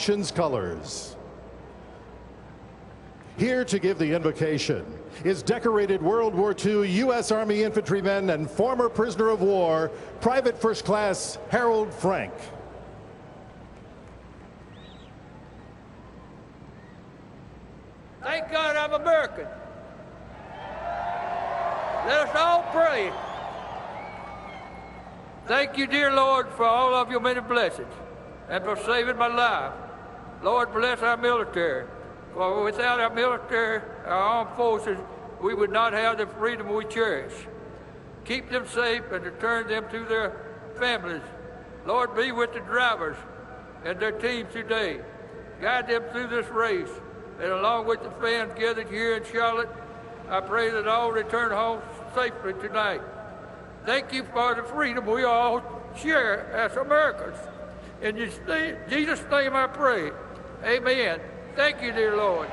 nation's colors. Here to give the invocation is decorated World War II U.S. Army infantryman and former prisoner of war, Private First Class Harold Frank. Thank God I'm American. Let us all pray. Thank you, dear Lord, for all of your many blessings and for saving my life. Lord, bless our military. For without our military, our armed forces, we would not have the freedom we cherish. Keep them safe and return them to their families. Lord, be with the drivers and their teams today. Guide them through this race. And along with the fans gathered here in Charlotte, I pray that all return home safely tonight. Thank you for the freedom we all share as Americans. In Jesus' name I pray. Amen. Thank you, dear Lord.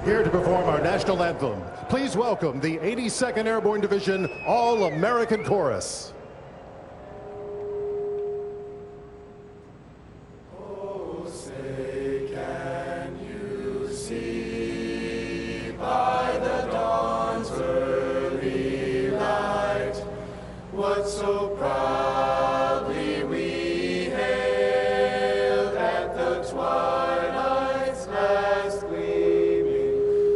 Here to perform our national anthem, please welcome the 82nd Airborne Division All-American Chorus. Oh, say, can you see by the dawn's early light what so proudly we hailed at the twilight's last gleaming,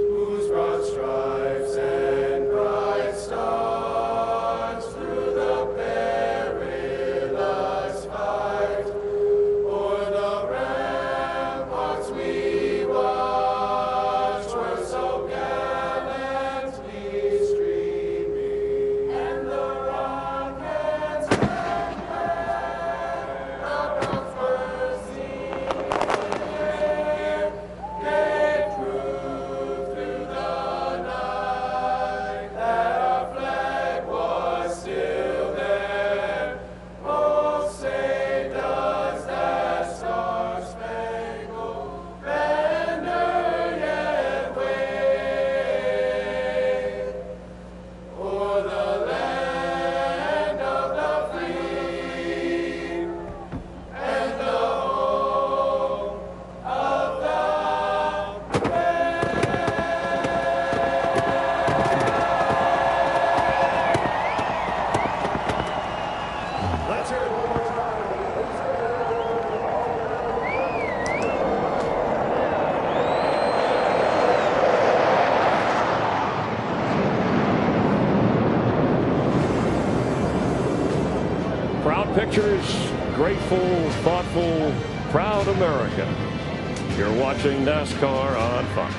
whose broad stripes and bright stars through the perilous fight o'er the ramparts we watched were so gallantly streaming, and the rockets Proud pictures, grateful, thoughtful, proud America. You're watching NASCAR on Fox.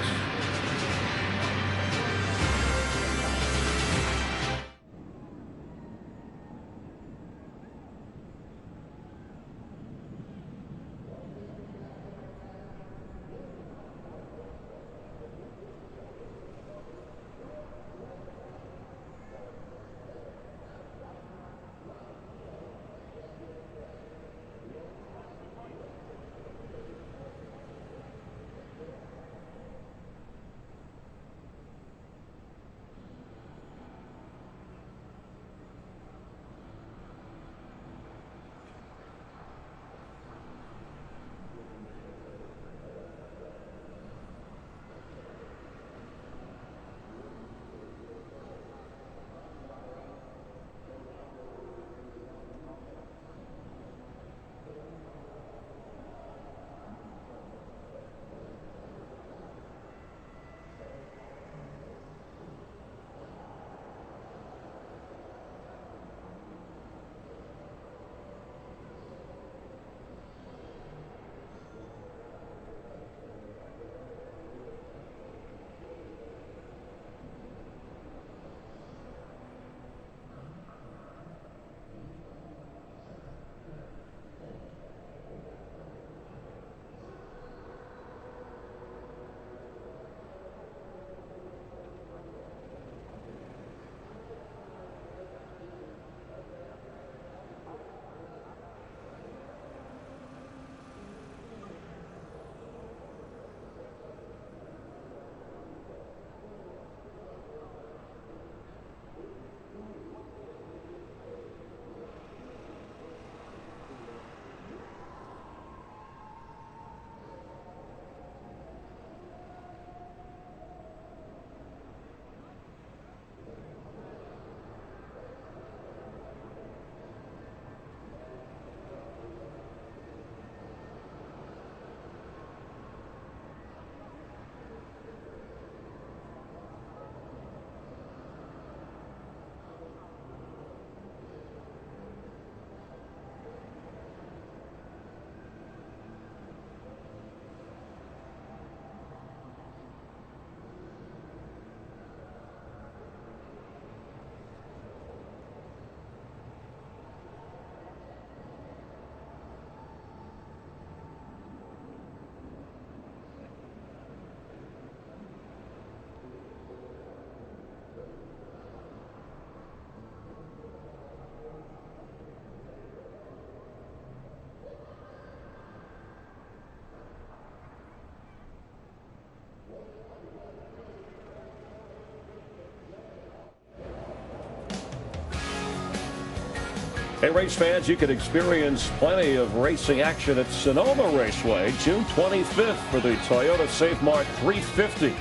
Hey, race fans, you can experience plenty of racing action at Sonoma Raceway June 25th for the Toyota Safe Mart 350.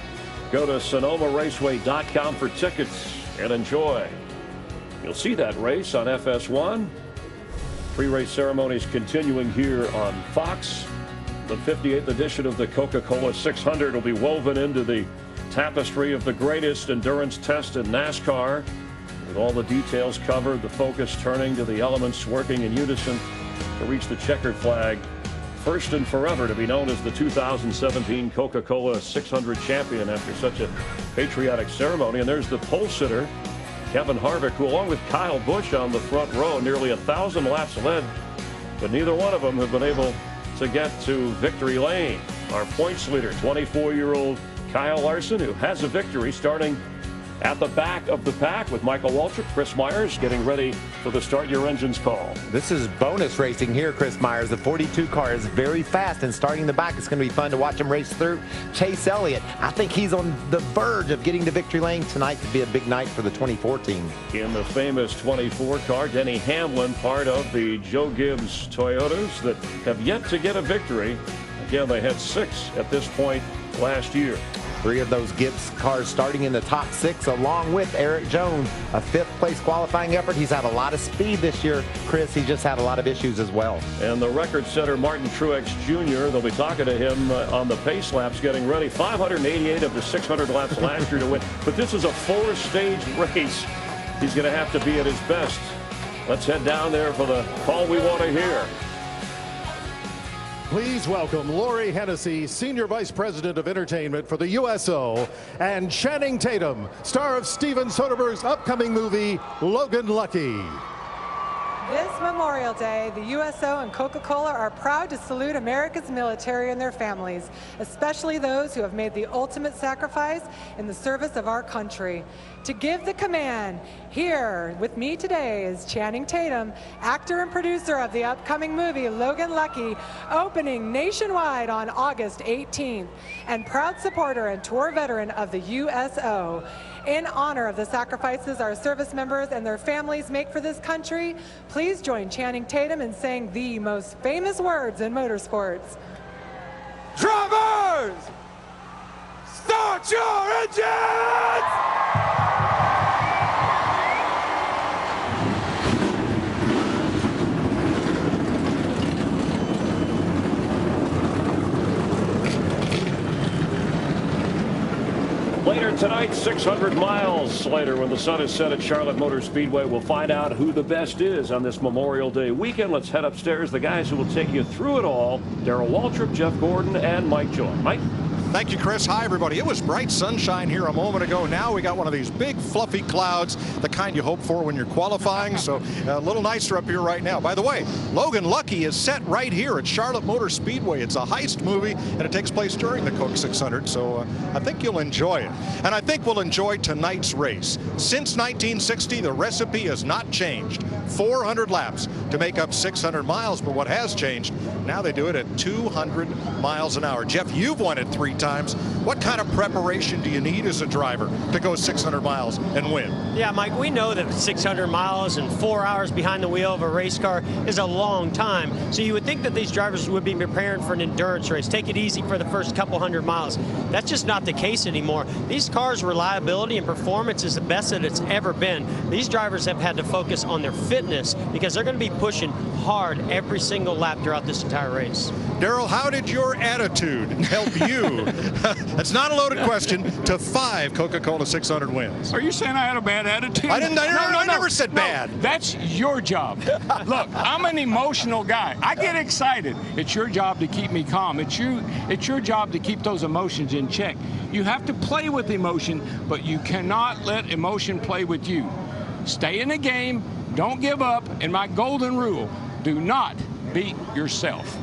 Go to SonomaRaceway.com for tickets and enjoy. You'll see that race on FS1. Pre-race ceremonies continuing here on Fox. The 58th edition of the Coca-Cola 600 will be woven into the tapestry of the greatest endurance test in NASCAR. With all the details covered, the focus turning to the elements working in unison to reach the checkered flag. First and forever to be known as the 2017 Coca-Cola 600 champion after such a patriotic ceremony. And there's the pole sitter, Kevin Harvick, who along with Kyle Busch on the front row, nearly 1,000 laps led, but neither one of them have been able to get to victory lane. Our points leader, 24-year-old Kyle Larson, who has a victory, starting at the back of the pack with Michael Waltrip, Chris Myers getting ready for the Start Your Engines call. This is bonus racing here, Chris Myers. The 42 car is very fast, and starting the back, it's going to be fun to watch him race through. Chase Elliott, I think he's on the verge of getting to victory lane tonight to be a big night for the 2014. In the famous 24 car, Denny Hamlin, part of the Joe Gibbs Toyotas that have yet to get a victory. Again, they had 6 at this point last year. 3 of those Gibbs cars starting in the top 6, along with Eric Jones, a 5th place qualifying effort. He's had a lot of speed this year, Chris. He just had a lot of issues as well. And the record setter, Martin Truex Jr., they'll be talking to him on the pace laps, getting ready. 588 of the 600 laps last year to win. But this is a 4-stage race. He's going to have to be at his best Let's head down there for the call we want to hear. Please welcome Lori Hennessy, Senior Vice President of Entertainment for the USO, and Channing Tatum, star of Steven Soderbergh's upcoming movie, Logan Lucky. This Memorial Day, the USO and Coca-Cola are proud to salute America's military and their families, especially those who have made the ultimate sacrifice in the service of our country. To give the command, here with me today is Channing Tatum, actor and producer of the upcoming movie Logan Lucky, opening nationwide on August 18th, and proud supporter and tour veteran of the USO. In honor of the sacrifices our service members and their families make for this country, please join Channing Tatum in saying the most famous words in motorsports. Drivers, start your engines! Later tonight, 600 miles later, when the sun is set at Charlotte Motor Speedway, we'll find out who the best is on this Memorial Day weekend. Let's head upstairs. The guys who will take you through it all, Darrell Waltrip, Jeff Gordon, and Mike Joy. Mike? Thank you, Chris. Hi, everybody. It was bright sunshine here a moment ago. Now we got one of these big, fluffy clouds, the kind you hope for when you're qualifying. So a little nicer up here right now. By the way, Logan Lucky is set right here at Charlotte Motor Speedway. It's a heist movie, and it takes place during the Coke 600. So I think you'll enjoy it. And I think we'll enjoy tonight's race. Since 1960, the recipe has not changed. 400 laps to make up 600 miles. But what has changed, now they do it at 200 miles an hour. Jeff, you've won it 3 times. What kind of preparation do you need as a driver to go 600 miles and win? Yeah, Mike, we know that 600 miles and 4 hours behind the wheel of a race car is a long time. So you would think that these drivers would be preparing for an endurance race. Take it easy for the first couple hundred miles. That's just not the case anymore. These cars' reliability and performance is the best that it's ever been. These drivers have had to focus on their fitness because they're going to be pushing hard every single lap throughout this entire race. Darrell, how did your attitude help you? That's not a loaded question. To 5 Coca-Cola 600 wins. Are you saying I had a bad attitude? I didn't. I never said bad. That's your job. Look, I'm an emotional guy. I get excited. It's your job to keep me calm. It's your job to keep those emotions in check. You have to play with emotion, but you cannot let emotion play with you. Stay in the game. Don't give up. And my golden rule: do not beat yourself.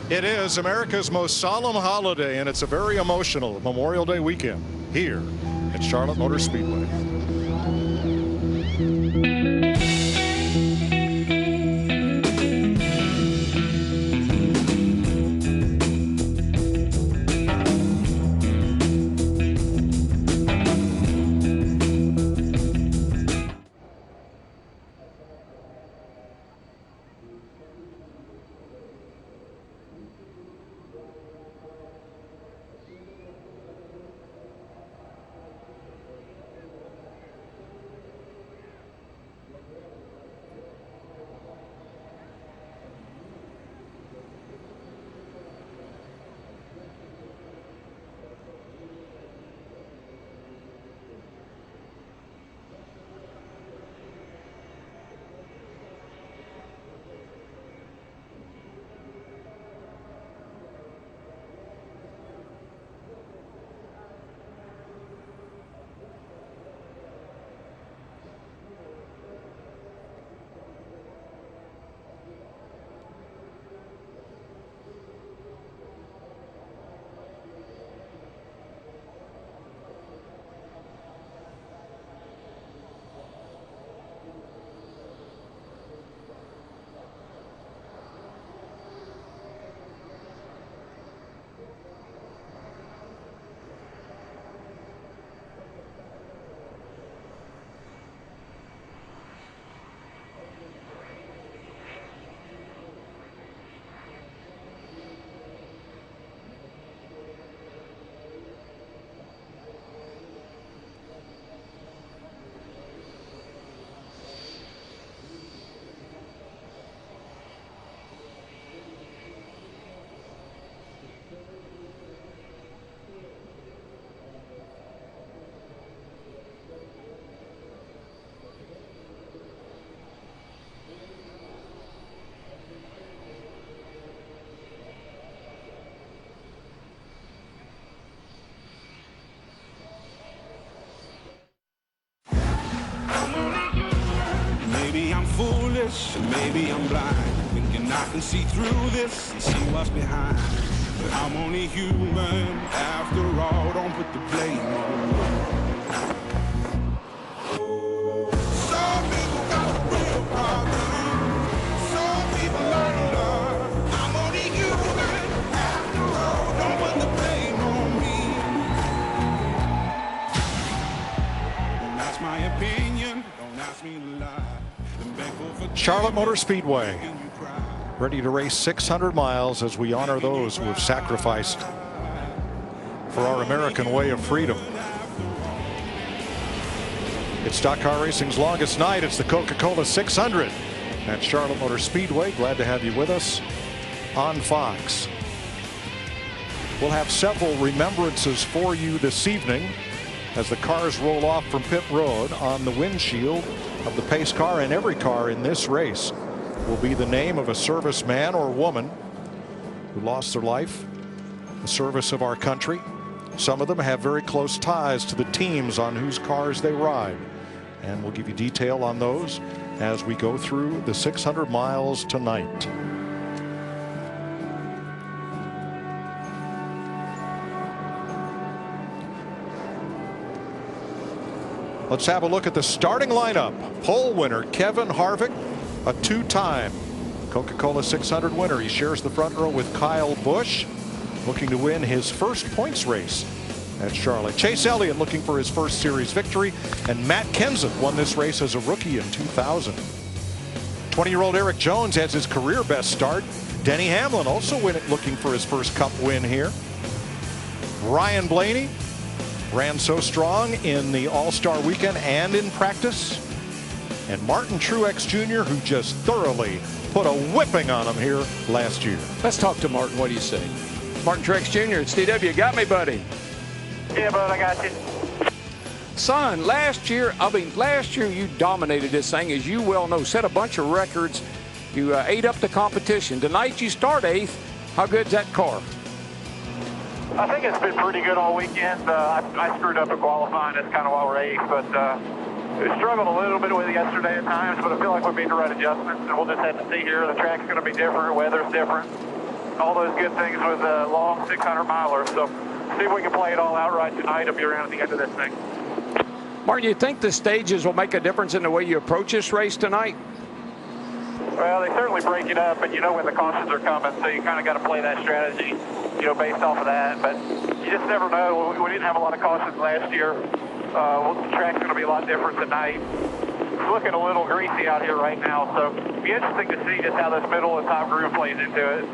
It is America's most solemn holiday, and it's a very emotional Memorial Day weekend here at Charlotte Motor Speedway. foolish, maybe I'm blind, thinking I can see through this and see what's behind. But I'm only human after all, don't put the blame on me. Some people got real problems, some people are love. I'm only human after all, don't put the blame on me. Don't ask my opinion, don't ask me to lie. Charlotte Motor Speedway, ready to race 600 miles as we honor those who have sacrificed for our American way of freedom. It's stock car racing's longest night. It's the Coca-Cola 600 at Charlotte Motor Speedway. Glad to have you with us on Fox. We'll have several remembrances for you this evening as the cars roll off from pit road. On the windshield of the pace car and every car in this race will be the name of a serviceman or woman who lost their life in the service of our country. Some of them have very close ties to the teams on whose cars they ride, and we'll give you detail on those as we go through the 600 miles tonight. Let's have a look at the starting lineup. Pole winner Kevin Harvick, a two-time Coca-Cola 600 winner. He shares the front row with Kyle Busch, looking to win his first points race at Charlotte. Chase Elliott looking for his first series victory, and Matt Kenseth won this race as a rookie in 2000. 20-year-old Eric Jones has his career best start. Denny Hamlin also looking for his first Cup win here. Ryan Blaney ran so strong in the All-Star weekend and in practice. And Martin Truex Jr., who just thoroughly put a whipping on him here last year. Let's talk to Martin. What do you say? Martin Truex Jr. It's DW. You got me, buddy? Yeah, bud, I got you. Son, last year you dominated this thing, as you well know. Set a bunch of records. You ate up the competition. Tonight you start 8th. How good's that car? I think it's been pretty good all weekend. I screwed up in qualifying. That's kind of why we're 8th, but we struggled a little bit with it yesterday at times, but I feel like we made the right adjustments, and we'll just have to see here. The track's going to be different, weather's different, all those good things with a long 600-miler. So see if we can play it all out right tonight. I'll be around at the end of this thing. Martin, you think the stages will make a difference in the way you approach this race tonight? Well, they certainly break it up, and you know when the cautions are coming, so you kind of got to play that strategy, you know, based off of that. But you just never know. We didn't have a lot of cautions last year. The track's going to be a lot different tonight. It's looking a little greasy out here right now, so it'll be interesting to see just how this middle and top groove plays into it.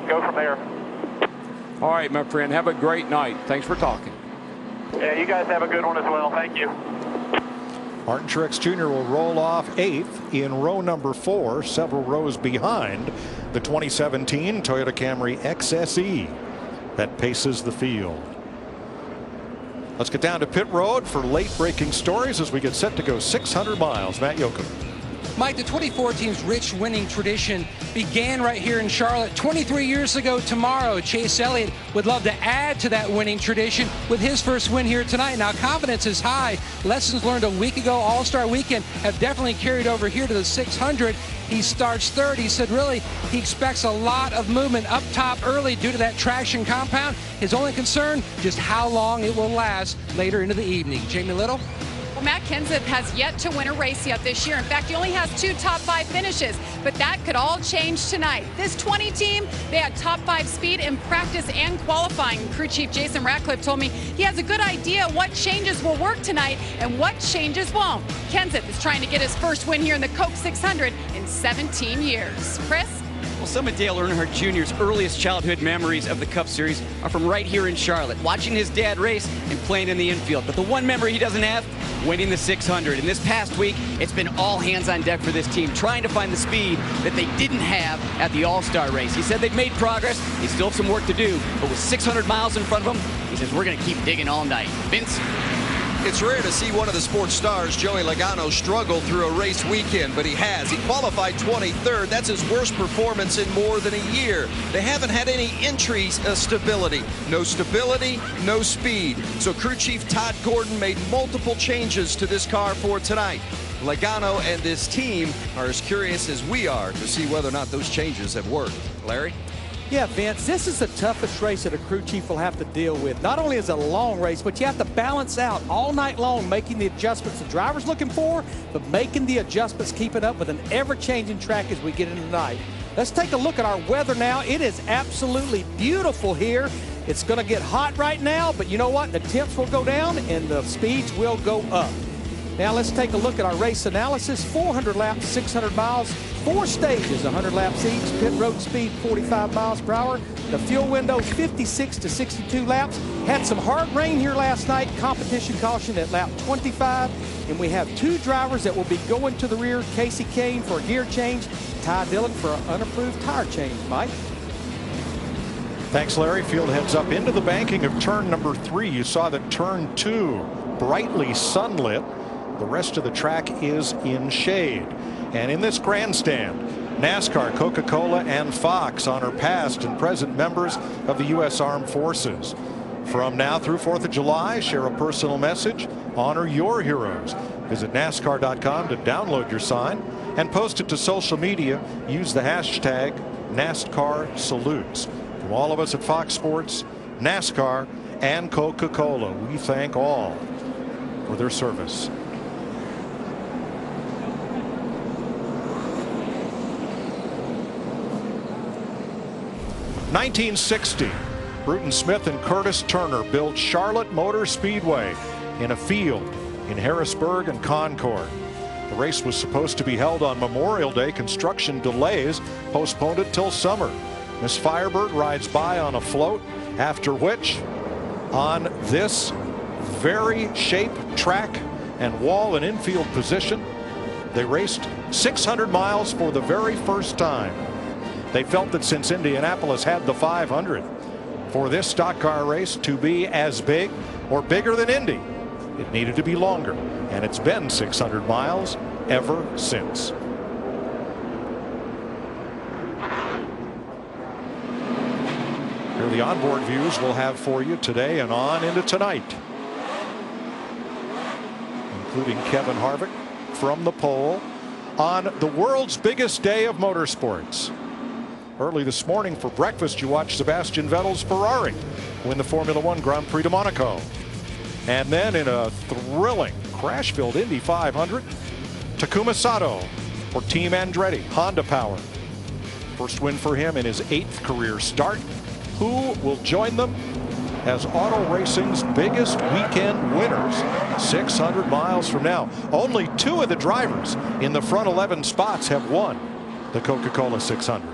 Go from there. All right, my friend. Have a great night. Thanks for talking. Yeah, you guys have a good one as well. Thank you. Martin Truex Jr. will roll off 8th in row number 4, several rows behind the 2017 Toyota Camry XSE that paces the field. Let's get down to pit road for late breaking stories as we get set to go 600 miles. Matt Yoakum. Mike, the 2014's rich winning tradition began right here in Charlotte 23 years ago tomorrow. Chase Elliott would love to add to that winning tradition with his first win here tonight. Now, confidence is high. Lessons learned a week ago, All-Star Weekend, have definitely carried over here to the 600. He starts third. He said really he expects a lot of movement up top early due to that traction compound. His only concern, just how long it will last later into the evening. Jamie Little? Well, Matt Kenseth has yet to win a race yet this year. In fact, he only has 2 top 5 finishes, but that could all change tonight. This 20 team, they had top 5 speed in practice and qualifying. Crew chief Jason Ratcliffe told me he has a good idea what changes will work tonight and what changes won't. Kenseth is trying to get his first win here in the Coke 600 in 17 years. Chris? Well, some of Dale Earnhardt Jr.'s earliest childhood memories of the Cup Series are from right here in Charlotte, watching his dad race and playing in the infield. But the one memory he doesn't have, winning the 600. And this past week, it's been all hands on deck for this team, trying to find the speed that they didn't have at the All-Star race. He said they've made progress. They still have some work to do, but with 600 miles in front of him, he says we're going to keep digging all night. Vince? It's rare to see one of the sports stars, Joey Logano, struggle through a race weekend, but he has. He qualified 23rd. That's his worst performance in more than a year. They haven't had any entry stability. No stability, no speed. So crew chief Todd Gordon made multiple changes to this car for tonight. Logano and this team are as curious as we are to see whether or not those changes have worked. Larry? Yeah, Vince, this is the toughest race that a crew chief will have to deal with. Not only is it a long race, but you have to balance out all night long, making the adjustments the driver's looking for, but making the adjustments, keeping up with an ever-changing track as we get into the night. Let's take a look at our weather now. It is absolutely beautiful here. It's going to get hot right now, but you know what? The temps will go down and the speeds will go up. Now let's take a look at our race analysis. 400 laps, 600 miles, 4 stages, 100 laps each. Pit road speed 45 miles per hour. The fuel window 56 to 62 laps. Had some hard rain here last night. Competition caution at lap 25. And we have 2 drivers that will be going to the rear. Casey Kane for a gear change. Ty Dillon for an unapproved tire change. Mike? Thanks, Larry. Field heads up into the banking of turn number 3. You saw that turn 2 brightly sunlit. The rest of the track is in shade. And in this grandstand, NASCAR, Coca-Cola, and Fox honor past and present members of the U.S. Armed Forces. From now through 4th of July, share a personal message, honor your heroes. Visit NASCAR.com to download your sign and post it to social media. Use the hashtag NASCAR Salutes. From all of us at Fox Sports, NASCAR, and Coca-Cola, we thank all for their service. (1960), Bruton Smith and Curtis Turner built Charlotte Motor Speedway in a field in Harrisburg and Concord. The race was supposed to be held on Memorial Day. Construction delays postponed it till summer. Miss Firebird rides by on a float, after which, on this very shaped track and wall and infield position, they raced 600 miles for the very first time. They felt that since Indianapolis had the 500, for this stock car race to be as big or bigger than Indy, it needed to be longer, and it's been 600 miles ever since. Here are the onboard views we'll have for you today and on into tonight, including Kevin Harvick from the pole on the world's biggest day of motorsports. Early this morning for breakfast, you watched Sebastian Vettel's Ferrari win the Formula One Grand Prix de Monaco. And then in a thrilling crash-filled Indy 500, Takuma Sato for Team Andretti, Honda Power. First win for him in his 8th career start. Who will join them as auto racing's biggest weekend winners 600 miles from now? Only 2 of the drivers in the front 11 spots have won the Coca-Cola 600.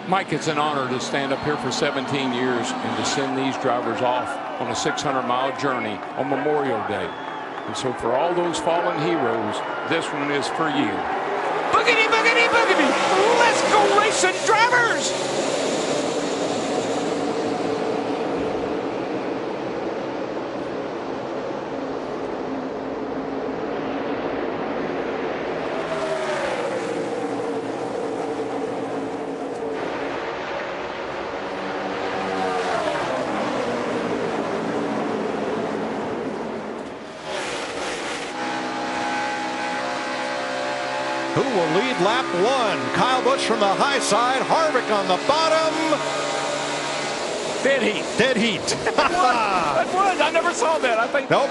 Mike, it's an honor to stand up here for 17 years and to send these drivers off on a 600-mile journey on Memorial Day. And so for all those fallen heroes, this one is for you. Boogity, boogity, boogity! Let's go racing, drivers! Who will lead lap 1? Kyle Busch from the high side, Harvick on the bottom. Dead heat. Dead heat. That was. I never saw that. I think. Nope.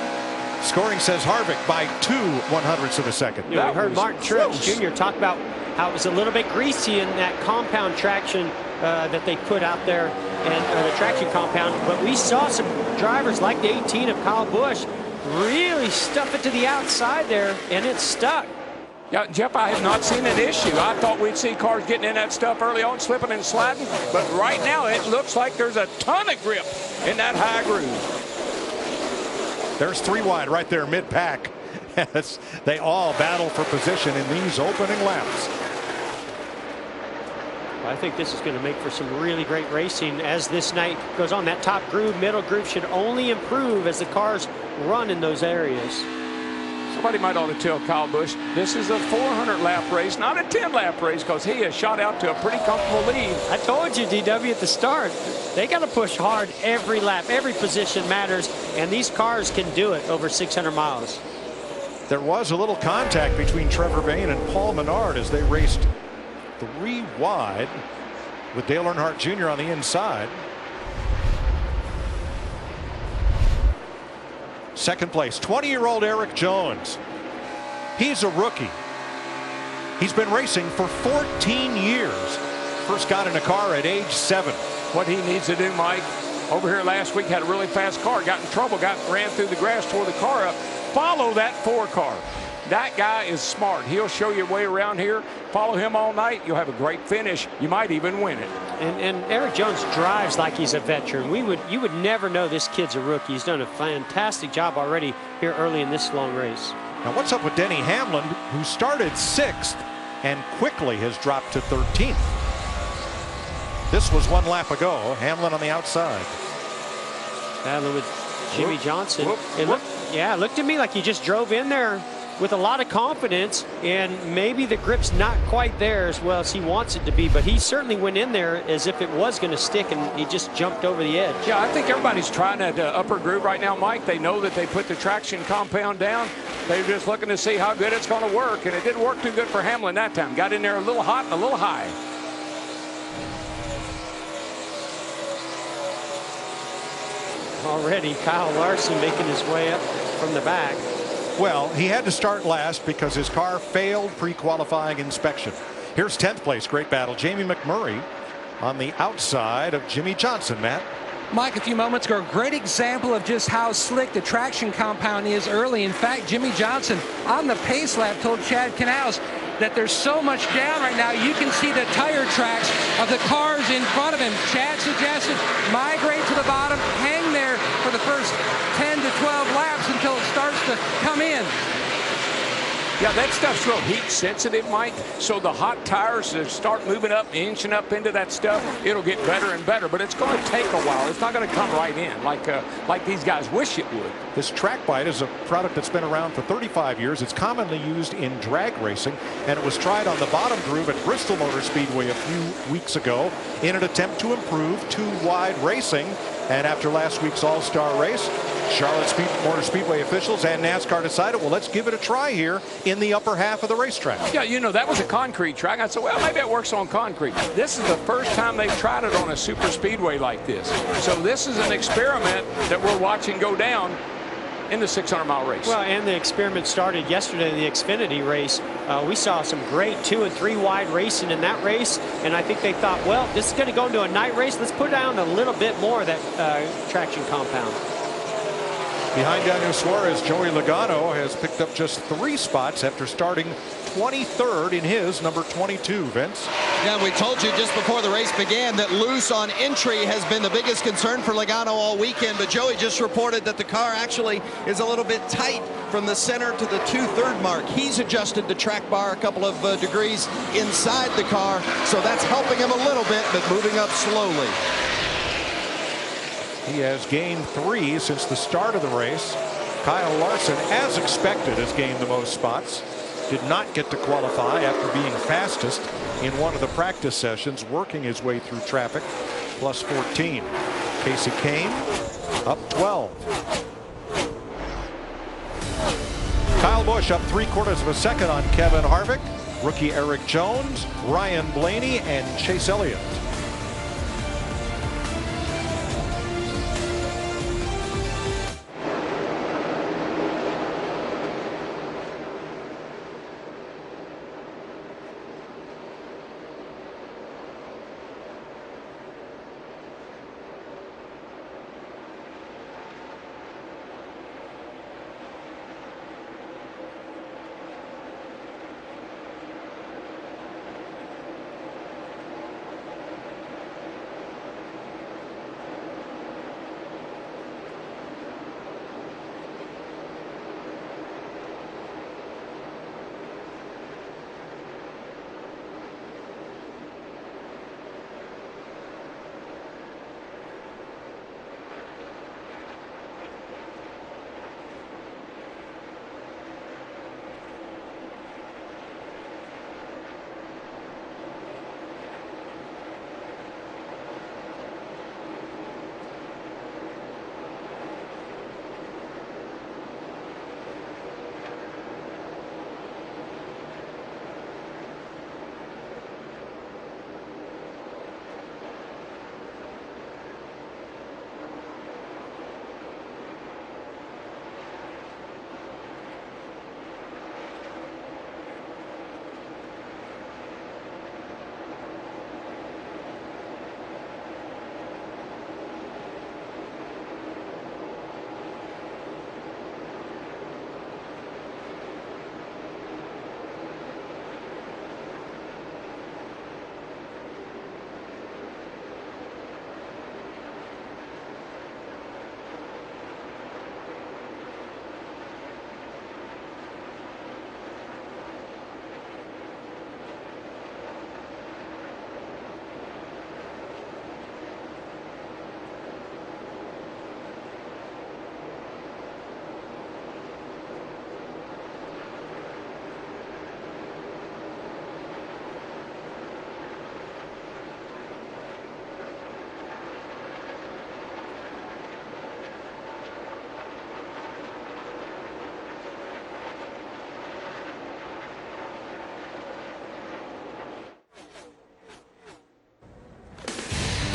Scoring says Harvick by 2/100ths of a second. You know, we heard Martin Truex Jr. talk about how it was a little bit greasy in that compound traction that they put out there, and the traction compound. But we saw some drivers like the 18 of Kyle Busch really stuff it to the outside there, and it stuck. Yeah, Jeff, I have not seen an issue. I thought we'd see cars getting in that stuff early on, slipping and sliding. But right now, it looks like there's a ton of grip in that high groove. There's 3 wide right there mid-pack. As they all battle for position in these opening laps. I think this is going to make for some really great racing as this night goes on. That top groove, middle groove should only improve as the cars run in those areas. Somebody might ought to tell Kyle Busch this is a 400-lap race, not a 10-lap race, because he has shot out to a pretty comfortable lead. I told you, DW, at the start, they got to push hard every lap. Every position matters, and these cars can do it over 600 miles. There was a little contact between Trevor Bayne and Paul Menard as they raced 3 wide with Dale Earnhardt Jr. on the inside. Second place, 20-year-old Eric Jones. He's a rookie. He's been racing for 14 years. First got in a car at age 7. What he needs to do, Mike, over here last week had a really fast car, got in trouble, ran through the grass, tore the car up. Follow that 4 car. That guy is smart. He'll show you a way around here. Follow him all night. You'll have a great finish. You might even win it. And Eric Jones drives like he's a veteran. You would never know this kid's a rookie. He's done a fantastic job already here early in this long race. Now what's up with Denny Hamlin, who started 6th and quickly has dropped to 13th. This was 1 lap ago. Hamlin on the outside. Battling with Jimmy Johnson. It looked to me like he just drove in there with a lot of confidence, and maybe the grip's not quite there as well as he wants it to be, but he certainly went in there as if it was going to stick, and he just jumped over the edge. Yeah, I think everybody's trying that upper groove right now, Mike. They know that they put the traction compound down. They're just looking to see how good it's going to work, and it didn't work too good for Hamlin that time. Got in there a little hot and a little high. Already Kyle Larson making his way up from the back. Well, he had to start last because his car failed pre-qualifying inspection. Here's 10th place. Great battle. Jamie McMurray on the outside of Jimmy Johnson. Matt. Mike, a few moments ago, a great example of just how slick the traction compound is early. In fact, Jimmy Johnson on the pace lap told Chad Canals that there's so much down right now, you can see the tire tracks of the cars in front of him. Chad suggested migrate to the bottom, hang there for the first 10 to 12 laps until it starts to come in. Yeah, that stuff's real heat sensitive, Mike. So the hot tires start moving up, inching up into that stuff. It'll get better and better, but it's going to take a while. It's not going to come right in like these guys wish it would. This track bite is a product that's been around for 35 years. It's commonly used in drag racing, and it was tried on the bottom groove at Bristol Motor Speedway a few weeks ago in an attempt to improve 2-wide racing. And after last week's all-star race, Charlotte Motor Speedway officials and NASCAR decided, well, let's give it a try here in the upper half of the racetrack. Yeah, you know, that was a concrete track. I said, well, maybe it works on concrete. This is the first time they've tried it on a super speedway like this. So this is an experiment that we're watching go down in the 600-mile race. Well, and the experiment started yesterday in the Xfinity race. We saw some great 2 and 3 wide racing in that race, and I think they thought, well, this is going to go into a night race. Let's put down a little bit more of that traction compound. Behind Daniel Suarez, Joey Logano has picked up just 3 spots after starting 23rd in his number 22, Vince. Yeah, we told you just before the race began that loose on entry has been the biggest concern for Logano all weekend, but Joey just reported that the car actually is a little bit tight from the center to the 2/3 mark. He's adjusted the track bar a couple of degrees inside the car, so that's helping him a little bit, but moving up slowly. He has gained 3 since the start of the race. Kyle Larson, as expected, has gained the most spots. Did not get to qualify after being fastest in one of the practice sessions, working his way through traffic, plus 14. Casey Kane up 12. Kyle Busch up 3/4 of a second on Kevin Harvick. Rookie Eric Jones, Ryan Blaney, and Chase Elliott.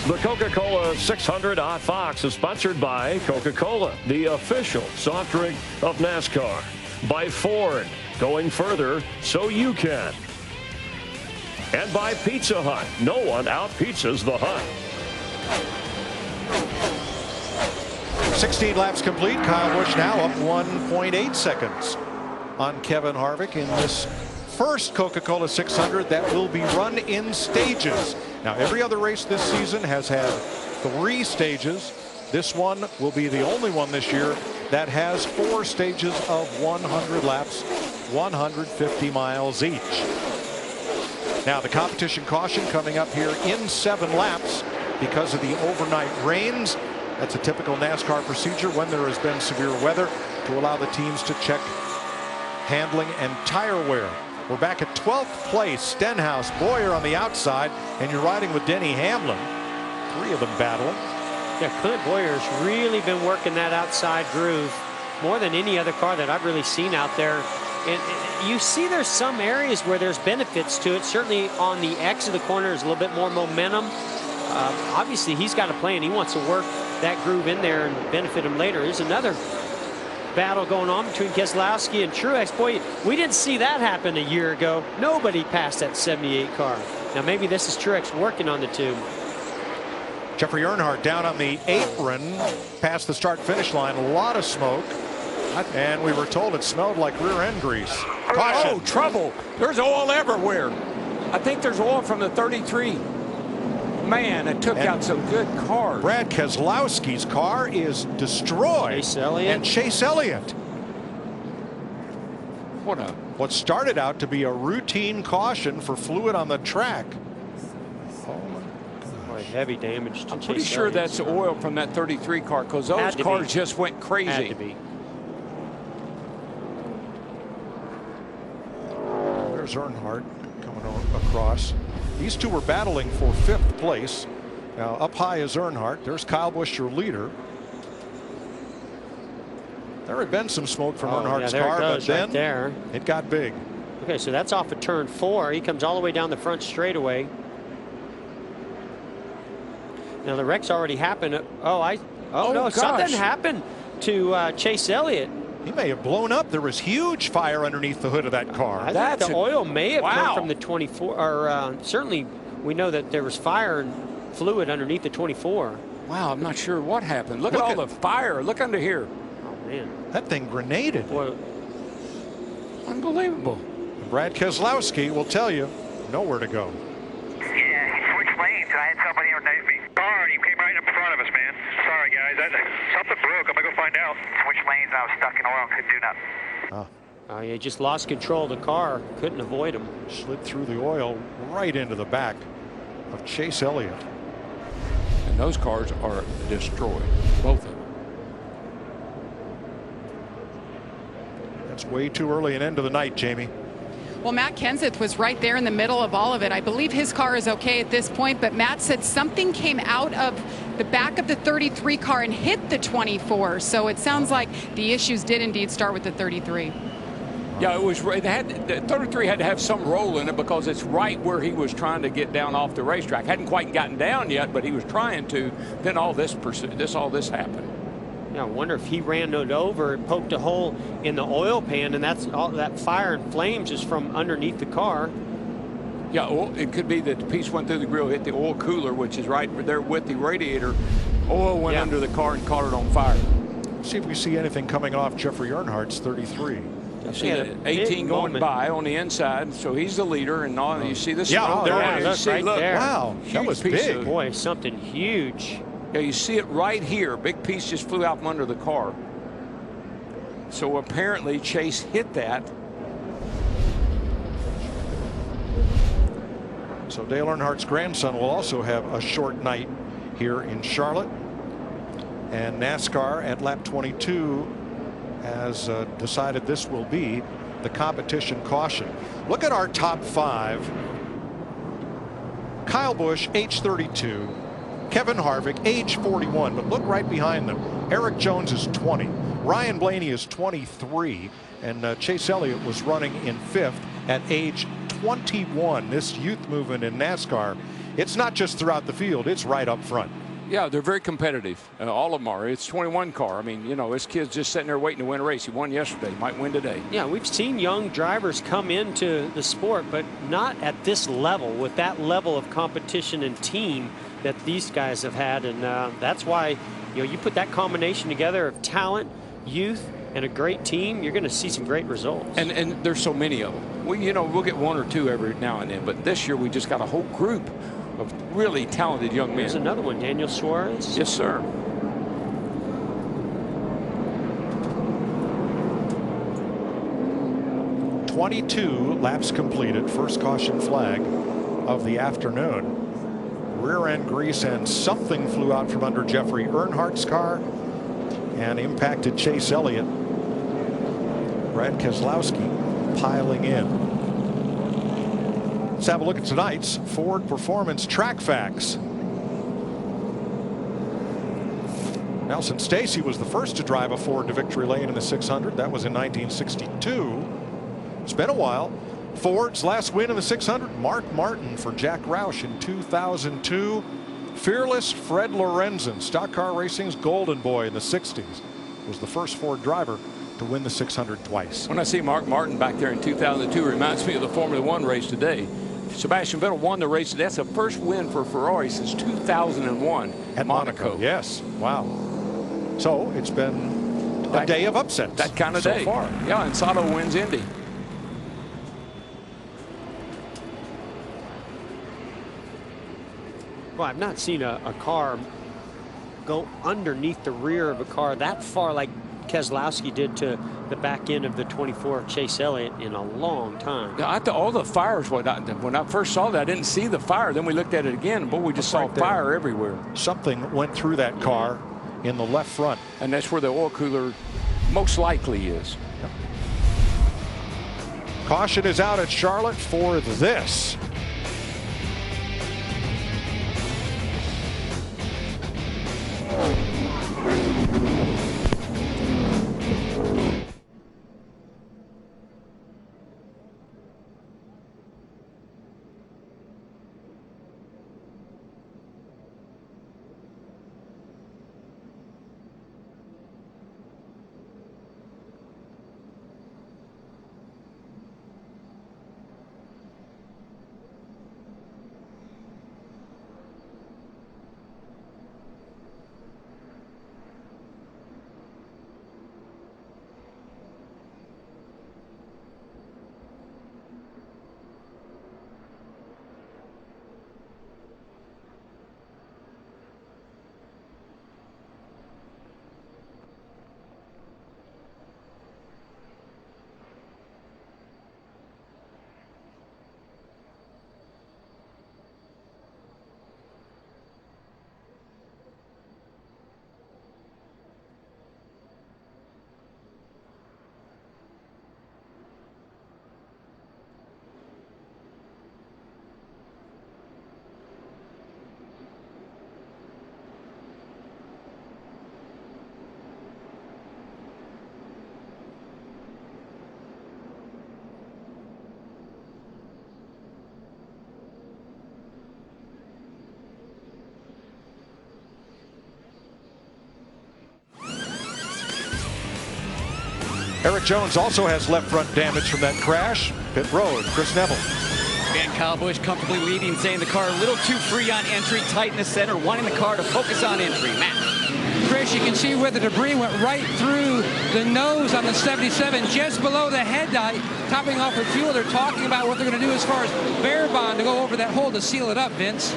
The Coca-Cola 600 on Fox is sponsored by Coca-Cola, the official soft drink of NASCAR. By Ford, going further so you can. And by Pizza Hut. No one out-pizzas the Hut. 16 laps complete. Kyle Busch now up 1.8 seconds on Kevin Harvick in this first Coca-Cola 600 that will be run in stages. Now, every other race this season has had 3 stages. This one will be the only one this year that has 4 stages of 100 laps, 150 miles each. Now, the competition caution coming up here in 7 laps because of the overnight rains. That's a typical NASCAR procedure when there has been severe weather to allow the teams to check handling and tire wear. We're back at 12th place. Stenhouse, Boyer on the outside, and you're riding with Denny Hamlin. 3 of them battling. Yeah, Clint Boyer's really been working that outside groove more than any other car that I've really seen out there. And you see there's some areas where there's benefits to it. Certainly on the X of the corner, there's a little bit more momentum. Obviously, he's got a plan. He wants to work that groove in there and benefit him later. There's another battle going on between Keselowski and Truex. Boy, we didn't see that happen a year ago. Nobody passed that 78 car. Now, maybe this is Truex working on the tube. Jeffrey Earnhardt down on the apron past the start-finish line. A lot of smoke. And we were told it smelled like rear end grease. Caution. Oh, trouble. There's oil everywhere. I think there's oil from the 33. Man, it took out some good cars. Brad Keselowski's car is destroyed. Chase Elliott. And Chase Elliott. What started out to be a routine caution for fluid on the track. Boy, heavy damage to I'm Chase pretty sure Elliott. that's oil from that 33 car because those cars just went crazy. Had to be. There's Earnhardt coming across. These two were battling for 5th place. Now up high is Earnhardt. There's Kyle Busch, your leader. There had been some smoke from Earnhardt's car, but then it got big. Okay, so that's off of turn 4. He comes all the way down the front straightaway. Now the wreck's already happened. Oh no, something happened to Chase Elliott. He may have blown up. There was huge fire underneath the hood of that car. I think the oil may have come from the 24, or certainly we know that there was fire and fluid underneath the 24. Wow, I'm not sure what happened. Look at all the fire. Look under here. Oh man, that thing grenaded. Well, unbelievable. Brad Keselowski will tell you nowhere to go. Yeah, he switched lanes. I had somebody underneath me. Car, and he came right up in front of us, man. Sorry, guys. Something broke. I'm going to go find out. Switched lanes, and I was stuck in oil and couldn't do nothing. Oh, yeah, just lost control of the car. Couldn't avoid him. Slid through the oil right into the back of Chase Elliott. And those cars are destroyed. Both of them. That's way too early an end of the night, Jamie. Well, Matt Kenseth was right there in the middle of all of it. I believe his car is okay at this point, but Matt said something came out of the back of the 33 car and hit the 24. So it sounds like the issues did indeed start with the 33. Yeah, it was. The 33 had to have some role in it because it's right where he was trying to get down off the racetrack. Hadn't quite gotten down yet, but he was trying to. Then all this happened. Yeah, I wonder if he ran it over and poked a hole in the oil pan, and that's all that fire and flames is from underneath the car. Yeah, it could be that the piece went through the grill, hit the oil cooler, which is right there with the radiator. Oil went under the car and caught it on fire. See if we see anything coming off Jeffrey Earnhart's 33. You see the 18 going by on the inside, so he's the leader, and all you see the smoke. Yeah, there it is. Right there. Wow, that was big. Boy, something huge. Yeah, you see it right here. Big piece just flew out from under the car. So apparently Chase hit that. So Dale Earnhardt's grandson will also have a short night here in Charlotte. And NASCAR at lap 22 has decided this will be the competition caution. Look at our top 5. Kyle Busch, age 32. Kevin Harvick, age 41, but look right behind them. Eric Jones is 20. Ryan Blaney is 23. And Chase Elliott was running in 5th at age 21. This youth movement in NASCAR it's not just throughout the field, it's right up front. Yeah, they're very competitive. All of them are. It's 21 car. I mean, you know, this kid's just sitting there waiting to win a race. He won yesterday. Might win today. Yeah, we've seen young drivers come into the sport, but not at this level, with that level of competition and team that these guys have had. And that's why, you know, you put that combination together of talent, youth, and a great team, you're going to see some great results. And there's so many of them. We'll get one or two every now and then, but this year we just got a whole group of really talented young men. There's another one, Daniel Suarez. Yes, sir. "22 laps completed, first caution flag of the afternoon. Rear end grease and something flew out from under Jeffrey Earnhardt's car and impacted Chase Elliott. Brad Keselowski piling in. Let's have a look at tonight's Ford Performance Track Facts. Nelson Stacy was the first to drive a Ford to victory lane in the 600. That was in 1962. It's been a while. Ford's last win in the 600, Mark Martin for Jack Roush in 2002. Fearless Fred Lorenzen, Stock Car Racing's golden boy in the 60s, was the first Ford driver to win the 600 twice. When I see Mark Martin back there in 2002, it reminds me of the Formula One race today. Sebastian Vettel won the race. That's the first win for Ferrari since 2001 at Monaco. Yes. Wow. So it's been a day of upsets. That kind of so day. far. Yeah, and Sato wins Indy. Well, I've not seen a car go underneath the rear of a car that far like Keselowski did to the back end of the 24 Chase Elliott in a long time. Yeah, I thought all the fires, when I first saw that, I didn't see the fire. Then we looked at it again, but we just saw fire everywhere. Something went through that car in the left front. And that's where the oil cooler most likely is. Yep. Caution is out at Charlotte for this. Eric Jones also has left front damage from that crash. Pit road, Chris Neville. And Kyle Busch comfortably leading, saying the car a little too free on entry, tight in the center, wanting the car to focus on entry. Matt. Chris, you can see where the debris went right through the nose on the 77, just below the headlight, topping off with fuel. They're talking about what they're going to do as far as bear bond to go over that hole to seal it up, Vince.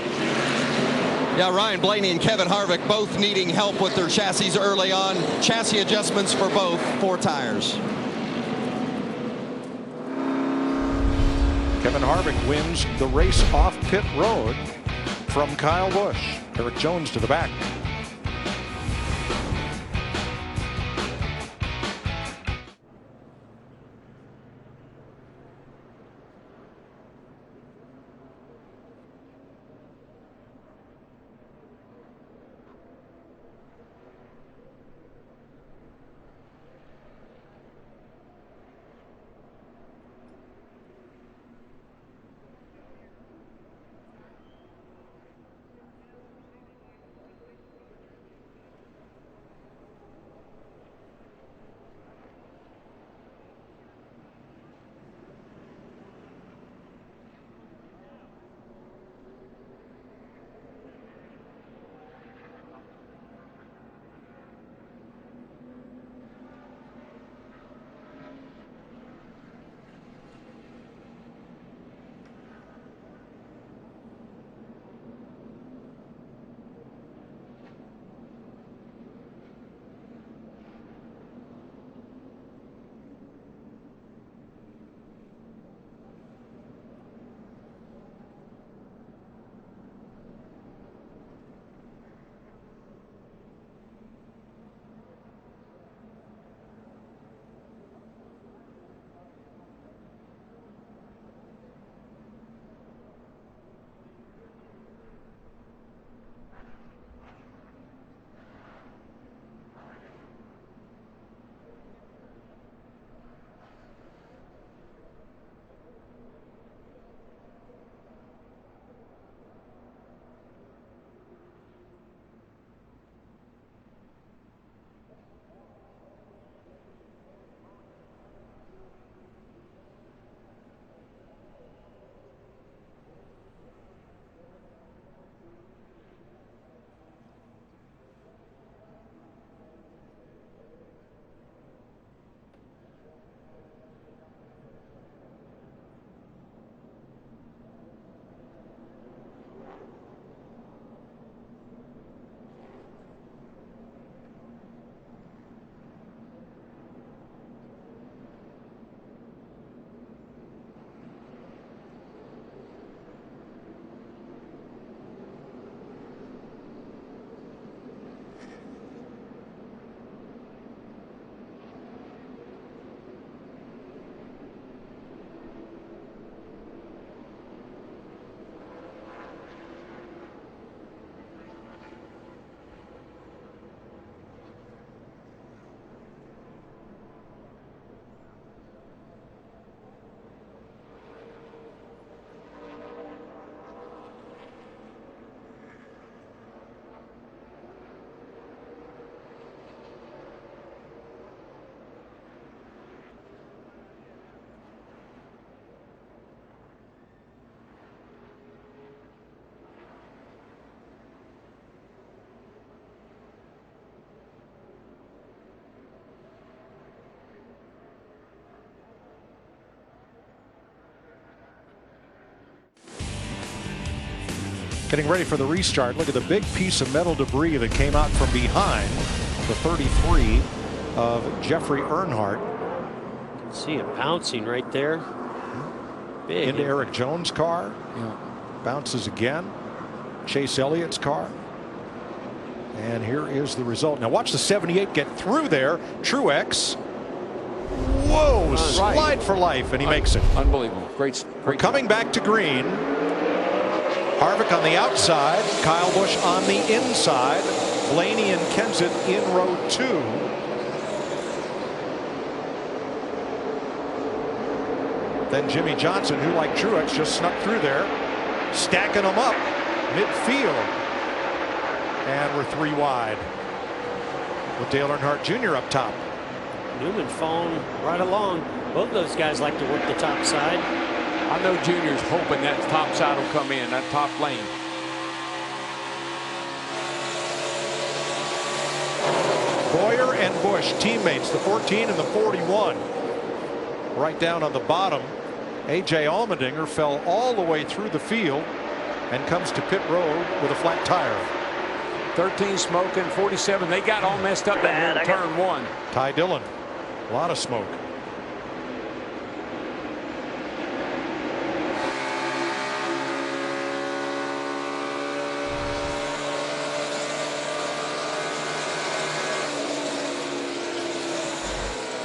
Yeah, Ryan Blaney and Kevin Harvick both needing help with their chassis early on. Chassis adjustments for both, 4 tires. Kevin Harvick wins the race off pit road from Kyle Busch. Eric Jones to the back. Getting ready for the restart. Look at the big piece of metal debris that came out from behind the 33 of Jeffrey Earnhardt. You can see it bouncing right there. Big into Eric Jones' car. Bounces again. Chase Elliott's car. And here is the result. Now watch the 78 get through there. Truex. Whoa, slide for life, and he makes it. Unbelievable. Great. We're coming back to green. Harvick on the outside. Kyle Busch on the inside. Blaney and Kenseth in row 2. Then Jimmy Johnson, who like Truex just snuck through there, stacking them up midfield. And we're 3 wide with Dale Earnhardt Jr. up top. Newman falling right along. Both those guys like to work the top side. I know Junior's hoping that top side will come in, that top lane. Boyer and Busch, teammates, the 14 and the 41. Right down on the bottom, A.J. Allmendinger fell all the way through the field and comes to pit road with a flat tire. 13 smoking, 47. They got all messed up in turn 1. Ty Dillon, a lot of smoke.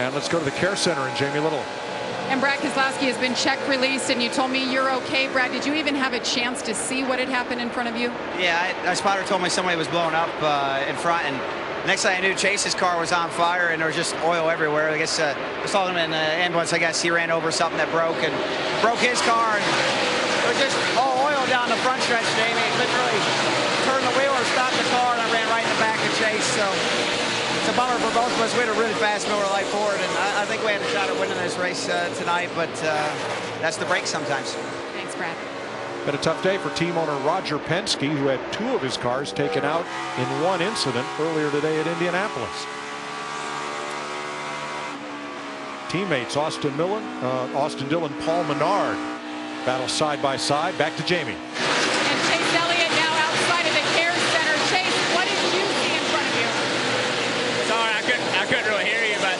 And let's go to the care center and Jamie Little. And Brad Keselowski has been check released, and you told me you're okay. Brad, did you even have a chance to see what had happened in front of you? Yeah, a spotter told me somebody was blowing up in front, and next thing I knew, Chase's car was on fire, and there was just oil everywhere. I guess I saw him in the ambulance. I guess he ran over something that broke his car, and there was just all oil down the front stretch, Jamie. Couldn't really turn the wheel or stop the car, and I ran right in the back of Chase. So it's a bummer for both of us. We had a really fast Miller Lite forward, and I think we had a shot at winning this race tonight, but that's the break sometimes. Thanks, Brad. Been a tough day for team owner Roger Penske, who had 2 of his cars taken out in one incident earlier today at Indianapolis. Teammates Austin Dillon, Paul Menard battle side by side. Back to Jamie. And Chase Elliott now outside of the care center. Chase, what did you see in front of you? Sorry, I couldn't really hear you, but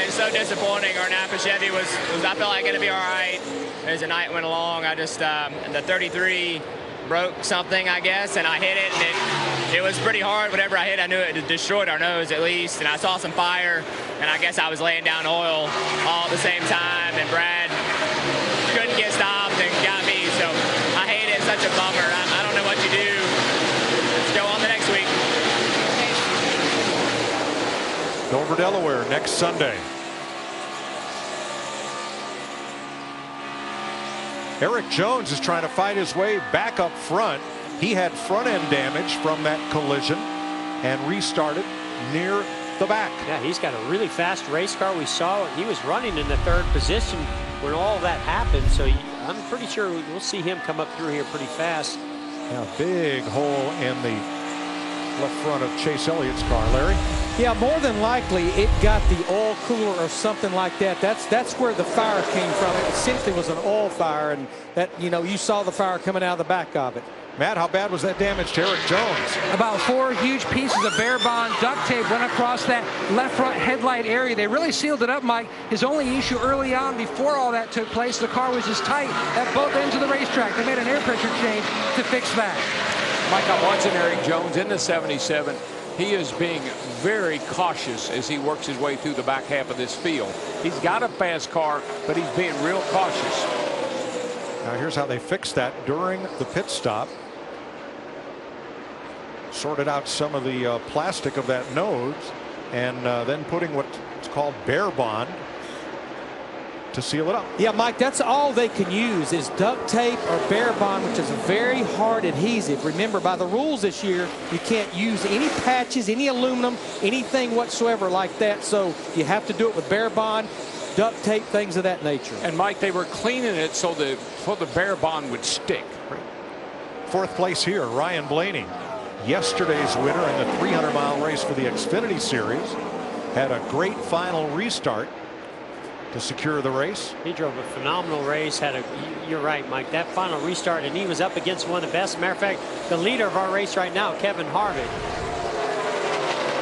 it's so disappointing. Our Napa Chevy was I felt like going to be all right as the night went along. I just the 33 broke something, I guess, and I hit it, and it was pretty hard. Whenever I hit, I knew it destroyed our nose at least, and I saw some fire, and I guess I was laying down oil all at the same time, and Brad couldn't get stopped and got me, so I hate it. It's such a bummer. I don't know what you do. Let's go on the next week. Dover, Delaware next Sunday. Eric Jones is trying to fight his way back up front. He had front end damage from that collision and restarted near the back. Yeah, he's got a really fast race car. We saw he was running in the 3rd position when all that happened, so I'm pretty sure we'll see him come up through here pretty fast. Yeah, big hole in the left front of Chase Elliott's car. Larry? Yeah, more than likely it got the oil cooler or something like that. That's where the fire came from. It essentially was an oil fire, and that, you saw the fire coming out of the back of it. Matt, how bad was that damage to Eric Jones? About 4 huge pieces of bare bond duct tape went across that left front headlight area. They really sealed it up, Mike. His only issue early on, before all that took place, the car was just tight at both ends of the racetrack. They made an air pressure change to fix that. Mike, I'm watching Eric Jones in the 77. He is being very cautious as he works his way through the back half of this field. He's got a fast car, but he's being real cautious. Now here's how they fixed that during the pit stop. Sorted out some of the plastic of that nose, and then putting what's called bare bond to seal it up. Yeah, Mike, that's all they can use is duct tape or bare bond, which is a very hard adhesive. Remember, by the rules this year, you can't use any patches, any aluminum, anything whatsoever like that. So you have to do it with bare bond, duct tape, things of that nature. And Mike, they were cleaning it so the bare bond would stick. 4th place here, Ryan Blaney. Yesterday's winner in the 300-mile race for the Xfinity Series had a great final restart to secure the race. He drove a phenomenal race. You're right, Mike. That final restart, and he was up against one of the best. Matter of fact, the leader of our race right now, Kevin Harvick.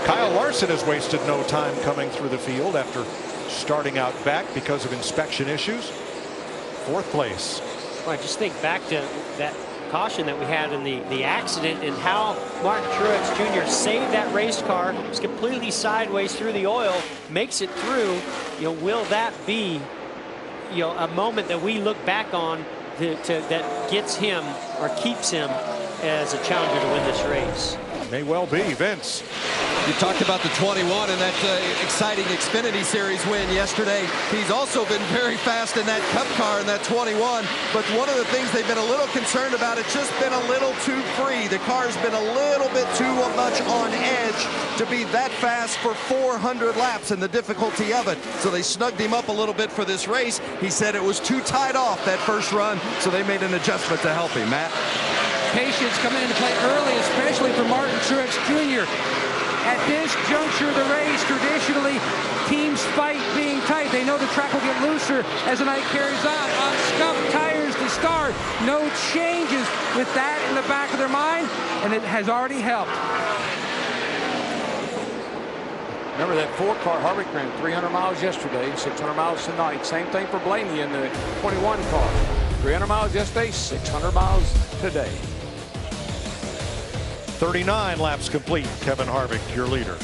Kyle Larson has wasted no time coming through the field after starting out back because of inspection issues. 4th place. Well, just think back to that caution that we had in the accident and how Martin Truex Jr. saved that race car. It was completely sideways through the oil, makes it through. Will that be, a moment that we look back on that gets him or keeps him as a challenger to win this race? May well be. Vince. You talked about the 21 and that exciting Xfinity Series win yesterday. He's also been very fast in that Cup car in that 21. But one of the things they've been a little concerned about, it's just been a little too free. The car's been a little bit too much on edge to be that fast for 400 laps and the difficulty of it. So they snugged him up a little bit for this race. He said it was too tied off that first run, so they made an adjustment to help him. Matt? Patience coming into play early, especially for Martin Truex Jr. At this juncture of the race, traditionally, teams fight being tight. They know the track will get looser as the night carries on scuffed tires to start. No changes with that in the back of their mind, and it has already helped. Remember that 4-car Harvick ran 300 miles yesterday, 600 miles tonight. Same thing for Blaney in the 21 car. 300 miles yesterday, 600 miles today. 39 laps complete. Kevin Harvick, your leader.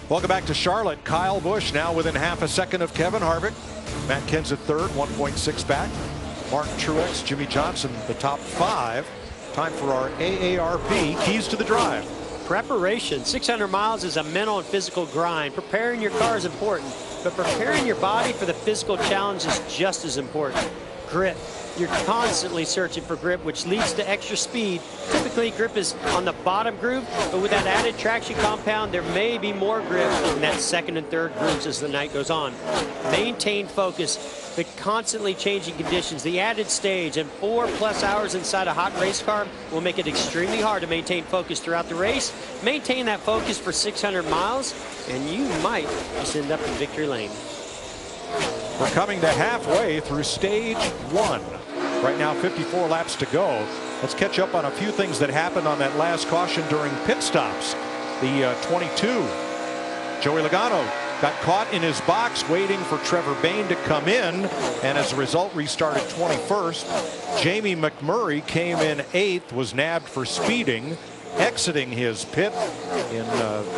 Welcome back to Charlotte. Kyle Busch now within half a second of Kevin Harvick. Matt Kenseth third, 1.6 back. Martin Truex, Jimmy Johnson, the top 5. Time for our AARP Keys to the Drive. Preparation. 600 miles is a mental and physical grind. Preparing your car is important, but preparing your body for the physical challenge is just as important. grip. You're constantly searching for grip, which leads to extra speed. Typically, grip is on the bottom groove, but with that added traction compound, there may be more grip in that second and third grooves as the night goes on. Maintain focus. The constantly changing conditions, the added stage, and 4+ hours inside a hot race car will make it extremely hard to maintain focus throughout the race. Maintain that focus for 600 miles, and you might just end up in victory lane. We're coming to halfway through stage 1. Right now, 54 laps to go. Let's catch up on a few things that happened on that last caution during pit stops. The 22, Joey Logano got caught in his box waiting for Trevor Bayne to come in, and as a result restarted 21st. Jamie McMurray came in 8th, was nabbed for speeding, exiting his pit in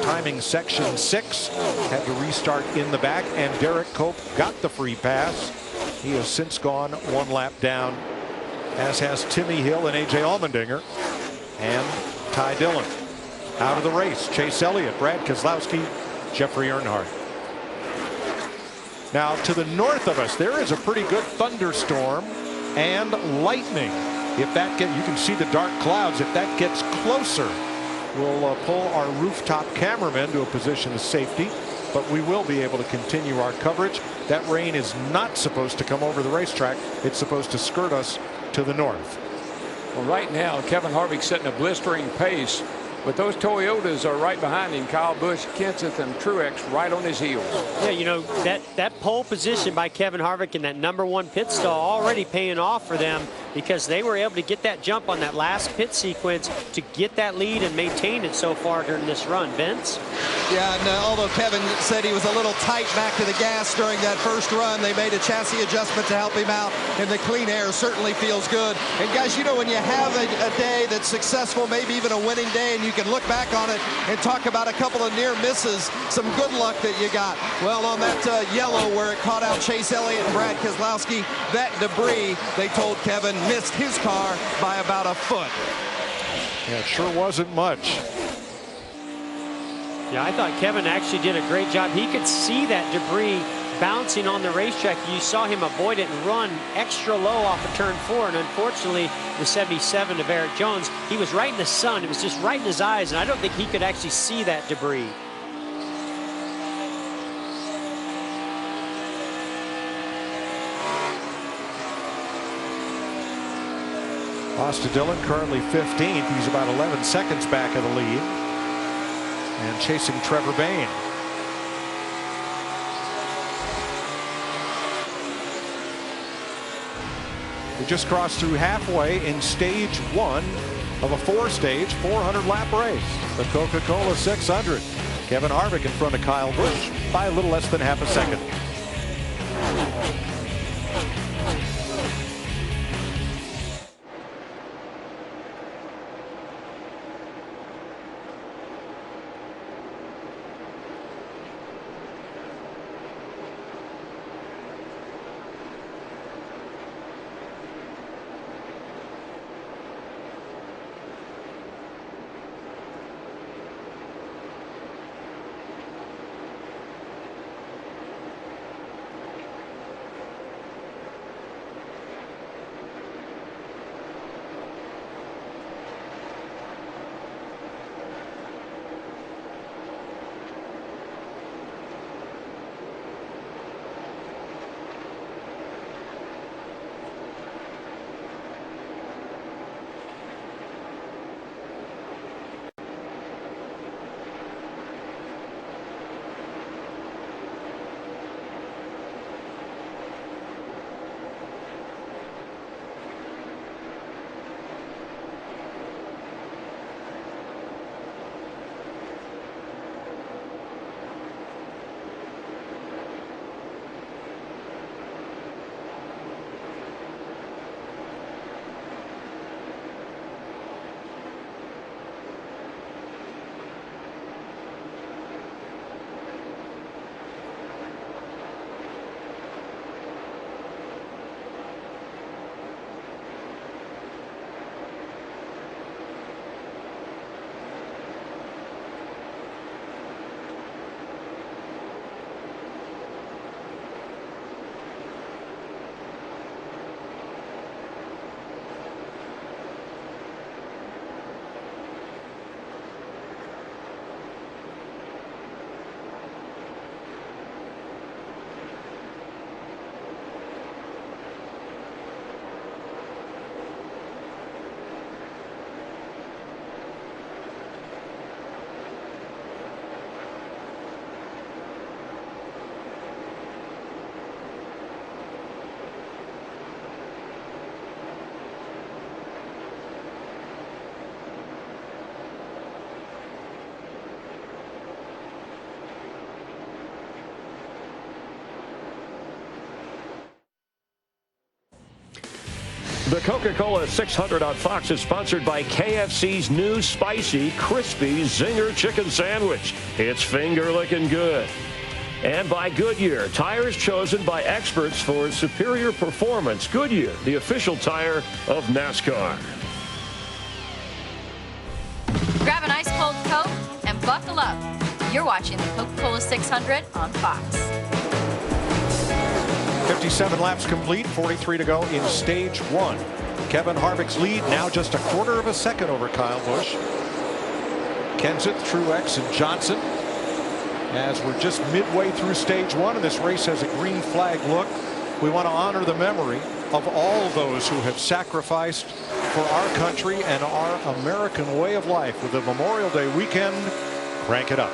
timing section 6, had to restart in the back, and Derek Cope got the free pass. He has since gone 1 lap down, as has Timmy Hill and AJ Allmendinger, and Ty Dillon. Out of the race, Chase Elliott, Brad Keselowski, Jeffrey Earnhardt. Now to the north of us, there is a pretty good thunderstorm and lightning. If that you can see the dark clouds. If that gets closer, we'll pull our rooftop cameraman to a position of safety, but we will be able to continue our coverage. That rain is not supposed to come over the racetrack. It's supposed to skirt us to the north. Well, right now, Kevin Harvick setting a blistering pace, but those Toyotas are right behind him. Kyle Busch, Kenseth, and Truex right on his heels. Yeah, you know, that pole position by Kevin Harvick in that #1 pit stall already paying off for them, because they were able to get that jump on that last pit sequence to get that lead and maintain it so far during this run. Vince? Yeah, and although Kevin said he was a little tight back to the gas during that first run, they made a chassis adjustment to help him out, and the clean air certainly feels good. And guys, you know, when you have a day that's successful, maybe even a winning day, and you can look back on it and talk about a couple of near misses, some good luck that you got. Well, on that yellow where it caught out Chase Elliott and Brad Keselowski, that debris, they told Kevin, missed his car by about a foot. Yeah, it sure wasn't much. Yeah, I thought Kevin actually did a great job. He could see that debris bouncing on the racetrack. You saw him avoid it and run extra low off of turn 4, and unfortunately the 77 of Eric Jones, he was right in the sun. It was just right in his eyes, and I don't think he could actually see that debris. Austin Dillon currently 15th. He's about 11 seconds back of the lead and chasing Trevor Bayne. We just crossed through halfway in stage 1 of a 4-stage 400-lap race, the Coca-Cola 600. Kevin Harvick in front of Kyle Busch by a little less than half a second. The Coca-Cola 600 on Fox is sponsored by KFC's new spicy, crispy Zinger chicken sandwich. It's finger-licking good. And by Goodyear, tires chosen by experts for superior performance. Goodyear, the official tire of NASCAR. Grab an ice-cold Coke and buckle up. You're watching the Coca-Cola 600 on Fox. 57 laps complete, 43 to go in stage 1. Kevin Harvick's lead now just a quarter of a second over Kyle Busch. Kenseth, Truex, and Johnson. As we're just midway through stage 1 and this race has a green flag look, we want to honor the memory of all those who have sacrificed for our country and our American way of life with the Memorial Day weekend. Crank it up.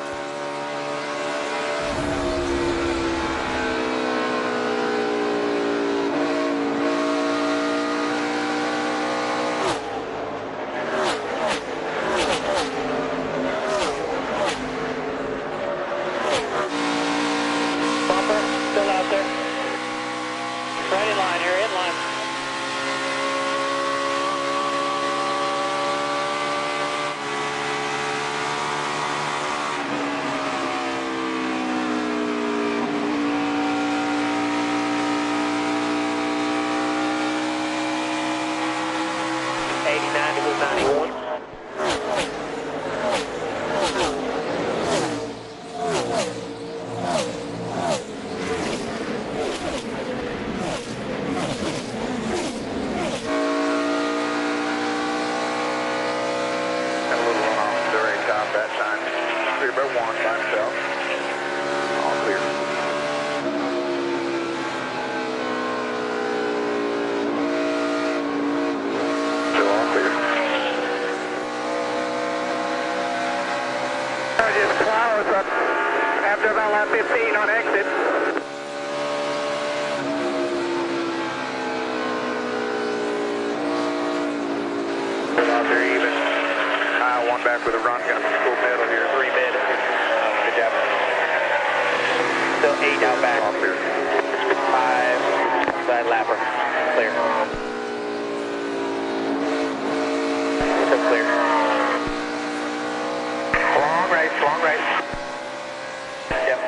After about lap 15 on exit. Out there even. One back with a run, got some full middle here. 3 mid. Good job. Still 8 out back. All clear. 5 side lapper. Clear. Still clear. Long race, long race. Yep.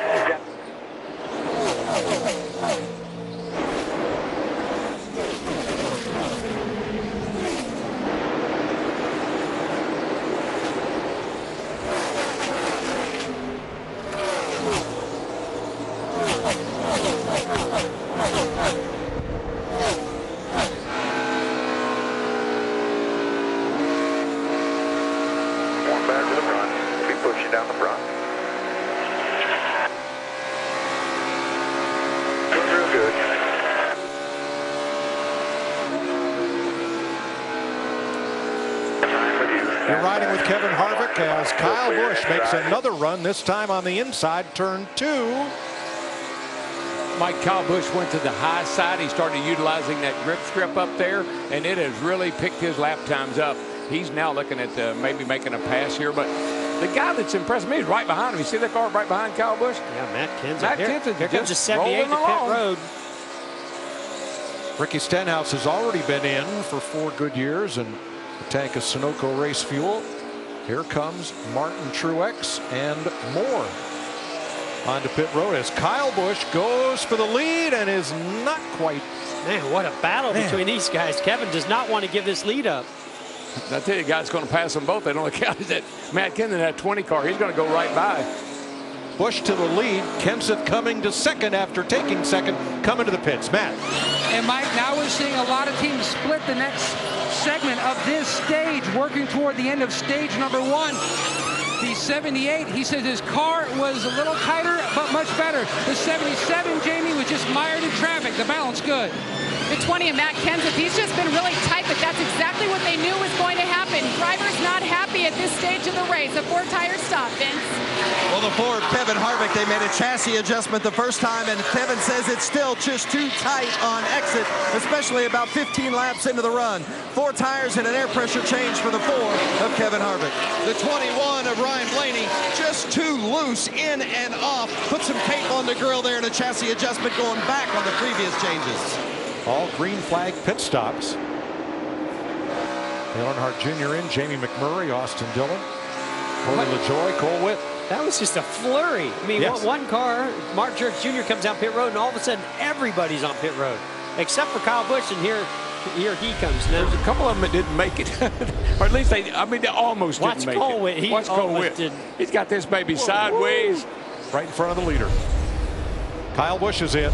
One back with the front. We'll be pushing down the front. Good. You're riding with Kevin Harvick as Kyle Busch makes another run, this time on the inside, turn 2. Mike, Kyle Busch went to the high side. He started utilizing that grip strip up there, and it has really picked his lap times up. He's now looking at maybe making a pass here, but the guy that's impressed me is right behind him. You see that car right behind Kyle Busch? Yeah, Matt Kenseth. Matt Kenseth here comes the 78 to pit road. Ricky Stenhouse has already been in for 4 good years and a tank of Sunoco race fuel. Here comes Martin Truex and more onto pit road as Kyle Busch goes for the lead and is not quite. Man, what a battle between these guys. Kevin does not want to give this lead up. I tell you, guys going to pass them both. They don't count that Matt Kenseth had 20 car. He's going to go right by. Busch to the lead. Kenseth coming to second after taking second. Coming to the pits. Matt. And Mike, now we're seeing a lot of teams split the next segment of this stage, working toward the end of stage number 1. The 78, he says his car was a little tighter, but much better. The 77, Jamie, was just mired in traffic. The balance good. The 20 of Matt Kenseth, he's just been really tight, but that's exactly what they knew was going to happen. Drivers not happy at this stage of the race. A 4-tire stop, Vince. Well, the Ford Kevin Harvick, they made a chassis adjustment the first time, and Kevin says it's still just too tight on exit, especially about 15 laps into the run. 4 tires and an air pressure change for the 4 of Kevin Harvick. The 21 of Ryan Blaney, just too loose in and off. Put some tape on the grill there and a chassis adjustment going back on the previous changes. All green flag pit stops. Dale Earnhardt Jr. in, Jamie McMurray, Austin Dillon, Corey LaJoie, Cole Witt. That was just a flurry. I mean, Yes. one car, Mark Truex Jr. comes down pit road, and all of a sudden, everybody's on pit road, except for Kyle Busch, and here he comes now. There's a couple of them that didn't make it, or at least they almost Watch didn't make Cole it. Witt. He Watch Cole almost Witt. didn't. He's got this baby sideways. Right in front of the leader. Kyle Busch is in.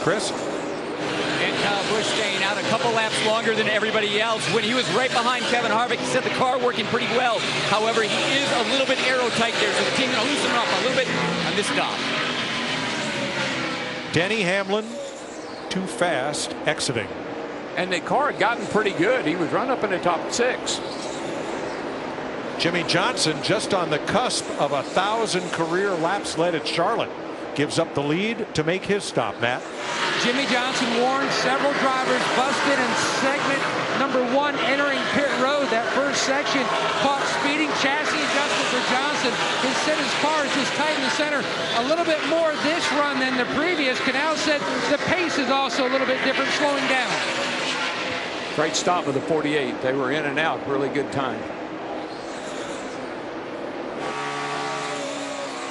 Chris? And Kyle Busch staying out a couple laps longer than everybody else. When he was right behind Kevin Harvick, he said the car working pretty well. However, he is a little bit aero tight there, so the team going to loosen him up a little bit on this stop. Denny Hamlin, too fast, exiting. And the car had gotten pretty good. He was run up in the top 6. Jimmy Johnson just on the cusp of 1,000 career laps led at Charlotte. Gives up the lead to make his stop, Matt. Jimmy Johnson warned several drivers busted in segment number 1 entering pit road. That first section caught speeding chassis adjustment for Johnson. He said his car is just tight in the center a little bit more this run than the previous. Canal said the pace is also a little bit different, slowing down. Great stop with the 48. They were in and out. Really good time.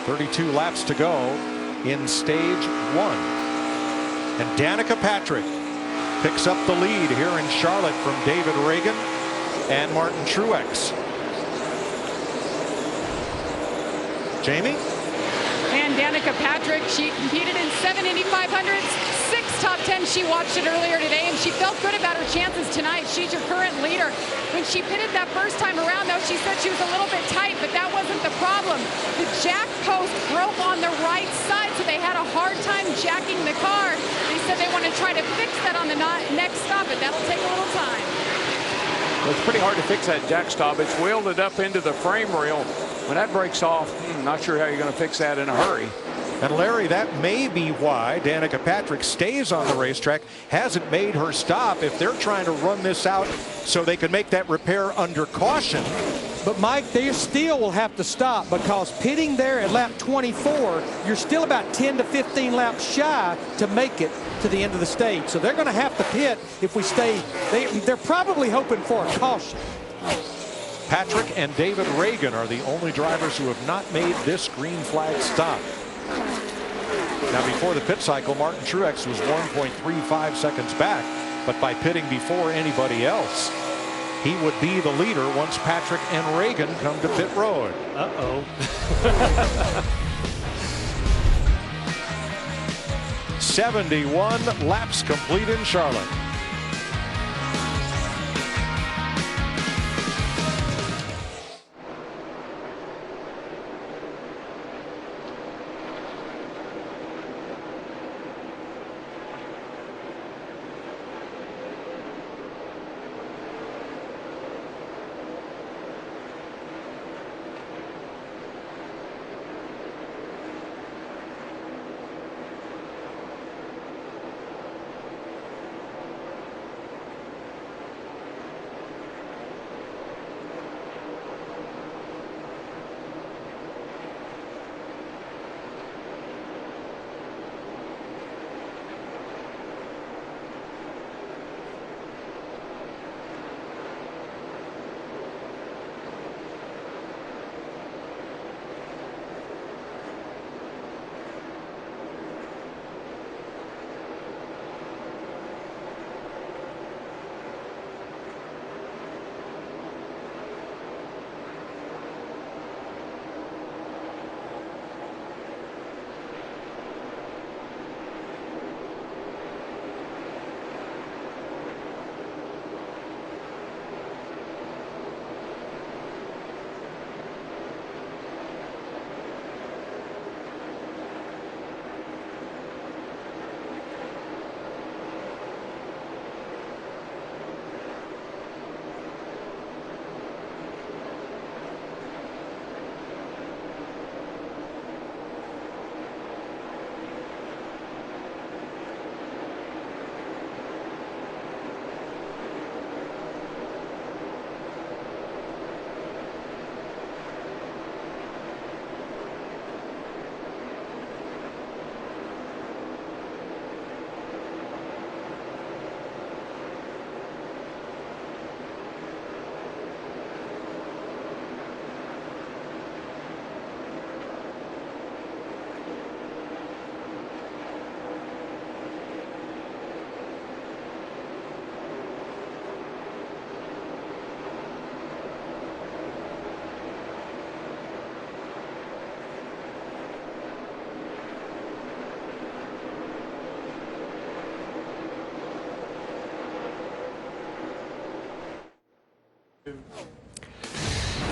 32 laps to go in stage 1. And Danica Patrick picks up the lead here in Charlotte from David Reagan and Martin Truex. Jamie? And Danica Patrick, she competed in 7 Indy 500s, 6 top 10s. She watched it earlier today, and she felt good about her chances tonight. She's your current leader. When she pitted that first time around, though, she said she was a little bit tight, but that wasn't the problem. The jack post broke on the right side, so they had a hard time jacking the car. They said they want to try to fix that on the next stop, but that'll take a little time. Well, it's pretty hard to fix that jack stop. It's welded up into the frame rail. When that breaks off, not sure how you're going to fix that in a hurry. And Larry, that may be why Danica Patrick stays on the racetrack, hasn't made her stop. If they're trying to run this out so they can make that repair under caution. But Mike, they still will have to stop, because pitting there at lap 24, you're still about 10 to 15 laps shy to make it to the end of the stage. So they're going to have to pit if we stay. They're probably hoping for a caution. Patrick and David Reagan are the only drivers who have not made this green flag stop. Now, before the pit cycle, Martin Truex was 1.35 seconds back, but by pitting before anybody else, he would be the leader once Patrick and Reagan come to pit road. Uh-oh. 71 laps complete in Charlotte.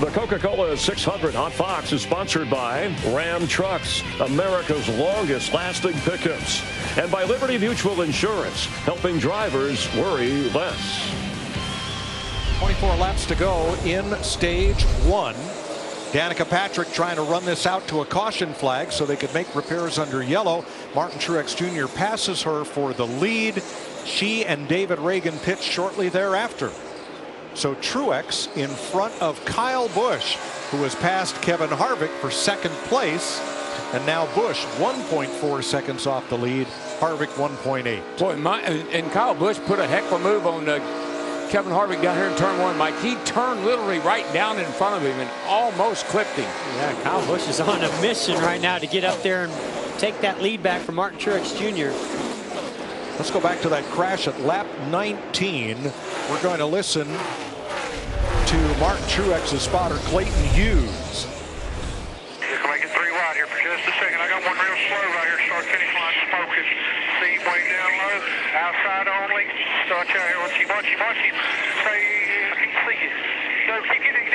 The Coca-Cola 600 on Fox is sponsored by Ram Trucks, America's longest lasting pickups, and by Liberty Mutual Insurance, helping drivers worry less. 24 laps to go in stage 1. Danica Patrick trying to run this out to a caution flag so they could make repairs under yellow. Martin Truex Jr. passes her for the lead. She and David Reagan pit shortly thereafter. So Truex in front of Kyle Busch, who has passed Kevin Harvick for second place. And now Busch 1.4 seconds off the lead. Harvick 1.8. Boy, and Kyle Busch put a heck of a move on Kevin Harvick down here in turn 1, Mike. He turned literally right down in front of him and almost clipped him. Yeah, Kyle Busch is on a mission right now to get up there and take that lead back from Martin Truex Jr. Let's go back to that crash at lap 19. We're going to listen to Martin Truex's spotter, Clayton Hughes. Just make it 3 wide here for just a second. I got one real slow right here. Start finish line smoking. See way down low. Outside only. Start out here. Watch you. Say, I can see you. So keep dig.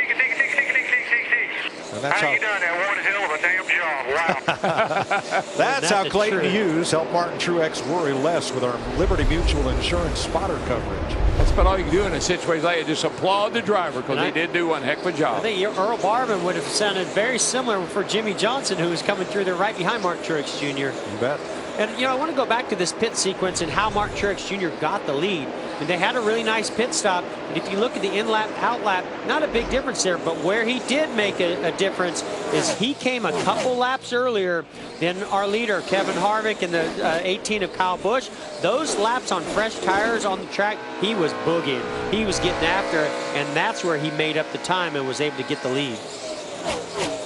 That's how you done that? One hell of a damn job. Wow. That's how Clayton Hughes helped Martin Truex worry less with our Liberty Mutual Insurance spotter coverage. That's about all you can do in a situation like that. Just applaud the driver, because he did do one heck of a job. I think Earl Barvin would have sounded very similar for Jimmy Johnson, who was coming through there right behind Martin Truex Jr. You bet. And, you know, I want to go back to this pit sequence and how Martin Truex Jr. got the lead. And they had a really nice pit stop. And if you look at the in-lap, out-lap, not a big difference there. But where he did make a difference is he came a couple laps earlier than our leader, Kevin Harvick, and the 18 of Kyle Busch. Those laps on fresh tires on the track, he was boogieing. He was getting after it. And that's where he made up the time and was able to get the lead.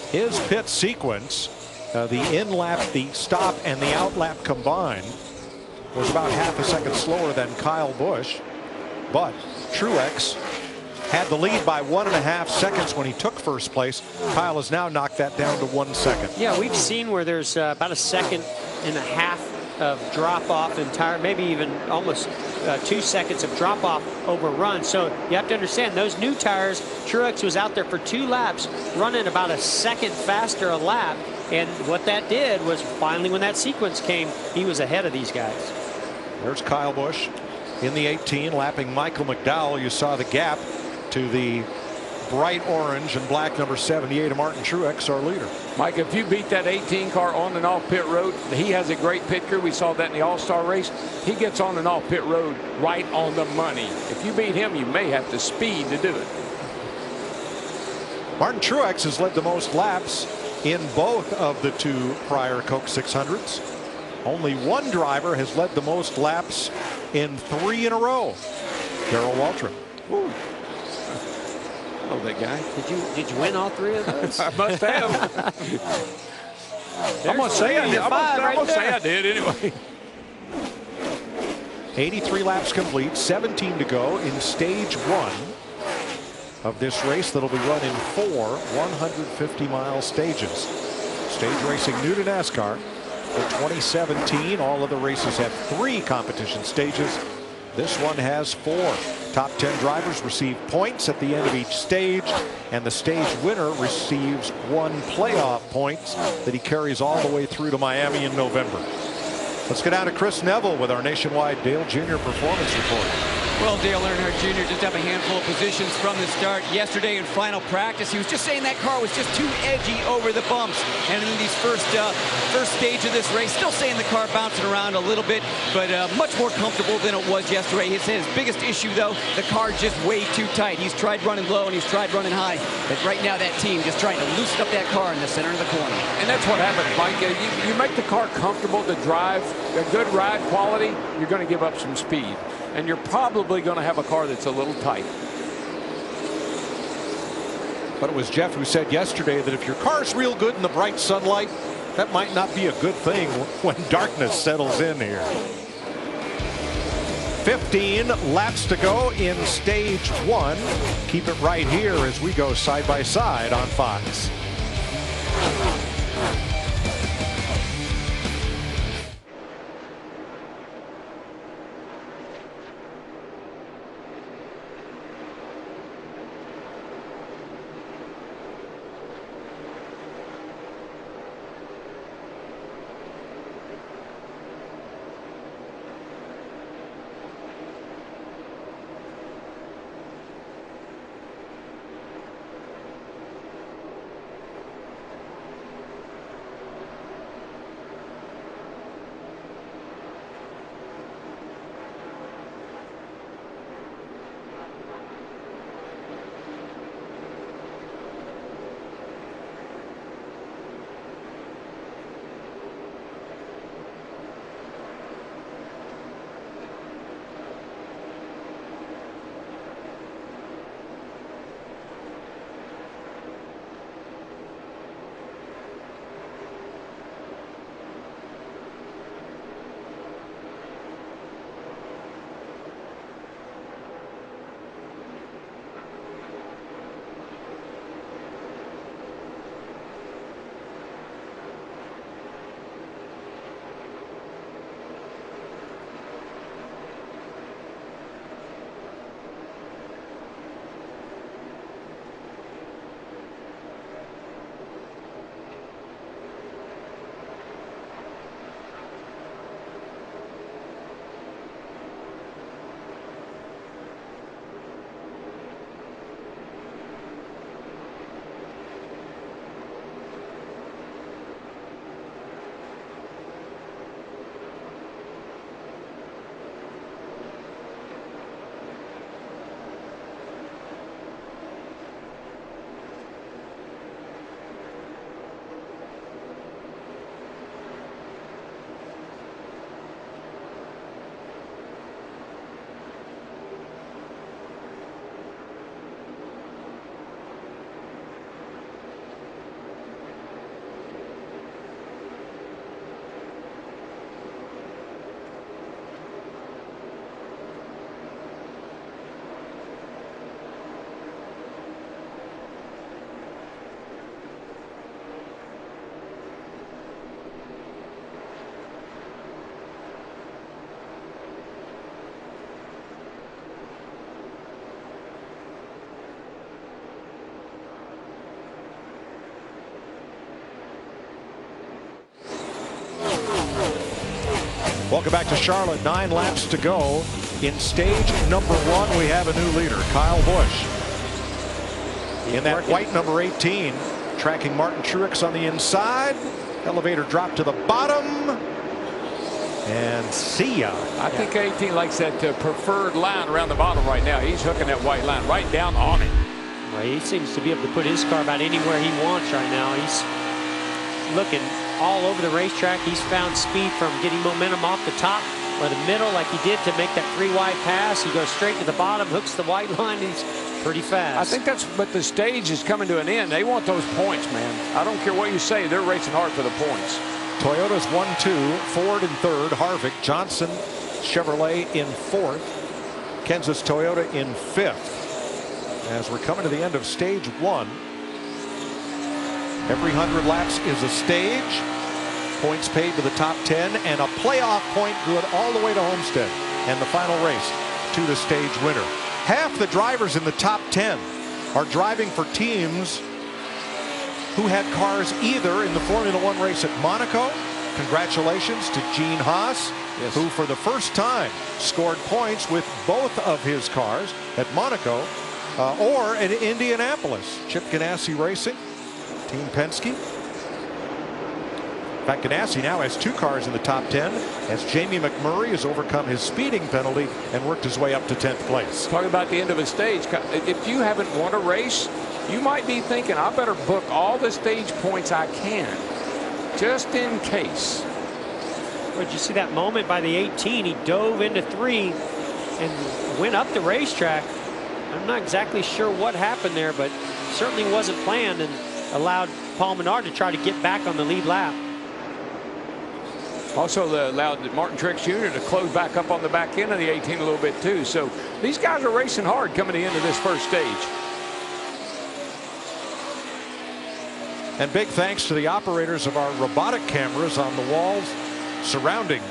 His pit sequence, the in-lap, the stop, and the out-lap combined, was about half a second slower than Kyle Busch. But Truex had the lead by 1.5 seconds when he took first place. Kyle has now knocked that down to 1 second. Yeah, we've seen where there's about 1.5 seconds of drop-off in tire, maybe even almost 2 seconds of drop-off over run. So you have to understand, those new tires, Truex was out there for 2 laps, running about 1 second faster a lap. And what that did was finally when that sequence came, he was ahead of these guys. There's Kyle Busch in the 18, lapping Michael McDowell. You saw the gap to the bright orange and black number 78 of Martin Truex, our leader. Mike, if you beat that 18 car on and off pit road, he has a great pit crew. We saw that in the All-Star race. He gets on and off pit road right on the money. If you beat him, you may have to speed to do it. Martin Truex has led the most laps in both of the 2 prior Coke 600s. Only one driver has led the most laps in 3 in a row. Darrell Waltrip. Ooh. Oh, that guy. Did you win all 3 of those? I must have. I'm gonna say I did. I'm gonna say I did anyway. 83 laps complete, 17 to go in stage 1 of this race that'll be run in 4 150-mile stages. Stage racing new to NASCAR for 2017. All of the races have 3 competition stages. This one has 4. Top 10 drivers receive points at the end of each stage, and the stage winner receives 1 playoff points that he carries all the way through to Miami in November. Let's get down to Chris Neville with our nationwide Dale Jr. Performance Report. Well, Dale Earnhardt Jr. just have a handful of positions from the start. Yesterday in final practice, he was just saying that car was just too edgy over the bumps. And in these first stage of this race, still saying the car bouncing around a little bit, but much more comfortable than it was yesterday. He said his biggest issue, though, the car just way too tight. He's tried running low and he's tried running high. But right now, that team just trying to loosen up that car in the center of the corner. And that's what happens, Mike. You make the car comfortable to drive, a good ride quality, you're going to give up some speed. And you're probably going to have a car that's a little tight. But it was Jeff who said yesterday that if your car's real good in the bright sunlight, that might not be a good thing when darkness settles in here. 15 laps to go in stage 1. Keep it right here as we go side by side on Fox. Welcome back to Charlotte. 9 laps to go. In stage number 1, we have a new leader, Kyle Busch. In that white number 18, tracking Martin Truex on the inside. Elevator drop to the bottom. And see ya. I think 18 likes that preferred line around the bottom right now. He's hooking that white line right down on it. Well, he seems to be able to put his car about anywhere he wants right now. He's looking all over the racetrack. He's found speed from getting momentum off the top or the middle like he did to make that 3-wide pass. He goes straight to the bottom, hooks the white line. He's pretty fast. I think that's, but the stage is coming to an end. They want those points, man. I don't care what you say. They're racing hard for the points. Toyota's 1-2, Ford in 3rd, Harvick, Johnson, Chevrolet in 4th, Kansas Toyota in 5th. As we're coming to the end of stage 1, every 100 laps is a stage. Points paid to the top 10 and a playoff point good all the way to Homestead and the final race to the stage winner. Half the drivers in the top 10 are driving for teams who had cars either in the Formula 1 race at Monaco. Congratulations to Gene Haas, who for the first time scored points with both of his cars at Monaco or at Indianapolis. Chip Ganassi Racing, Team Penske. In fact, Ganassi now has 2 cars in the top 10 as Jamie McMurray has overcome his speeding penalty and worked his way up to 10th place. Talking about the end of a stage, if you haven't won a race, you might be thinking, I better book all the stage points I can, just in case. Well, did you see that moment by the 18? He dove into 3 and went up the racetrack. I'm not exactly sure what happened there, but certainly wasn't planned and allowed Paul Menard to try to get back on the lead lap. Also allowed Martin Truex Jr. to close back up on the back end of the 18 a little bit too. So these guys are racing hard coming to the end of this first stage. And big thanks to the operators of our robotic cameras on the walls surrounding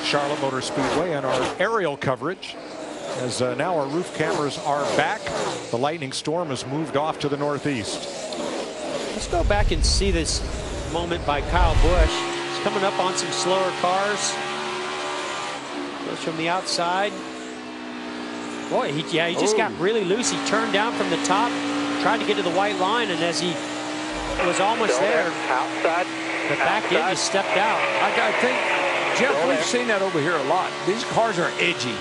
Charlotte Motor Speedway and our aerial coverage, as now our roof cameras are back. The lightning storm has moved off to the northeast. Let's go back and see this moment by Kyle Busch. He's coming up on some slower cars. Goes from the outside. Boy, he just got really loose. He turned down from the top, tried to get to the white line, and as he was almost there, the back end just stepped out. I think, Jeff, we've seen that over here a lot. These cars are edgy.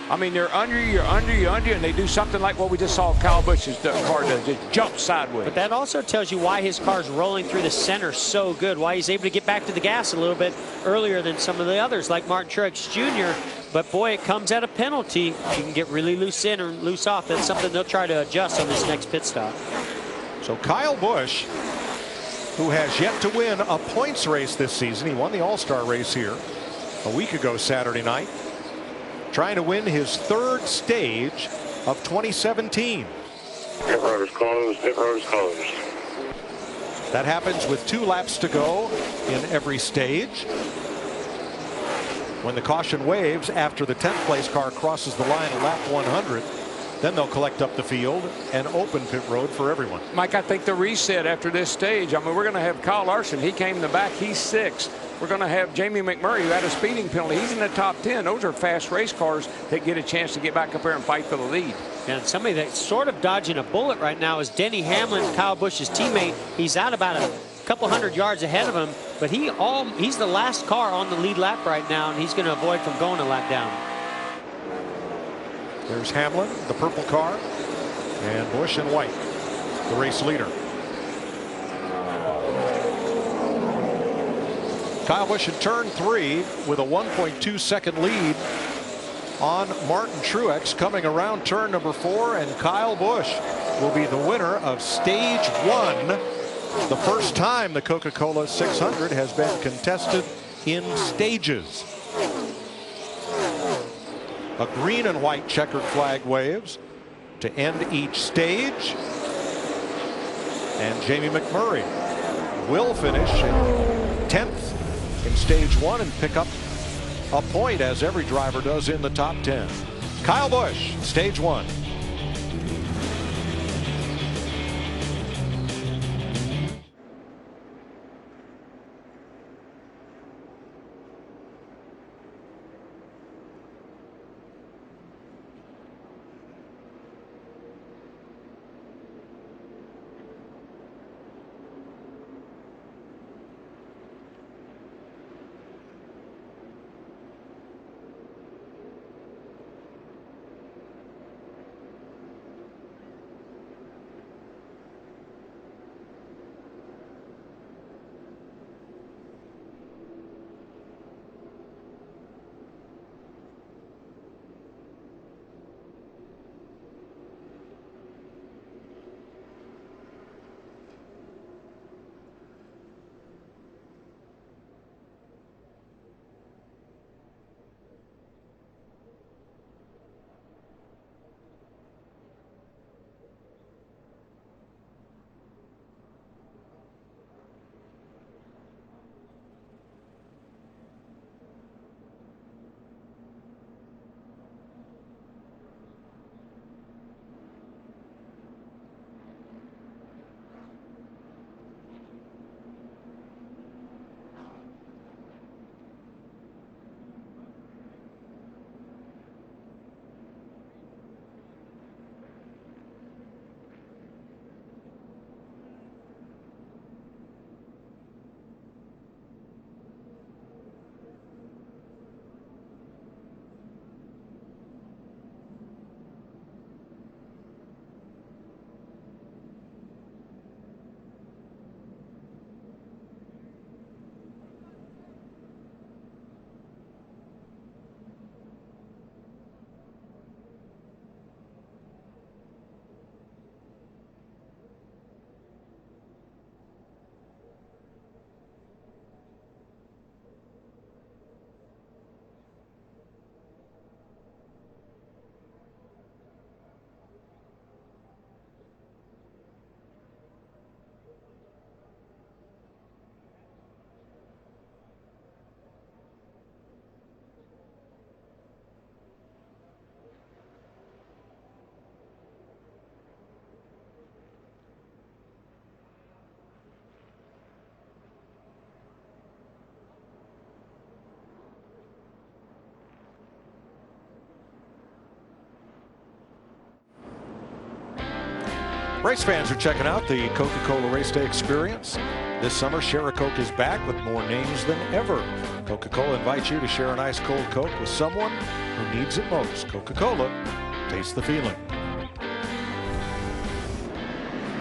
I mean, they're under you, and they do something like what we just saw Kyle Busch's car do, just jump sideways. But that also tells you why his car's rolling through the center so good, why he's able to get back to the gas a little bit earlier than some of the others, like Martin Truex Jr. But boy, it comes at a penalty. You can get really loose in or loose off. That's something they'll try to adjust on this next pit stop. So Kyle Busch, who has yet to win a points race this season. He won the All-Star race here a week ago Saturday night, trying to win his 3rd stage of 2017. Pit road is closed. Pit road is closed. That happens with 2 laps to go in every stage. When the caution waves after the 10th place car crosses the line at lap 100, then they'll collect up the field and open pit road for everyone. Mike, I think the reset after this stage, I mean, we're going to have Kyle Larson. He came in the back. He's 6th. We're going to have Jamie McMurray, who had a speeding penalty. He's in the top 10. Those are fast race cars that get a chance to get back up there and fight for the lead. And somebody that's sort of dodging a bullet right now is Denny Hamlin, Kyle Busch's teammate. He's out about a couple hundred yards ahead of him, but he's the last car on the lead lap right now, and he's going to avoid from going a lap down. There's Hamlin, the purple car, and Busch in white, the race leader. Kyle Busch in turn 3 with a 1.2 second lead on Martin Truex coming around turn number 4, and Kyle Busch will be the winner of stage 1. The first time the Coca-Cola 600 has been contested in stages. A green and white checkered flag waves to end each stage. And Jamie McMurray will finish in 10th in stage 1 and pick up a point, as every driver does in the top 10. Kyle Busch, stage 1. Race fans are checking out the Coca-Cola Race Day experience. This summer, Share a Coke is back with more names than ever. Coca-Cola invites you to share an ice cold Coke with someone who needs it most. Coca-Cola, taste the feeling.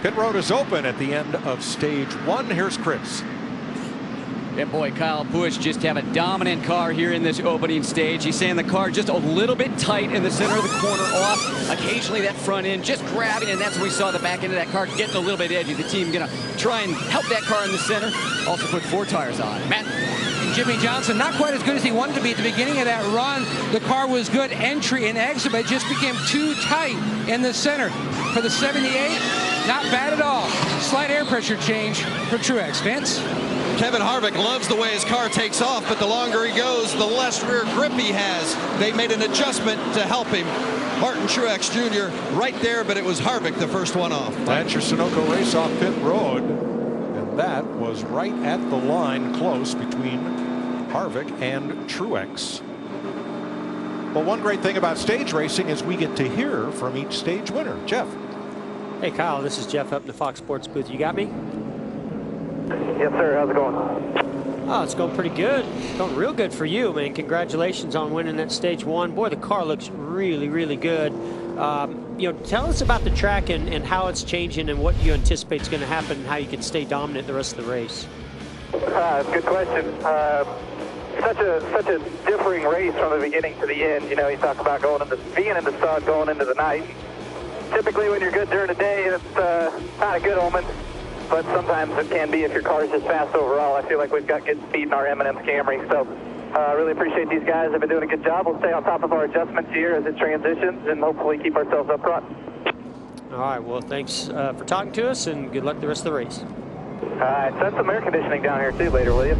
Pit road is open at the end of stage 1. Here's Chris. And boy, Kyle Busch just have a dominant car here in this opening stage. He's saying the car just a little bit tight in the center of the corner off. Occasionally that front end just grabbing, and that's when we saw the back end of that car getting a little bit edgy. The team going to try and help that car in the center. Also put 4 tires on. Matt? And Jimmy Johnson, not quite as good as he wanted to be at the beginning of that run. The car was good entry and exit, but it just became too tight in the center. For the 78, not bad at all. Slight air pressure change for Truex. Vince? Kevin Harvick loves the way his car takes off, but the longer he goes, the less rear grip he has. They made an adjustment to help him. Martin Truex Jr. right there, but it was Harvick the first one off. That's your Sunoco race off pit road. And that was right at the line, close between Harvick and Truex. Well, one great thing about stage racing is we get to hear from each stage winner. Jeff. Hey, Kyle, this is Jeff up in the Fox Sports booth. You got me? Yes, sir. How's it going? Oh, it's going pretty good. It's going real good for you, man. Congratulations on winning that stage 1. Boy, the car looks really, really good. You know, tell us about the track and how it's changing and what you anticipate is going to happen and how you can stay dominant the rest of the race. Good question. Such a differing race from the beginning to the end. You know, you talk about being in the sun going into the night. Typically, when you're good during the day, it's not a good omen. But sometimes it can be if your car's just fast overall. I feel like we've got good speed in our M&M Camry. So really appreciate these guys. They've been doing a good job. We'll stay on top of our adjustments here as it transitions and hopefully keep ourselves up front. All right. Well, thanks for talking to us, and good luck the rest of the race. All right. Set some air conditioning down here, too, later, will you?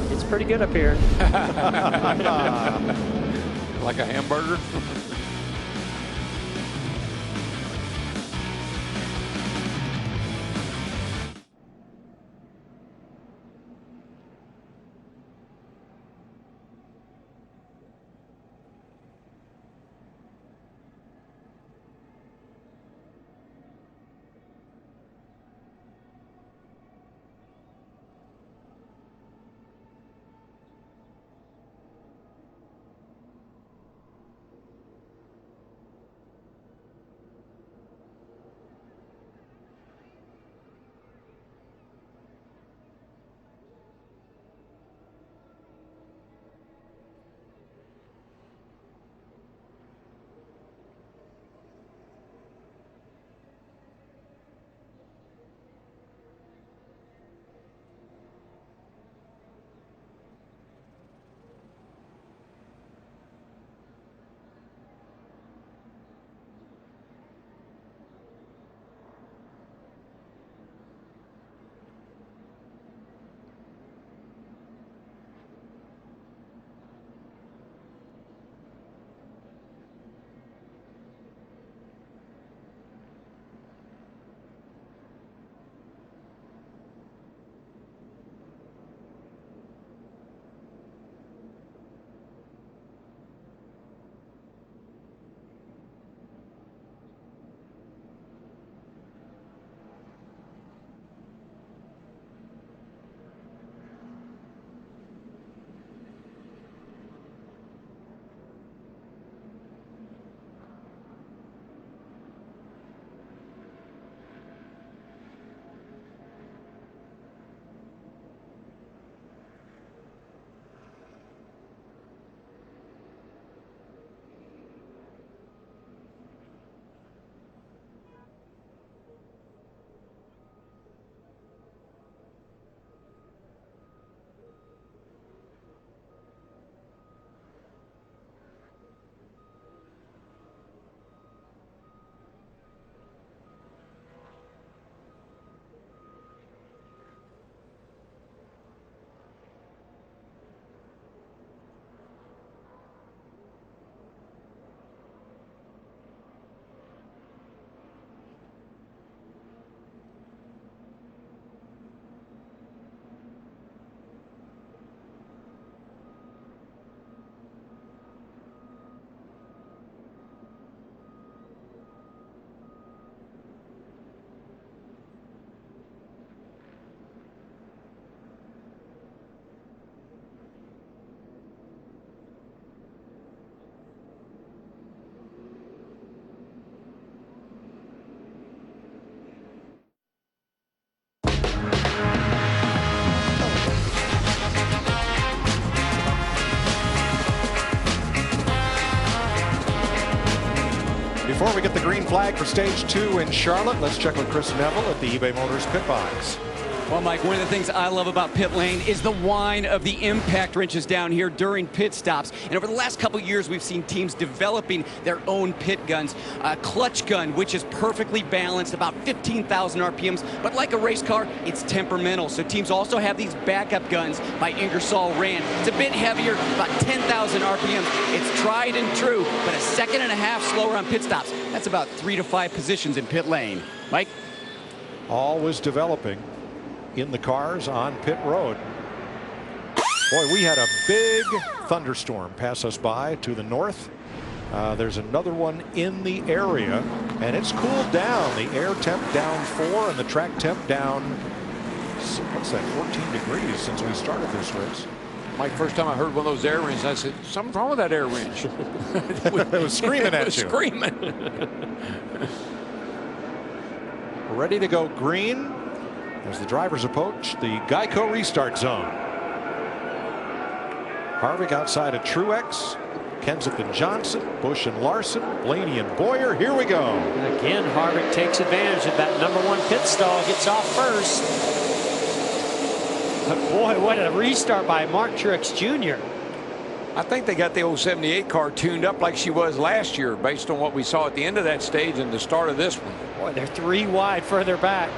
It's pretty good up here. Like a hamburger? Before we get the green flag for stage 2 in Charlotte, let's check with Chris Neville at the eBay Motors pit box. Well, Mike, one of the things I love about pit lane is the whine of the impact wrenches down here during pit stops. And over the last couple years, we've seen teams developing their own pit guns. A clutch gun, which is perfectly balanced, about 15,000 RPMs. But like a race car, it's temperamental. So teams also have these backup guns by Ingersoll Rand. It's a bit heavier, about 10,000 RPMs. It's tried and true, but a second and a half slower on pit stops. That's about 3 to 5 positions in pit lane. Mike? Always developing in the cars on pit road. Boy, we had a big thunderstorm pass us by to the north. There's another one in the area, and it's cooled down. The air temp down 4 and the track temp down, what's that, 14 degrees since we started this race. Mike, first time I heard one of those air wrenches, I said, something's wrong with that air wrench. It was screaming at you. Screaming. Ready to go green as the drivers approach the Geico restart zone. Harvick outside of Truex, Kenseth and Johnson, Busch and Larson, Blaney and Boyer. Here we go. Again, Harvick takes advantage of that #1 pit stall, gets off first. But boy, what a restart by Mark Truex Jr. I think they got the old 78 car tuned up like she was last year based on what we saw at the end of that stage and the start of this one. Boy, they're 3 wide further back.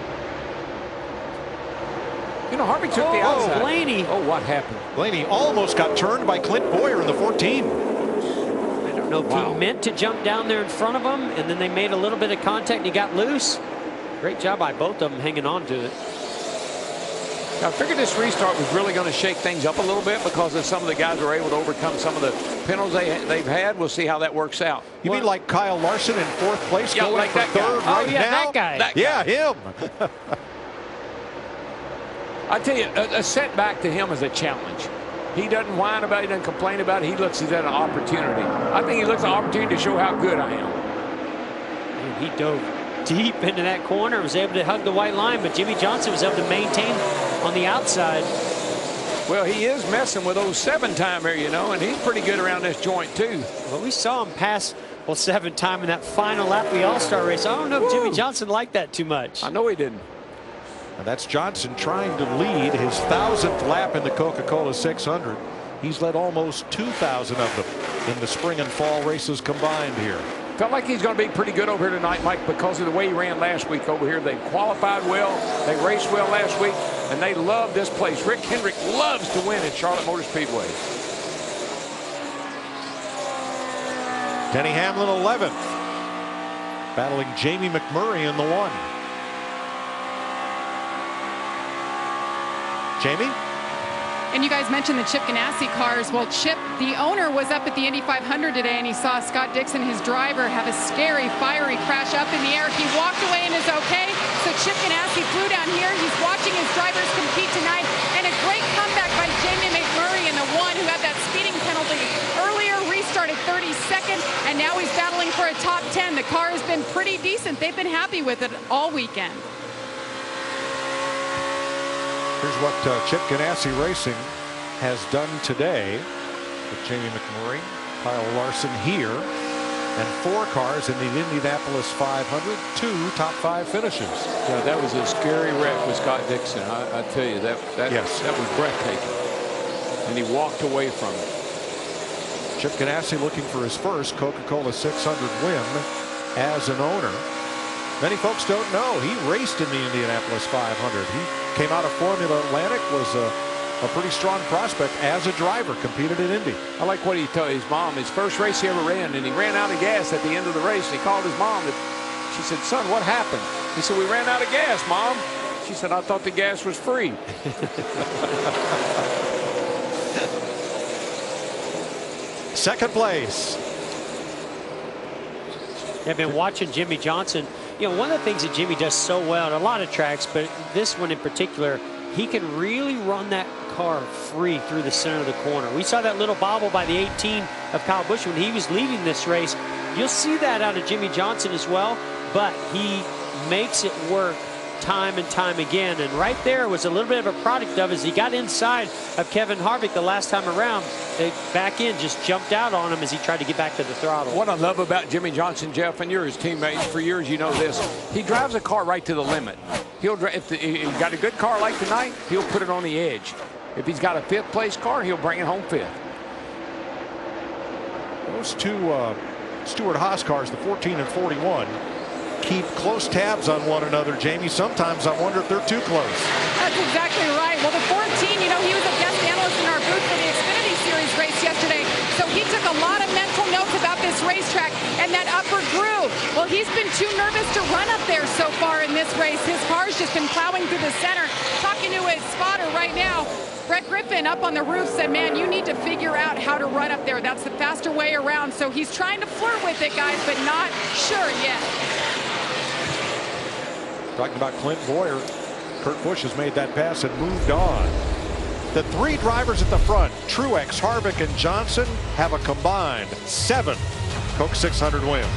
You know, Harvick took the outside. Blaney. Oh, what happened? Blaney almost got turned by Clint Boyer in the 14. I don't know if he meant to jump down there in front of him, and then they made a little bit of contact and he got loose. Great job by both of them hanging on to it. Now, I figured this restart was really going to shake things up a little bit because of some of the guys were able to overcome some of the penalties they've had. We'll see how that works out. You mean like Kyle Larson in 4th place, going like for that 3rd guy. right now? That guy. Yeah, him. I tell you, a setback to him is a challenge. He doesn't whine about it, he doesn't complain about it. He looks at an opportunity. I think he looks at an opportunity to show how good I am. And he dove deep into that corner, was able to hug the white line, but Jimmy Johnson was able to maintain on the outside. Well, he is messing with those 7-time here, you know, and he's pretty good around this joint, too. Well, we saw him pass, 7-time in that final lap of the All-Star race. I don't know if Jimmy Johnson liked that too much. I know he didn't. And that's Johnson trying to lead his 1,000th lap in the Coca-Cola 600. He's led almost 2,000 of them in the spring and fall races combined here. Felt like he's going to be pretty good over here tonight, Mike, because of the way he ran last week over here. They qualified well, they raced well last week, and they love this place. Rick Hendrick loves to win at Charlotte Motor Speedway. Denny Hamlin 11th, battling Jamie McMurray in the 1. Jamie? And you guys mentioned the Chip Ganassi cars. Well, Chip, the owner, was up at the Indy 500 today, and he saw Scott Dixon, his driver, have a scary, fiery crash up in the air. He walked away and is okay. So Chip Ganassi flew down here. He's watching his drivers compete tonight. And a great comeback by Jamie McMurray in the 1 who had that speeding penalty earlier, restarted 32nd, and now he's battling for a top 10. The car has been pretty decent. They've been happy with it all weekend. Here's what Chip Ganassi Racing has done today with Jamie McMurray, Kyle Larson here, and 4 cars in the Indianapolis 500, 2 top 5 finishes. Yeah, that was a scary wreck with Scott Dixon. I tell you, that was breathtaking. And he walked away from it. Chip Ganassi looking for his first Coca-Cola 600 win as an owner. Many folks don't know he raced in the Indianapolis 500. He came out of Formula Atlantic, was a pretty strong prospect as a driver, competed in Indy. I like what he told his mom, his first race he ever ran, and he ran out of gas at the end of the race. And he called his mom. She said, "Son, what happened?" He said, "We ran out of gas, Mom." She said, "I thought the gas was free." Second place. I've been watching Jimmy Johnson. You know, one of the things that Jimmy does so well at a lot of tracks, but this one in particular, he can really run that car free through the center of the corner. We saw that little bobble by the 18 of Kyle Busch when he was leaving this race. You'll see that out of Jimmy Johnson as well, but he makes it work time and time again. And right there was a little bit of a product of as he got inside of Kevin Harvick the last time around. The back end just jumped out on him as he tried to get back to the throttle. What I love about Jimmy Johnson, Jeff, and you're his teammates for years, you know this. He drives a car right to the limit. If he's got a good car like tonight, he'll put it on the edge. If he's got a fifth place car, he'll bring it home fifth. Those two Stewart-Haas cars, the 14 and 41, keep close tabs on one another, Jamie. Sometimes I wonder if they're too close. That's exactly right. Well, the 14, you know, he was a guest analyst in our booth for the Xfinity Series race yesterday, so he took a lot of mental notes about this racetrack and that upper groove. Well, he's been too nervous to run up there so far in this race. His car's just been plowing through the center. Talking to his spotter right now, Brett Griffin up on the roof said, man, you need to figure out how to run up there. That's the faster way around. So he's trying to flirt with it, guys, but not sure yet. Talking about Clint Boyer, Kurt Busch has made that pass and moved on. The three drivers at the front, Truex, Harvick, and Johnson, have a combined 7 Coke 600 wins.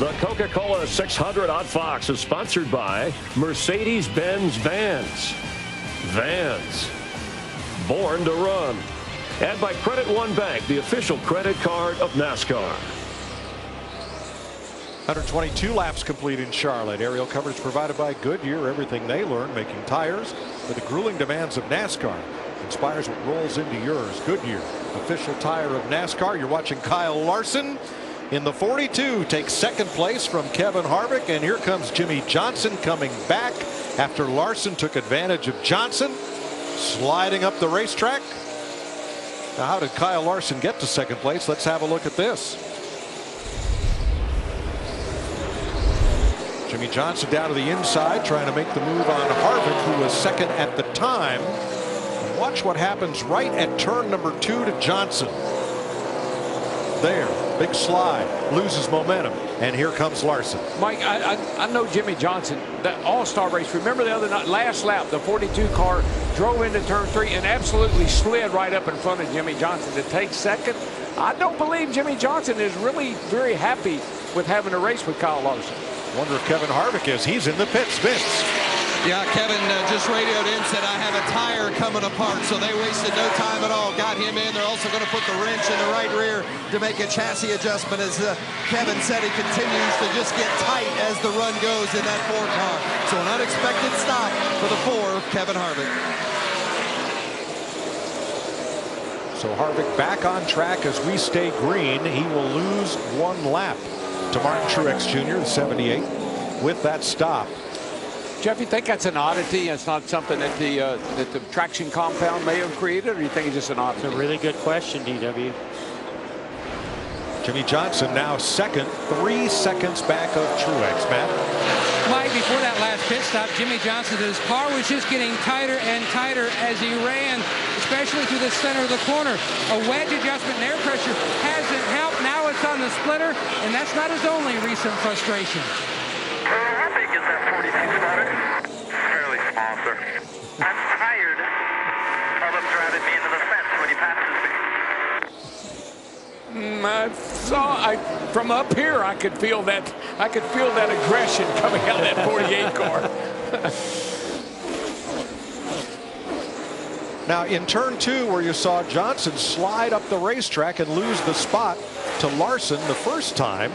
The Coca-Cola 600 on Fox is sponsored by Mercedes-Benz Vans. Vans. Born to run. And by Credit One Bank, the official credit card of NASCAR. 122 laps complete in Charlotte. Aerial coverage provided by Goodyear. Everything they learned making tires for the grueling demands of NASCAR inspires what rolls into yours. Goodyear, official tire of NASCAR. You're watching Kyle Larson in the 42, takes second place from Kevin Harvick, and here comes Jimmy Johnson coming back after Larson took advantage of Johnson, sliding up the racetrack. Now, how did Kyle Larson get to second place? Let's have a look at this. Jimmy Johnson down to the inside, trying to make the move on Harvick, who was second at the time. And watch what happens right at turn number 2 to Johnson. there. Big slide, loses momentum, and here comes Larson. Mike, I know Jimmy Johnson, that all-star race. Remember the other night, last lap, the 42 car drove into turn 3 and absolutely slid right up in front of Jimmy Johnson to take second. I don't believe Jimmy Johnson is really very happy with having a race with Kyle Larson. Wonder if Kevin Harvick is. He's in the pits. Vince. Yeah, Kevin just radioed in, said, I have a tire coming apart, so they wasted no time at all. Got him in. They're also going to put the wrench in the right rear to make a chassis adjustment, as Kevin said, he continues to just get tight as the run goes in that 4 car. So an unexpected stop for the 4 of Kevin Harvick. So Harvick back on track as we stay green. He will lose 1 lap to Martin Truex Jr., the 78, with that stop. Jeff, you think that's an oddity? It's not something that the traction compound may have created, or you think it's just an oddity? It's a really good question, DW. Jimmy Johnson now second, 3 seconds back of Truex. Matt? Mike, before that last pit stop, Jimmy Johnson, his car was just getting tighter and tighter as he ran, especially through the center of the corner. A wedge adjustment and air pressure hasn't helped. Now it's on the splitter, and that's not his only recent frustration. How big is that 42 spotter? Fairly small, sir. I'm tired of him driving me into the fence when he passes me. From up here, I could feel that aggression coming out of that 48 car. Now in turn 2, where you saw Johnson slide up the racetrack and lose the spot to Larson the first time,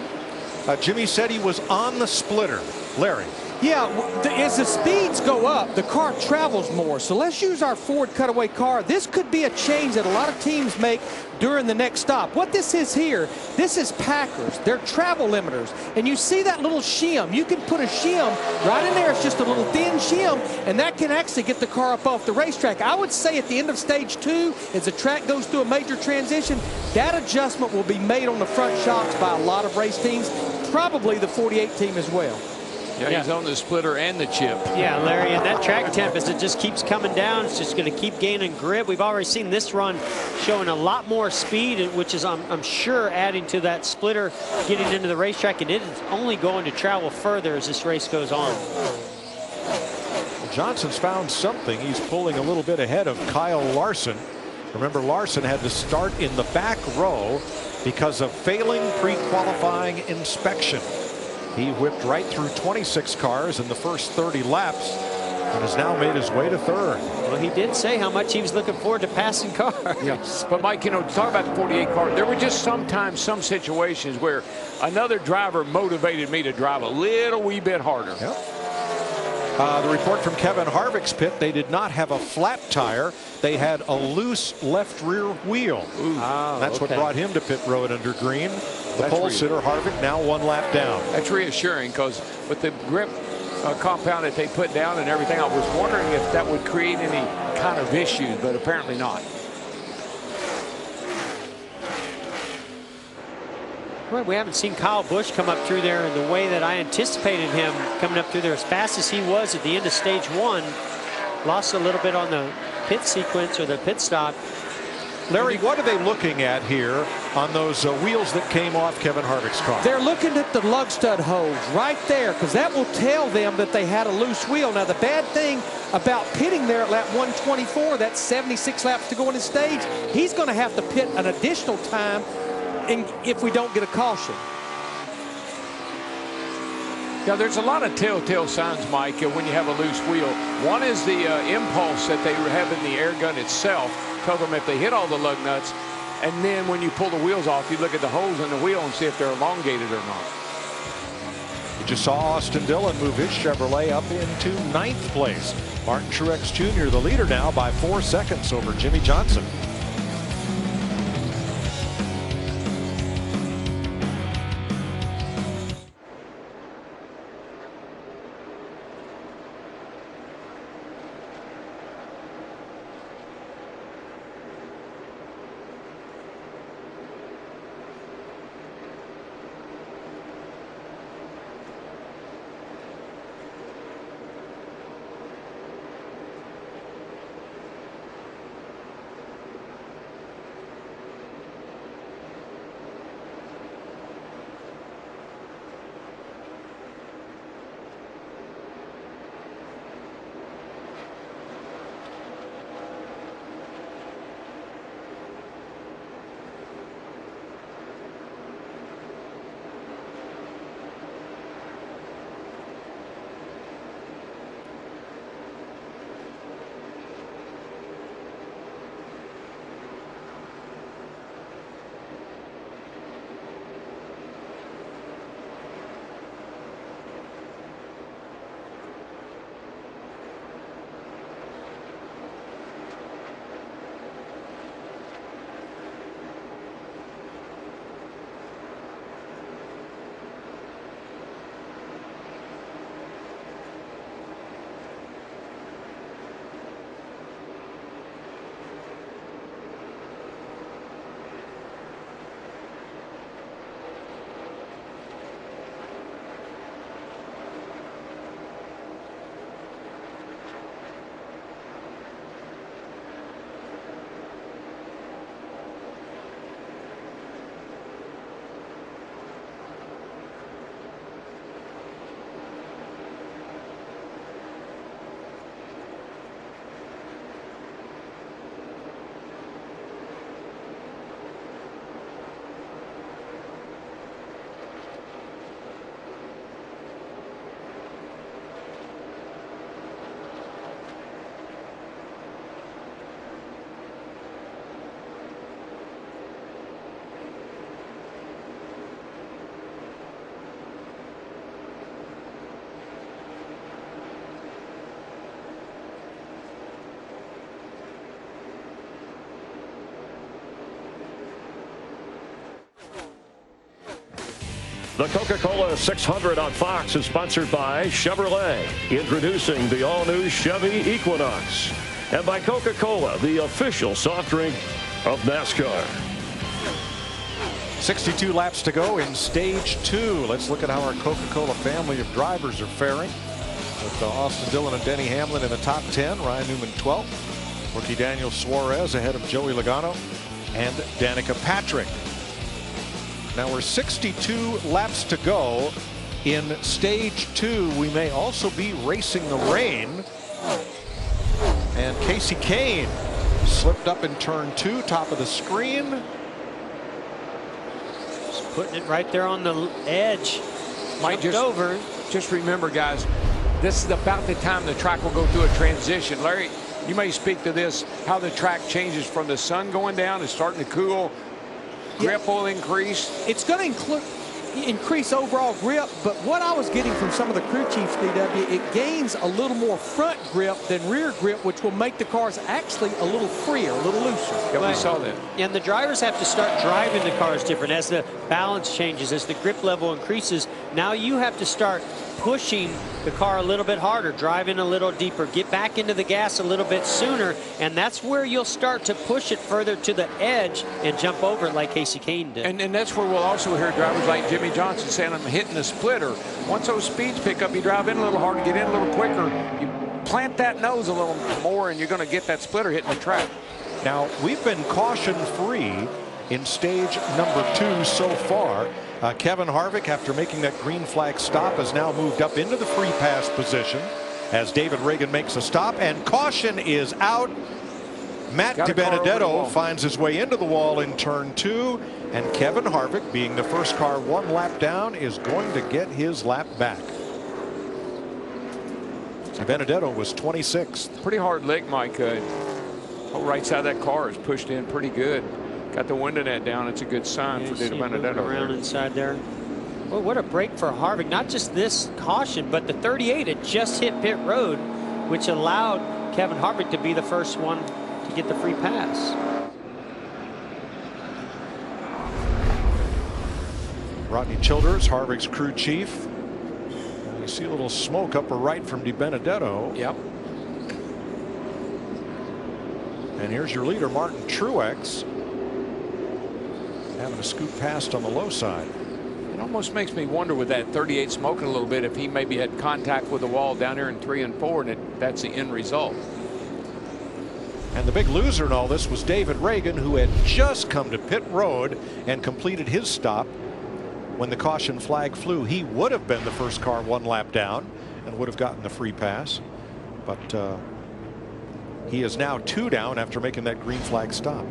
Jimmy said he was on the splitter. Larry. Yeah, as the speeds go up, the car travels more. So let's use our Ford cutaway car. This could be a change that a lot of teams make during the next stop. What this is here, this is Packers. They're travel limiters. And you see that little shim. You can put a shim right in there. It's just a little thin shim, and that can actually get the car up off the racetrack. I would say at the end of stage 2, as the track goes through a major transition, that adjustment will be made on the front shocks by a lot of race teams, probably the 48 team as well. Yeah, he's on the splitter and the chip. Yeah, Larry, and that track temp, as it just keeps coming down, it's just going to keep gaining grip. We've already seen this run showing a lot more speed, which is, I'm sure, adding to that splitter getting into the racetrack, and it is only going to travel further as this race goes on. Johnson's found something. He's pulling a little bit ahead of Kyle Larson. Remember, Larson had to start in the back row because of failing pre-qualifying inspection. He whipped right through 26 cars in the first 30 laps and has now made his way to 3rd. Well, he did say how much he was looking forward to passing cars. Yes, but Mike, you know, talk about the 48 car. There were just sometimes some situations where another driver motivated me to drive a little wee bit harder. Yep. The report from Kevin Harvick's pit, they did not have a flat tire. They had a loose left rear wheel. That's what brought him to pit road under green. The pole sitter, Harvick, now 1 lap down. That's reassuring, because with the grip compound that they put down and everything, I was wondering if that would create any kind of issues, but apparently not. Well, we haven't seen Kyle Busch come up through there in the way that I anticipated him coming up through there as fast as he was at the end of stage 1. Lost a little bit on the pit sequence or the pit stop. Larry, what are they looking at here on those wheels that came off Kevin Harvick's car? They're looking at the lug stud holes right there, because that will tell them that they had a loose wheel. Now, the bad thing about pitting there at lap 124, that's 76 laps to go in his stage, he's going to have to pit an additional time if we don't get a caution. Yeah, there's a lot of telltale signs, Mike, when you have a loose wheel. One is the impulse that they have in the air gun itself. Tells them if they hit all the lug nuts, and then when you pull the wheels off, you look at the holes in the wheel and see if they're elongated or not. You just saw Austin Dillon move his Chevrolet up into 9th place. Martin Truex Jr., the leader now by 4 seconds over Jimmy Johnson. The Coca-Cola 600 on Fox is sponsored by Chevrolet, introducing the all-new Chevy Equinox, and by Coca-Cola, the official soft drink of NASCAR. 62 laps to go in stage 2. Let's look at how our Coca-Cola family of drivers are faring. With Austin Dillon and Denny Hamlin in the top 10, Ryan Newman 12th, rookie Daniel Suarez ahead of Joey Logano and Danica Patrick. Now we're 62 laps to go in stage 2. We may also be racing the rain. And Casey Kane slipped up in turn 2, top of the screen. Just putting it right there on the edge. Might just over. Just remember, guys, this is about the time the track will go through a transition. Larry, you may speak to this, how the track changes from the sun going down and starting to cool. Grip will increase. It's going to increase overall grip, but what I was getting from some of the crew chiefs, DW, it gains a little more front grip than rear grip, which will make the cars actually a little freer, a little looser. Yeah, we saw that. And the drivers have to start driving the cars different as the balance changes, as the grip level increases. Now you have to start pushing the car a little bit harder, driving a little deeper, get back into the gas a little bit sooner, and that's where you'll start to push it further to the edge and jump over it like Casey Kane did. And that's where we'll also hear drivers like Jimmy Johnson saying, I'm hitting the splitter. Once those speeds pick up, you drive in a little harder, get in a little quicker, you plant that nose a little more, and you're going to get that splitter hitting the track. Now, we've been caution-free in stage number 2 so far. Kevin Harvick, after making that green flag stop, has now moved up into the free pass position as David Reagan makes a stop, and caution is out. Matt DiBenedetto finds his way into the wall in turn 2, and Kevin Harvick, being the first car 1 lap down, is going to get his lap back. DiBenedetto was 26th. Pretty hard lick, Mike. Whole right side of that car is pushed in pretty good. Got the window net down. It's a good sign for DiBenedetto. Around inside there. Well, what a break for Harvick. Not just this caution, but the 38 had just hit pit road, which allowed Kevin Harvick to be the first one to get the free pass. Rodney Childers, Harvick's crew chief. You see a little smoke upper right from DiBenedetto. Yep. And here's your leader, Martin Truex, having a scoop past on the low side. It almost makes me wonder with that 38 smoking a little bit if he maybe had contact with the wall down here in 3 and 4, and that's the end result. And the big loser in all this was David Reagan, who had just come to pit road and completed his stop when the caution flag flew. He would have been the first car 1 lap down and would have gotten the free pass, but he is now 2 down after making that green flag stop.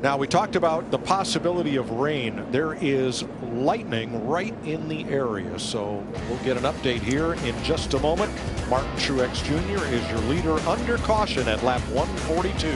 Now, we talked about the possibility of rain. There is lightning right in the area, so we'll get an update here in just a moment. Martin Truex Jr. is your leader under caution at lap 142.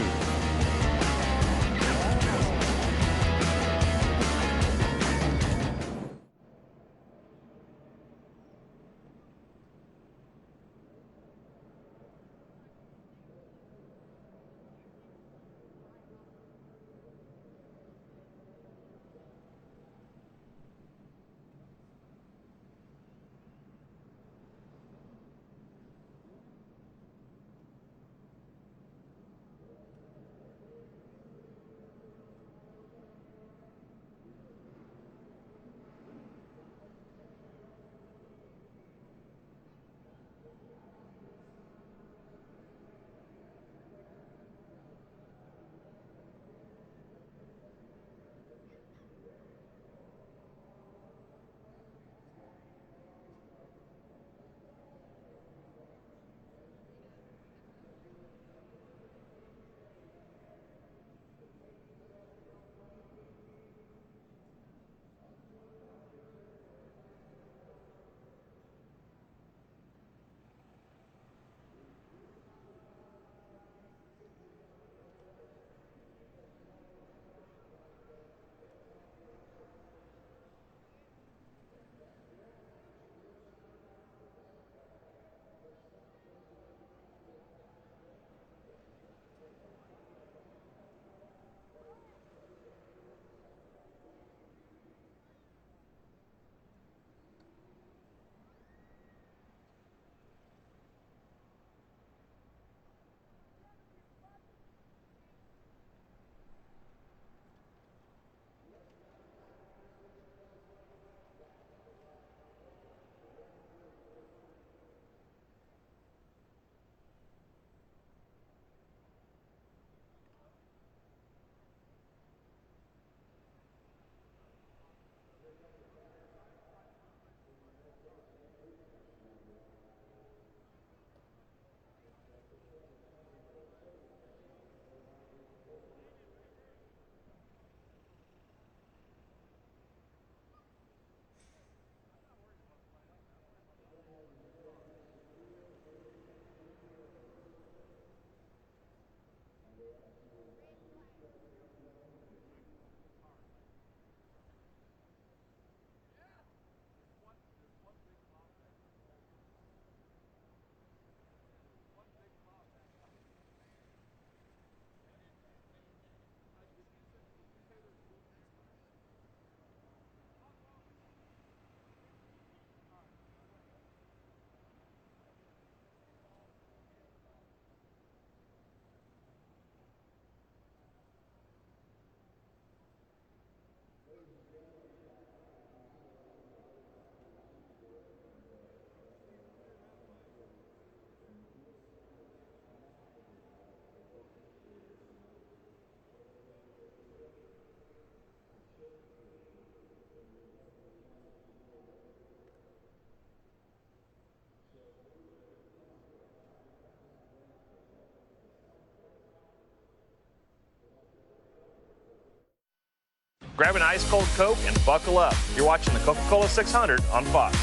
grab an ice-cold Coke, and buckle up. You're watching the Coca-Cola 600 on Fox.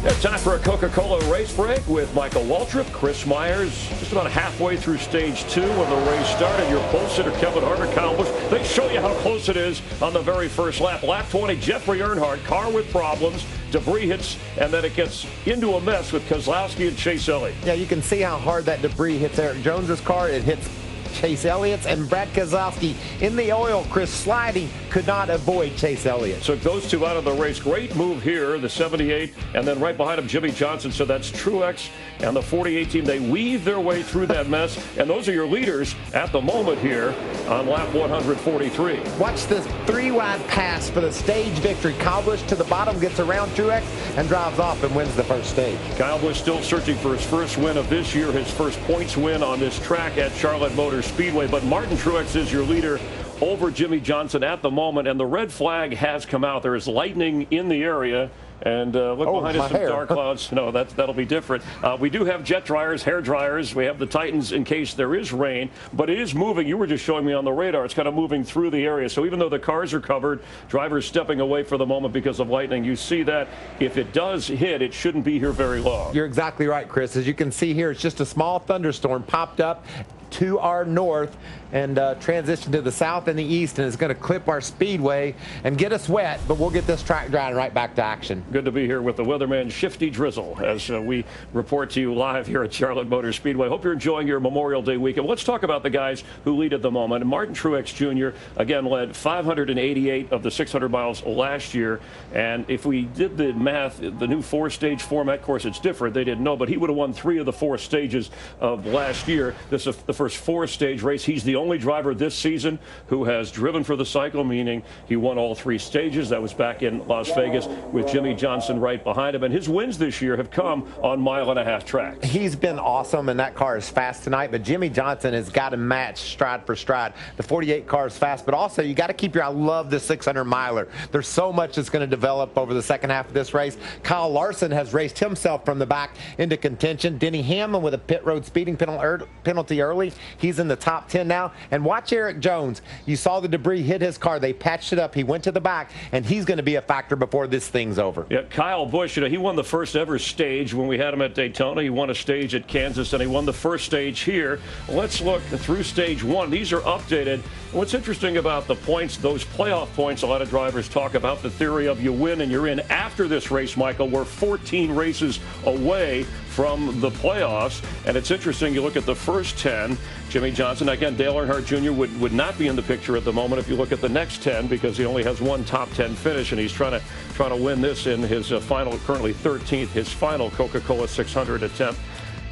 Yeah, time for a Coca-Cola race break with Michael Waltrip, Chris Myers. Just about halfway through stage 2 when the race started. Your pole sitter, Kevin Harvick, Kyle Busch. They show you how close it is on the very first lap. Lap 20, Jeffrey Earnhardt, car with problems. Debris hits, and then it gets into a mess with Keselowski and Chase Elliott. Yeah, you can see how hard that debris hits Eric Jones's car. It hits Chase Elliott's, and Brad Keselowski in the oil, Chris, sliding, could not avoid Chase Elliott. So those two out of the race. Great move here, the 78, and then right behind him, Jimmy Johnson. So that's Truex and the 48 team. They weave their way through that mess, and those are your leaders at the moment here on lap 143. Watch this 3-wide pass for the stage victory. Kyle Busch to the bottom, gets around Truex, and drives off and wins the first stage. Kyle Busch still searching for his first win of this year, his first points win on this track at Charlotte Motor Speedway. But Martin Truex is your leader over Jimmy Johnson at the moment, and the red flag has come out. There is lightning in the area. And look behind us, some dark clouds. No, that'll be different. We do have jet dryers, hair dryers. We have the Titans in case there is rain, but it is moving. You were just showing me on the radar. It's kind of moving through the area. So even though the cars are covered, drivers stepping away for the moment because of lightning, you see that if it does hit, it shouldn't be here very long. You're exactly right, Chris. As you can see here, it's just a small thunderstorm popped up to our north and transition to the south and the east, and it's going to clip our speedway and get us wet, but we'll get this track dry and right back to action. Good to be here with the weatherman, Shifty Drizzle, as we report to you live here at Charlotte Motor Speedway. Hope you're enjoying your Memorial Day weekend. Let's talk about the guys who lead at the moment. Martin Truex Jr., again, led 588 of the 600 miles last year, and if we did the math, the new 4-stage format, of course, it's different. They didn't know, but he would have won 3 of the 4 stages of last year. This is the first 4-stage race. He's the only driver this season who has driven for the cycle, meaning he won all 3 stages. That was back in Las Vegas with Jimmy Johnson right behind him. And his wins this year have come on 1.5-mile tracks. He's been awesome, and that car is fast tonight. But Jimmy Johnson has got to match stride for stride. The 48 car is fast, but also you got to keep your eye. I love the 600-miler. There's so much that's going to develop over the second half of this race. Kyle Larson has raced himself from the back into contention. Denny Hamlin with a pit road speeding penalty early. He's in the top 10 now. And watch Eric Jones. You saw the debris hit his car. They patched it up. He went to the back, and he's going to be a factor before this thing's over. Yeah, Kyle Busch, he won the first ever stage when we had him at Daytona. He won a stage at Kansas, and he won the first stage here. Let's look through stage 1. These are updated. What's interesting about the points, those playoff points, a lot of drivers talk about the theory of you win and you're in. After this race, Michael, we're 14 races away from the playoffs, and it's interesting. You look at the first 10. Jimmy Johnson, again, Dale Earnhardt Jr. would not be in the picture at the moment if you look at the next 10, because he only has one top 10 finish, and he's trying to win this in his final, currently 13th, his final Coca-Cola 600 attempt.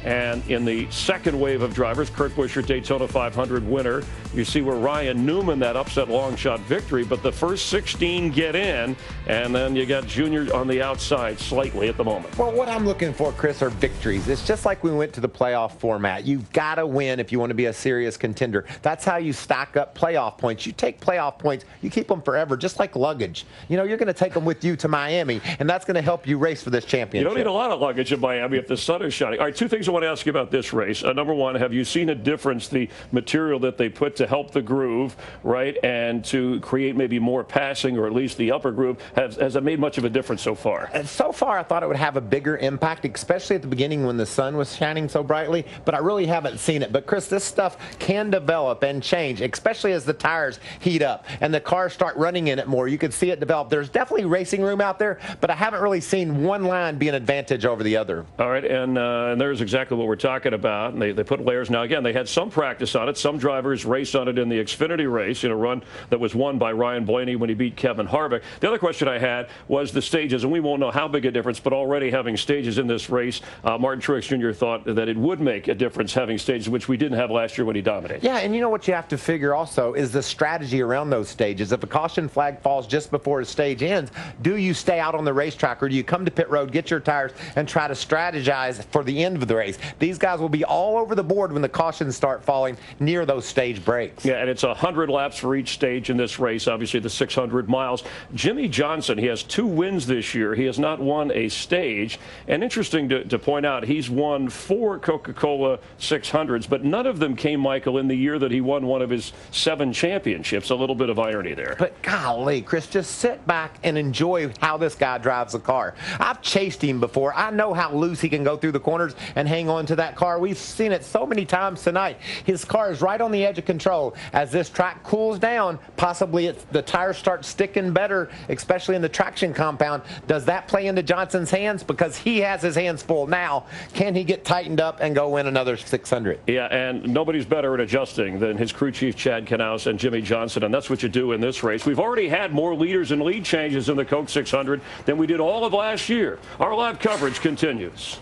And in the second wave of drivers, Kurt Busch, Daytona 500 winner. You see where Ryan Newman, that upset long shot victory, but the first 16 get in, and then you got Junior on the outside slightly at the moment. Well, what I'm looking for, Chris, are victories. It's just like we went to the playoff format. You've got to win if you want to be a serious contender. That's how you stack up playoff points. You take playoff points, you keep them forever, just like luggage. You know, you're going to take them with you to Miami, and that's going to help you race for this championship. You don't need a lot of luggage in Miami if the sun is shining. All right, 2 things I want to ask you about this race. Number 1, have you seen a difference, the material that they put to help the groove, right, and to create maybe more passing, or at least the upper groove? Has it made much of a difference so far? So far, I thought it would have a bigger impact, especially at the beginning when the sun was shining so brightly, but I really haven't seen it. But, Chris, this stuff can develop and change, especially as the tires heat up and the cars start running in it more. You can see it develop. There's definitely racing room out there, but I haven't really seen one line be an advantage over the other. All right, and there's exactly what we're talking about. And they put layers. Now, again, they had some practice on it. Some drivers raced on it in the Xfinity race, in a run that was won by Ryan Blaney when he beat Kevin Harvick. The other question I had was the stages, and we won't know how big a difference, but already having stages in this race, Martin Truex Jr. thought that it would make a difference having stages, which we didn't have last year when he dominated. Yeah, and you know what you have to figure also is the strategy around those stages. If a caution flag falls just before a stage ends, do you stay out on the racetrack, or do you come to pit road, get your tires, and try to strategize for the end of the race? These guys will be all over the board when the cautions start falling near those stage breaks. brakes. Yeah, and it's 100 laps for each stage in this race, obviously the 600 miles. Jimmie Johnson, he has 2 wins this year. He has not won a stage. And interesting to point out, he's won 4 Coca-Cola 600s, but none of them came, Michael, in the year that he won one of his 7 championships. A little bit of irony there. But golly, Chris, just sit back and enjoy how this guy drives the car. I've chased him before. I know how loose he can go through the corners and hang on to that car. We've seen it so many times tonight. His car is right on the edge of control. As this track cools down, possibly the tires start sticking better, especially in the traction compound. Does that play into Johnson's hands? Because he has his hands full now. Can he get tightened up and go win another 600? Yeah, and nobody's better at adjusting than his crew chief, Chad Knaus, and Jimmie Johnson, and that's what you do in this race. We've already had more leaders and lead changes in the Coke 600 than we did all of last year. Our live coverage continues.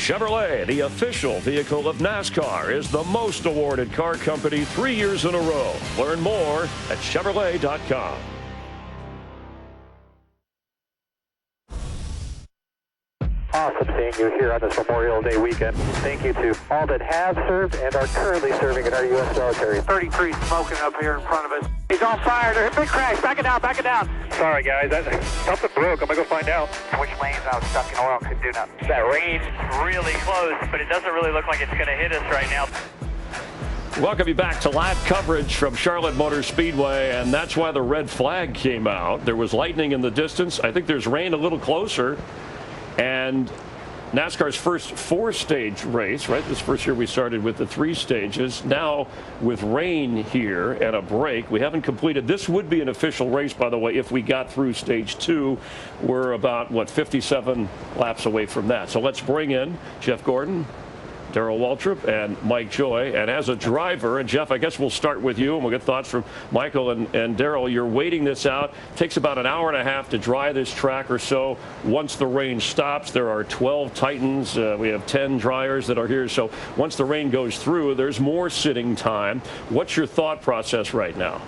Chevrolet, the official vehicle of NASCAR, is the most awarded car company 3 years in a row. Learn more at Chevrolet.com. Awesome seeing you here on this Memorial Day weekend. Thank you to all that have served and are currently serving in our U.S. military. 33 smoking up here in front of us. He's on fire. There's a big crash. Back it down, back it down. Sorry, guys. Something broke. I'm going to go find out. Which lanes I was stuck in oil could do nothing. That rain's really close, but it doesn't really look like it's going to hit us right now. Welcome you back to live coverage from Charlotte Motor Speedway, and that's why the red flag came out. There was lightning in the distance. I think there's rain a little closer. And NASCAR's first 4-stage race, right? This first year we started with the 3 stages. Now with rain here and a break, we haven't completed. This would be an official race, by the way, if we got through stage 2. We're about, 57 laps away from that. So let's bring in Jeff Gordon Darrell Waltrip and Mike Joy. And as a driver, and Jeff, I guess we'll start with you, and we'll get thoughts from Michael and Darrell. You're waiting this out. It takes about an hour and a half to dry this track or so. Once the rain stops, there are 12 Titans. We have 10 dryers that are here. So once the rain goes through, there's more sitting time. What's your thought process right now?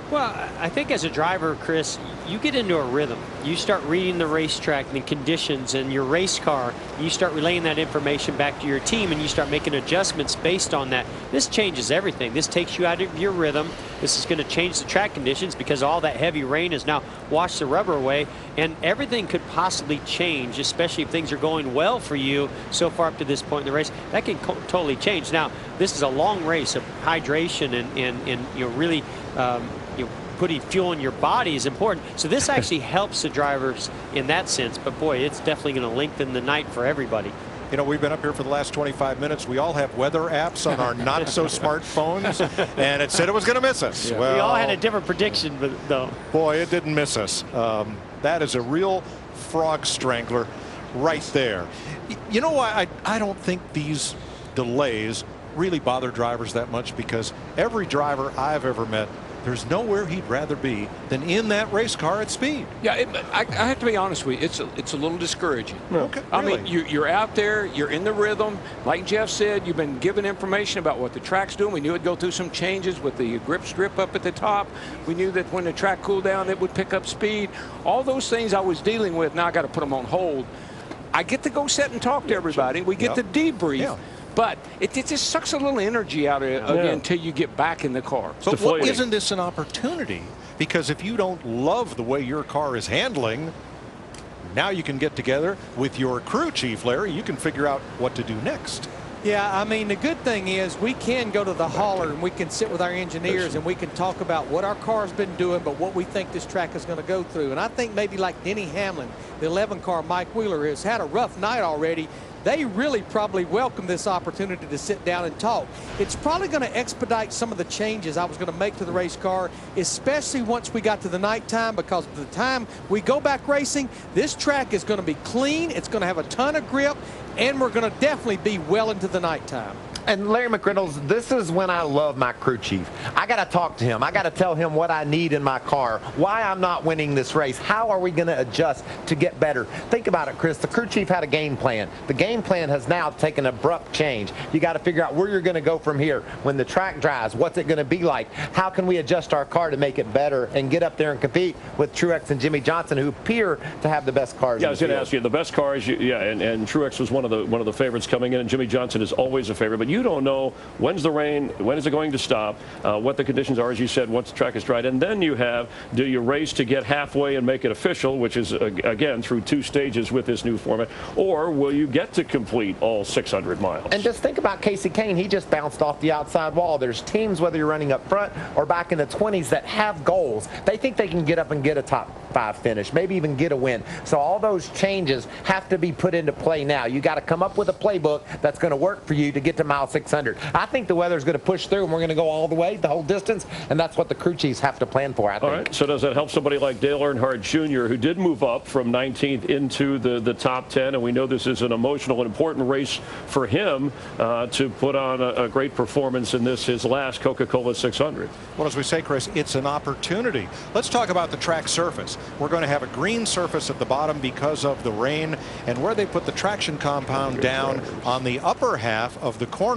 Well, I think as a driver, Chris, you get into a rhythm. You start reading the racetrack and the conditions and your race car. You start relaying that information back to your team, and you start making adjustments based on that. This changes everything. This takes you out of your rhythm. This is going to change the track conditions because all that heavy rain has now washed the rubber away, and everything could possibly change, especially if things are going well for you so far up to this point in the race. That can totally change. Now, this is a long race of hydration and you know, really putting fuel in your body is important. So this actually helps the drivers in that sense. But boy, it's definitely going to lengthen the night for everybody. You know, we've been up here for the last 25 minutes. We all have weather apps on our not-so-smart phones, and it said it was going to miss us. Yeah. Well, we all had a different prediction, but though. Boy, it didn't miss us. That is a real frog strangler right there. You know why I don't think these delays really bother drivers that much? Because every driver I've ever met, there's nowhere he'd rather be than in that race car at speed. Yeah, I have to be honest with you. It's a little discouraging. Okay, I really? mean, you're out there, you're in the rhythm. Like Jeff said, you've been given information about what the track's doing. We knew it'd go through some changes with the grip strip up at the top. We knew that when the track cooled down, it would pick up speed. All those things I was dealing with, now I got to put them on hold. I get to go sit and talk to everybody. We get to debrief. Yeah. But it just sucks a little energy out of it again until you get back in the car. But isn't this an opportunity? Because if you don't love the way your car is handling, now you can get together with your crew chief, Larry. You can figure out what to do next. Yeah, I mean, the good thing is we can go to the hauler and we can sit with our engineers and we can talk about what our car's been doing, but what we think this track is going to go through. And I think maybe like Denny Hamlin, the 11 car Mike Wheeler, has had a rough night already. They really probably welcome this opportunity to sit down and talk. It's probably going to expedite some of the changes I was going to make to the race car, especially once we got to the nighttime, because by the time we go back racing, this track is going to be clean, it's going to have a ton of grip, and we're going to definitely be well into the nighttime. And Larry McReynolds, this is when I love my crew chief. I got to talk to him. I got to tell him what I need in my car, why I'm not winning this race. How are we going to adjust to get better? Think about it, Chris. The crew chief had a game plan. The game plan has now taken an abrupt change. You got to figure out where you're going to go from here. When the track dries, what's it going to be like? How can we adjust our car to make it better and get up there and compete with Truex and Jimmy Johnson, who appear to have the best cars? Yeah, I was going to ask you, the best cars, and Truex was one of the favorites coming in, and Jimmy Johnson is always a favorite. But you don't know when's the rain, when is it going to stop, what the conditions are, as you said, once the track is dried. And then you have, do you race to get halfway and make it official, which is, again, through 2 stages with this new format, or will you get to complete all 600 miles? And just think about Casey Kane. He just bounced off the outside wall. There's teams, whether you're running up front or back in the 20s, that have goals. They think they can get up and get a top 5 finish, maybe even get a win. So all those changes have to be put into play now. You got to come up with a playbook that's going to work for you to get to mile 600. I think the weather's going to push through, and we're going to go all the way, the whole distance, and that's what the crew chiefs have to plan for, I think. All right, so does that help somebody like Dale Earnhardt Jr., who did move up from 19th into the top 10, and we know this is an emotional and important race for him to put on a great performance in this, his last Coca-Cola 600? Well, as we say, Chris, it's an opportunity. Let's talk about the track surface. We're going to have a green surface at the bottom because of the rain, and where they put the traction compound down on the upper half of the corners,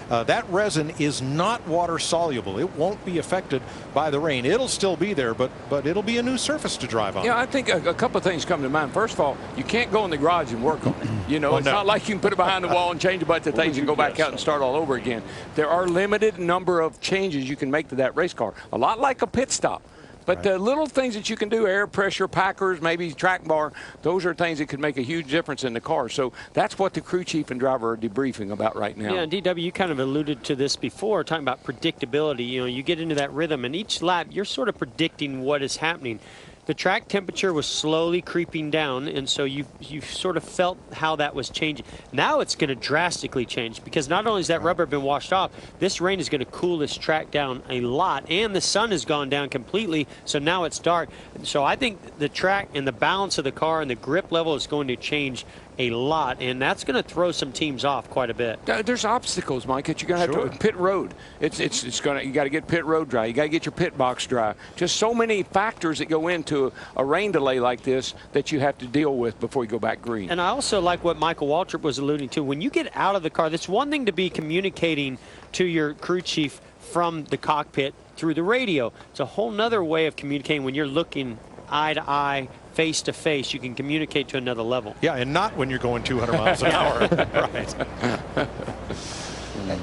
that resin is not water soluble. It won't be affected by the rain. It'll still be there, but it'll be a new surface to drive on. Yeah, I think a couple of things come to mind. First of all, you can't go in the garage and work on it. You know, Well, it's no. not like you can put it behind the wall and change a bunch of things and go back out and start all over again. There are limited number of changes you can make to that race car. A lot like a pit stop. But the little things that you can do, air pressure, packers, maybe track bar, those are things that could make a huge difference in the car. So that's what the crew chief and driver are debriefing about right now. Yeah, and DW, you kind of alluded to this before, talking about predictability. You know, you get into that rhythm, and each lap, you're sort of predicting what is happening. The track temperature was slowly creeping down, and so you sort of felt how that was changing. Now it's going to drastically change, because not only has that rubber been washed off, this rain is going to cool this track down a lot, and the sun has gone down completely, so now it's dark. So I think the track and the balance of the car and the grip level is going to change a lot, and that's going to throw some teams off quite a bit. There's obstacles, Mike, that you're going to have to pit road. You got to get pit road dry. You got to get your pit box dry. Just so many factors that go into a rain delay like this that you have to deal with before you go back green. And I also like what Michael Waltrip was alluding to. When you get out of the car, that's one thing to be communicating to your crew chief from the cockpit through the radio. It's a whole nother way of communicating when you're looking eye to eye, face to face. You can communicate to another level. Yeah, and not when you're going 200 miles an hour. Right.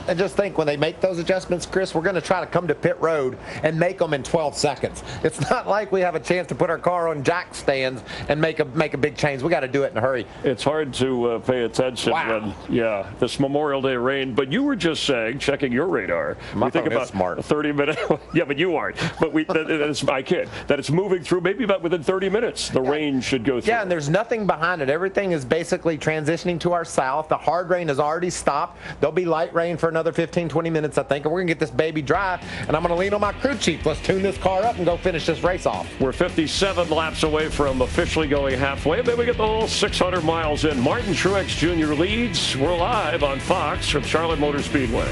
And just think, when they make those adjustments, Chris, we're going to try to come to pit road and make them in 12 seconds. It's not like we have a chance to put our car on jack stands and make a big change. We got to do it in a hurry. It's hard to pay attention when, this Memorial Day rain. But you were just saying, checking your radar, we think about smart. 30 minutes. Yeah, but you aren't. But I kid that it's moving through maybe about within 30 minutes. The rain should go through. Yeah, and there's nothing behind it. Everything is basically transitioning to our south. The hard rain has already stopped. There'll be light rain for another 15-20 minutes, I think, and we're gonna get this baby dry, and I'm gonna lean on my crew chief. Let's tune this car up and go finish this race off. We're 57 laps away from officially going halfway. Then we get the whole 600 miles in. Martin Truex Jr. leads. We're live on Fox from Charlotte Motor Speedway.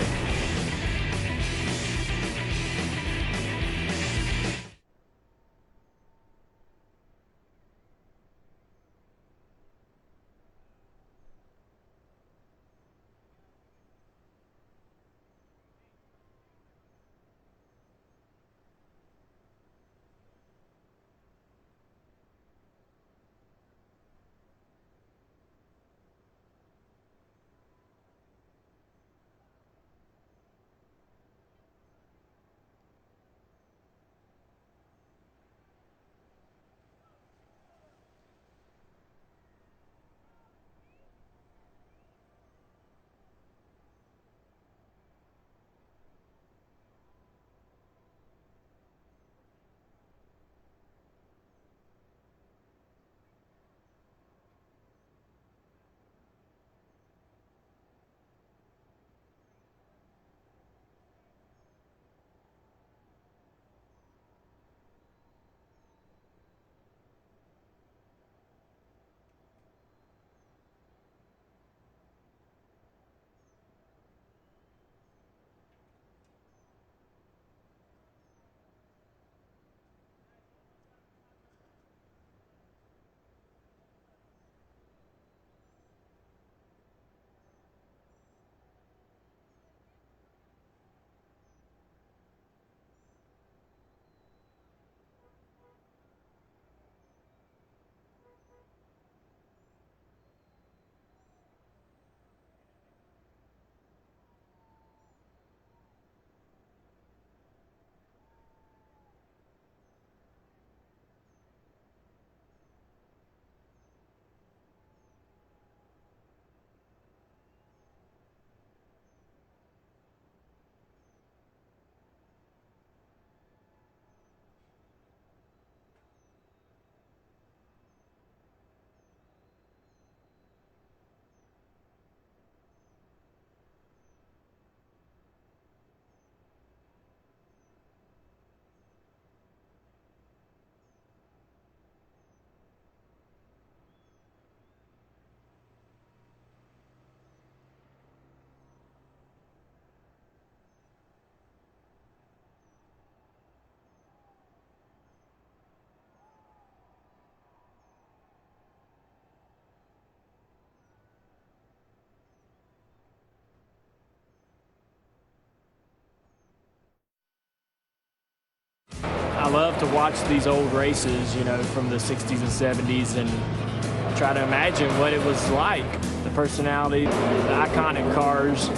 I love to watch these old races, from the 60s and 70s, and try to imagine what it was like. The personality, the iconic cars,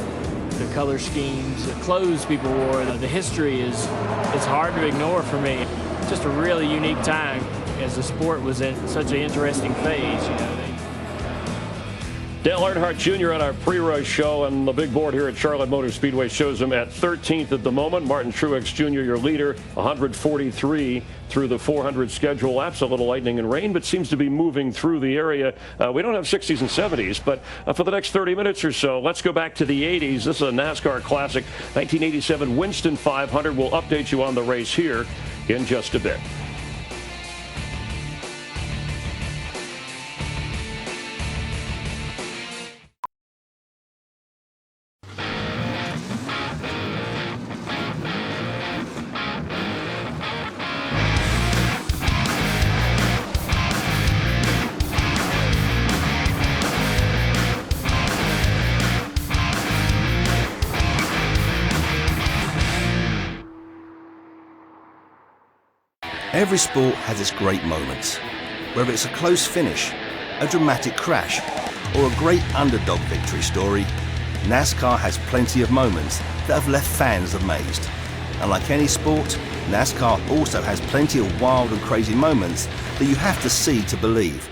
the color schemes, the clothes people wore, the history it's hard to ignore for me. Just a really unique time as the sport was in such an interesting phase, Dale Earnhardt Jr. on our pre-rush show, and the big board here at Charlotte Motor Speedway shows him at 13th at the moment. Martin Truex Jr., your leader, 143 through the 400 schedule laps. A little lightning and rain, but seems to be moving through the area. We don't have 60s and 70s, but for the next 30 minutes or so, let's go back to the 80s. This is a NASCAR classic, 1987 Winston 500. We'll update you on the race here in just a bit. Every sport has its great moments. Whether it's a close finish, a dramatic crash, or a great underdog victory story, NASCAR has plenty of moments that have left fans amazed. And like any sport, NASCAR also has plenty of wild and crazy moments that you have to see to believe.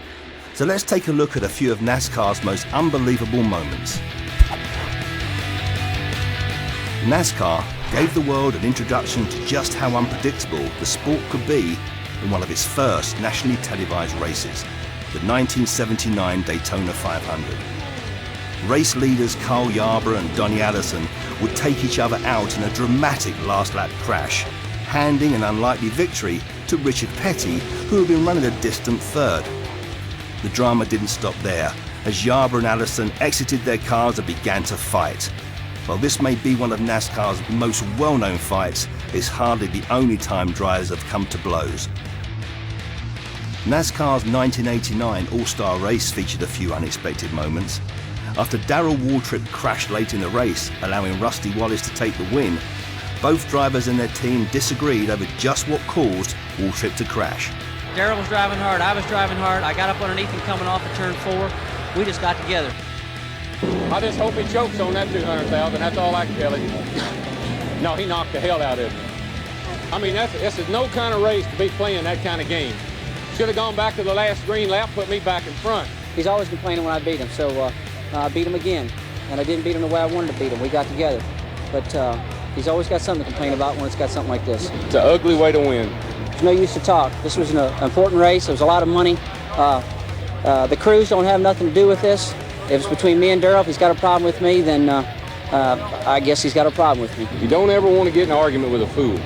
So let's take a look at a few of NASCAR's most unbelievable moments. NASCAR gave the world an introduction to just how unpredictable the sport could be in one of its first nationally televised races, the 1979 Daytona 500. Race leaders Carl Yarborough and Donnie Allison would take each other out in a dramatic last lap crash, handing an unlikely victory to Richard Petty, who had been running a distant third. The drama didn't stop there, as Yarborough and Allison exited their cars and began to fight. While this may be one of NASCAR's most well-known fights, it's hardly the only time drivers have come to blows. NASCAR's 1989 All-Star race featured a few unexpected moments. After Darrell Waltrip crashed late in the race, allowing Rusty Wallace to take the win, both drivers and their team disagreed over just what caused Waltrip to crash. Darrell was driving hard, I was driving hard, I got up underneath him coming off of turn 4. We just got together. I just hope he chokes on that 200,000. That's all I can tell him. No, he knocked the hell out of him. I mean, this is no kind of race to be playing that kind of game. Should have gone back to the last green lap, put me back in front. He's always complaining when I beat him, so I beat him again. And I didn't beat him the way I wanted to beat him. We got together. But he's always got something to complain about when it's got something like this. It's an ugly way to win. There's no use to talk. This was an important race. There was a lot of money. The crews don't have nothing to do with this. If it's between me and Darrell, if he's got a problem with me, then I guess he's got a problem with me. You don't ever want to get in an argument with a fool.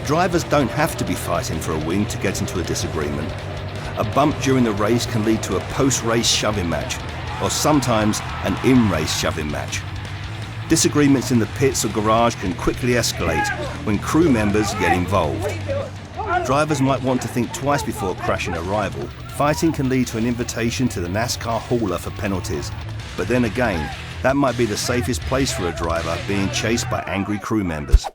Drivers don't have to be fighting for a win to get into a disagreement. A bump during the race can lead to a post-race shoving match, or sometimes an in-race shoving match. Disagreements in the pits or garage can quickly escalate when crew members get involved. Drivers might want to think twice before crashing a rival. Fighting can lead to an invitation to the NASCAR hauler for penalties. But then again, that might be the safest place for a driver being chased by angry crew members.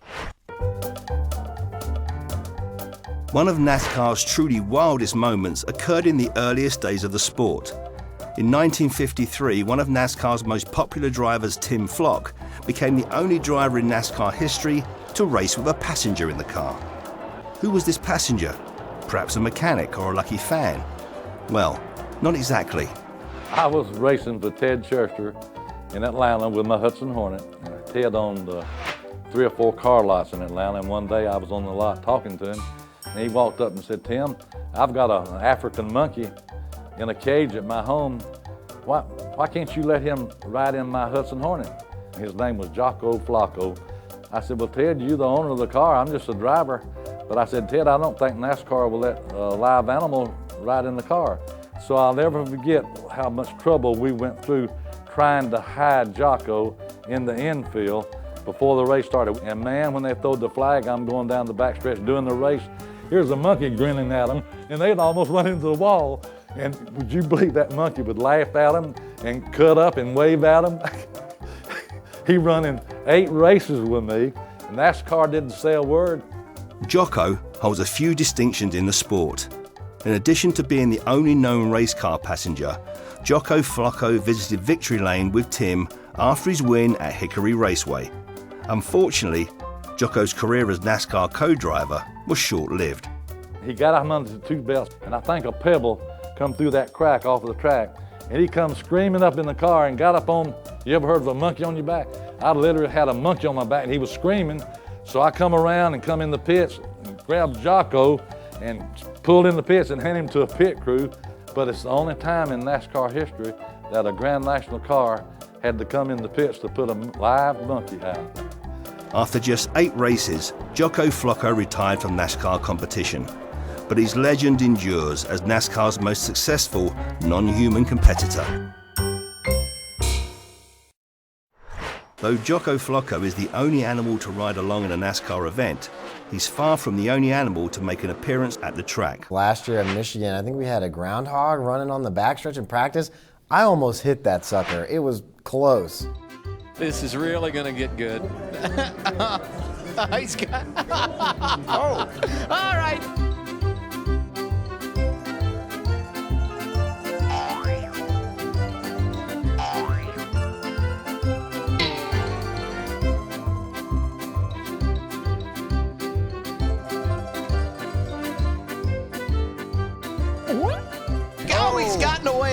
One of NASCAR's truly wildest moments occurred in the earliest days of the sport. In 1953, one of NASCAR's most popular drivers, Tim Flock, became the only driver in NASCAR history to race with a passenger in the car. Who was this passenger? Perhaps a mechanic or a lucky fan? Well, not exactly. I was racing for Ted Churcher in Atlanta with my Hudson Hornet. Ted owned 3 or 4 car lots in Atlanta, and one day I was on the lot talking to him, and he walked up and said, "Tim, I've got an African monkey in a cage at my home. Why can't you let him ride in my Hudson Hornet?" His name was Jocko Flocko. I said, "Well, Ted, you're the owner of the car. I'm just a driver." But I said, "Ted, I don't think NASCAR will let a live animal ride in the car." So I'll never forget how much trouble we went through trying to hide Jocko in the infield before the race started. And man, when they throwed the flag, I'm going down the backstretch doing the race. Here's a monkey grinning at them, and they'd almost run into the wall. And would you believe that monkey would laugh at them and cut up and wave at them? He running 8 races with me, and NASCAR didn't say a word. Jocko holds a few distinctions in the sport. In addition to being the only known race car passenger, Jocko Flocko visited Victory Lane with Tim after his win at Hickory Raceway. Unfortunately, Jocko's career as NASCAR co-driver was short-lived. He got him under the 2 belts, and I think a pebble come through that crack off of the track, and he come screaming up in the car and got up on, you ever heard of a monkey on your back? I literally had a monkey on my back, and he was screaming. So I come around and come in the pits and grab Jocko and pulled in the pits and hand him to a pit crew. But it's the only time in NASCAR history that a Grand National car had to come in the pits to put a live monkey out. After just 8 races, Jocko Flocko retired from NASCAR competition. But his legend endures as NASCAR's most successful non-human competitor. Though Jocko Flocko is the only animal to ride along in a NASCAR event, he's far from the only animal to make an appearance at the track. Last year at Michigan, I think we had a groundhog running on the backstretch in practice. I almost hit that sucker. It was close. This is really going to get good. He's got... Oh, all right.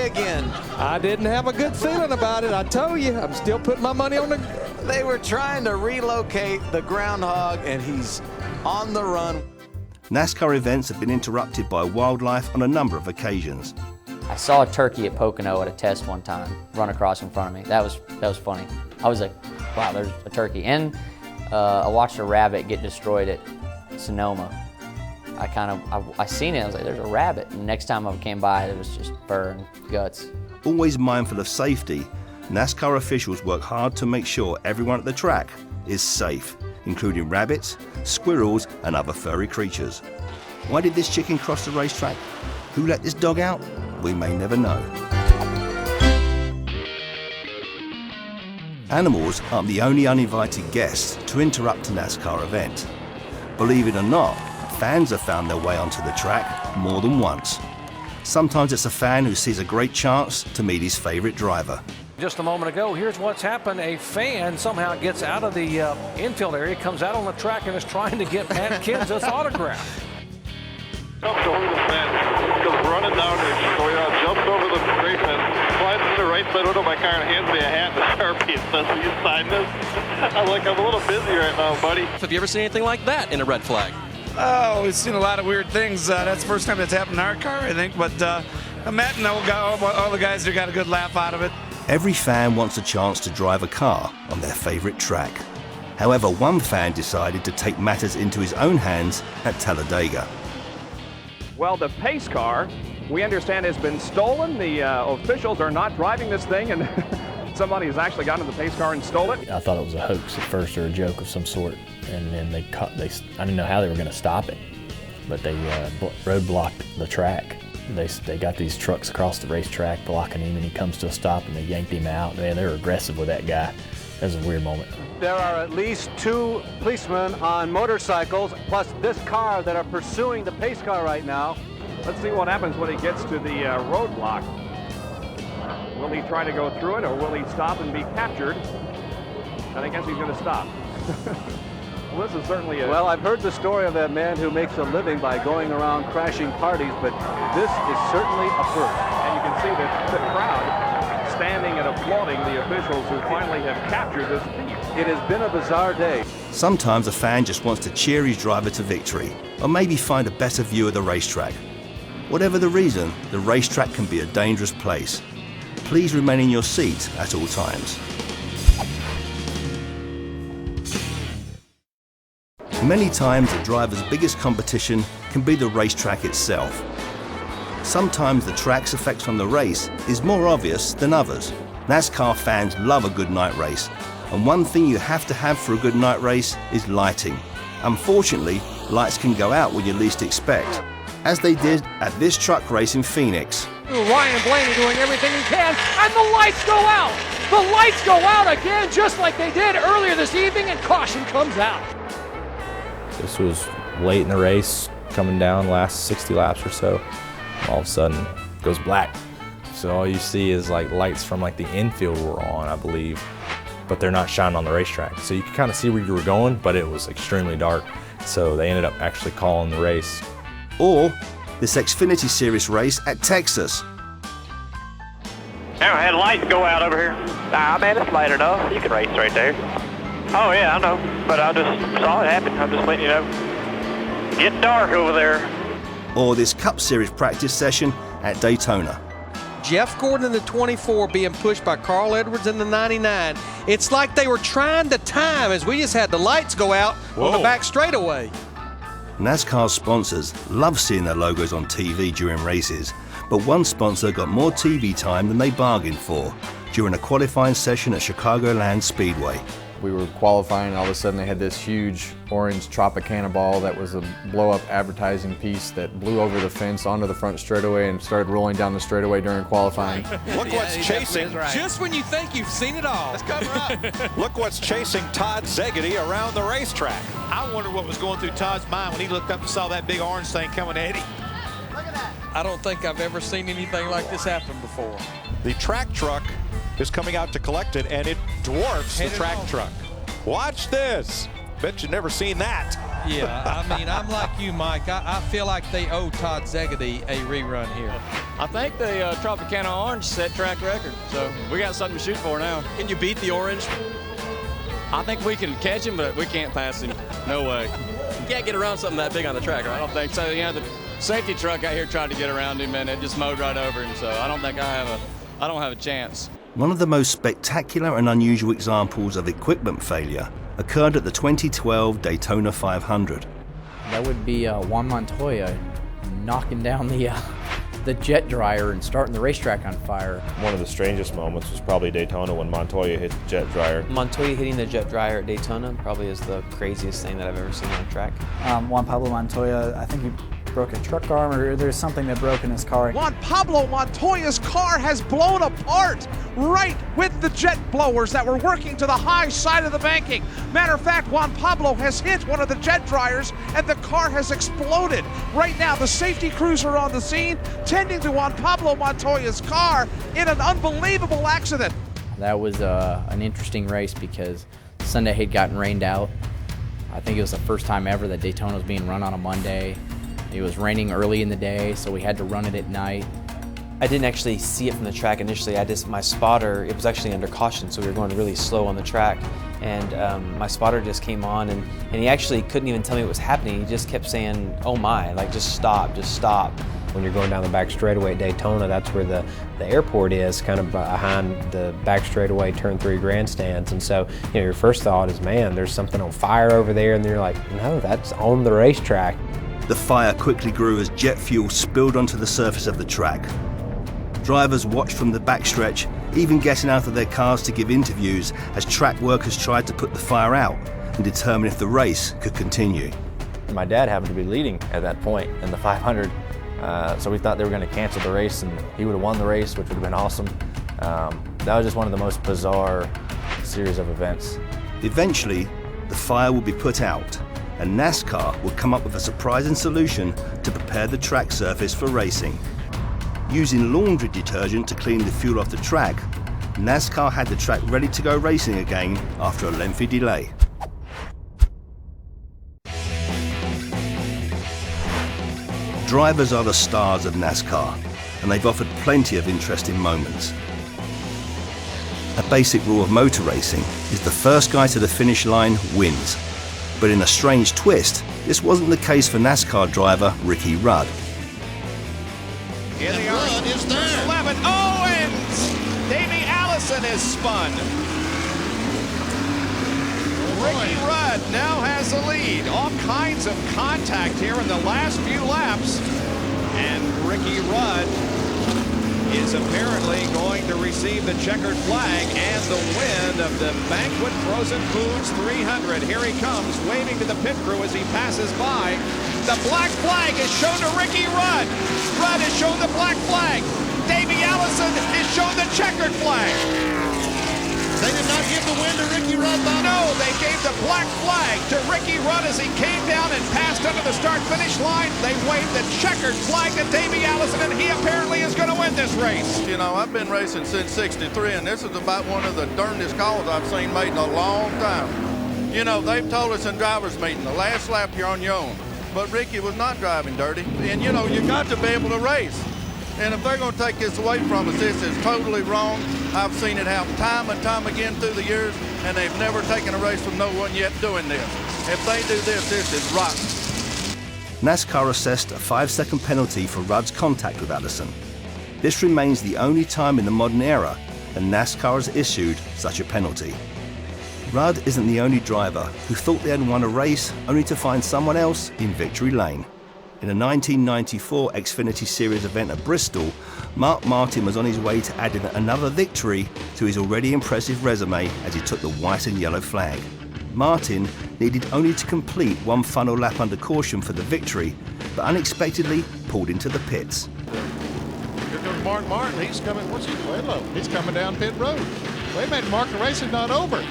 way again. I didn't have a good feeling about it. I told you, I'm still putting my money on the... They were trying to relocate the groundhog, and he's on the run. NASCAR events have been interrupted by wildlife on a number of occasions. I saw a turkey at Pocono at a test one time run across in front of me. That was funny. I was like, wow, there's a turkey. And I watched a rabbit get destroyed at Sonoma. I seen it, I was like, there's a rabbit. And next time I came by, it was just fur and guts. Always mindful of safety, NASCAR officials work hard to make sure everyone at the track is safe, including rabbits, squirrels, and other furry creatures. Why did this chicken cross the racetrack? Who let this dog out? We may never know. Animals aren't the only uninvited guests to interrupt a NASCAR event. Believe it or not, fans have found their way onto the track more than once. Sometimes it's a fan who sees a great chance to meet his favorite driver. Just a moment ago, here's what's happened. A fan somehow gets out of the infield area, comes out on the track, and is trying to get Matt Kenseth's autograph. Jumps over the fence, goes running down there, jumps over the gray fence, slides to the right side window of my car and hands me a hat and a Sharpie and says, will you sign this? I'm like, I'm a little busy right now, buddy. Have you ever seen anything like that in a red flag? Oh, we've seen a lot of weird things. That's the first time that's happened in our car, I think. But Matt and all the guys there got a good laugh out of it. Every fan wants a chance to drive a car on their favorite track. However, one fan decided to take matters into his own hands at Talladega. Well, the pace car, we understand, has been stolen. The officials are not driving this thing, and somebody has actually gotten into the pace car and stole it. I thought it was a hoax at first, or a joke of some sort, and then I didn't know how they were going to stop it, but they roadblocked the track. They got these trucks across the racetrack blocking him, and he comes to a stop, and they yanked him out. Man, they were aggressive with that guy. That was a weird moment. There are at least 2 policemen on motorcycles, plus this car, that are pursuing the pace car right now. Let's see what happens when he gets to the roadblock. Will he try to go through it, or will he stop and be captured? And I guess he's going to stop. Well, this is certainly a... Well, I've heard the story of that man who makes a living by going around crashing parties, but this is certainly a first. And you can see that the crowd standing and applauding the officials who finally have captured this thief. It has been a bizarre day. Sometimes a fan just wants to cheer his driver to victory, or maybe find a better view of the racetrack. Whatever the reason, the racetrack can be a dangerous place. Please remain in your seat at all times. Many times a driver's biggest competition can be the racetrack itself. Sometimes the track's effects on the race is more obvious than others. NASCAR fans love a good night race, and one thing you have to have for a good night race is lighting. Unfortunately, lights can go out when you least expect, as they did at this truck race in Phoenix. Ryan Blaney doing everything he can, and the lights go out! The lights go out again, just like they did earlier this evening, and caution comes out. This was late in the race, coming down last 60 laps or so. All of a sudden, it goes black. So all you see is like lights from like the infield were on, I believe, but they're not shining on the racetrack. So you could kind of see where you were going, but it was extremely dark. So they ended up actually calling the race. Or this Xfinity Series race at Texas. I had lights go out over here. Nah, man, it's light enough. You can race right there. Oh, yeah, I know. But I just saw it happen. I'm just letting you know. Get dark over there. Or this Cup Series practice session at Daytona. Jeff Gordon in the 24 being pushed by Carl Edwards in the 99. It's like they were trying to time as we just had the lights go out on the back straightaway. NASCAR's sponsors love seeing their logos on TV during races, but one sponsor got more TV time than they bargained for during a qualifying session at Chicagoland Speedway. We were qualifying, all of a sudden they had this huge orange Tropicana ball that was a blow-up advertising piece that blew over the fence onto the front straightaway and started rolling down the straightaway during qualifying. Look what's chasing. Right. Just when you think you've seen it all. Let's cover up. Look what's chasing Todd Szegedy around the racetrack. I wonder what was going through Todd's mind when he looked up and saw that big orange thing coming at him. Look at that. I don't think I've ever seen anything like this happen before. The track truck is coming out to collect it, and it dwarfs the track truck. Watch this. Bet you've never seen that. Yeah, I mean, I'm like you, Mike. I feel like they owe Todd Zegedy a rerun here. I think the Tropicana Orange set track record, so we got something to shoot for now. Can you beat the Orange? I think we can catch him, but we can't pass him. No way. You can't get around something that big on the track, right? I don't think so. You know, the safety truck out here tried to get around him, and it just mowed right over him, so I don't think I don't have a chance. One of the most spectacular and unusual examples of equipment failure occurred at the 2012 Daytona 500. That would be Juan Montoya knocking down the jet dryer and starting the racetrack on fire. One of the strangest moments was probably Daytona when Montoya hit the jet dryer. Montoya hitting the jet dryer at Daytona probably is the craziest thing that I've ever seen on a track. Juan Pablo Montoya, I think he broke a truck arm, or there's something that broke in his car. Juan Pablo Montoya's car has blown apart right with the jet blowers that were working to the high side of the banking. Matter of fact, Juan Pablo has hit one of the jet dryers and the car has exploded. Right now, the safety crews are on the scene tending to Juan Pablo Montoya's car in an unbelievable accident. That was an interesting race because Sunday had gotten rained out. I think it was the first time ever that Daytona was being run on a Monday. It was raining early in the day, so we had to run it at night. I didn't actually see it from the track initially. my spotter, it was actually under caution, so we were going really slow on the track. And my spotter just came on, and he actually couldn't even tell me what was happening. He just kept saying, oh my, like just stop, just stop. When you're going down the back straightaway at Daytona, that's where the airport is, kind of behind the back straightaway turn 3 grandstands. And so, your first thought is, man, there's something on fire over there. And you're like, no, that's on the racetrack. The fire quickly grew as jet fuel spilled onto the surface of the track. Drivers watched from the backstretch, even getting out of their cars to give interviews as track workers tried to put the fire out and determine if the race could continue. My dad happened to be leading at that point in the 500, so we thought they were going to cancel the race and he would have won the race, which would have been awesome. That was just one of the most bizarre series of events. Eventually, the fire would be put out, and NASCAR would come up with a surprising solution to prepare the track surface for racing. Using laundry detergent to clean the fuel off the track, NASCAR had the track ready to go racing again after a lengthy delay. Drivers are the stars of NASCAR, and they've offered plenty of interesting moments. A basic rule of motor racing is the first guy to the finish line wins. But in a strange twist, this wasn't the case for NASCAR driver Ricky Rudd. In the Rudd is there. 11 Owens! Davey Allison is spun. Ricky Rudd now has the lead. All kinds of contact here in the last few laps. And Ricky Rudd is apparently going to receive the checkered flag and the win of the Banquet Frozen Foods 300. Here he comes, waving to the pit crew as he passes by. The black flag is shown to Ricky Rudd. Rudd has shown the black flag. Davey Allison is shown the checkered flag. They did not give the win to Ricky Rudd, Bob? No, they gave the black flag to Ricky Rudd as he came down and passed under the start-finish line. They waved the checkered flag to Davey Allison, and he apparently is going to win this race. You know, I've been racing since '63, and this is about one of the darndest calls I've seen made in a long time. You know, they've told us in driver's meeting, the last lap you're on your own. But Ricky was not driving dirty. And, you know, you got to be able to race. And if they're going to take this away from us, this is totally wrong. I've seen it happen time and time again through the years, and they've never taken a race from no one yet doing this. If they do this, this is rotten. NASCAR assessed a 5-second penalty for Rudd's contact with Allison. This remains the only time in the modern era that NASCAR has issued such a penalty. Rudd isn't the only driver who thought they had won a race only to find someone else in victory lane. In a 1994 Xfinity Series event at Bristol, Mark Martin was on his way to adding another victory to his already impressive resume as he took the white and yellow flag. Martin needed only to complete one final lap under caution for the victory, but unexpectedly pulled into the pits. Here comes Mark Martin. He's coming, what's he doing? He's coming down pit road. Wait a minute, Mark, the race is not over.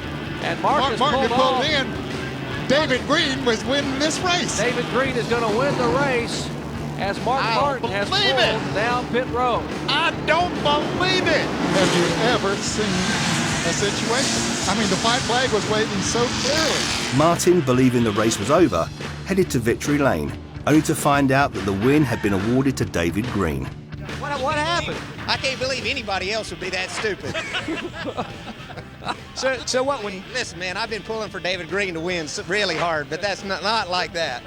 And Mark Martin pulled in. David Green was winning this race. David Green is going to win the race as Mark Martin has pulled down pit road. I don't believe it. Have you ever seen a situation? I mean, the white flag was waving so clearly. Martin, believing the race was over, headed to Victory Lane, only to find out that the win had been awarded to David Green. What happened? I can't believe anybody else would be that stupid. So what when... Listen, man, I've been pulling for David Green to win really hard, but that's not like that.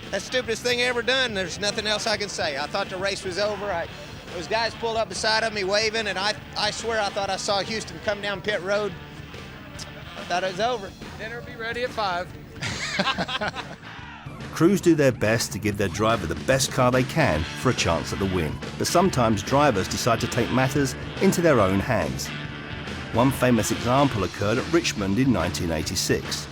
That's the stupidest thing I ever done. There's nothing else I can say. I thought the race was over. Those guys pulled up beside of me waving, and I swear I thought I saw Houston come down pit road. I thought it was over. Dinner will be ready at 5. Crews do their best to give their driver the best car they can for a chance at the win, but sometimes drivers decide to take matters into their own hands. One famous example occurred at Richmond in 1986.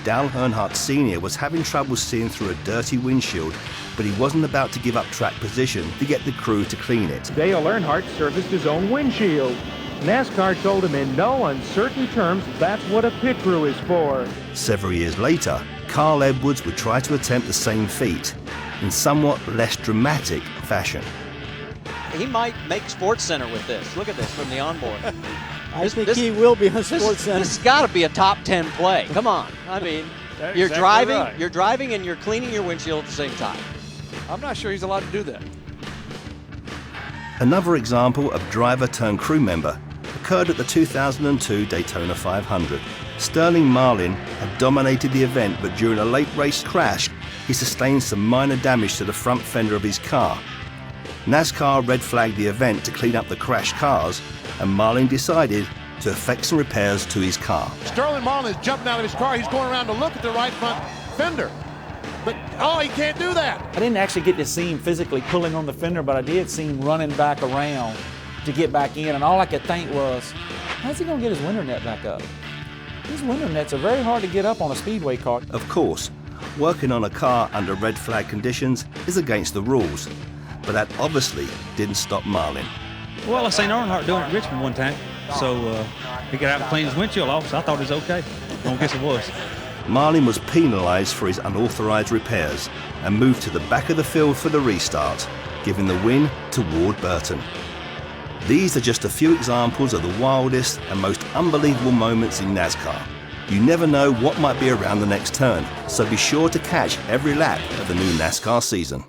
Dale Earnhardt Sr. was having trouble seeing through a dirty windshield, but he wasn't about to give up track position to get the crew to clean it. Dale Earnhardt serviced his own windshield. NASCAR told him in no uncertain terms that's what a pit crew is for. Several years later, Carl Edwards would try to attempt the same feat in somewhat less dramatic fashion. He might make SportsCenter with this. Look at this from the onboard. I think he will be on SportsCenter. This has got to be a top 10 play. Come on. I mean, you're driving and you're cleaning your windshield at the same time. I'm not sure he's allowed to do that. Another example of driver turned crew member occurred at the 2002 Daytona 500. Sterling Marlin had dominated the event, but during a late race crash, he sustained some minor damage to the front fender of his car. NASCAR red flagged the event to clean up the crashed cars, and Marlin decided to effect some repairs to his car. Sterling Marlin is jumping out of his car. He's going around to look at the right front fender. But, he can't do that. I didn't actually get to see him physically pulling on the fender, but I did see him running back around to get back in, and all I could think was, how's he going to get his winter net back up? These winter nets are very hard to get up on a speedway car. Of course, working on a car under red flag conditions is against the rules, but that obviously didn't stop Marlin. Well, I seen Earnhardt doing it at Richmond one time, so he got out and cleaned his windshield off, so I thought it was okay. I guess it was. Marlin was penalised for his unauthorised repairs and moved to the back of the field for the restart, giving the win to Ward Burton. These are just a few examples of the wildest and most unbelievable moments in NASCAR. You never know what might be around the next turn, so be sure to catch every lap of the new NASCAR season.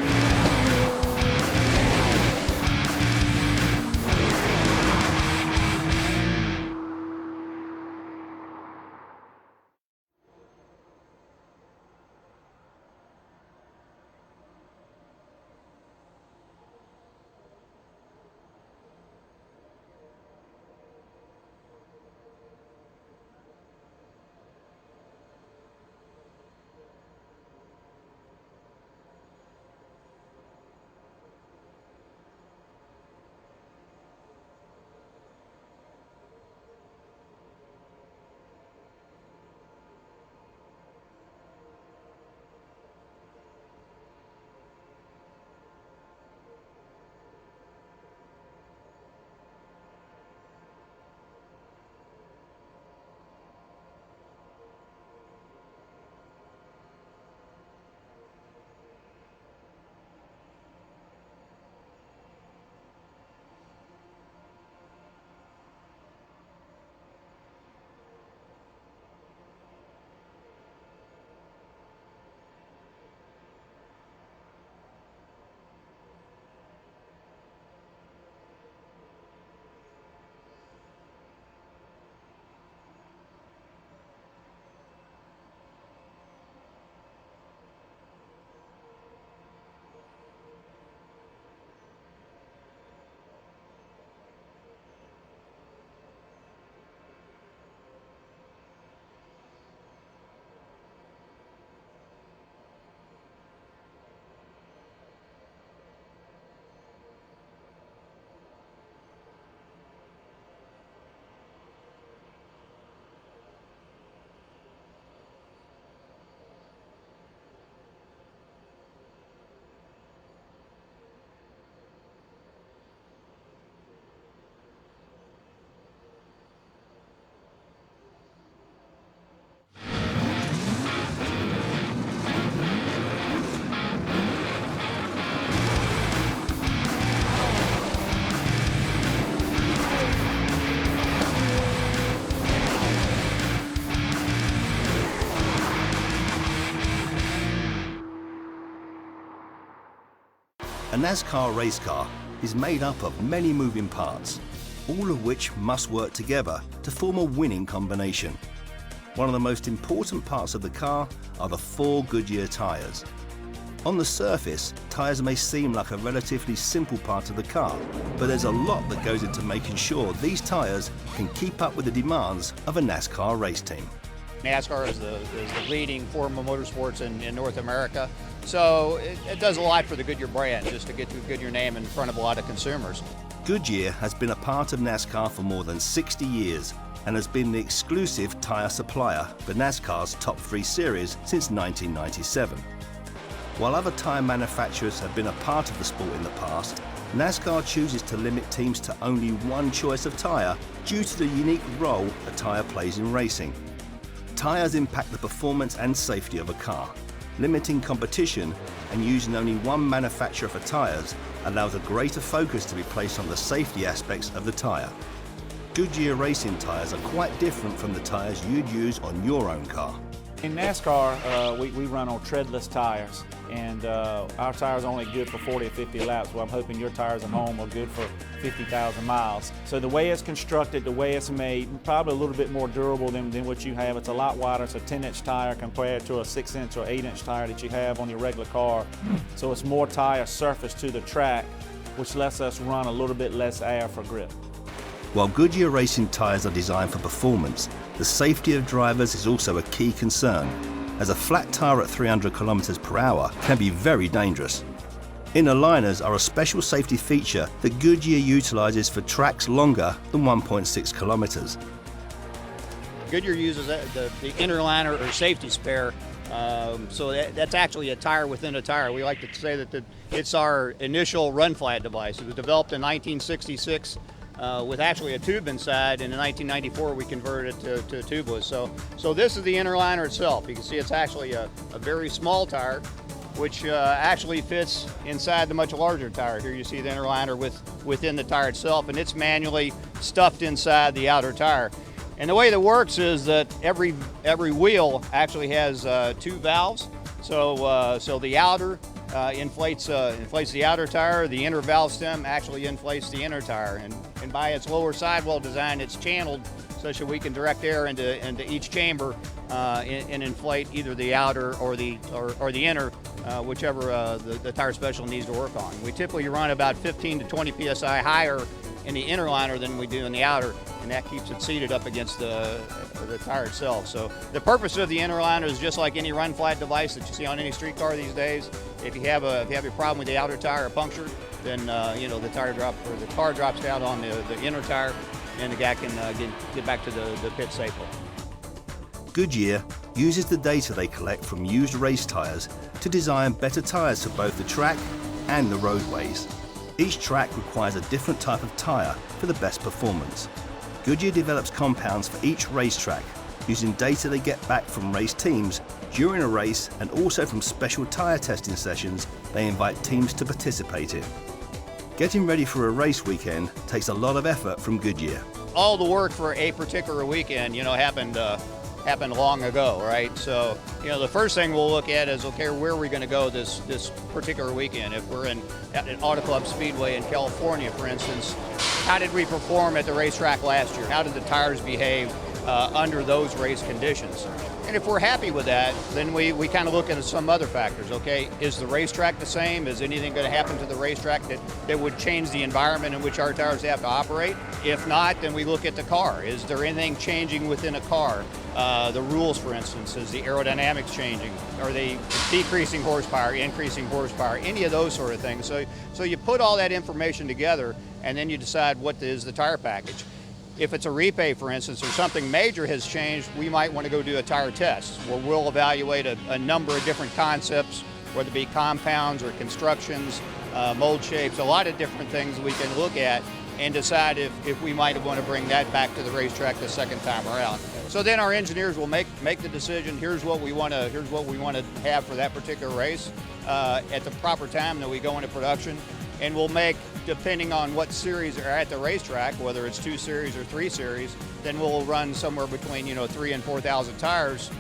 A NASCAR race car is made up of many moving parts, all of which must work together to form a winning combination. One of the most important parts of the car are the 4 Goodyear tyres. On the surface, tyres may seem like a relatively simple part of the car, but there's a lot that goes into making sure these tyres can keep up with the demands of a NASCAR race team. NASCAR is the leading form of motorsports in North America, so it does a lot for the Goodyear brand just to get the Goodyear name in front of a lot of consumers. Goodyear has been a part of NASCAR for more than 60 years and has been the exclusive tyre supplier for NASCAR's top 3 series since 1997. While other tyre manufacturers have been a part of the sport in the past, NASCAR chooses to limit teams to only one choice of tyre due to the unique role a tyre plays in racing. Tyres impact the performance and safety of a car. Limiting competition and using only one manufacturer for tyres allows a greater focus to be placed on the safety aspects of the tyre. Goodyear racing tyres are quite different from the tyres you'd use on your own car. In NASCAR, we run on treadless tires, and our tires are only good for 40 or 50 laps. Well, I'm hoping your tires at home are good for 50,000 miles. So the way it's constructed, the way it's made, probably a little bit more durable than what you have. It's a lot wider. It's a 10-inch tire compared to a 6-inch or 8-inch tire that you have on your regular car. So it's more tire surface to the track, which lets us run a little bit less air for grip. While Goodyear racing tyres are designed for performance, the safety of drivers is also a key concern, as a flat tyre at 300 km per hour can be very dangerous. Inner liners are a special safety feature that Goodyear utilises for tracks longer than 1.6 kilometres. Goodyear uses the inner liner or safety spare, so that's actually a tire within a tire. We like to say that it's our initial run flat device. It was developed in 1966. With actually a tube inside, and in 1994 we converted it to tubeless. So this is the inner liner itself. You can see it's actually a very small tire, which actually fits inside the much larger tire. Here you see the inner liner within the tire itself, and it's manually stuffed inside the outer tire. And the way that works is that every wheel actually has 2 valves. So the outer inflates the outer tire. The inner valve stem actually inflates the inner tire, and by its lower sidewall design, it's channeled such that we can direct air into each chamber and inflate either the outer or the inner, whichever the tire special needs to work on. We typically run about 15 to 20 psi higher in the inner liner than we do in the outer, and that keeps it seated up against the tire itself. So the purpose of the inner liner is just like any run flat device that you see on any street car these days. If you have a problem with the outer tire or puncture, then the car drops down on the inner tire, and the guy can get back to the pit safely. Goodyear uses the data they collect from used race tyres to design better tyres for both the track and the roadways. Each track requires a different type of tyre for the best performance. Goodyear develops compounds for each racetrack using data they get back from race teams during a race, and also from special tyre testing sessions they invite teams to participate in. Getting ready for a race weekend takes a lot of effort from Goodyear. All the work for a particular weekend, happened long ago, right? So, the first thing we'll look at is, okay, where are we going to go this particular weekend? If we're at Auto Club Speedway in California, for instance, how did we perform at the racetrack last year? How did the tires behave under those race conditions? And if we're happy with that, then we kind of look at some other factors. Okay, is the racetrack the same? Is anything going to happen to the racetrack that would change the environment in which our tires have to operate? If not, then we look at the car. Is there anything changing within a car? The rules, for instance, is the aerodynamics changing? Are they decreasing horsepower, increasing horsepower? Any of those sort of things. So you put all that information together, and then you decide what is the tire package. If it's a repay, for instance, or something major has changed, we might want to go do a tire test where we'll evaluate a number of different concepts, whether it be compounds or constructions, mold shapes, a lot of different things we can look at and decide if we might want to bring that back to the racetrack the second time around. So then our engineers will make the decision. Here's what we want to have for that particular race at the proper time that we go into production, and we'll make, depending on what series are at the racetrack, whether it's 2 series or 3 series, then we'll run somewhere between 3,000 and 4,000 tires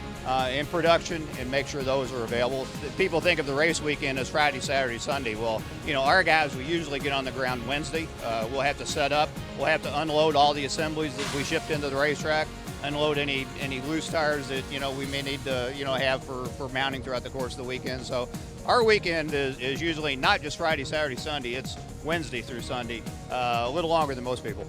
in production and make sure those are available. People think of the race weekend as Friday, Saturday, Sunday. Well, you know, our guys, we usually get on the ground Wednesday. We'll have to set up. We'll have to unload all the assemblies that we shipped into the racetrack, unload any loose tires that, you know, we may need to, you know, have for mounting throughout the course of the weekend. So our weekend is usually not just Friday, Saturday, Sunday. It's Wednesday through Sunday, a little longer than most people.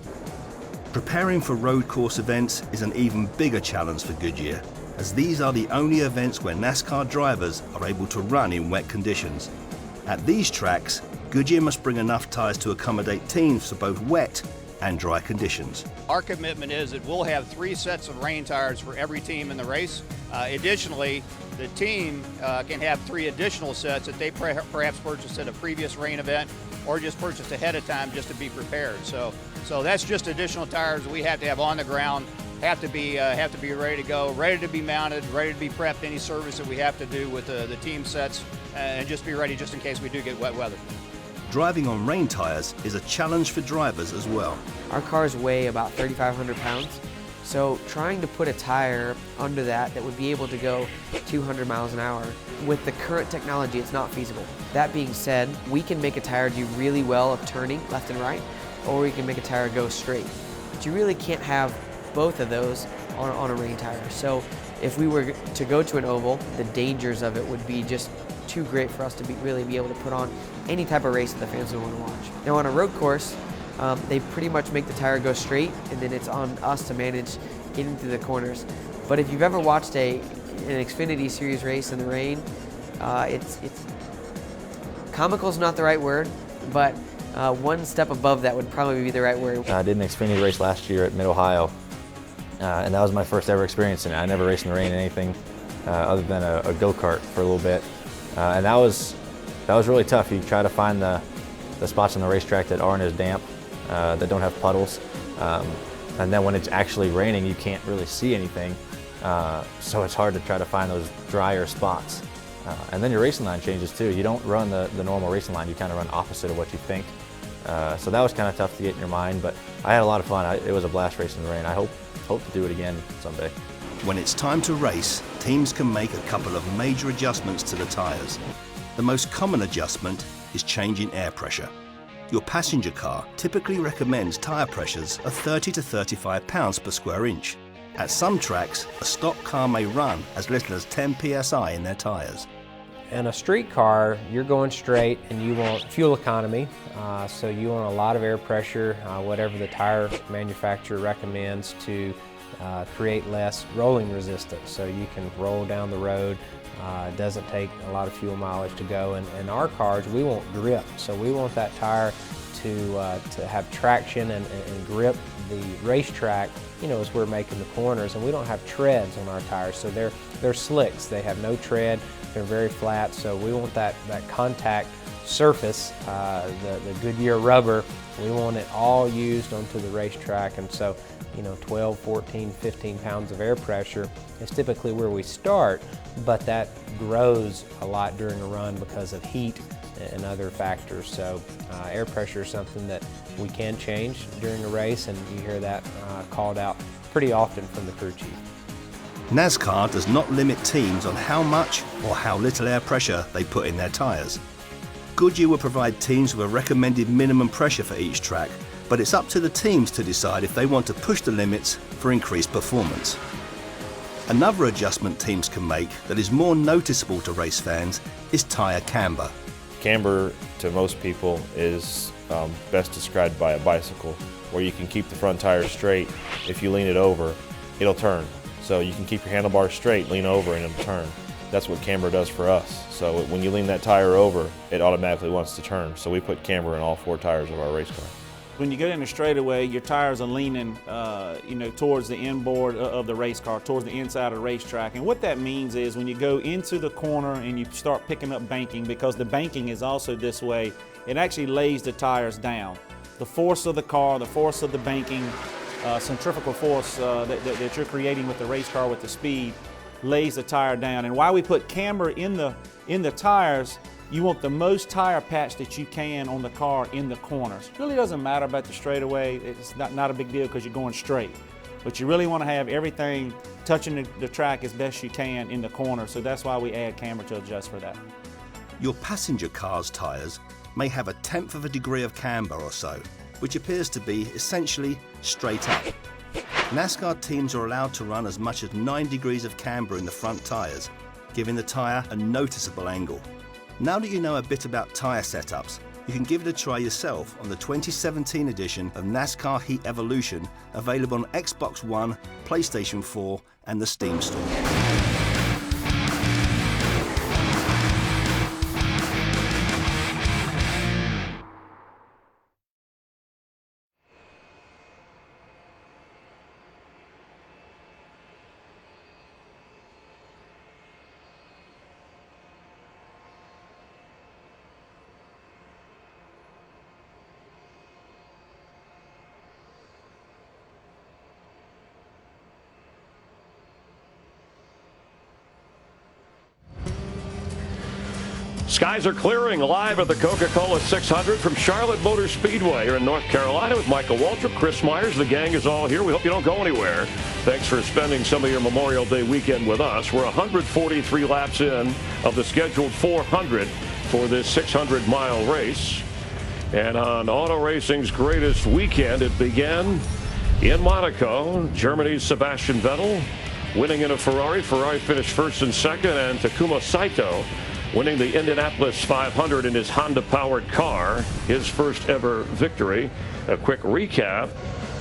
Preparing for road course events is an even bigger challenge for Goodyear, as these are the only events where NASCAR drivers are able to run in wet conditions. At these tracks, Goodyear must bring enough tyres to accommodate teams for both wet and dry conditions. Our commitment is that we'll have 3 sets of rain tires for every team in the race. Additionally, the team can have 3 additional sets that they perhaps purchased at a previous rain event or just purchased ahead of time just to be prepared. So that's just additional tires that we have to have on the ground, have to be ready to go, ready to be mounted, ready to be prepped, any service that we have to do with the team sets, and just be ready just in case we do get wet weather. Driving on rain tyres is a challenge for drivers as well. Our cars weigh about 3,500 pounds, so trying to put a tire under that would be able to go 200 miles an hour, with the current technology, it's not feasible. That being said, we can make a tire do really well of turning left and right, or we can make a tire go straight. But you really can't have both of those on a rain tire. So if we were to go to an oval, the dangers of it would be just too great for us to really be able to put on any type of race that the fans would want to watch. Now on a road course, they pretty much make the tire go straight, and then it's on us to manage getting through the corners. But if you've ever watched an Xfinity Series race in the rain, it's comical's not the right word, but one step above that would probably be the right word. I did an Xfinity race last year at Mid-Ohio, and that was my first ever experience in it. I never raced in the rain in anything other than a go-kart for a little bit, and that was really tough. You try to find the spots on the racetrack that aren't as damp, that don't have puddles, and then when it's actually raining, you can't really see anything, so it's hard to try to find those drier spots. And then your racing line changes too. You don't run the normal racing line, you kind of run opposite of what you think. So that was kind of tough to get in your mind, but I had a lot of fun. It was a blast racing in the rain. I hope to do it again someday. When it's time to race, teams can make a couple of major adjustments to the tyres. The most common adjustment is changing air pressure. Your passenger car typically recommends tyre pressures of 30 to 35 pounds per square inch. At some tracks, a stock car may run as little as 10 psi in their tyres. In a street car, you're going straight and you want fuel economy, so you want a lot of air pressure, whatever the tire manufacturer recommends to create less rolling resistance, so you can roll down the road. It doesn't take a lot of fuel mileage to go, and in our cars we want grip, so we want that tire to have traction and grip the racetrack, you know, as we're making the corners, and we don't have treads on our tires, so they're slicks. They have no tread, they're very flat, so we want that contact surface, the Goodyear rubber, we want it all used onto the racetrack, and so, you know, 12, 14, 15 pounds of air pressure is typically where we start, but that grows a lot during a run because of heat and other factors. So air pressure is something that we can change during a race, and you hear that called out pretty often from the crew chief. NASCAR does not limit teams on how much or how little air pressure they put in their tyres. Goodyear will provide teams with a recommended minimum pressure for each track, but it's up to the teams to decide if they want to push the limits for increased performance. Another adjustment teams can make that is more noticeable to race fans is tyre camber. Camber, to most people, is best described by a bicycle, where you can keep the front tire straight. If you lean it over, it'll turn. So you can keep your handlebars straight, lean over, and it'll turn. That's what camber does for us. So when you lean that tire over, it automatically wants to turn. So we put camber in all 4 tires of our race car. When you get in the straightaway, your tires are leaning, you know, towards the inboard of the race car, towards the inside of the racetrack. And what that means is when you go into the corner and you start picking up banking, because the banking is also this way, it actually lays the tires down. The force of the car, the force of the banking, centrifugal force that you're creating with the race car with the speed, lays the tire down. And while we put camber in the tires, you want the most tire patch that you can on the car in the corners. It really doesn't matter about the straightaway. It's not a big deal because you're going straight. but you really want to have everything touching the track as best you can in the corner, so that's why we add camber to adjust for that. Your passenger car's tyres may have a 1/10 of a degree of camber or so, which appears to be essentially straight up. NASCAR teams are allowed to run as much as 9 degrees of camber in the front tyres, giving the tyre a noticeable angle. Now that you know a bit about tyre setups, you can give it a try yourself on the 2017 edition of NASCAR Heat Evolution, available on Xbox One, PlayStation 4 and the Steam Store. Skies are clearing live at the Coca-Cola 600 from Charlotte Motor Speedway here in North Carolina with Michael Waltrip, Chris Myers. The gang is all here. We hope you don't go anywhere. Thanks for spending some of your Memorial Day weekend with us. We're 143 laps in of the scheduled 400 for this 600-mile race. And on auto racing's greatest weekend, it began in Monaco. Germany's Sebastian Vettel winning in a Ferrari. Ferrari finished first and second, and Takuma Saito winning the Indianapolis 500 in his Honda-powered car, his first ever victory. A quick recap,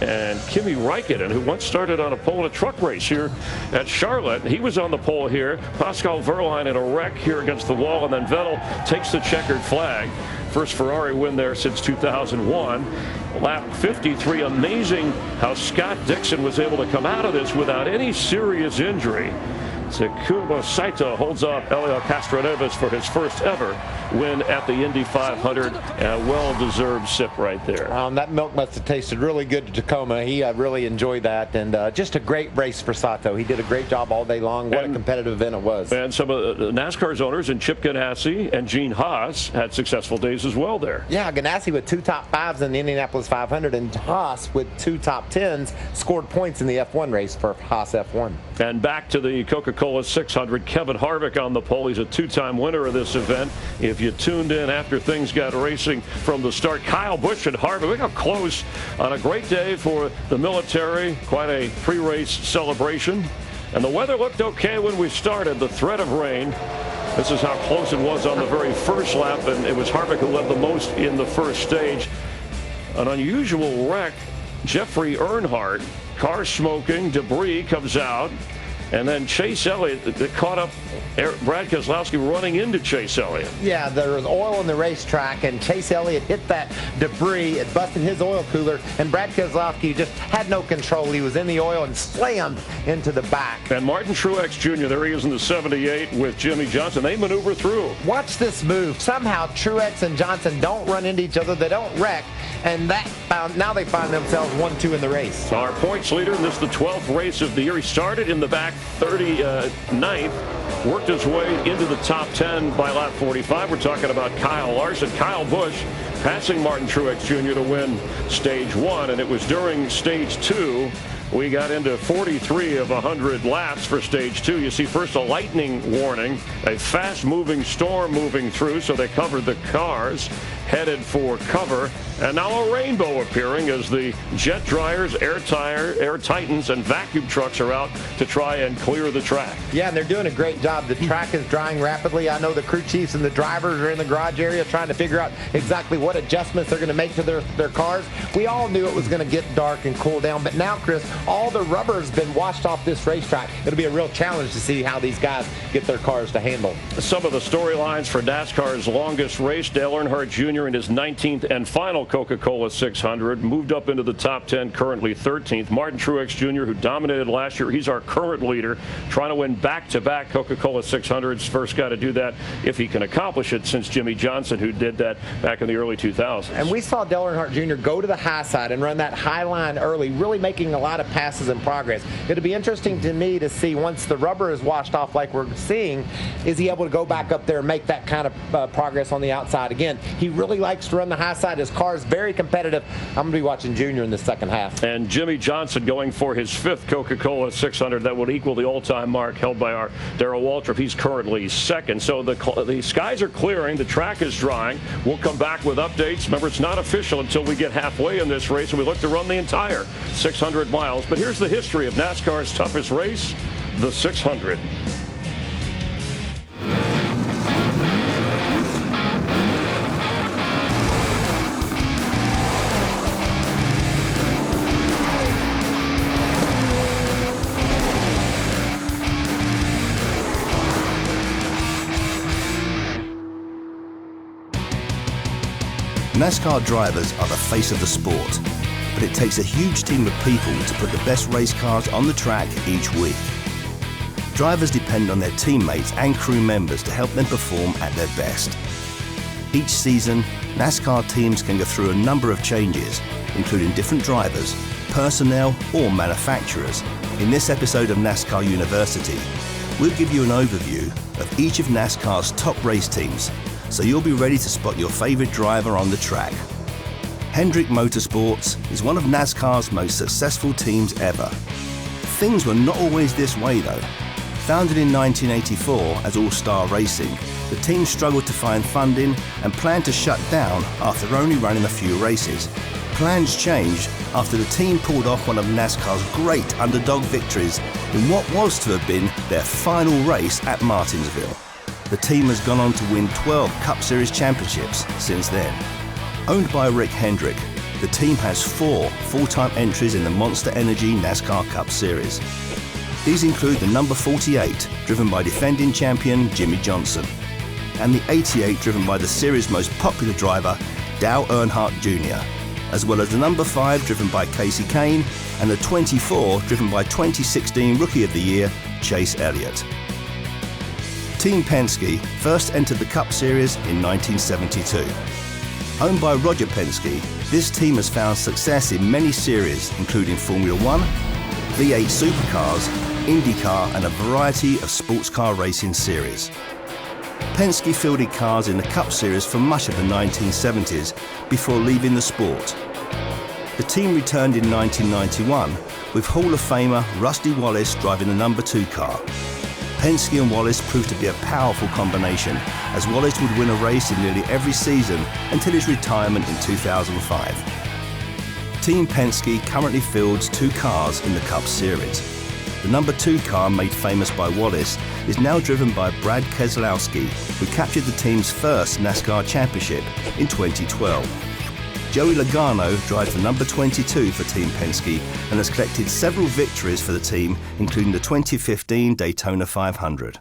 and Kimi Räikkönen, who once started on a pole in a truck race here at Charlotte, he was on the pole here. Pascal Wehrlein in a wreck here against the wall, and then Vettel takes the checkered flag. First Ferrari win there since 2001. Lap 53, amazing how Scott Dixon was able to come out of this without any serious injury. Takuma Saito holds off Helio Castroneves for his first ever win at the Indy 500, and a well-deserved sip right there. That milk must have tasted really good to Takuma. He really enjoyed that, and just a great race for Sato. He did a great job all day long. What a competitive event it was. And some of NASCAR's owners, and Chip Ganassi and Gene Haas, had successful days as well there. Yeah, Ganassi with 2 top 5s in the Indianapolis 500, and Haas with 2 top 10s scored points in the F1 race for Haas F1. And back to the Coca-Cola 600, Kevin Harvick on the pole. He's a 2-time winner of this event. If you tuned in after things got racing from the start, Kyle Busch and Harvick, look how close on a great day for the military. Quite a pre-race celebration. And the weather looked okay when we started. The threat of rain. This is how close it was on the very first lap, and it was Harvick who led the most in the first stage. An unusual wreck. Jeffrey Earnhardt, car smoking, debris comes out. And then Chase Elliott caught up Brad Keselowski running into Chase Elliott. Yeah, there was oil on the racetrack, and Chase Elliott hit that debris. It busted his oil cooler, and Brad Keselowski just had no control. He was in the oil and slammed into the back. And Martin Truex Jr., there he is in the 78 with Jimmy Johnson. They maneuver through. Watch this move. Somehow Truex and Johnson don't run into each other. They don't wreck, and now they find themselves 1-2 in the race. Our points leader, and this is the 12th race of the year. He started in the back 39th, worked his way into the top 10 by lap 45. We're talking about Kyle Larson. Kyle Busch passing Martin Truex Jr. to win stage 1, and it was during stage 2 we got into 43 of 100 laps for stage 2. You see first a lightning warning, a fast-moving storm moving through, so they covered the cars, headed for cover, and now a rainbow appearing as the jet dryers, air Titans, and vacuum trucks are out to try and clear the track. Yeah, and they're doing a great job. The track is drying rapidly. I know the crew chiefs and the drivers are in the garage area trying to figure out exactly what adjustments they're going to make to their cars. We all knew it was going to get dark and cool down, but now, Chris, all the rubber has been washed off this racetrack. It'll be a real challenge to see how these guys get their cars to handle. Some of the storylines for NASCAR's longest race, Dale Earnhardt Jr. in his 19th and final Coca-Cola 600, moved up into the top 10, currently 13th. Martin Truex Jr., who dominated last year, he's our current leader, trying to win back-to-back Coca-Cola 600s. First guy to do that, if he can accomplish it, since Jimmy Johnson, who did that back in the early 2000s. And we saw Dale Earnhardt Jr. go to the high side and run that high line early, really making a lot of of passes in progress. It'll be interesting to me to see once the rubber is washed off like we're seeing, is he able to go back up there and make that kind of progress on the outside again. He really likes to run the high side. His car is very competitive. I'm going to be watching Junior in the second half. And Jimmy Johnson going for his 5th Coca-Cola 600. That would equal the all-time mark held by our Darrell Waltrip. He's currently second. So the skies are clearing. The track is drying. We'll come back with updates. Remember, it's not official until we get halfway in this race, and we look to run the entire 600 miles. But here's the history of NASCAR's toughest race, the 600. NASCAR drivers are the face of the sport, but it takes a huge team of people to put the best race cars on the track each week. Drivers depend on their teammates and crew members to help them perform at their best. Each season, NASCAR teams can go through a number of changes, including different drivers, personnel, or manufacturers. In this episode of NASCAR University, we'll give you an overview of each of NASCAR's top race teams, so you'll be ready to spot your favorite driver on the track. Hendrick Motorsports is one of NASCAR's most successful teams ever. Things were not always this way though. Founded in 1984 as All-Star Racing, the team struggled to find funding and planned to shut down after only running a few races. Plans changed after the team pulled off one of NASCAR's great underdog victories in what was to have been their final race at Martinsville. The team has gone on to win 12 Cup Series championships since then. Owned by Rick Hendrick, the team has 4 full-time entries in the Monster Energy NASCAR Cup Series. These include the number 48, driven by defending champion Jimmy Johnson, and the 88, driven by the series' most popular driver, Dale Earnhardt Jr., as well as the number 5, driven by Casey Kane, and the 24, driven by 2016 Rookie of the Year, Chase Elliott. Team Penske first entered the Cup Series in 1972. Owned by Roger Penske, this team has found success in many series, including Formula One, V8 Supercars, IndyCar, and a variety of sports car racing series. Penske fielded cars in the Cup Series for much of the 1970s before leaving the sport. The team returned in 1991 with Hall of Famer Rusty Wallace driving the number 2 car. Penske and Wallace proved to be a powerful combination, as Wallace would win a race in nearly every season until his retirement in 2005. Team Penske currently fields 2 cars in the Cup Series. The number 2 car, made famous by Wallace, is now driven by Brad Keselowski, who captured the team's first NASCAR championship in 2012. Joey Logano drives the number 22 for Team Penske and has collected several victories for the team, including the 2015 Daytona 500.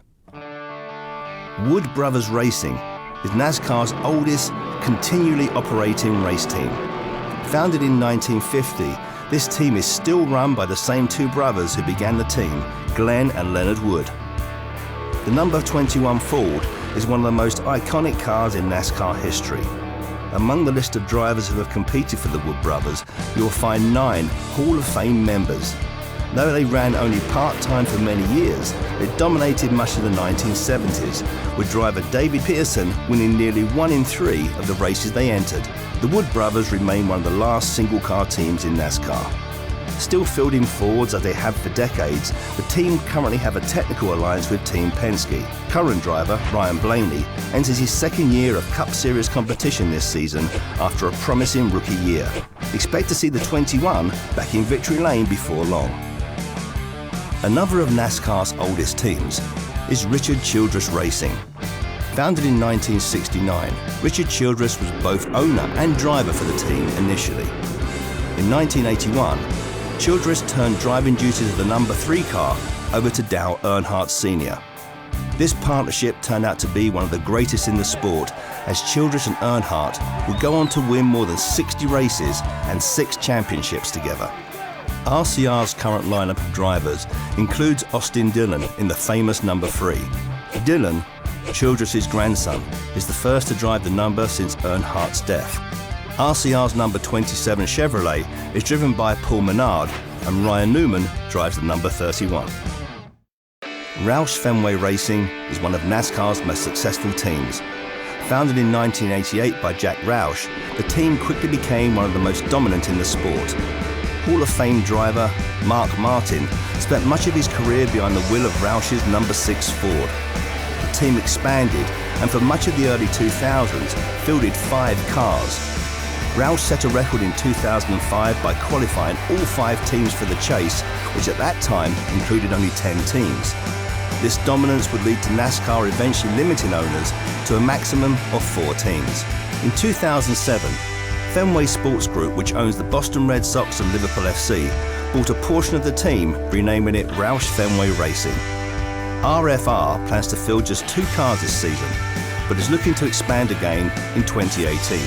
Wood Brothers Racing is NASCAR's oldest continually operating race team. Founded in 1950, this team is still run by the same 2 brothers who began the team, Glenn and Leonard Wood. The number 21 Ford is one of the most iconic cars in NASCAR history. Among the list of drivers who have competed for the Wood Brothers, you'll find 9 Hall of Fame members. Though they ran only part-time for many years, they dominated much of the 1970s, with driver David Pearson winning nearly 1 in 3 of the races they entered. The Wood Brothers remain one of the last single-car teams in NASCAR. Still fielding Fords as they have for decades, the team currently have a technical alliance with Team Penske. Current driver Ryan Blaney enters his 2nd year of Cup Series competition this season after a promising rookie year. Expect to see the 21 back in victory lane before long. Another of NASCAR's oldest teams is Richard Childress Racing. Founded in 1969, Richard Childress was both owner and driver for the team initially. In 1981, Childress turned driving duties of the number 3 car over to Dale Earnhardt Sr. This partnership turned out to be one of the greatest in the sport, as Childress and Earnhardt would go on to win more than 60 races and 6 championships together. RCR's current lineup of drivers includes Austin Dillon in the famous number 3. Dillon, Childress' grandson, is the first to drive the number since Earnhardt's death. RCR's number 27 Chevrolet is driven by Paul Menard, and Ryan Newman drives the number 31. Roush Fenway Racing is one of NASCAR's most successful teams. Founded in 1988 by Jack Roush, the team quickly became one of the most dominant in the sport. Hall of Fame driver Mark Martin spent much of his career behind the wheel of Roush's number 6 Ford. The team expanded and for much of the early 2000s fielded 5 cars. Roush set a record in 2005 by qualifying all 5 teams for the chase, which at that time included only 10 teams. This dominance would lead to NASCAR eventually limiting owners to a maximum of 4 teams. In 2007, Fenway Sports Group, which owns the Boston Red Sox and Liverpool FC, bought a portion of the team, renaming it Roush Fenway Racing. RFR plans to field just 2 cars this season, but is looking to expand again in 2018.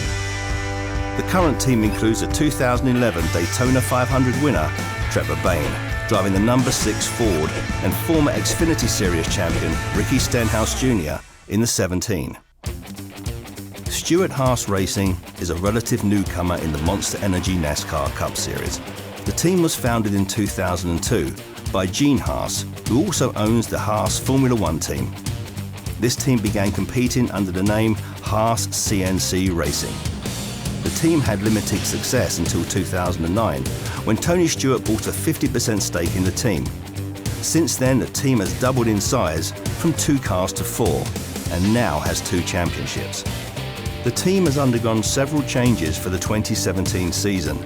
The current team includes a 2011 Daytona 500 winner, Trevor Bayne, driving the number 6 Ford, and former Xfinity Series champion Ricky Stenhouse Jr. in the 17. Stuart Haas Racing is a relative newcomer in the Monster Energy NASCAR Cup Series. The team was founded in 2002 by Gene Haas, who also owns the Haas Formula One team. This team began competing under the name Haas CNC Racing. The team had limited success until 2009, when Tony Stewart bought a 50% stake in the team. Since then, the team has doubled in size from 2 cars to 4, and now has 2 championships. The team has undergone several changes for the 2017 season.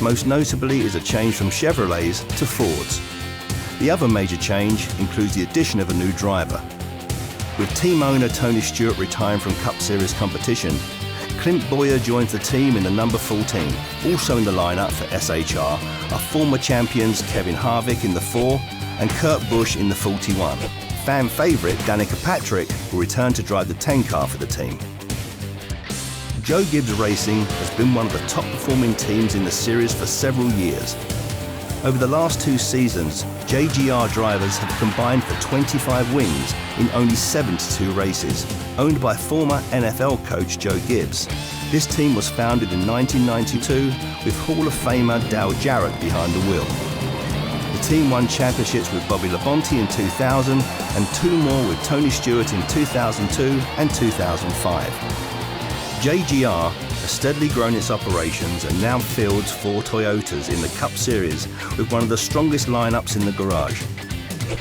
Most notably is a change from Chevrolets to Fords. The other major change includes the addition of a new driver. With team owner Tony Stewart retiring from Cup Series competition, Clint Boyer joins the team in the number 14. Also in the lineup for SHR are former champions Kevin Harvick in the 4 and Kurt Busch in the 41. Fan favourite Danica Patrick will return to drive the 10 car for the team. Joe Gibbs Racing has been one of the top performing teams in the series for several years. Over the last 2 seasons, JGR drivers have combined for 25 wins in only 72 races. Owned by former NFL coach Joe Gibbs, this team was founded in 1992 with Hall of Famer Dale Jarrett behind the wheel. The team won championships with Bobby Labonte in 2000 and 2 more with Tony Stewart in 2002 and 2005. JGR has steadily grown its operations and now fields 4 Toyotas in the Cup Series with one of the strongest lineups in the garage.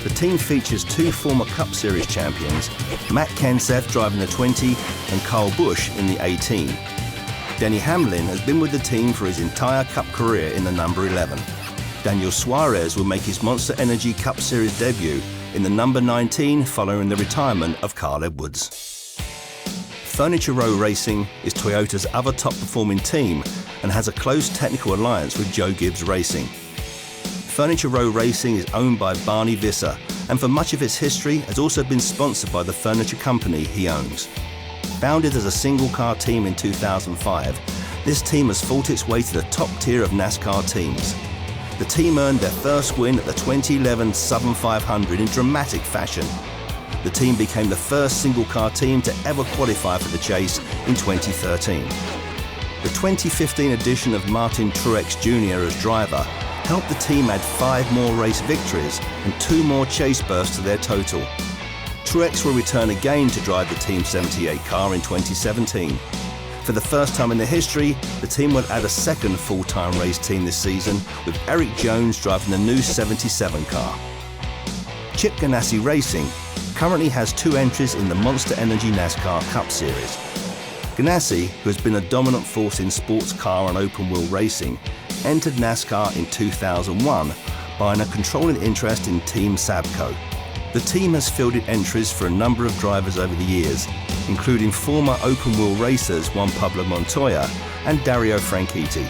The team features 2 former Cup Series champions, Matt Kenseth driving the 20 and Kyle Busch in the 18. Denny Hamlin has been with the team for his entire Cup career in the number 11. Daniel Suarez will make his Monster Energy Cup Series debut in the number 19 following the retirement of Carl Edwards. Furniture Row Racing is Toyota's other top-performing team and has a close technical alliance with Joe Gibbs Racing. Furniture Row Racing is owned by Barney Visser and for much of its history has also been sponsored by the furniture company he owns. Founded as a single-car team in 2005, this team has fought its way to the top tier of NASCAR teams. The team earned their first win at the 2011 Southern 500 in dramatic fashion. The team became the first single-car team to ever qualify for the chase in 2013. The 2015 edition of Martin Truex Jr. as driver helped the team add 5 more race victories and 2 more chase bursts to their total. Truex will return again to drive the Team 78 car in 2017. For the first time in their history, the team will add a second full-time race team this season with Eric Jones driving the new 77 car. Chip Ganassi Racing currently has 2 entries in the Monster Energy NASCAR Cup Series. Ganassi, who has been a dominant force in sports car and open wheel racing, entered NASCAR in 2001, buying a controlling interest in Team Sabco. The team has fielded entries for a number of drivers over the years, including former open wheel racers Juan Pablo Montoya and Dario Franchitti.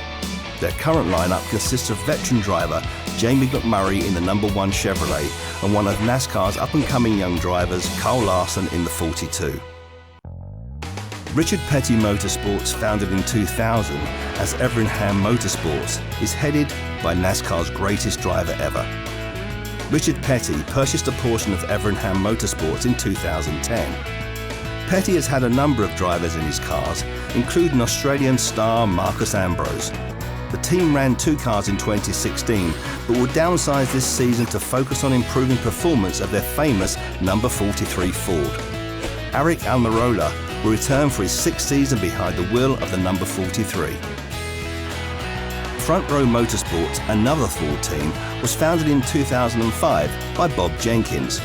Their current lineup consists of veteran driver Jamie McMurray in the number 1 Chevrolet and one of NASCAR's up-and-coming young drivers, Kyle Larson, in the 42. Richard Petty Motorsports, founded in 2000 as Everingham Motorsports, is headed by NASCAR's greatest driver ever. Richard Petty purchased a portion of Everingham Motorsports in 2010. Petty has had a number of drivers in his cars, including Australian star Marcus Ambrose. The team ran 2 cars in 2016, but will downsize this season to focus on improving performance of their famous number 43 Ford. Aric Almirola will return for his 6th season behind the wheel of the number 43. Front Row Motorsports, another Ford team, was founded in 2005 by Bob Jenkins.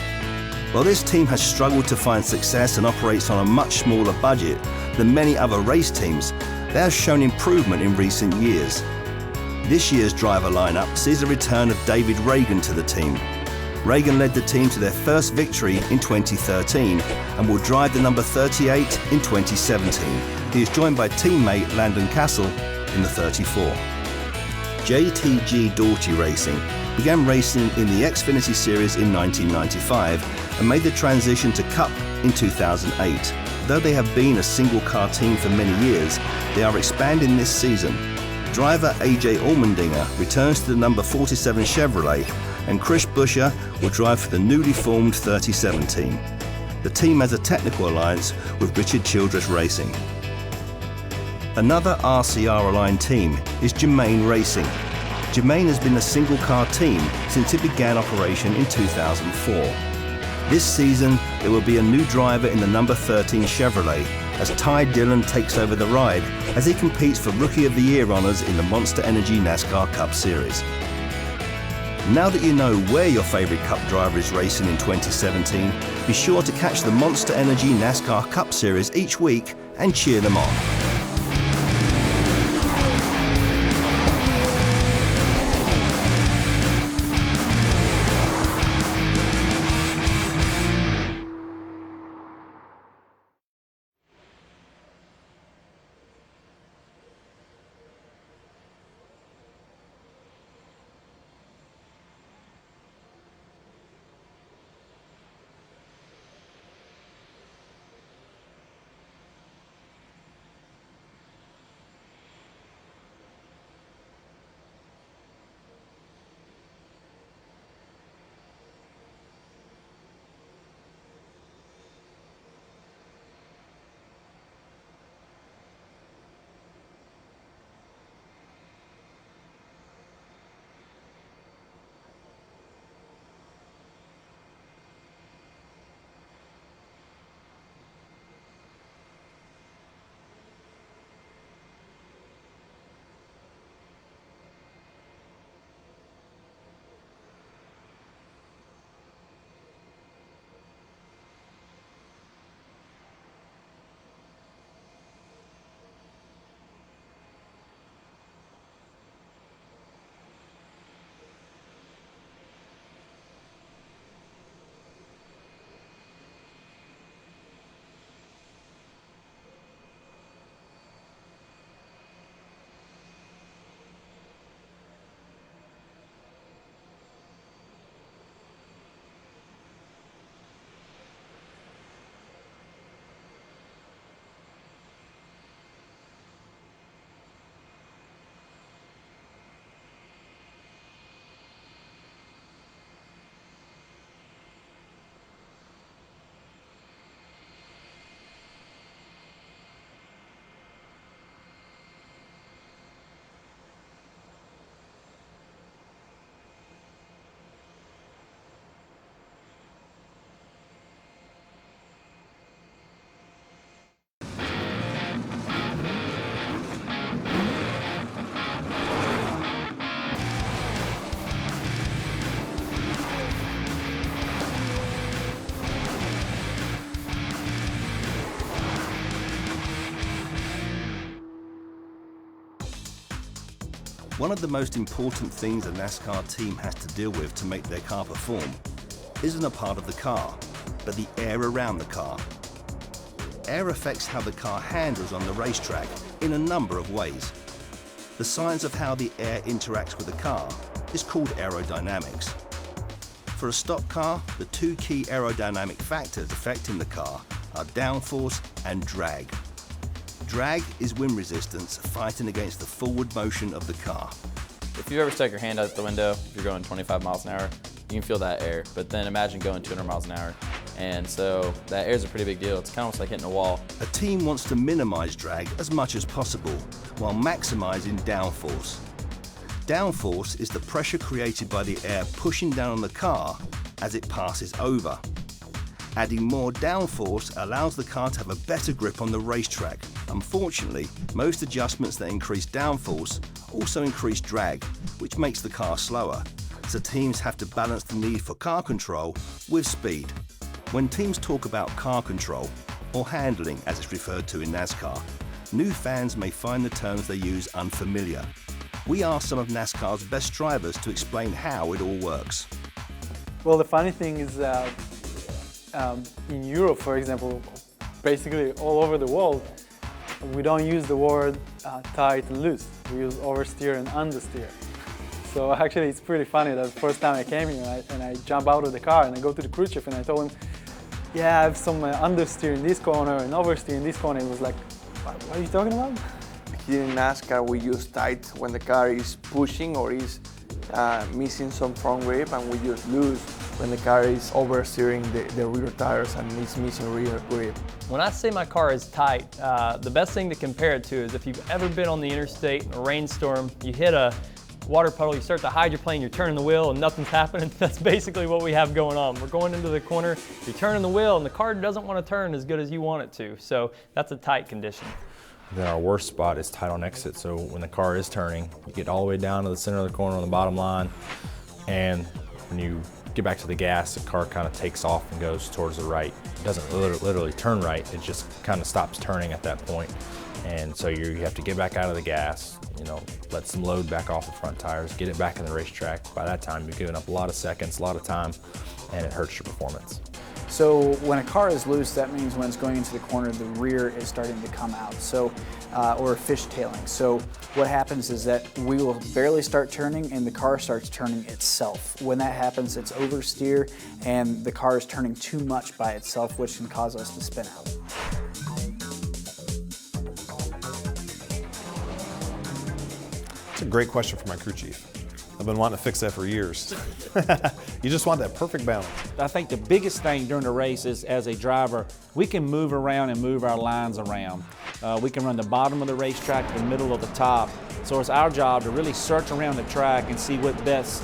While this team has struggled to find success and operates on a much smaller budget than many other race teams, they have shown improvement in recent years. This year's driver lineup sees the return of David Reagan to the team. Reagan led the team to their first victory in 2013 and will drive the number 38 in 2017. He is joined by teammate Landon Castle in the 34. JTG Daugherty Racing began racing in the Xfinity Series in 1995 and made the transition to Cup in 2008. Though they have been a single car team for many years, they are expanding this season. Driver AJ Allmendinger returns to the number 47 Chevrolet, and Chris Buescher will drive for the newly formed 37 team. The team has a technical alliance with Richard Childress Racing. Another RCR-aligned team is Germain Racing. Germain has been a single car team since it began operation in 2004. This season, there will be a new driver in the number 13 Chevrolet as Ty Dillon takes over the ride as he competes for Rookie of the Year honors in the Monster Energy NASCAR Cup Series. Now that you know where your favorite Cup driver is racing in 2017, be sure to catch the Monster Energy NASCAR Cup Series each week and cheer them on. One of the most important things a NASCAR team has to deal with to make their car perform isn't a part of the car, but the air around the car. Air affects how the car handles on the racetrack in a number of ways. The science of how the air interacts with the car is called aerodynamics. For a stock car, the 2 key aerodynamic factors affecting the car are downforce and drag. Drag is wind resistance fighting against the forward motion of the car. If you ever stuck your hand out the window, if you're going 25 miles an hour, you can feel that air. But then imagine going 200 miles an hour. And so that air is a pretty big deal. It's kind of almost like hitting a wall. A team wants to minimize drag as much as possible while maximizing downforce. Downforce is the pressure created by the air pushing down on the car as it passes over. Adding more downforce allows the car to have a better grip on the racetrack. Unfortunately, most adjustments that increase downforce also increase drag, which makes the car slower. So teams have to balance the need for car control with speed. When teams talk about car control, or handling as it's referred to in NASCAR, new fans may find the terms they use unfamiliar. We asked some of NASCAR's best drivers to explain how it all works. Well, the funny thing is that in Europe, for example, basically all over the world, we don't use the word tight and loose. We use oversteer and understeer. So actually it's pretty funny that the first time I came here and I jump out of the car and I go to the crew chief and I told him, yeah, I have some understeer in this corner and oversteer in this corner. He was like, what are you talking about? Here in NASCAR we use tight when the car is pushing or is missing some front grip, and we use loose when the car is oversteering the rear tires and is missing rear grip. When I say my car is tight, the best thing to compare it to is if you've ever been on the interstate in a rainstorm, you hit a water puddle, you start to hydroplane, you're turning the wheel and nothing's happening. That's basically what we have going on. We're going into the corner, you're turning the wheel and the car doesn't want to turn as good as you want it to. So that's a tight condition. Then our worst spot is tight on exit. So when the car is turning, you get all the way down to the center of the corner on the bottom line, and when you get back to the gas, the car kind of takes off and goes towards the right. It doesn't literally turn right, it just kind of stops turning at that point. And so you have to get back out of the gas, let some load back off the front tires, get it back in the racetrack. By that time, you've given up a lot of seconds, a lot of time, and it hurts your performance. So when a car is loose, that means when it's going into the corner, the rear is starting to come out, so or fishtailing. So what happens is that we will barely start turning and the car starts turning itself. When that happens, it's oversteer and the car is turning too much by itself, which can cause us to spin out. That's a great question for my crew chief. I've been wanting to fix that for years. You just want that perfect balance. I think the biggest thing during the race is, as a driver, we can move around and move our lines around. We can run the bottom of the racetrack, the middle of the top. So it's our job to really search around the track and see what best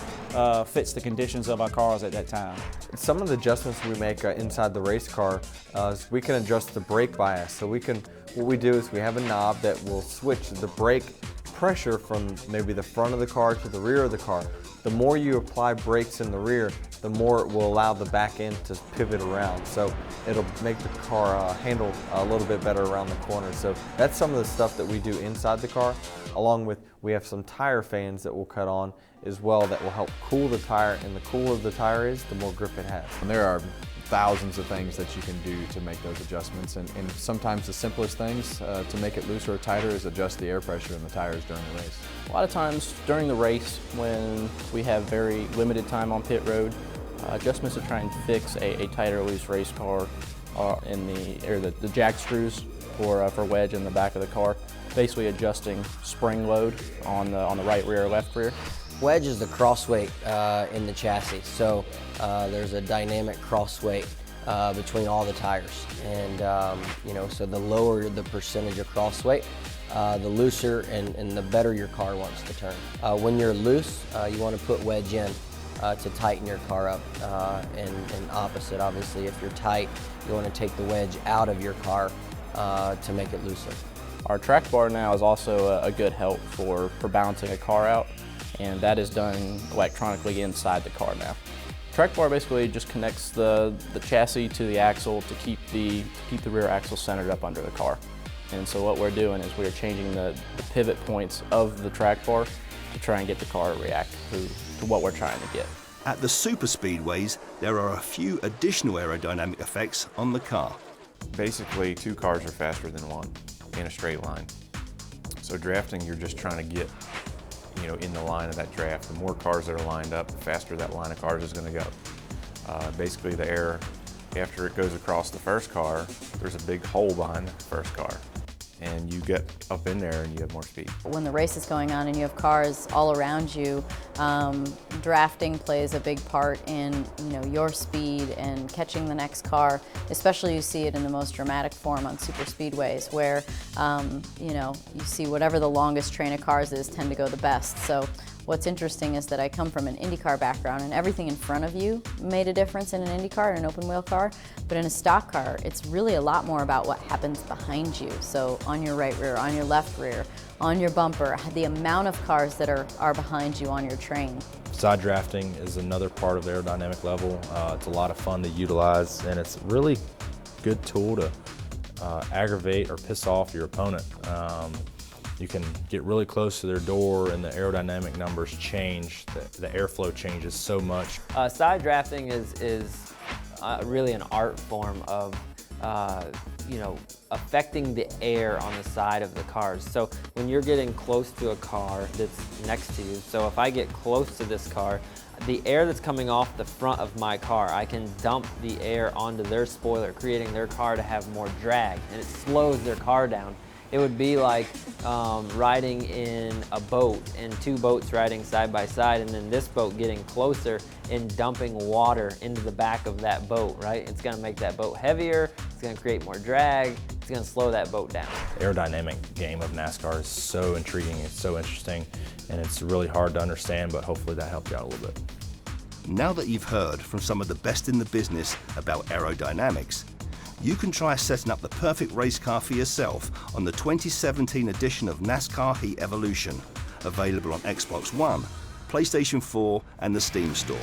fits the conditions of our cars at that time. Some of the adjustments we make inside the race car is we can adjust the brake bias. So what we do is we have a knob that will switch the brake pressure from maybe the front of the car to the rear of the car. The more you apply brakes in the rear, the more it will allow the back end to pivot around. So it'll make the car handle a little bit better around the corner. So that's some of the stuff that we do inside the car, along with we have some tire fans that we'll cut on as well that will help cool the tire, and the cooler the tire is, the more grip it has. And there are thousands of things that you can do to make those adjustments, and sometimes the simplest things to make it looser or tighter is adjust the air pressure in the tires during the race. A lot of times during the race, when we have very limited time on pit road, adjustments to try and fix a tight or loose race car in the jack screws for wedge in the back of the car, basically adjusting spring load on the right rear or left rear. Wedge is the cross weight in the chassis, so there's a dynamic cross weight between all the tires, and so the lower the percentage of cross weight, the looser and the better your car wants to turn. When you're loose, you want to put wedge in to tighten your car up, and opposite, obviously, if you're tight, you want to take the wedge out of your car to make it looser. Our track bar now is also a good help for balancing a car out, and that is done electronically inside the car now. Track bar basically just connects the chassis to the axle to keep the rear axle centered up under the car. And so what we're doing is we're changing the pivot points of the track bar to try and get the car to react to what we're trying to get. At the super speedways, there are a few additional aerodynamic effects on the car. Basically, two cars are faster than one in a straight line. So drafting, you're just trying to get in the line of that draft. The more cars that are lined up, the faster that line of cars is going to go. Basically, the air, after it goes across the first car, there's a big hole behind the first car, and you get up in there and you have more speed. When the race is going on and you have cars all around you, drafting plays a big part in your speed and catching the next car. Especially you see it in the most dramatic form on super speedways, where you see whatever the longest train of cars is tend to go the best. So what's interesting is that I come from an IndyCar background, and everything in front of you made a difference in an IndyCar, in an open wheel car, but in a stock car, it's really a lot more about what happens behind you. So on your right rear, on your left rear, on your bumper, the amount of cars that are behind you on your train. Side drafting is another part of the aerodynamic level. It's a lot of fun to utilize, and it's a really good tool to aggravate or piss off your opponent. You can get really close to their door and the aerodynamic numbers change, the airflow changes so much. Side drafting is really an art form of affecting the air on the side of the cars. So when you're getting close to a car that's next to you, so if I get close to this car, the air that's coming off the front of my car, I can dump the air onto their spoiler, creating their car to have more drag, and it slows their car down. It would be like riding in a boat and two boats riding side by side, and then this boat getting closer and dumping water into the back of that boat, right? It's gonna make that boat heavier, it's gonna create more drag, it's gonna slow that boat down. The aerodynamic game of NASCAR is so intriguing, it's so interesting, and it's really hard to understand, but hopefully that helped you out a little bit. Now that you've heard from some of the best in the business about aerodynamics, you can try setting up the perfect race car for yourself on the 2017 edition of NASCAR Heat Evolution, available on Xbox One, PlayStation 4 and the Steam Store.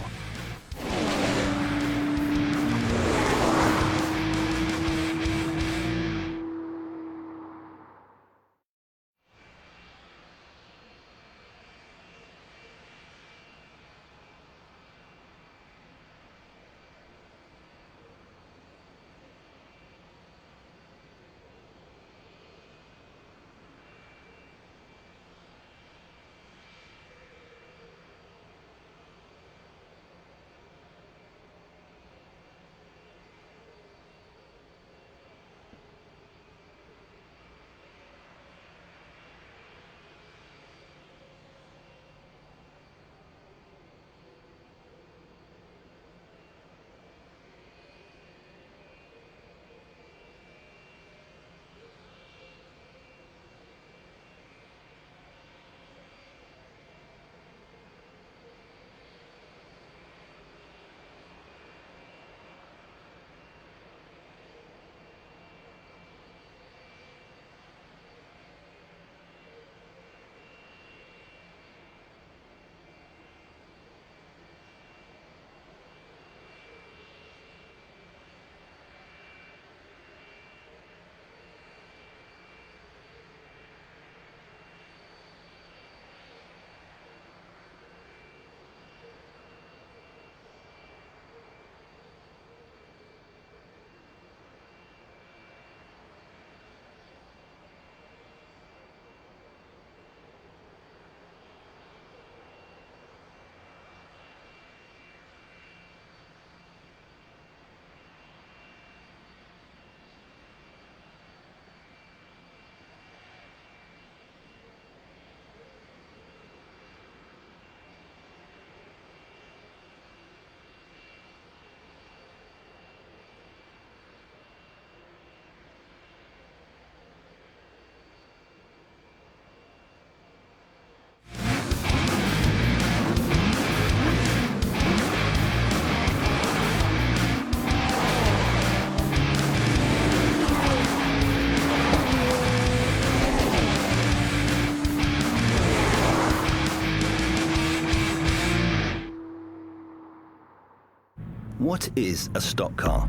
What is a stock car?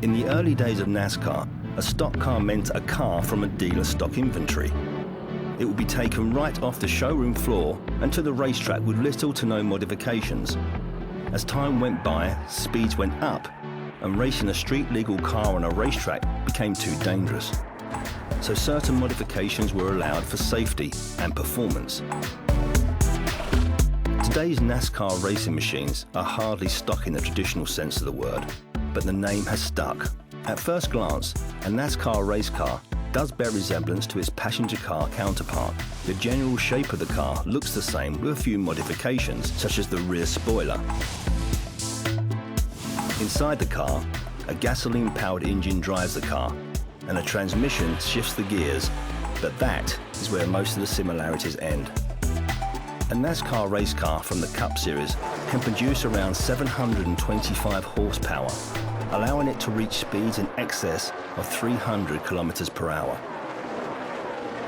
In the early days of NASCAR, a stock car meant a car from a dealer's stock inventory. It would be taken right off the showroom floor and to the racetrack with little to no modifications. As time went by, speeds went up, and racing a street-legal car on a racetrack became too dangerous. So certain modifications were allowed for safety and performance. Today's NASCAR racing machines are hardly stock in the traditional sense of the word, but the name has stuck. At first glance, a NASCAR race car does bear resemblance to its passenger car counterpart. The general shape of the car looks the same with a few modifications, such as the rear spoiler. Inside the car, a gasoline-powered engine drives the car, and a transmission shifts the gears, but that is where most of the similarities end. A NASCAR race car from the Cup Series can produce around 725 horsepower, allowing it to reach speeds in excess of 300 kilometers per hour.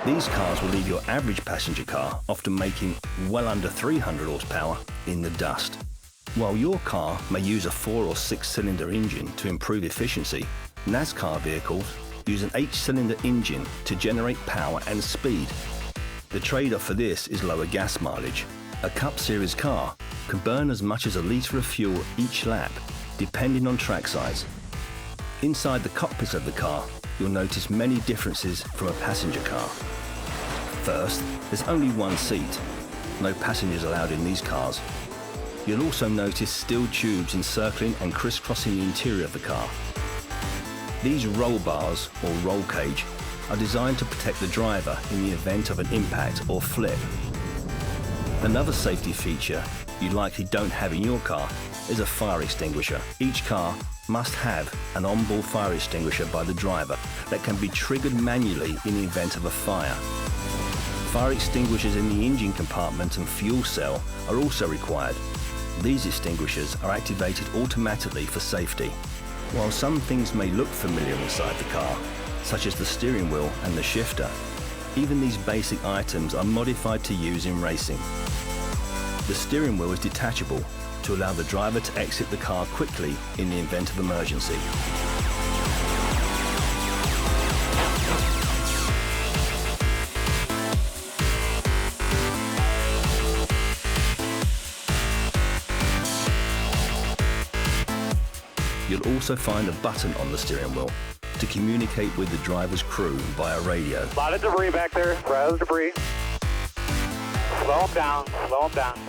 These cars will leave your average passenger car often making well under 300 horsepower in the dust. While your car may use a 4 or 6 cylinder engine to improve efficiency, NASCAR vehicles use an 8-cylinder engine to generate power and speed. The trade-off for this is lower gas mileage. A Cup Series car can burn as much as a litre of fuel each lap, depending on track size. Inside the cockpit of the car, you'll notice many differences from a passenger car. First, there's only one seat. No passengers allowed in these cars. You'll also notice steel tubes encircling and crisscrossing the interior of the car. These roll bars, or roll cage, are designed to protect the driver in the event of an impact or flip. Another safety feature you likely don't have in your car is a fire extinguisher. Each car must have an onboard fire extinguisher by the driver that can be triggered manually in the event of a fire. Fire extinguishers in the engine compartment and fuel cell are also required. These extinguishers are activated automatically for safety. While some things may look familiar inside the car, such as the steering wheel and the shifter, even these basic items are modified to use in racing. The steering wheel is detachable to allow the driver to exit the car quickly in the event of emergency. You'll also find a button on the steering wheel to communicate with the driver's crew via radio. A lot of debris back there, rather debris. Slow them down, slow them down.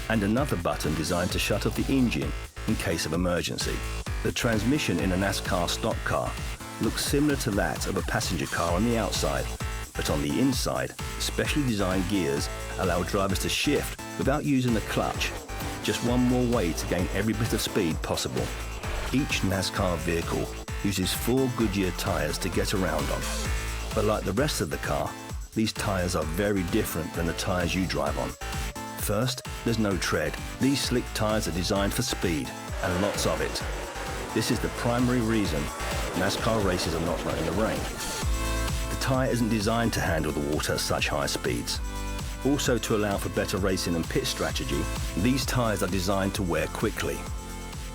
And another button designed to shut off the engine in case of emergency. The transmission in a NASCAR stock car looks similar to that of a passenger car on the outside, but on the inside, specially designed gears allow drivers to shift without using the clutch. Just one more way to gain every bit of speed possible. Each NASCAR vehicle uses 4 Goodyear tires to get around on. But like the rest of the car, these tires are very different than the tires you drive on. First, there's no tread. These slick tires are designed for speed, and lots of it. This is the primary reason NASCAR races are not run in the rain. The tire isn't designed to handle the water at such high speeds. Also, to allow for better racing and pit strategy, these tires are designed to wear quickly.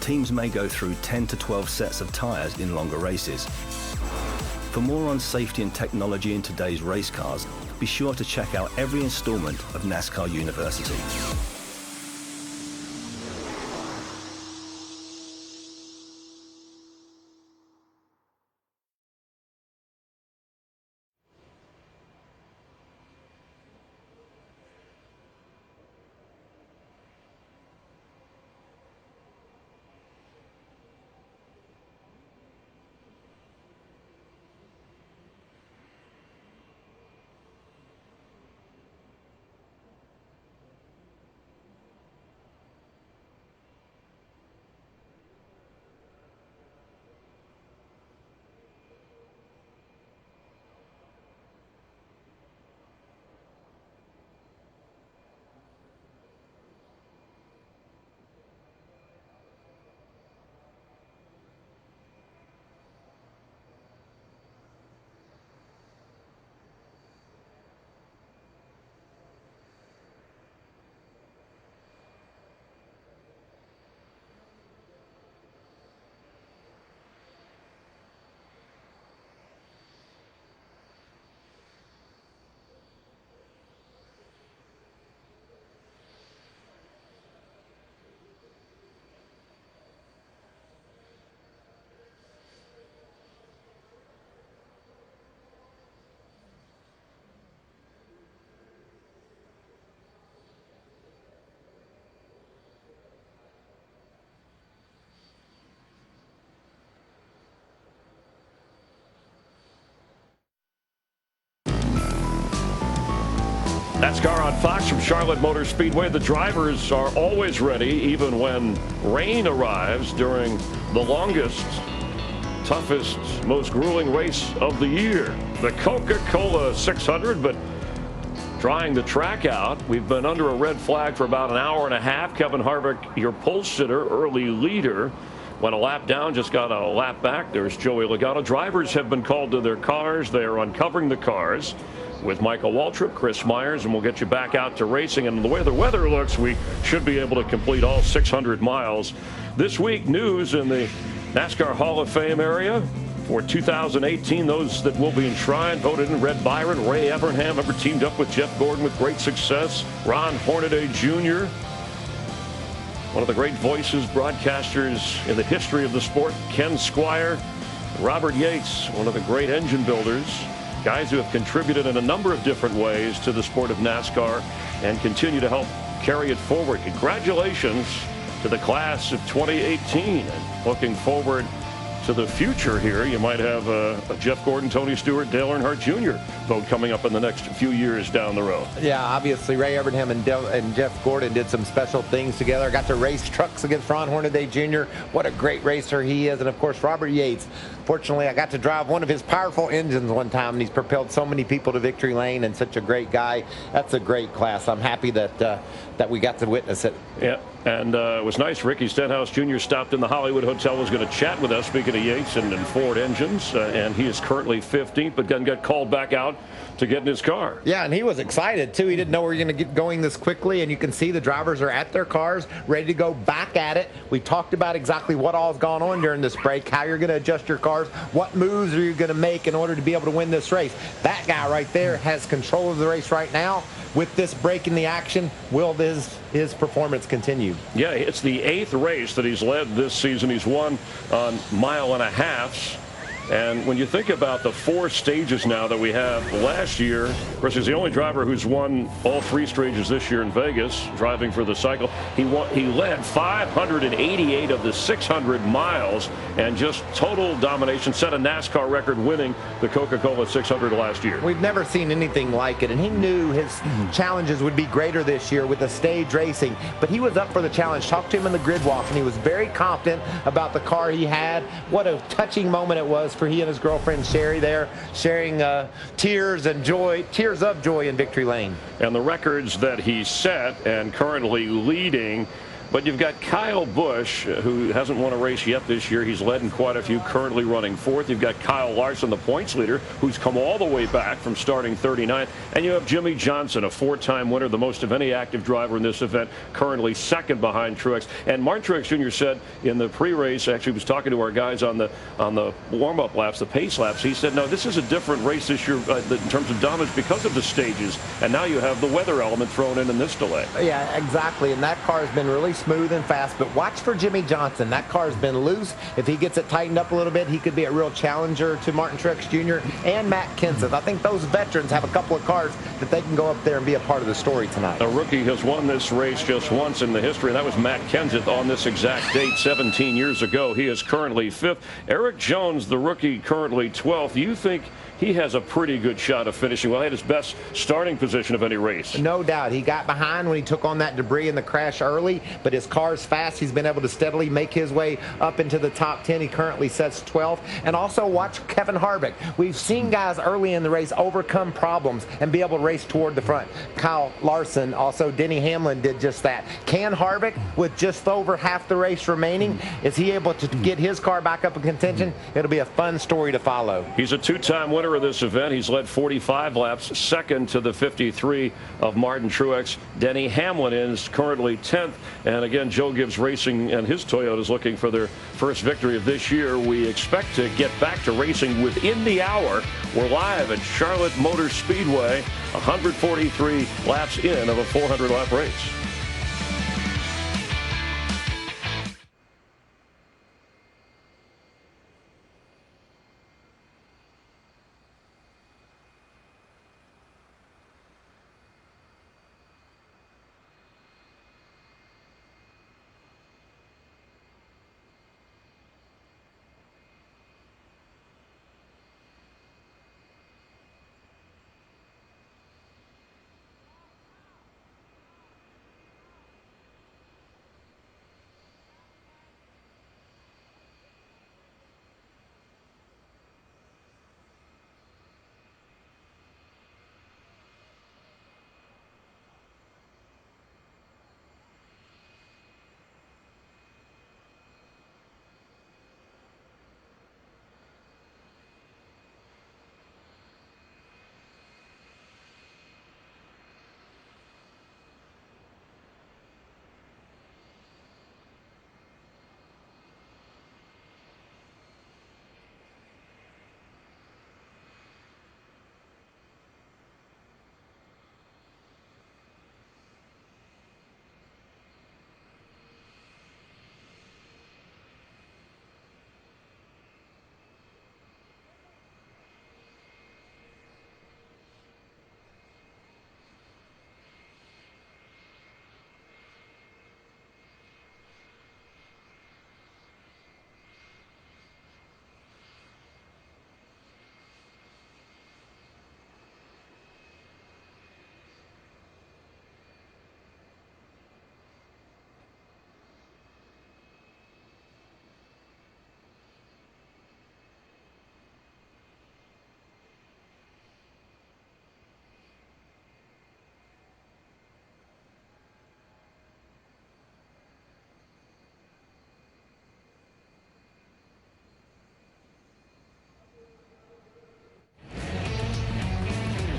Teams may go through 10 to 12 sets of tires in longer races. For more on safety and technology in today's race cars, be sure to check out every installment of NASCAR University. NASCAR on Fox from Charlotte Motor Speedway. The drivers are always ready, even when rain arrives during the longest, toughest, most grueling race of the year, the Coca-Cola 600. But drying the track out. We've been under a red flag for about an hour and a half. Kevin Harvick, your pole sitter, early leader, went a lap down, just got a lap back. There's Joey Logano. Drivers have been called to their cars. They are uncovering the cars with Michael Waltrip, Chris Myers, and we'll get you back out to racing. And the way the weather looks, we should be able to complete all 600 miles. This week, news in the NASCAR Hall of Fame area. For 2018, those that will be enshrined voted in: Red Byron, Ray Evernham, ever teamed up with Jeff Gordon with great success, Ron Hornaday Jr., one of the great voices, broadcasters in the history of the sport, Ken Squire, Robert Yates, one of the great engine builders, guys who have contributed in a number of different ways to the sport of NASCAR and continue to help carry it forward. Congratulations to the class of 2018, and looking forward to the future here. You might have a Jeff Gordon, Tony Stewart, Dale Earnhardt Jr. vote coming up in the next few years down the road. Yeah, obviously Ray Evernham and Jeff Gordon did some special things together. Got to race trucks against Ron Hornaday Jr. What a great racer he is. And of course, Robert Yates. Fortunately, I got to drive one of his powerful engines one time, and he's propelled so many people to victory lane, and such a great guy. That's a great class. I'm happy that that we got to witness it. Yeah, and it was nice. Ricky Stenhouse Jr. stopped in the Hollywood Hotel, was going to chat with us, speaking of Yates and Ford engines, and he is currently 15th, but then got called back out to get in his car. Yeah, and he was excited, too. He didn't know we were going to get going this quickly, and you can see the drivers are at their cars, ready to go back at it. We talked about exactly what all's gone on during this break, how you're going to adjust your cars, what moves are you going to make in order to be able to win this race. That guy right there has control of the race right now. With this break in the action, will his performance continue? Yeah, it's the 8th race that he's led this season. He's won on mile and a halves. And when you think about the 4 stages now that we have last year, of course, he's the only driver who's won all 3 stages this year in Vegas, driving for the cycle. He led 588 of the 600 miles, and just total domination, set a NASCAR record winning the Coca-Cola 600 last year. We've never seen anything like it, and he knew his challenges would be greater this year with the stage racing, but he was up for the challenge. Talked to him in the grid walk, and he was very confident about the car he had. What a touching moment it was for he and his girlfriend Sherry there, sharing tears of joy in victory lane. And the records that he set and currently leading. But you've got Kyle Busch, who hasn't won a race yet this year. He's led in quite a few, currently running 4th. You've got Kyle Larson, the points leader, who's come all the way back from starting 39th. And you have Jimmy Johnson, a 4-time winner, the most of any active driver in this event, currently 2nd behind Truex. And Martin Truex Jr. said in the pre-race, actually was talking to our guys on the warm-up laps, the pace laps, he said, no, this is a different race this year in terms of dominance because of the stages. And now you have the weather element thrown in this delay. Yeah, exactly. And that car has been really smooth and fast, but watch for Jimmy Johnson. That car's been loose. If he gets it tightened up a little bit, he could be a real challenger to Martin Truex Jr. and Matt Kenseth. I think those veterans have a couple of cars that they can go up there and be a part of the story tonight. A rookie has won this race just once in the history, and that was Matt Kenseth on this exact date 17 years ago. He is currently 5th. Eric Jones, the rookie, currently 12th. You think he has a pretty good shot of finishing? Well, he had his best starting position of any race. No doubt. He got behind when he took on that debris in the crash early, but his car's fast. He's been able to steadily make his way up into the top 10. He currently sets 12th. And also watch Kevin Harvick. We've seen guys early in the race overcome problems and be able to race toward the front. Kyle Larson, also Denny Hamlin did just that. Can Harvick, with just over half the race remaining, is he able to get his car back up in contention? It'll be a fun story to follow. He's a 2-time winner of this event. He's led 45 laps, 2nd to the 53 of Martin Truex. Denny Hamlin is currently 10th. And again, Joe Gibbs Racing and his Toyota is looking for their first victory of this year. We expect to get back to racing within the hour. We're live at Charlotte Motor Speedway, 143 laps in of a 400-lap race.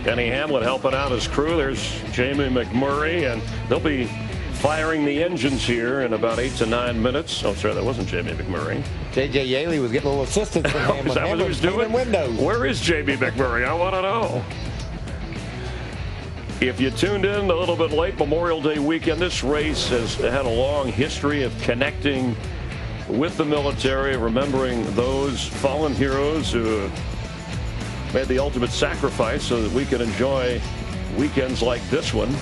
Kenny Hamlet helping out his crew. There's Jamie McMurray, and they'll be firing the engines here in about 8 to 9 minutes. Oh, sorry, that wasn't Jamie McMurray. J.J. Yaley was getting a little assistance from him. Is that what he was doing? Windows. Where is Jamie McMurray? I want to know. If you tuned in a little bit late, Memorial Day weekend, this race has had a long history of connecting with the military, remembering those fallen heroes who made the ultimate sacrifice so that we can enjoy weekends like this one.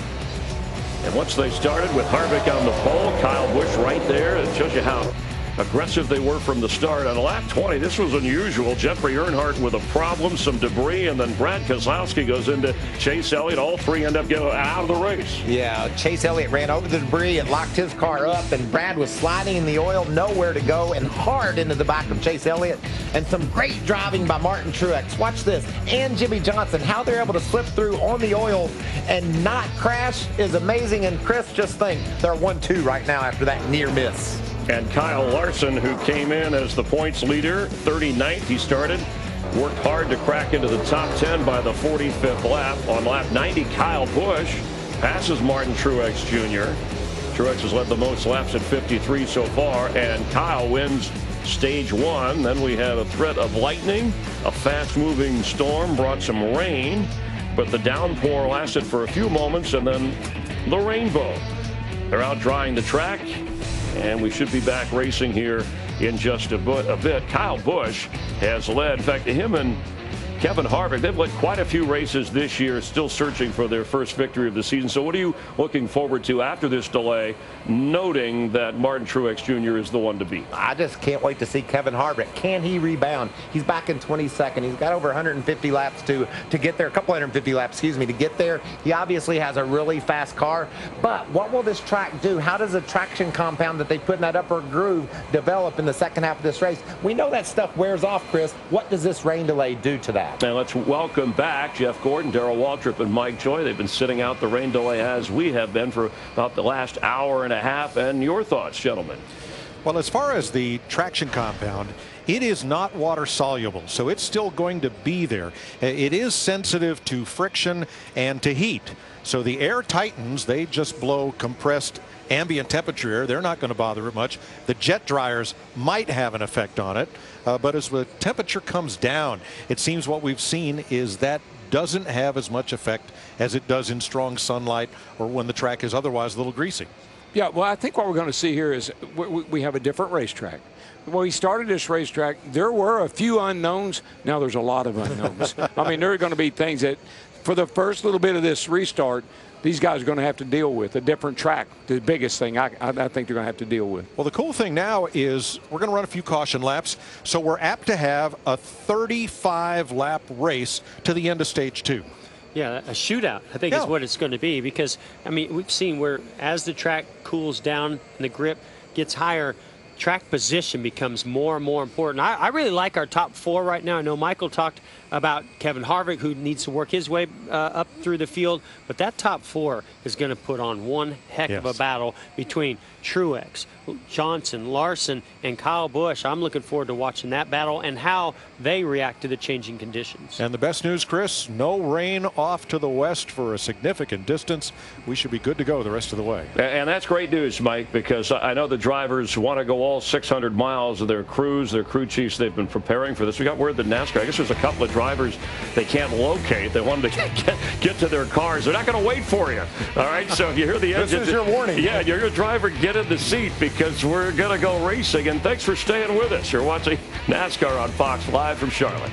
And once they started with Harvick on the pole, Kyle Busch right there, it shows you how aggressive they were from the start. On lap 20, this was unusual. Jeffrey Earnhardt with a problem, some debris, and then Brad Keselowski goes into Chase Elliott. All three end up getting out of the race. Yeah, Chase Elliott ran over the debris and locked his car up, and Brad was sliding in the oil, nowhere to go, and hard into the back of Chase Elliott. And some great driving by Martin Truex. Watch this. And Jimmy Johnson, how they're able to slip through on the oil and not crash is amazing. And Chris, just think, they're 1-2 right now after that near miss. And Kyle Larson, who came in as the points leader, 39th he started, worked hard to crack into the top 10 by the 45th lap. On lap 90, Kyle Busch passes Martin Truex Jr. Truex has led the most laps at 53 so far, and Kyle wins stage 1. Then we had a threat of lightning. A fast-moving storm brought some rain, but the downpour lasted for a few moments, and then the rainbow. They're out drying the track, and we should be back racing here in just a bit. Kyle Busch has led. In fact, him and Kevin Harvick, they've led quite a few races this year, still searching for their first victory of the season. So what are you looking forward to after this delay, noting that Martin Truex Jr. is the one to beat? I just can't wait to see Kevin Harvick. Can he rebound? He's back in 22nd. He's got over 150 laps to get there, a couple 150 laps, excuse me, to get there. He obviously has a really fast car, but what will this track do? How does the traction compound that they put in that upper groove develop in the second half of this race? We know that stuff wears off, Chris. What does this rain delay do to that? And let's welcome back Jeff Gordon, Darrell Waltrip, and Mike Joy. They've been sitting out the rain delay as we have been for about the last hour and a half. And your thoughts, gentlemen? Well, as far as the traction compound, it is not water soluble, so it's still going to be there. It is sensitive to friction and to heat. So the air tightens, they just blow compressed ambient temperature air. They're not going to bother it much. The jet dryers might have an effect on it, but as the temperature comes down, it seems what we've seen is that doesn't have as much effect as it does in strong sunlight or when the track is otherwise a little greasy. Yeah, well, I think what we're going to see here is we have a different racetrack. When we started this racetrack, there were a few unknowns. Now there's a lot of unknowns. I mean, there are going to be things that for the first little bit of this restart, these guys are going to have to deal with. A different track, the biggest thing I think they're going to have to deal with. Well, the cool thing now is we're going to run a few caution laps, so we're apt to have a 35-lap race to the end of stage 2. Yeah, a shootout, I think, is what it's going to be, because, I mean, we've seen where as the track cools down and the grip gets higher, track position becomes more and more important. I really like our top 4 right now. I know Michael talked about Kevin Harvick, who needs to work his way up through the field, but that top 4 is going to put on one heck of a battle between Truex, Johnson, Larson, and Kyle Busch. I'm looking forward to watching that battle and how they react to the changing conditions. And the best news, Chris, no rain off to the west for a significant distance. We should be good to go the rest of the way. And that's great news, Mike, because I know the drivers want to go all 600 miles of their crews, their crew chiefs. They've been preparing for this. We got word that NASCAR, I guess there's a couple of drivers they can't locate. They wanted to get to their cars. They're not going to wait for you. All right, so if you hear the engine, this is your warning. Yeah, you're your driver, get in the seat, because we're going to go racing. And thanks for staying with us. You're watching NASCAR on Fox live from Charlotte.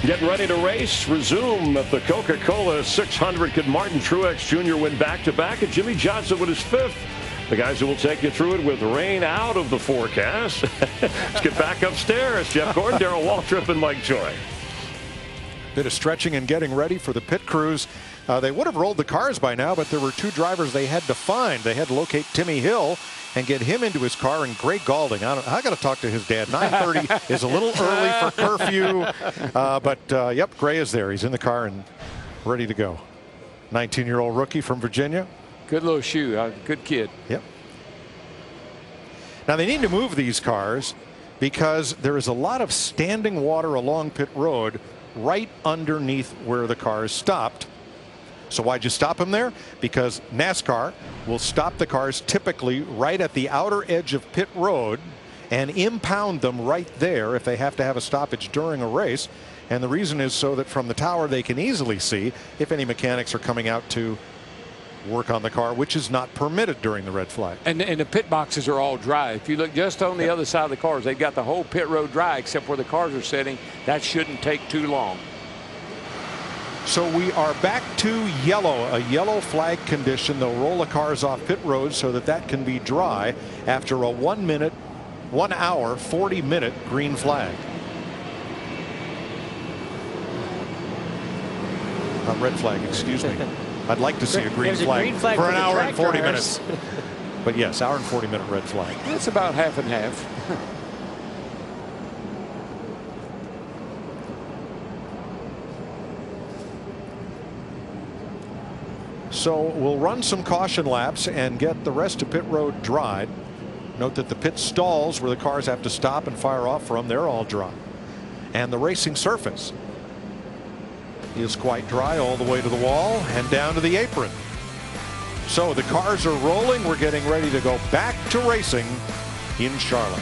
Getting ready to race, resume at the Coca-Cola 600. Could Martin Truex Jr. win back-to-back? And Jimmy Johnson with his 5th. The guys who will take you through it with rain out of the forecast. Let's get back upstairs. Jeff Gordon, Darrell Waltrip, and Mike Joy. Bit of stretching and getting ready for the pit crews. They would have rolled the cars by now, but there were 2 drivers they had to find. They had to locate Timmy Hill and get him into his car, and Gray Galding. I got to talk to his dad. 9:30 is a little early for curfew, but yep, Gray is there. He's in the car and ready to go. 19-year-old rookie from Virginia. Good little shoe. Good kid. Yep. Now they need to move these cars because there is a lot of standing water along pit road right underneath where the cars stopped. So why'd you stop them there? Because NASCAR will stop the cars typically right at the outer edge of pit road and impound them right there if they have to have a stoppage during a race. And the reason is so that from the tower they can easily see if any mechanics are coming out to work on the car, which is not permitted during the red flag. And the pit boxes are all dry. If you look just on the other side of the cars, they've got the whole pit road dry except where the cars are sitting. That shouldn't take too long. So we are back to yellow, a yellow flag condition. They'll roll the cars off pit road so that can be dry after a 1 hour, 40-minute green flag. Red flag, excuse me. I'd like to see a green flag for an hour and 40 minutes. But yes, hour and 40-minute red flag. It's about half and half. So we'll run some caution laps and get the rest of pit road dried. Note that the pit stalls where the cars have to stop and fire off from, they're all dry. And the racing surface is quite dry all the way to the wall and down to the apron. So the cars are rolling. We're getting ready to go back to racing in Charlotte.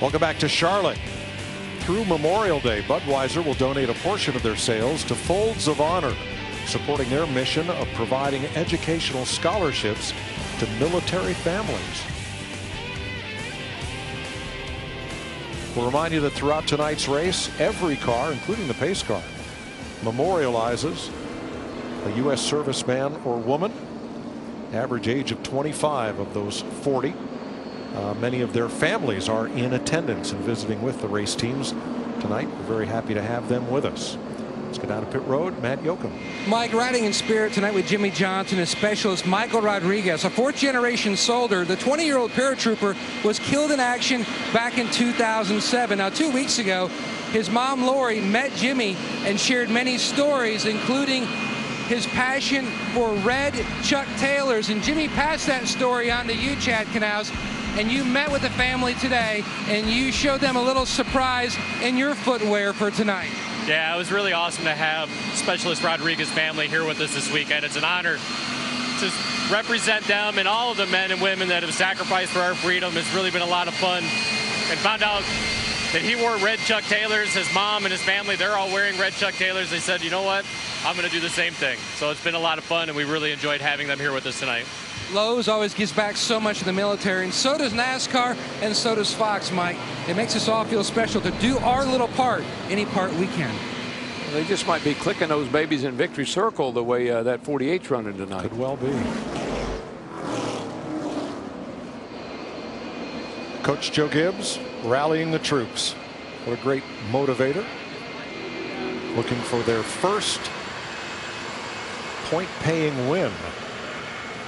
Welcome back to Charlotte. Through Memorial Day, Budweiser will donate a portion of their sales to Folds of Honor, supporting their mission of providing educational scholarships to military families. We'll remind you that throughout tonight's race, every car, including the pace car, memorializes a U.S. serviceman or woman. Average age of 25 of those 40. Many of their families are in attendance and visiting with the race teams tonight. We're very happy to have them with us. Let's go down to pit road. Matt Yoakum. Mike, riding in spirit tonight with Jimmy Johnson and specialist Michael Rodriguez, a fourth-generation soldier. The 20-year-old paratrooper was killed in action back in 2007. Now, 2 weeks ago, his mom, Lori, met Jimmy and shared many stories, including his passion for red Chuck Taylors. And Jimmy passed that story on to you, Chad Canals, and you met with the family today, and you showed them a little surprise in your footwear for tonight. Yeah, it was really awesome to have Specialist Rodriguez family here with us this weekend. It's an honor to represent them and all of the men and women that have sacrificed for our freedom. It's really been a lot of fun, and found out that he wore red Chuck Taylors. His mom and his family, they're all wearing red Chuck Taylors. They said, you know what, I'm going to do the same thing. So it's been a lot of fun, and we really enjoyed having them here with us tonight. Lowe's always gives back so much to the military, and so does NASCAR, and so does Fox, Mike. It makes us all feel special to do our little part, any part we can. They just might be clicking those babies in victory circle the way that 48's running tonight. Could well be. Coach Joe Gibbs rallying the troops. What a great motivator. Looking for their first point-paying win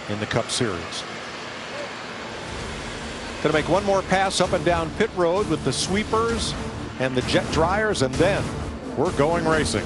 in the Cup Series. Going to make one more pass up and down pit road with the sweepers and the jet dryers, and then we're going racing.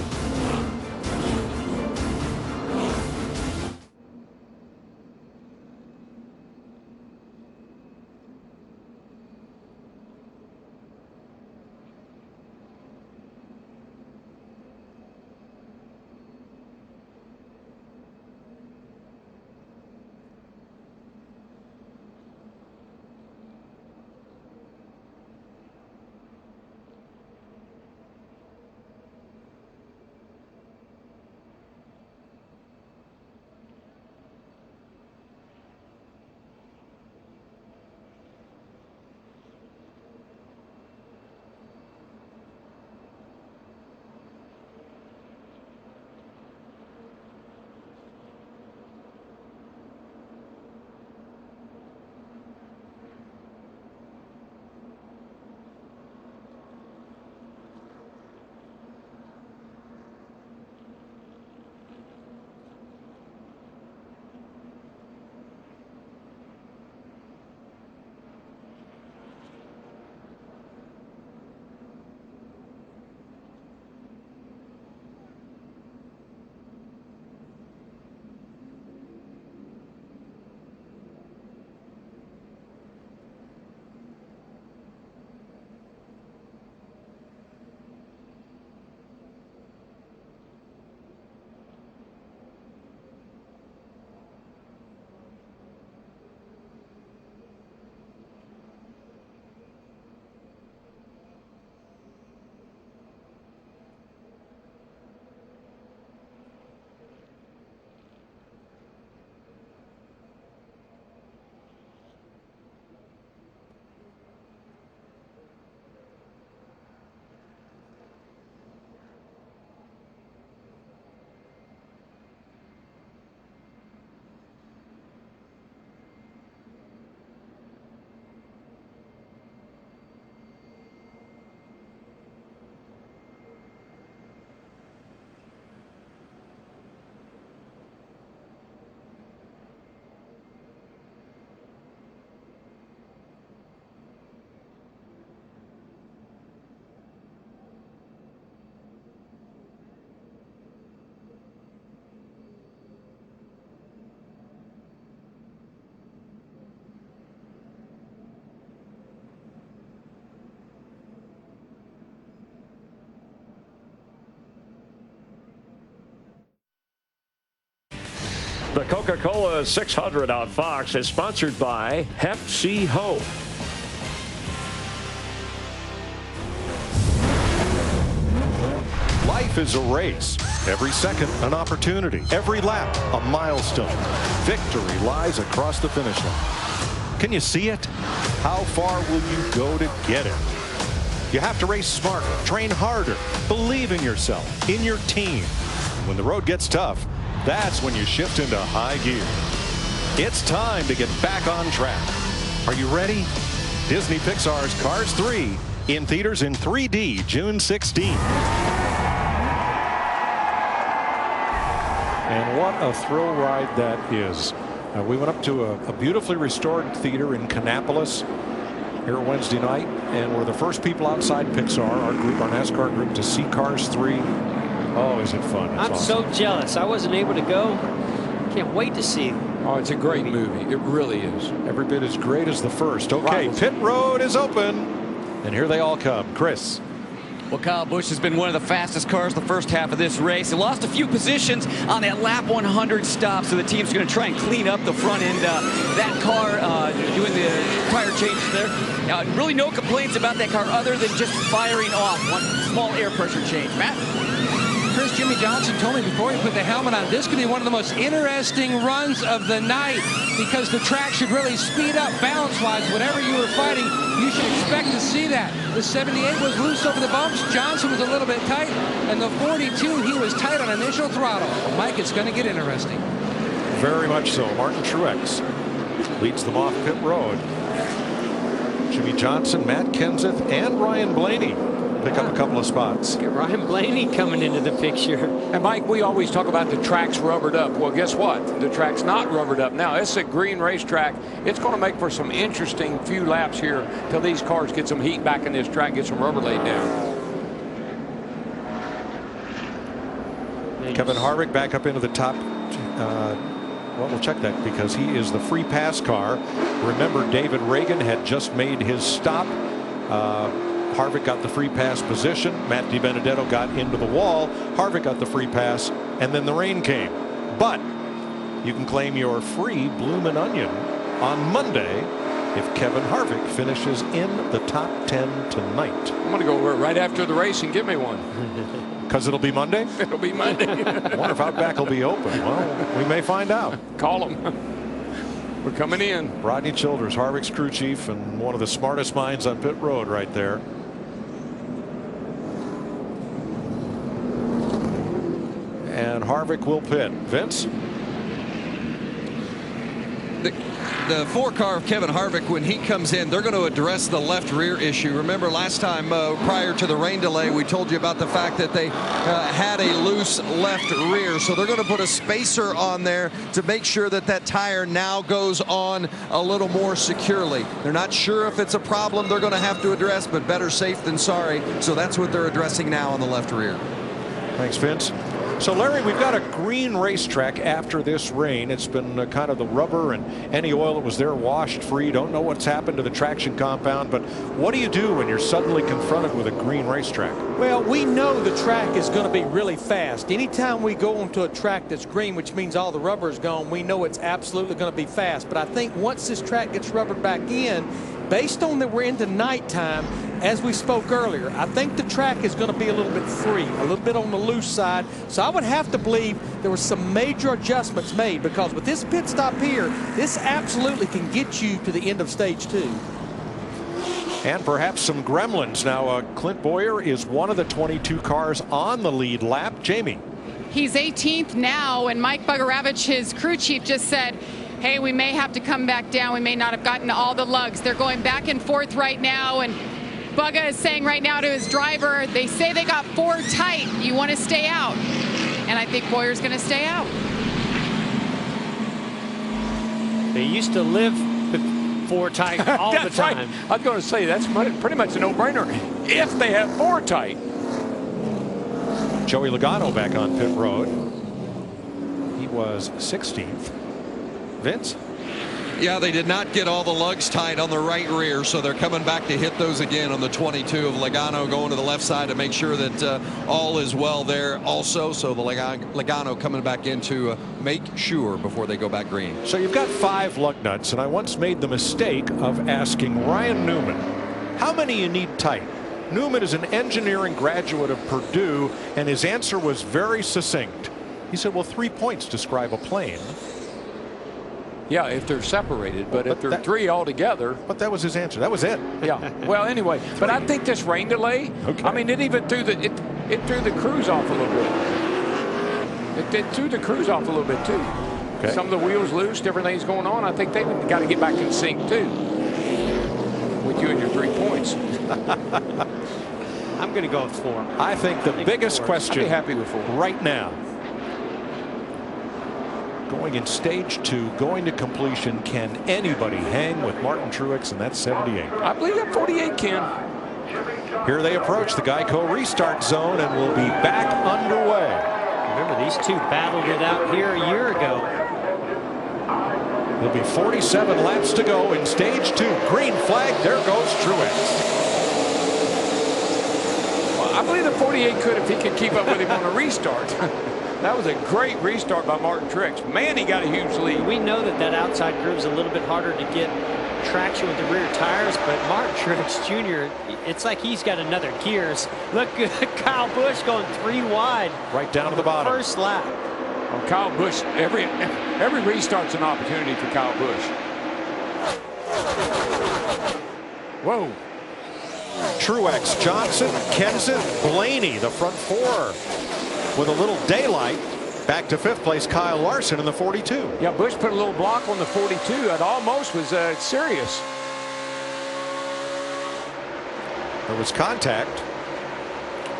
The Coca-Cola 600 on Fox is sponsored by Hep C Ho. Life is a race. Every second, an opportunity. Every lap, a milestone. Victory lies across the finish line. Can you see it? How far will you go to get it? You have to race smarter, train harder, believe in yourself, in your team. When the road gets tough, that's when you shift into high gear. It's time to get back on track. Are you ready? Disney Pixar's Cars 3 in theaters in 3D June 16th. And what a thrill ride that is. We went up to a beautifully restored theater in Kannapolis here Wednesday night, and we're the first people outside Pixar, our group, our NASCAR group, to see Cars 3. Oh, is it fun? It's I'm awesome. so jealous. I wasn't able to go. Can't wait to see it. Oh, it's a great movie. It really is. Every bit as great as the first. Okay, pit road is open, and here they all come. Chris. Well, Kyle Busch has been one of the fastest cars the first half of this race. He lost a few positions on that lap 100 stop, so the team's going to try and clean up the front end. That car doing the tire changes there. Really no complaints about that car other than just firing off one small air pressure change. Matt? Chris, Jimmy Johnson told me before he put the helmet on, this could be one of the most interesting runs of the night because the track should really speed up balance-wise. Whatever you were fighting, you should expect to see that. The 78 was loose over the bumps. Johnson was a little bit tight. And the 42, he was tight on initial throttle. Mike, it's going to get interesting. Very much so. Martin Truex leads them off pit road. Jimmy Johnson, Matt Kenseth, and Ryan Blaney pick up a couple of spots. Get Ryan Blaney coming into the picture. And Mike, we always talk about the track's rubbered up. Well, guess what? The track's not rubbered up now. It's a green racetrack. It's going to make for some interesting few laps here till these cars get some heat back in this track, get some rubber laid down. Kevin Harvick back up into the top. Well, we'll check that because he is the free pass car. Remember, David Reagan had just made his stop. Harvick got the free pass position. Matt DiBenedetto got into the wall. Harvick got the free pass, and then the rain came. But you can claim your free Bloomin' Onion on Monday if Kevin Harvick finishes in the top 10 tonight. I'm going to go right after the race and give me one. Because it'll be Monday? It'll be Monday. I wonder if Outback will be open. Well, we may find out. Call them. We're coming in. Rodney Childers, Harvick's crew chief, and one of the smartest minds on pit road right there. And Harvick will pit. Vince? The 4-car of Kevin Harvick, when he comes in, they're going to address the left rear issue. Remember last time prior to the rain delay, we told you about the fact that they had a loose left rear. So they're going to put a spacer on there to make sure that that tire now goes on a little more securely. They're not sure if it's a problem they're going to have to address, but better safe than sorry. So that's what they're addressing now on the left rear. Thanks, Vince. So, Larry, we've got a green racetrack after this rain. It's been kind of the rubber and any oil that was there washed free. Don't know what's happened to the traction compound, but what do you do when you're suddenly confronted with a green racetrack? Well, we know the track is going to be really fast. Anytime we go onto a track that's green, which means all the rubber is gone, we know it's absolutely going to be fast. But I think once this track gets rubbered back in, based on that we're into nighttime, as we spoke earlier, I think the track is going to be a little bit free, a little bit on the loose side. So I would have to believe there were some major adjustments made because with this pit stop here, this absolutely can get you to the end of stage 2. And perhaps some gremlins. Now, Clint Boyer is one of the 22 cars on the lead lap. Jamie. He's 18th now, and Mike Bugaravich, his crew chief, just said, hey, we may have to come back down. We may not have gotten to all the lugs. They're going back and forth right now, and Bugga is saying right now to his driver, they say they got 4 tight. You want to stay out. And I think Boyer's going to stay out. They used to live with 4 tight all the time. Right. I was going to say, that's pretty much a no-brainer if they have 4 tight. Joey Logano back on pit road. He was 16th. Vince? Yeah, they did not get all the lugs tight on the right rear, so they're coming back to hit those again on the 22 of Logano going to the left side to make sure that all is well there also. So the Logano coming back in to make sure before they go back green. So you've got 5 lug nuts, and I once made the mistake of asking Ryan Newman how many you need tight. Newman is an engineering graduate of Purdue, and his answer was very succinct. He said, well, 3 points describe a plane. Yeah, if they're separated, but if they're three altogether. But that was his answer. That was it. Yeah. Well, anyway, but I think this rain delay, I mean, it even threw the it threw the cruise off a little bit. It threw the cruise off a little bit too. Okay. Some of the wheels loose, different things going on. I think they've got to get back in sync too. With you and your 3 points. I'm going to go with 4. I think the biggest question I'd be happy with 4 right now, going in stage 2, going to completion, can anybody hang with Martin Truex in that 78? I believe that 48 can. Here they approach the Geico restart zone and will be back underway. Remember, these two battled it out here a year ago. There'll be 47 laps to go in stage 2. Green flag. There goes Truex. Well, I believe the 48 could if he could keep up with him on a restart. That was a great restart by Martin Truex. Man, he got a huge lead. We know that outside groove's a little bit harder to get traction with the rear tires, but Martin Truex Jr., it's like he's got another gears. Look, Kyle Busch going 3 wide. Right down to the bottom. First lap. Well, Kyle Busch, every restart's an opportunity for Kyle Busch. Whoa. Truex, Johnson, Kenseth, Blaney, the front 4. With a little daylight, back to 5th place, Kyle Larson in the 42. Yeah, Busch put a little block on the 42. It almost was serious. There was contact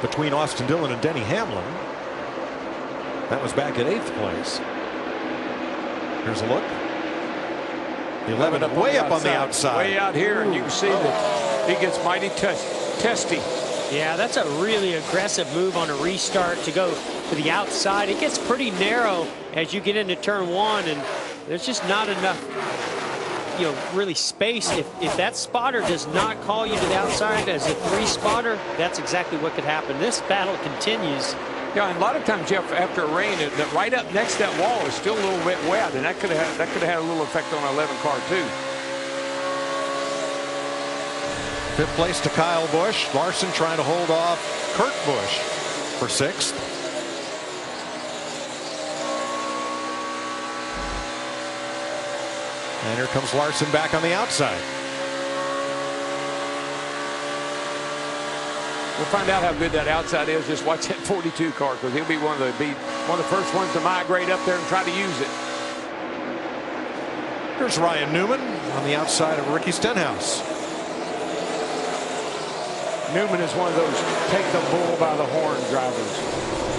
between Austin Dillon and Denny Hamlin. That was back at 8th place. Here's a look. The 11 way up on the outside. Way out here, and you can see that he gets mighty testy. Yeah, that's a really aggressive move on a restart to go to the outside. It gets pretty narrow as you get into turn 1, and there's just not enough, really space. If that spotter does not call you to the outside as a 3 spotter, that's exactly what could happen. This battle continues. Yeah, and a lot of times, Jeff, after a rain, right up next to that wall is still a little bit wet, and that could have had a little effect on an 11 car too. 5th place to Kyle Busch. Larson trying to hold off Kurt Busch for 6th. And here comes Larson back on the outside. We'll find out how good that outside is. Just watch that 42 car, because he'll be one of the first ones to migrate up there and try to use it. Here's Ryan Newman on the outside of Ricky Stenhouse. Newman is one of those take the bull by the horn drivers.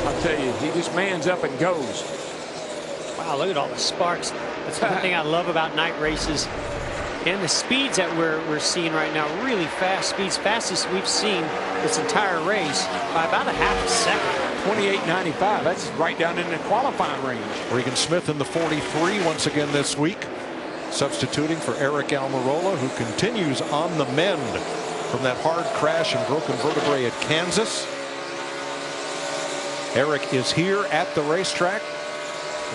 I'll tell you, he just mans up and goes. Wow, look at all the sparks. That's one thing I love about night races. And the speeds that we're seeing right now, really fast speeds, fastest we've seen this entire race by about a half a second. 28.95, that's right down in the qualifying range. Regan Smith in the 43 once again this week, substituting for Eric Almirola, who continues on the mend from that hard crash and broken vertebrae at Kansas. Eric is here at the racetrack,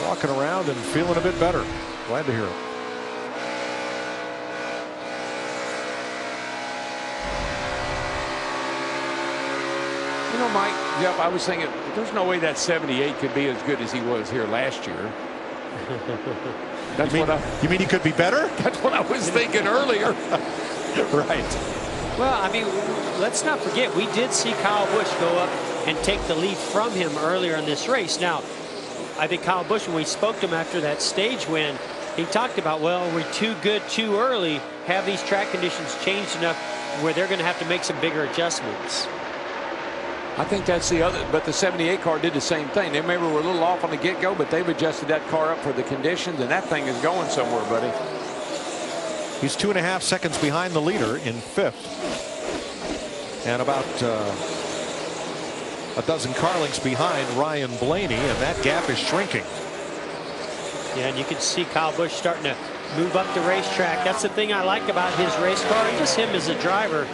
walking around and feeling a bit better. Glad to hear it. You know, Mike, Jeff, I was thinking there's no way that 78 could be as good as he was here last year. You mean he could be better? That's what I was thinking earlier. Right. Well, I mean, let's not forget, we did see Kyle Busch go up and take the lead from him earlier in this race. Now, I think Kyle Busch, when we spoke to him after that stage win, he talked about, well, we're too good too early. Have these track conditions changed enough where they're going to have to make some bigger adjustments? I think that's the other, but the 78 car did the same thing. They maybe were a little off on the get-go, but they've adjusted that car up for the conditions, and that thing is going somewhere, buddy. He's 2.5 seconds behind the leader in 5th. And about a dozen car lengths behind Ryan Blaney, and that gap is shrinking. Yeah, and you can see Kyle Busch starting to move up the racetrack. That's the thing I like about his race car, and just him as a driver.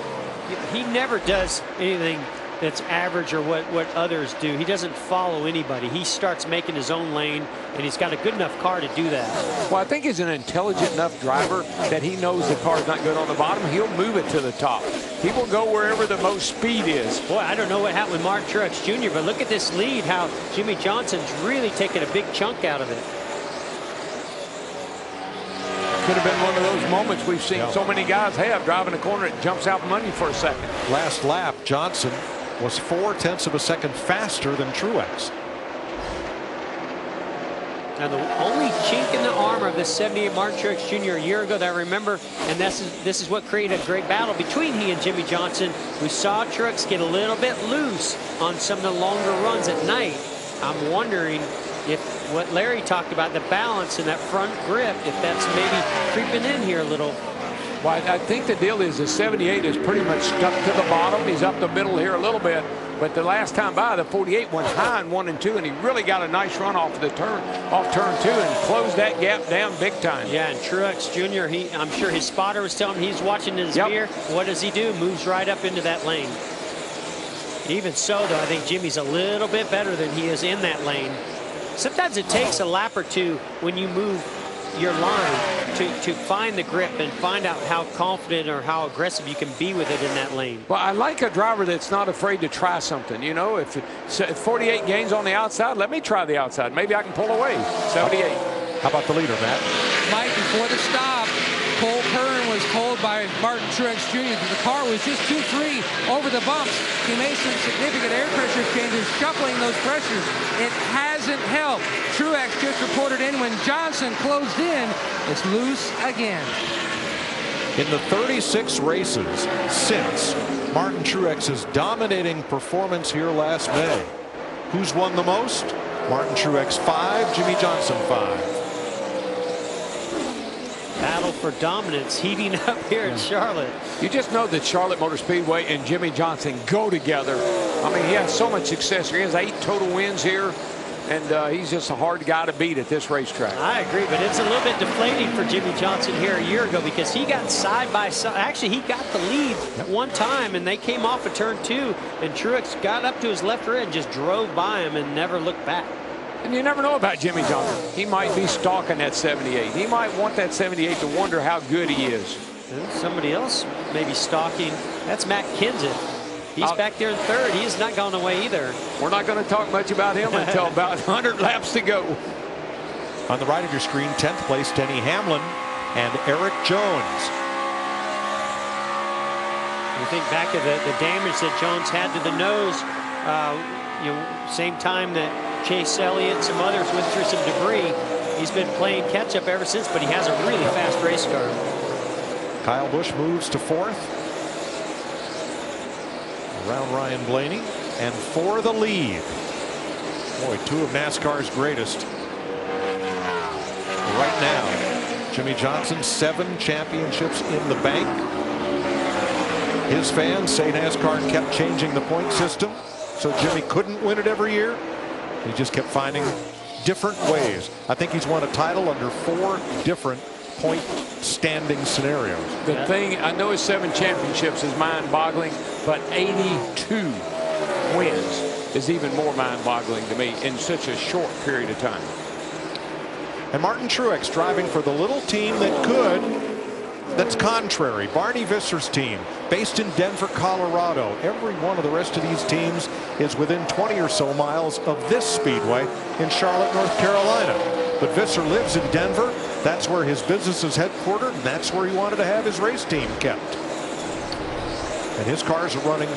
He never does anything that's average or what others do. He doesn't follow anybody. He starts making his own lane, and he's got a good enough car to do that. Well, I think he's an intelligent enough driver that he knows the car's not good on the bottom. He'll move it to the top. He will go wherever the most speed is. Boy, I don't know what happened with Martin Truex Jr., but look at this lead, how Jimmy Johnson's really taken a big chunk out of it. Could have been one of those moments we've seen so many guys have, driving a corner, it jumps out money for a second. Last lap, Johnson was 0.4 of a second faster than Truex. Now, the only chink in the armor of this 78 Martin Truex Jr. a year ago that I remember, and this is what created a great battle between he and Jimmy Johnson. We saw Truex get a little bit loose on some of the longer runs at night. I'm wondering if what Larry talked about, the balance in that front grip, if that's maybe creeping in here a little. Well, I think the deal is the 78 is pretty much stuck to the bottom. He's up the middle here a little bit. But the last time by, the 48 went high in 1 and 2, and he really got a nice run off the turn 2, and closed that gap down big time. Yeah, and Truex Jr., I'm sure his spotter was telling him he's watching his mirror. What does he do? Moves right up into that lane. Even so, though, I think Jimmy's a little bit better than he is in that lane. Sometimes it takes a lap or two when you move your line to find the grip and find out how confident or how aggressive you can be with it in that lane. Well, I like a driver that's not afraid to try something. You know, if 48 gains on the outside, let me try the outside. Maybe I can pull away. 78. How about the leader, Matt? Mike, before the stop, Cole Kern was told by Martin Truex Jr. that the car was just too free over the bumps. He made some significant air pressure changes, shuffling those pressures. It hasn't helped. Truex just reported in when Johnson closed in. It's loose again. In the 36 races since Martin Truex's dominating performance here last May, who's won the most? Martin Truex 5, Jimmy Johnson 5. Battle for dominance heating up here in Charlotte. You just know that Charlotte Motor Speedway and Jimmy Johnson go together. I mean, he has so much success here. He has 8 total wins here, and he's just a hard guy to beat at this racetrack. I agree, but it's a little bit deflating for Jimmy Johnson here a year ago because he got side by side. Actually, he got the lead at one time, and they came off of turn 2, and Truex got up to his left rear and just drove by him and never looked back. And you never know about Jimmy Johnson. He might be stalking that 78. He might want that 78 to wonder how good he is. And somebody else may be stalking. That's Matt Kenseth. He's back there in third. He has not gone away either. We're not going to talk much about him until about 100 laps to go. On the right of your screen, 10th place, Denny Hamlin and Eric Jones. You think back to the damage that Jones had to the nose. Same time that Chase Elliott and some others went through some debris. He's been playing catch up ever since, but he has a really fast race car. Kyle Busch moves to 4th. Around Ryan Blaney, and for the lead. Boy, 2 of NASCAR's greatest. Right now, Jimmy Johnson, 7 championships in the bank. His fans say NASCAR kept changing the point system, so Jimmy couldn't win it every year. He just kept finding different ways. I think he's won a title under 4 different point standing scenarios. The thing, I know his 7 championships is mind-boggling, but 82 wins is even more mind-boggling to me in such a short period of time. And Martin Truex driving for the little team that could, that's contrary. Barney Visser's team, based in Denver, Colorado. Every one of the rest of these teams is within 20 or so miles of this speedway in Charlotte, North Carolina. But Visser lives in Denver. That's where his business is headquartered, and that's where he wanted to have his race team kept. And his cars are running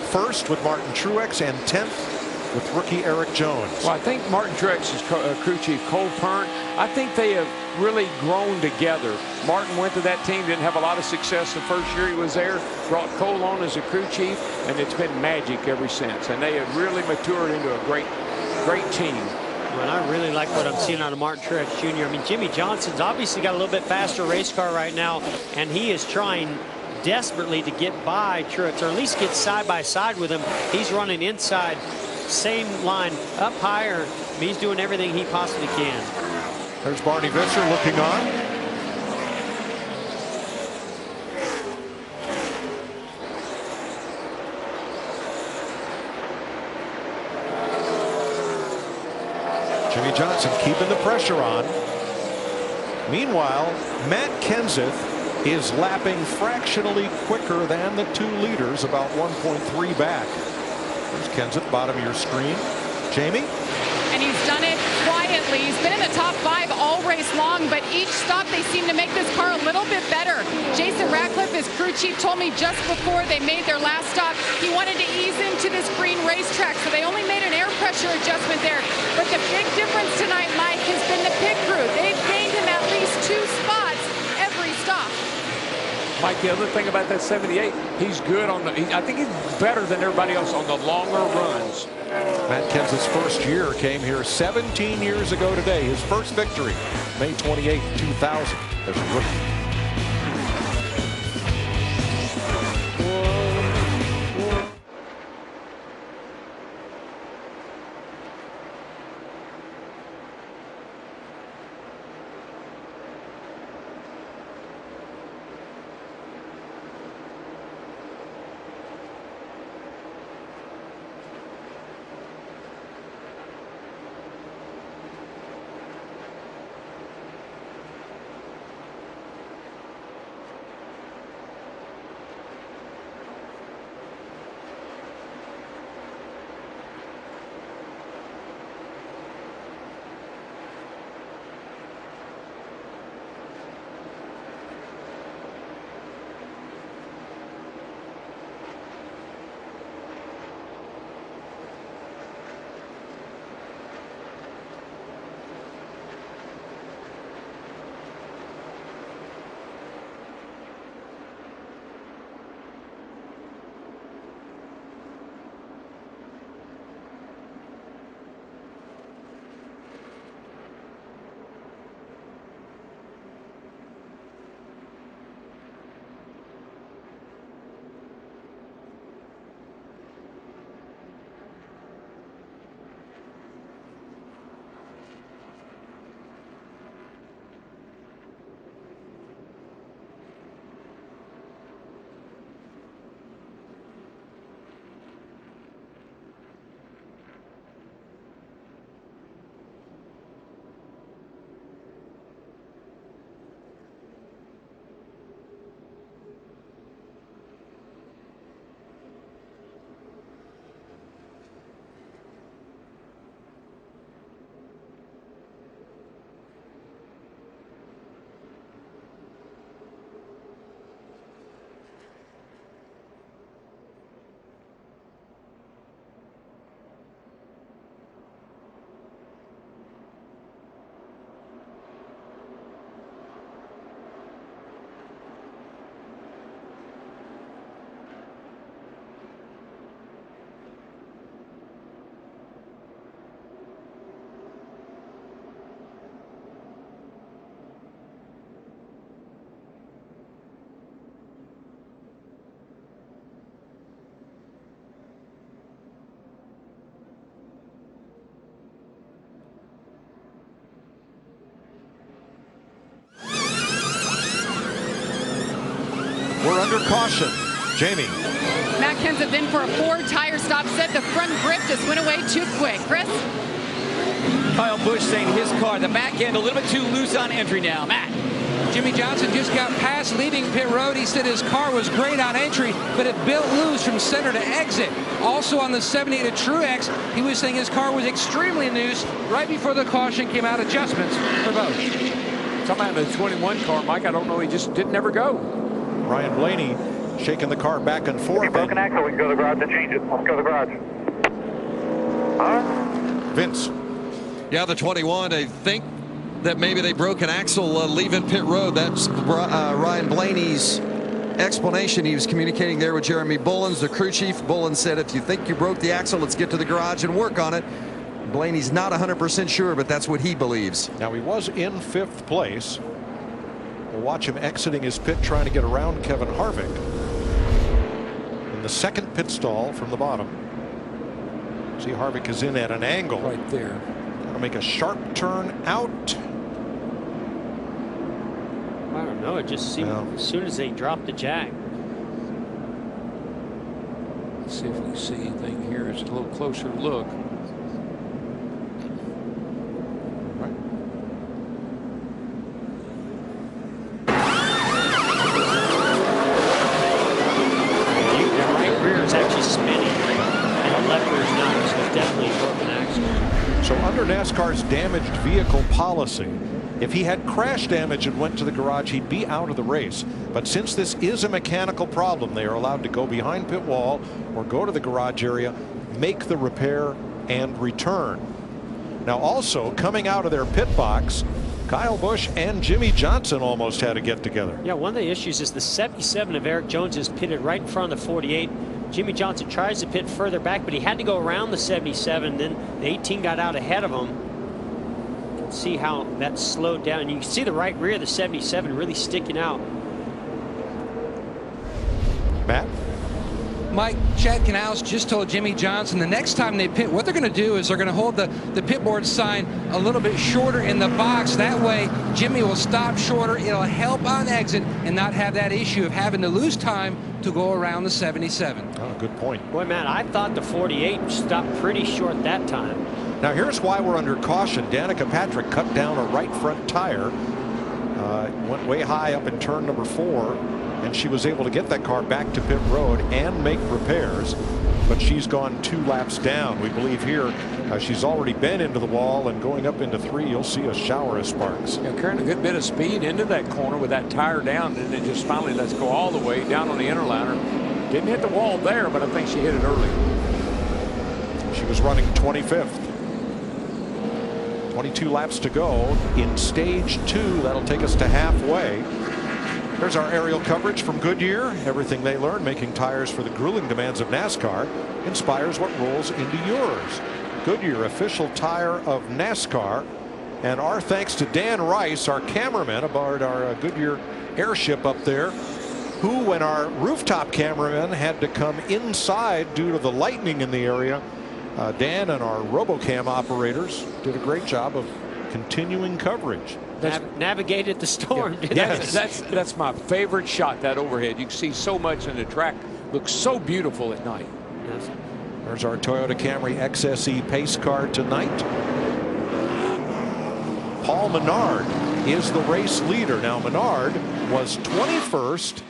first with Martin Truex and 10th with rookie Eric Jones. Well, I think Martin Truex's crew chief, Cole Kern, I think they have really grown together. Martin went to that team, didn't have a lot of success the first year he was there, brought Cole on as a crew chief, and it's been magic ever since. And they have really matured into a great team. And I really like what I'm seeing out of Martin Truex Jr. I mean, Jimmy Johnson's obviously got a little bit faster race car right now, and he is trying desperately to get by Truex, or at least get side by side with him. He's running inside, same line, up higher. I mean, he's doing everything he possibly can. There's Barney Visser looking on. Jimmy Johnson keeping the pressure on. Meanwhile, Matt Kenseth is lapping fractionally quicker than the 2 leaders, about 1.3 back. There's Kenseth, bottom of your screen. Jamie? And he's done it quietly. He's been in the top 5 all race long, but each stop they seem to make this car a little bit better. Jason Ratcliffe, his crew chief, told me just before they made their last stop, he wanted to ease into this green racetrack, so they only made an air pressure adjustment there. But the big difference tonight, Mike, has been the pit crew. They've gained him at least 2 spots every stop. Mike, the other thing about that 78, he's good on the, I think he's better than everybody else on the longer runs. Matt Kenseth's first year came here 17 years ago today. His first victory, May 28, 2000, as a rookie. We're under caution. Jamie. Matt Kenseth in for a 4-tire stop. Said the front grip just went away too quick. Chris? Kyle Busch saying his car, the back end, a little bit too loose on entry now. Matt. Jimmy Johnson just got past leaving pit road. He said his car was great on entry, but it built loose from center to exit. Also on the 78 at Truex, he was saying his car was extremely loose. Right before the caution came out, adjustments for both. Talking about the 21 car, Mike, I don't know, he just didn't ever go. Ryan Blaney shaking the car back and forth. Broken axle, we can go to the garage and change it. Let's go to the garage. Vince. Yeah, the 21, I think that maybe they broke an axle leaving pit road. That's Ryan Blaney's explanation. He was communicating there with Jeremy Bullins, the crew chief. Bullins said, if you think you broke the axle, let's get to the garage and work on it. Blaney's not 100% sure, but that's what he believes. Now, he was in 5th place. We'll watch him exiting his pit, trying to get around Kevin Harvick in the second pit stall from the bottom. See, Harvick is in at an angle right there. Gonna make a sharp turn out. I don't know. It just seemed as soon as they dropped the jack. Let's see if we can see anything here. It's a little closer look. under NASCAR's damaged vehicle policy, if he had crash damage and went to the garage, he'd be out of the race. But since this is a mechanical problem, they are allowed to go behind pit wall or go to the garage area, make the repair, and return. Now also coming out of their pit box, Kyle Busch and Jimmy Johnson almost had to get together. Yeah, one of the issues is the 77 of Eric Jones is pitted right in front of the 48. Jimmy Johnson tries to pit further back, but he had to go around the 77. Then the 18 got out ahead of him. You can see how that slowed down. And you can see the right rear of the 77 really sticking out. Matt? Mike, Chad Knaus just told Jimmy Johnson the next time they pit, what they're going to do is they're going to hold the pit board sign a little bit shorter in the box. That way, Jimmy will stop shorter. It'll help on exit and not have that issue of having to lose time to go around the 77. Oh, good point. Boy, man, I thought the 48 stopped pretty short that time. Now here's why we're under caution. Danica Patrick cut down a right front tire. Went way high up in turn number 4. And she was able to get that car back to pit road and make repairs, but she's gone 2 laps down. We believe here she's already been into the wall, and going up into 3, you'll see a shower of sparks. Yeah, carrying a good bit of speed into that corner with that tire down, and it just finally lets go all the way down on the inner liner. Didn't hit the wall there, but I think she hit it early. She was running 25th. 22 laps to go in stage 2. That'll take us to halfway. There's our aerial coverage from Goodyear. Everything they learned making tires for the grueling demands of NASCAR inspires what rolls into yours. Goodyear, official tire of NASCAR. And our thanks to Dan Rice, our cameraman aboard our Goodyear airship up there, who, when our rooftop cameraman had to come inside due to the lightning in the area, Dan and our RoboCam operators did a great job of continuing coverage. Navigated the storm. Yeah, that's my favorite shot, that overhead. You can see so much, and the track looks so beautiful at night. Yes. There's our Toyota Camry XSE pace car tonight. Paul Menard is the race leader. Now Menard was 21st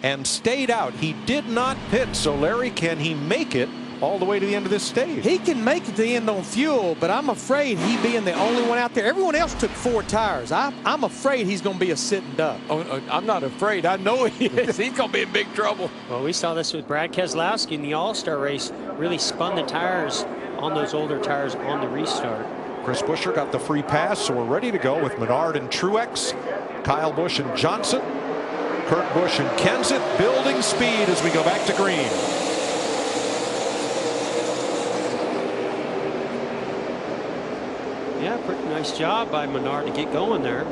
and stayed out. He did not pit. So Larry, can he make it all the way to the end of this stage? He can make it to the end on fuel, but I'm afraid he being the only one out there. Everyone else took 4 tires. I'm afraid he's going to be a sitting duck. Oh, I'm not afraid. I know he is. He's going to be in big trouble. Well, we saw this with Brad Keselowski in the All-Star race. Really spun the tires on those older tires on the restart. Chris Buescher got the free pass, so we're ready to go with Menard and Truex, Kyle Busch and Johnson, Kurt Busch and Kenseth building speed as we go back to green. Yeah, pretty nice job by Menard to get going there.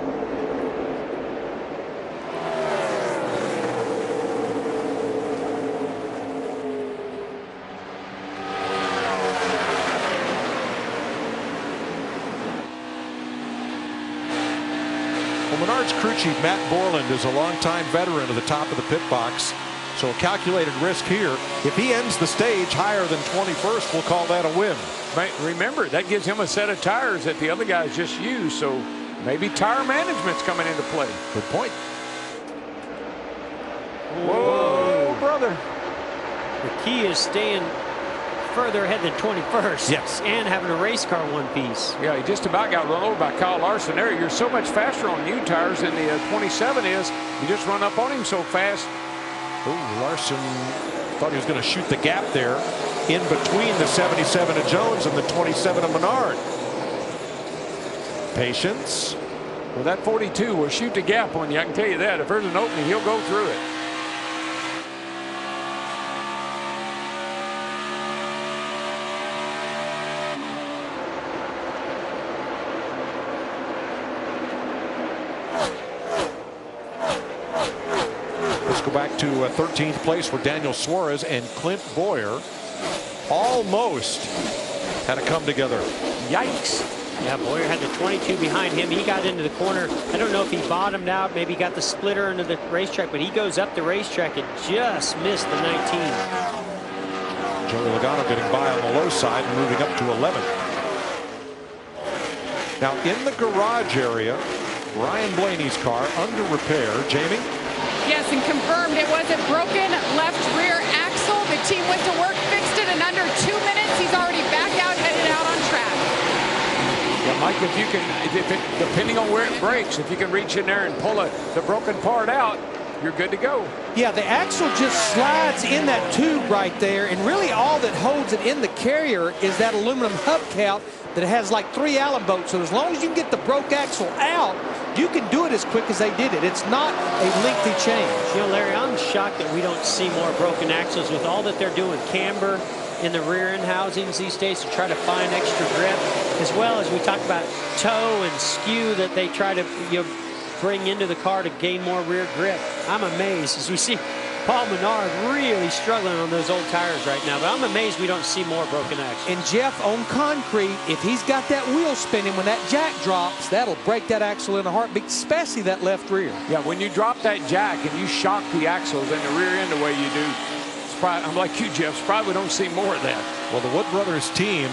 Well, Menard's crew chief, Matt Borland, is a longtime veteran of the top of the pit box. So a calculated risk here. If he ends the stage higher than 21st, we'll call that a win. Remember, that gives him a set of tires that the other guys just used, so maybe tire management's coming into play. Good point. Whoa, brother. The key is staying further ahead than 21st. Yes. And having a race car one piece. Yeah, he just about got run over by Kyle Larson there. You're so much faster on new tires than the 27 is. You just run up on him so fast. Ooh, Larson thought he was going to shoot the gap there in between the 77 of Jones and the 27 of Menard. Patience. Well, that 42 will shoot the gap on you. I can tell you that. If there's an opening, he'll go through it. Let's go back to 13th place where Daniel Suarez and Clint Boyer almost had to come together. Yikes. Yeah, Boyer had the 22 behind him. He got into the corner. I don't know if he bottomed out, maybe got the splitter into the racetrack, but he goes up the racetrack and just missed the 19. Joey Logano getting by on the low side and moving up to 11th. Now in the garage area, Ryan Blaney's car under repair. Jamie? Yes, and confirmed it was a broken left rear axle. The team went to work, fixed it in under 2 minutes. He's already back out, headed out on track. Mike, if you can, depending on where it breaks, if you can reach in there and pull the broken part out, you're good to go. Yeah, the axle just slides in that tube right there, and really all that holds it in the carrier is that aluminum hubcap that has like 3 Allen bolts. So as long as you can get the broke axle out, you can do it as quick as they did it. It's not a lengthy change. You know, Larry, I'm shocked that we don't see more broken axles with all that they're doing. Camber in the rear end housings these days to try to find extra grip, as well as we talk about toe and skew that they try to bring into the car to gain more rear grip. I'm amazed as we see Paul Menard really struggling on those old tires right now, but I'm amazed we don't see more broken axles. And Jeff, on concrete, if he's got that wheel spinning when that jack drops, that'll break that axle in a heartbeat, especially that left rear. Yeah, when you drop that jack and you shock the axles in the rear end the way you do, I'm like you, Jeff, surprised we don't see more of that. Well, the Wood Brothers team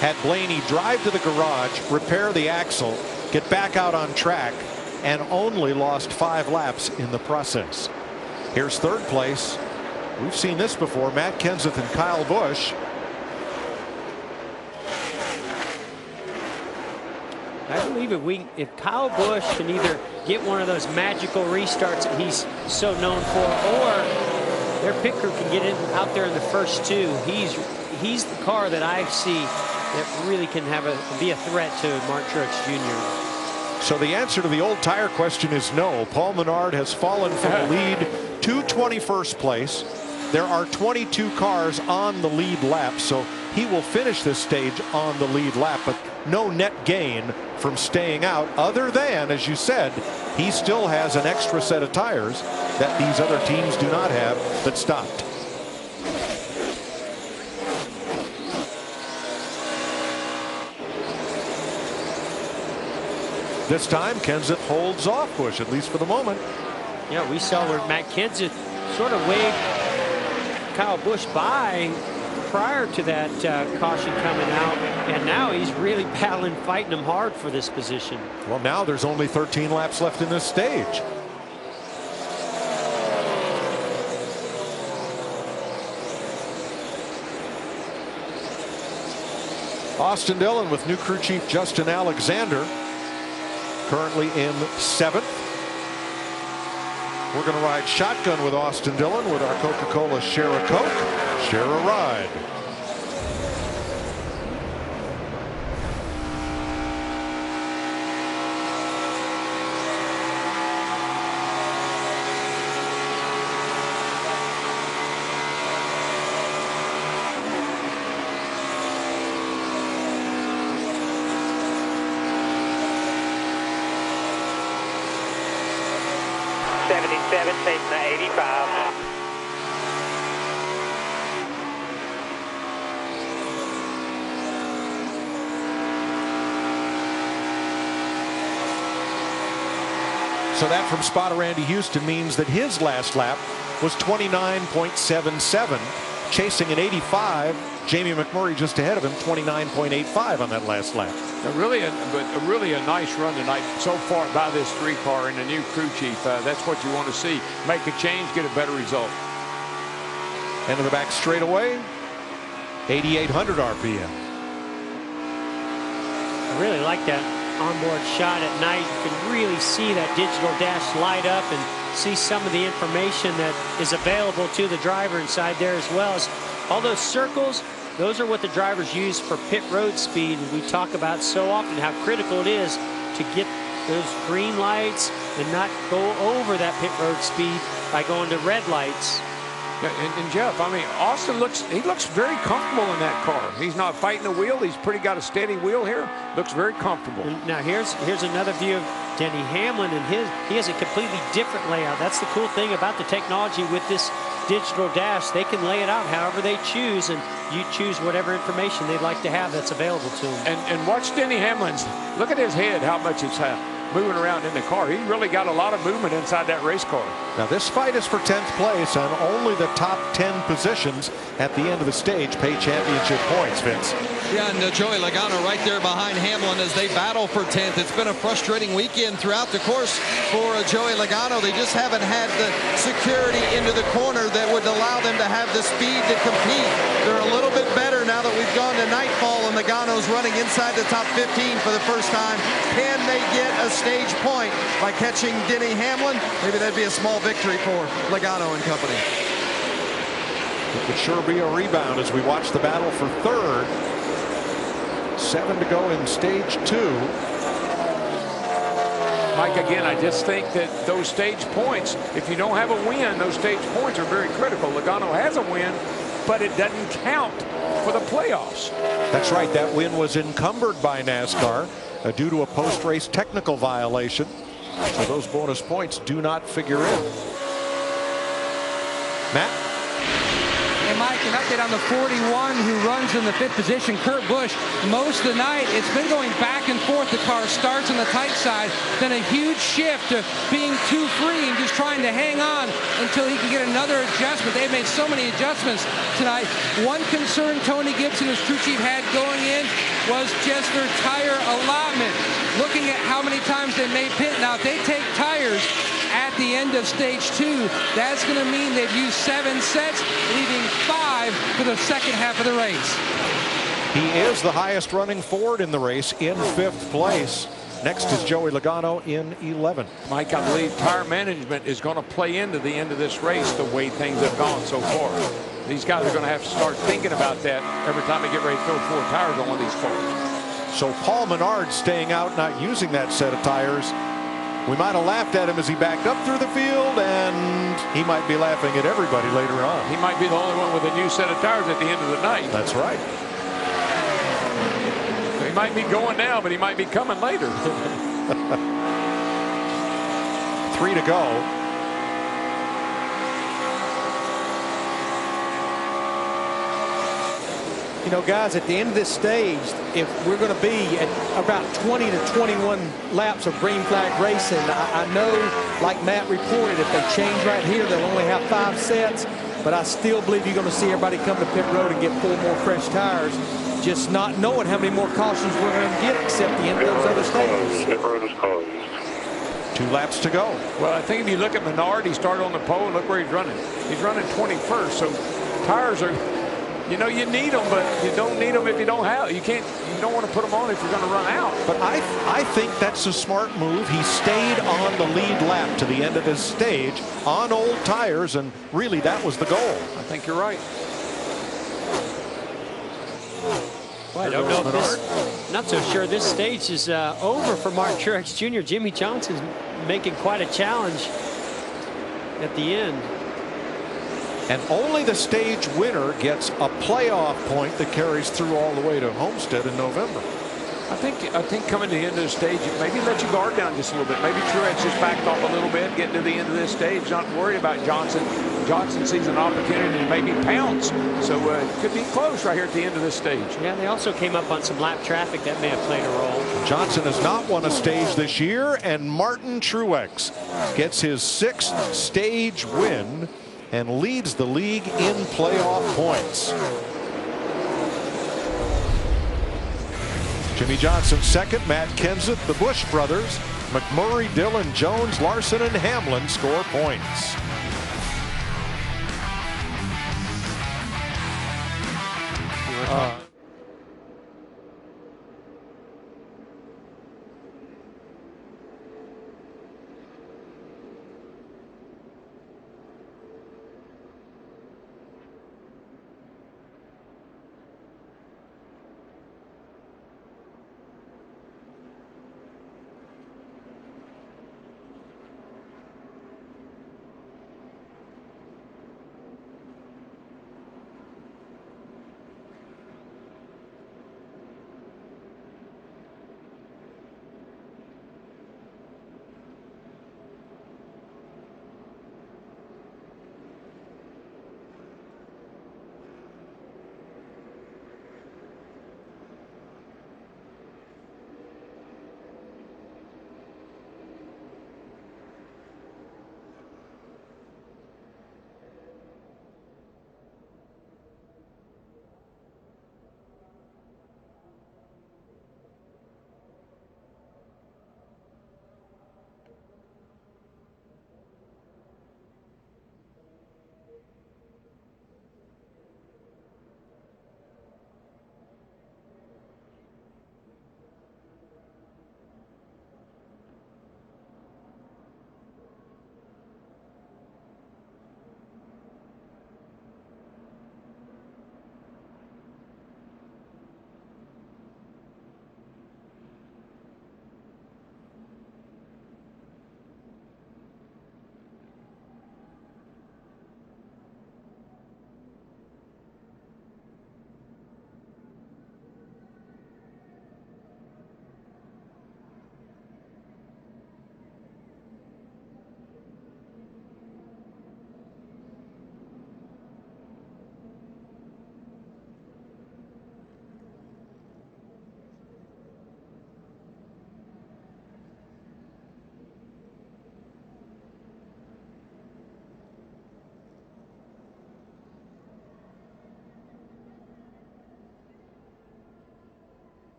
had Blaney drive to the garage, repair the axle, get back out on track, and only lost 5 laps in the process. Here's third place. We've seen this before. Matt Kenseth and Kyle Busch. I believe if Kyle Busch can either get one of those magical restarts that he's so known for, or their pit crew can get out there in the first 2, he's the car that I see that really can be a threat to Mark Truex Jr. So the answer to the old tire question is no. Paul Menard has fallen from the lead to 21st place. There are 22 cars on the lead lap, so he will finish this stage on the lead lap, but no net gain from staying out, other than, as you said, he still has an extra set of tires that these other teams do not have that stopped. This time, Kenseth holds off Busch, at least for the moment. Yeah, we saw where Matt Kenseth sort of waved Kyle Busch by prior to that caution coming out, and now he's really battling, fighting him hard for this position. Well, now there's only 13 laps left in this stage. Austin Dillon with new crew chief Justin Alexander, currently in 7th. We're going to ride shotgun with Austin Dillon with our Coca-Cola Share a Coke, Share a Ride. Taking the 85. So that from spotter Randy Houston means that his last lap was 29.77, chasing an 85. Jamie McMurray just ahead of him, 29.85 on that last lap. Really a nice run tonight so far by this 3-car and the new crew chief. That's what you want to see. Make a change, get a better result. End of the back straightaway, 8,800 RPM. I really like that onboard shot at night. You can really see that digital dash light up and see some of the information that is available to the driver inside there, as well as all those circles. Those are what the drivers use for pit road speed. We talk about so often how critical it is to get those green lights and not go over that pit road speed by going to red lights. Yeah, and Jeff, I mean, Austin looks very comfortable in that car. He's not fighting the wheel. He's got a steady wheel here. Looks very comfortable. Now here's another view of Denny Hamlin, and he has a completely different layout. That's the cool thing about the technology with this digital dash. They can lay it out however they choose, and you choose whatever information they'd like to have that's available to them. And watch Denny Hamlin's. Look at his head, how much it's moving around in the car. He really got a lot of movement inside that race car. Now this fight is for 10th place, and only the top 10 positions at the end of the stage pay championship points, Vince. Yeah, and Joey Logano right there behind Hamlin as they battle for 10th. It's been a frustrating weekend throughout the course for Joey Logano. They just haven't had the security into into the corner that would allow them to have the speed to compete. They're a little bit better now that we've gone to nightfall and Logano's running inside the top 15 for the first time. Can they get a stage point by catching Denny Hamlin? Maybe that'd be a small victory for Logano and company. It could sure be a rebound as we watch the battle for third. 7 to go in stage 2. Mike, again, I just think that those stage points, if you don't have a win, those stage points are very critical. Logano has a win, but it doesn't count for the playoffs. That's right. That win was encumbered by NASCAR due to a post-race technical violation. So those bonus points do not figure in. Matt? Hey, Mike, an update on the 41 who runs in the 5th position, Kurt Busch. Most of the night, it's been going back and forth. The car starts on the tight side, then a huge shift to being too free and just trying to hang on until he can get another adjustment. They've made so many adjustments tonight. One concern Tony Gibson, his crew chief, had going in was just their tire allotment. Looking at how many times they may pit. Now, if they take tires at the end of stage 2, that's going to mean they've used 7 sets, leaving 5 for the second half of the race. He is the highest running Ford in the race in 5th place. Next is Joey Logano in 11th. Mike, I believe tire management is going to play into the end of this race the way things have gone so far. These guys are going to have to start thinking about that every time they get ready to throw 4 tires on one of these cars. So Paul Menard staying out, not using that set of tires. We might have laughed at him as he backed up through the field, and he might be laughing at everybody later on. He might be the only one with a new set of tires at the end of the night. That's right. He might be going now, but he might be coming later. 3 to go. You know, guys, at the end of this stage, if we're going to be at about 20 to 21 laps of green flag racing, I know, like Matt reported, if they change right here, they'll only have 5 sets. But I still believe you're going to see everybody come to pit road and get 4 more fresh tires, just not knowing how many more cautions we're going to get except the end of those other stages. 2 laps to go. Well, I think if you look at Menard, he started on the pole. Look where he's running. He's running 21st. So tires are, you know, you need them, but you don't need them if you don't have. You don't want to put them on if you're going to run out. But I think that's a smart move. He stayed on the lead lap to the end of his stage on old tires, and really that was the goal. I think you're right. Well, I don't know if this, not so sure this stage is over for Martin Truex Jr. Jimmy Johnson's making quite a challenge at the end. And only the stage winner gets a playoff point that carries through all the way to Homestead in November. I think coming to the end of the stage, maybe let your guard down just a little bit. Maybe Truex just backed off a little bit, getting to the end of this stage, not worried about Johnson. Johnson sees an opportunity to maybe pounce. So it could be close right here at the end of this stage. Yeah, they also came up on some lap traffic that may have played a role. Johnson has not won a stage this year, and Martin Truex gets his 6th stage win and leads the league in playoff points. Jimmy Johnson second, Matt Kenseth, the Busch brothers, McMurray, Dillon, Jones, Larson, and Hamlin score points.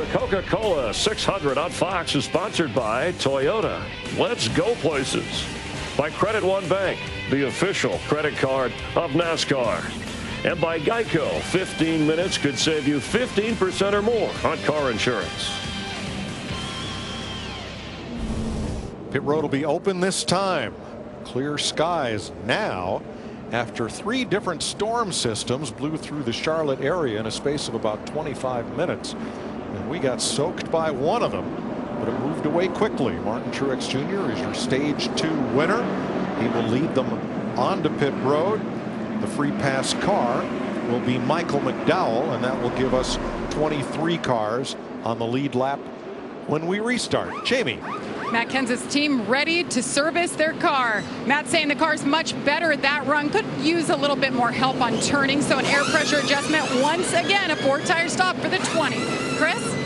The Coca-Cola 600 on Fox is sponsored by Toyota. Let's go places. By Credit One Bank, the official credit card of NASCAR. And by Geico, 15 minutes could save you 15% or more on car insurance. Pit road will be open this time. Clear skies now after 3 different storm systems blew through the Charlotte area in a space of about 25 minutes. And we got soaked by one of them, but it moved away quickly. Martin Truex Jr. is your stage 2 winner. He will lead them onto pit road. The free pass car will be Michael McDowell, and that will give us 23 cars on the lead lap when we restart. Jamie. Matt Kenseth's team ready to service their car. Matt saying the car's much better at that run. Could use a little bit more help on turning, so an air pressure adjustment. Once again, a 4-tire stop for the 20. Chris?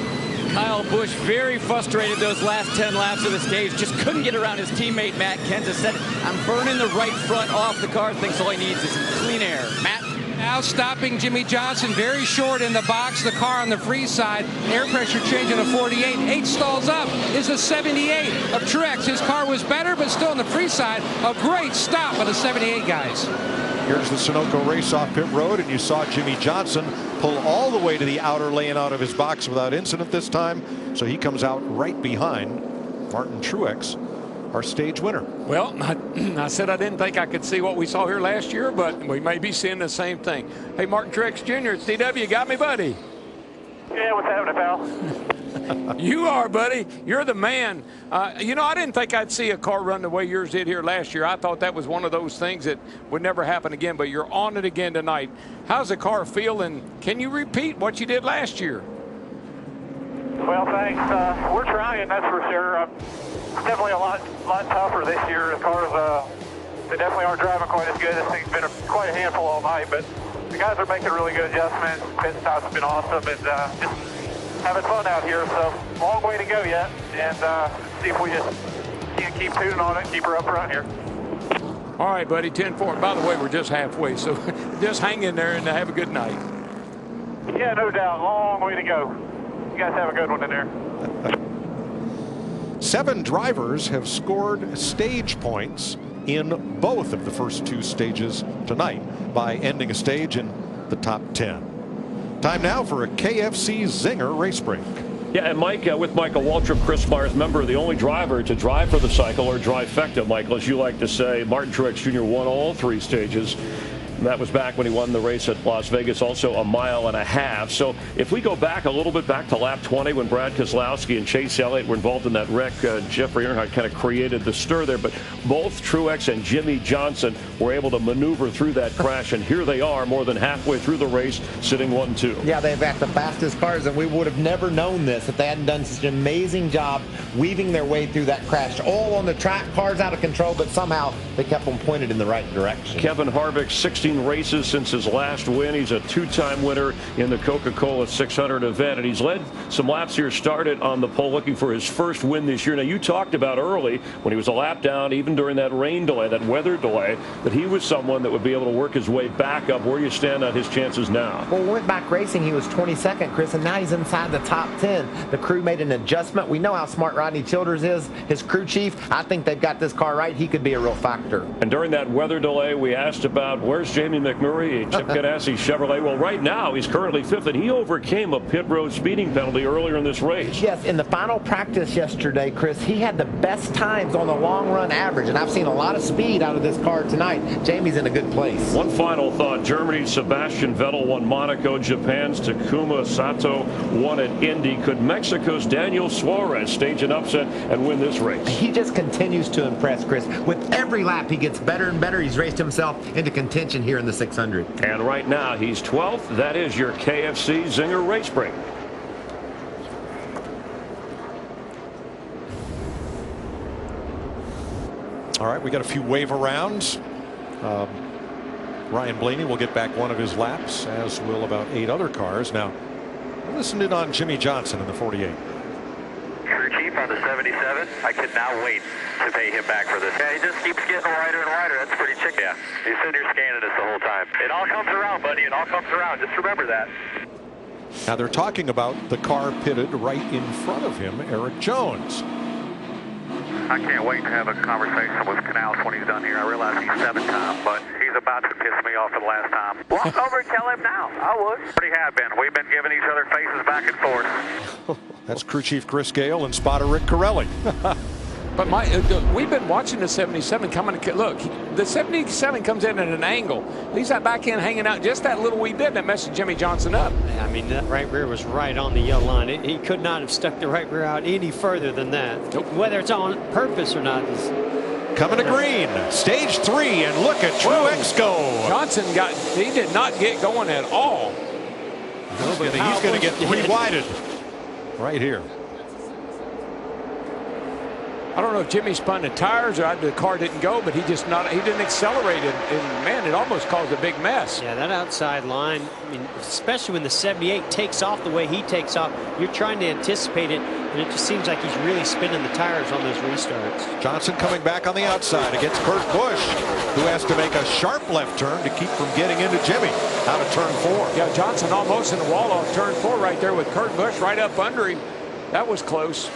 Kyle Busch very frustrated those last 10 laps of the stage. Just couldn't get around his teammate Matt Kenseth. Said, I'm burning the right front off the car. Thinks all he needs is some clean air. Matt? Now stopping Jimmy Johnson very short in the box. The car on the free side. Air pressure change on a 48. 8 stalls up is the 78 of Truex. His car was better, but still on the free side. A great stop by the 78 guys. Here's the Sunoco race off pit road, and you saw Jimmy Johnson pull all the way to the outer lane out of his box without incident this time. So he comes out right behind Martin Truex, our stage winner. Well, I said I didn't think I could see what we saw here last year, but we may be seeing the same thing. Hey, Martin Truex Jr., it's DW. You got me, buddy? Yeah, what's happening, pal? You are, buddy. You're the man. You know, I didn't think I'd see a car run the way yours did here last year. I thought that was one of those things that would never happen again, but you're on it again tonight. How's the car feel, and can you repeat what you did last year? Well, thanks. We're trying, that's for sure. It's definitely a lot tougher this year. The cars, they definitely aren't driving quite as good. This thing's been quite a handful all night, but the guys are making really good adjustments. Pit stops have been awesome, and just having fun out here. So long way to go yet, and see if we just can't keep tuning on it and keep her up front here. All right, buddy, 10-4. By the way, we're just halfway, so just hang in there and have a good night. Yeah, no doubt. Long way to go. You guys have a good one in there. 7 drivers have scored stage points in both of the first 2 stages tonight by ending a stage in the top 10. Time now for a KFC Zinger race break. Yeah, and Mike, with Michael Waltrip, Chris Myers, member, the only driver to drive for the cycle, or trifecta, Michael, as you like to say. Martin Truex Jr. won all 3 stages. And that was back when he won the race at Las Vegas, also a mile and a half. So if we go back a little bit back to lap 20 when Brad Keselowski and Chase Elliott were involved in that wreck, Jeffrey Earnhardt kind of created the stir there. But both Truex and Jimmy Johnson were able to maneuver through that crash. And here they are more than halfway through the race, sitting 1-2. Yeah, they've got the fastest cars, and we would have never known this if they hadn't done such an amazing job weaving their way through that crash. All on the track, cars out of control, but somehow they kept them pointed in the right direction. Kevin Harvick, 16 races since his last win. He's a 2-time winner in the Coca-Cola 600 event, and he's led some laps here, started on the pole looking for his first win this year. Now, you talked about early when he was a lap down, even during that rain delay, that weather delay, that he was someone that would be able to work his way back up. Where do you stand on his chances now? Well, we went back racing, he was 22nd, Chris, and now he's inside the top 10. The crew made an adjustment. We know how smart Rodney Childers is, his crew chief. I think they've got this car right. He could be a real factor. And during that weather delay, we asked about where's Jamie McMurray, Chip Ganassi Chevrolet. Well, right now he's currently 5th, and he overcame a pit road speeding penalty earlier in this race. Yes, in the final practice yesterday, Chris, he had the best times on the long run average, and I've seen a lot of speed out of this car tonight. Jamie's in a good place. One final thought. Germany's Sebastian Vettel won Monaco. Japan's Takuma Sato won at Indy. Could Mexico's Daniel Suarez stage an upset and win this race? He just continues to impress, Chris. With every lap, he gets better and better. He's raced himself into contention here in the 600. And right now, he's 12th. That is your KFC Zinger race break. All right, we got a few wave arounds. Ryan Blaney will get back one of his laps, as will about 8 other cars. Now, listen in on Jimmy Johnson in the 48. Crew chief on the 77. I cannot wait to pay him back for this. Yeah, he just keeps getting wider and wider. That's pretty chick. Yeah, he's sitting here scanning us the whole time. It all comes around, buddy. It all comes around. Just remember that. Now they're talking about the car pitted right in front of him, Eric Jones. I can't wait to have a conversation with Canals when he's done here. I realize he's 7-time, but he's about to piss me off for the last time. Walk over and tell him now. I would. Pretty have been. We've been giving each other faces back and forth. That's crew chief Chris Gale and spotter Rick Corelli. But we've been watching the 77 coming. Look, the 77 comes in at an angle. He's that back end hanging out just that little wee bit that messed Jimmy Johnson up. I mean, that right rear was right on the yellow line. He could not have stuck the right rear out any further than that. Nope. Whether it's on purpose or not is. Coming to green, stage 3, and look at Truex go. Johnson he did not get going at all. He's going to get 3-wided right here. I don't know if Jimmy spun the tires or the car didn't go, but he didn't accelerate it, and man, it almost caused a big mess. Yeah, that outside line, I mean, especially when the 78 takes off the way he takes off, you're trying to anticipate it, and it just seems like he's really spinning the tires on those restarts. Johnson coming back on the outside against Kurt Busch, who has to make a sharp left turn to keep from getting into Jimmy out of turn 4. Yeah, Johnson almost in the wall off turn 4 right there with Kurt Busch right up under him. That was close.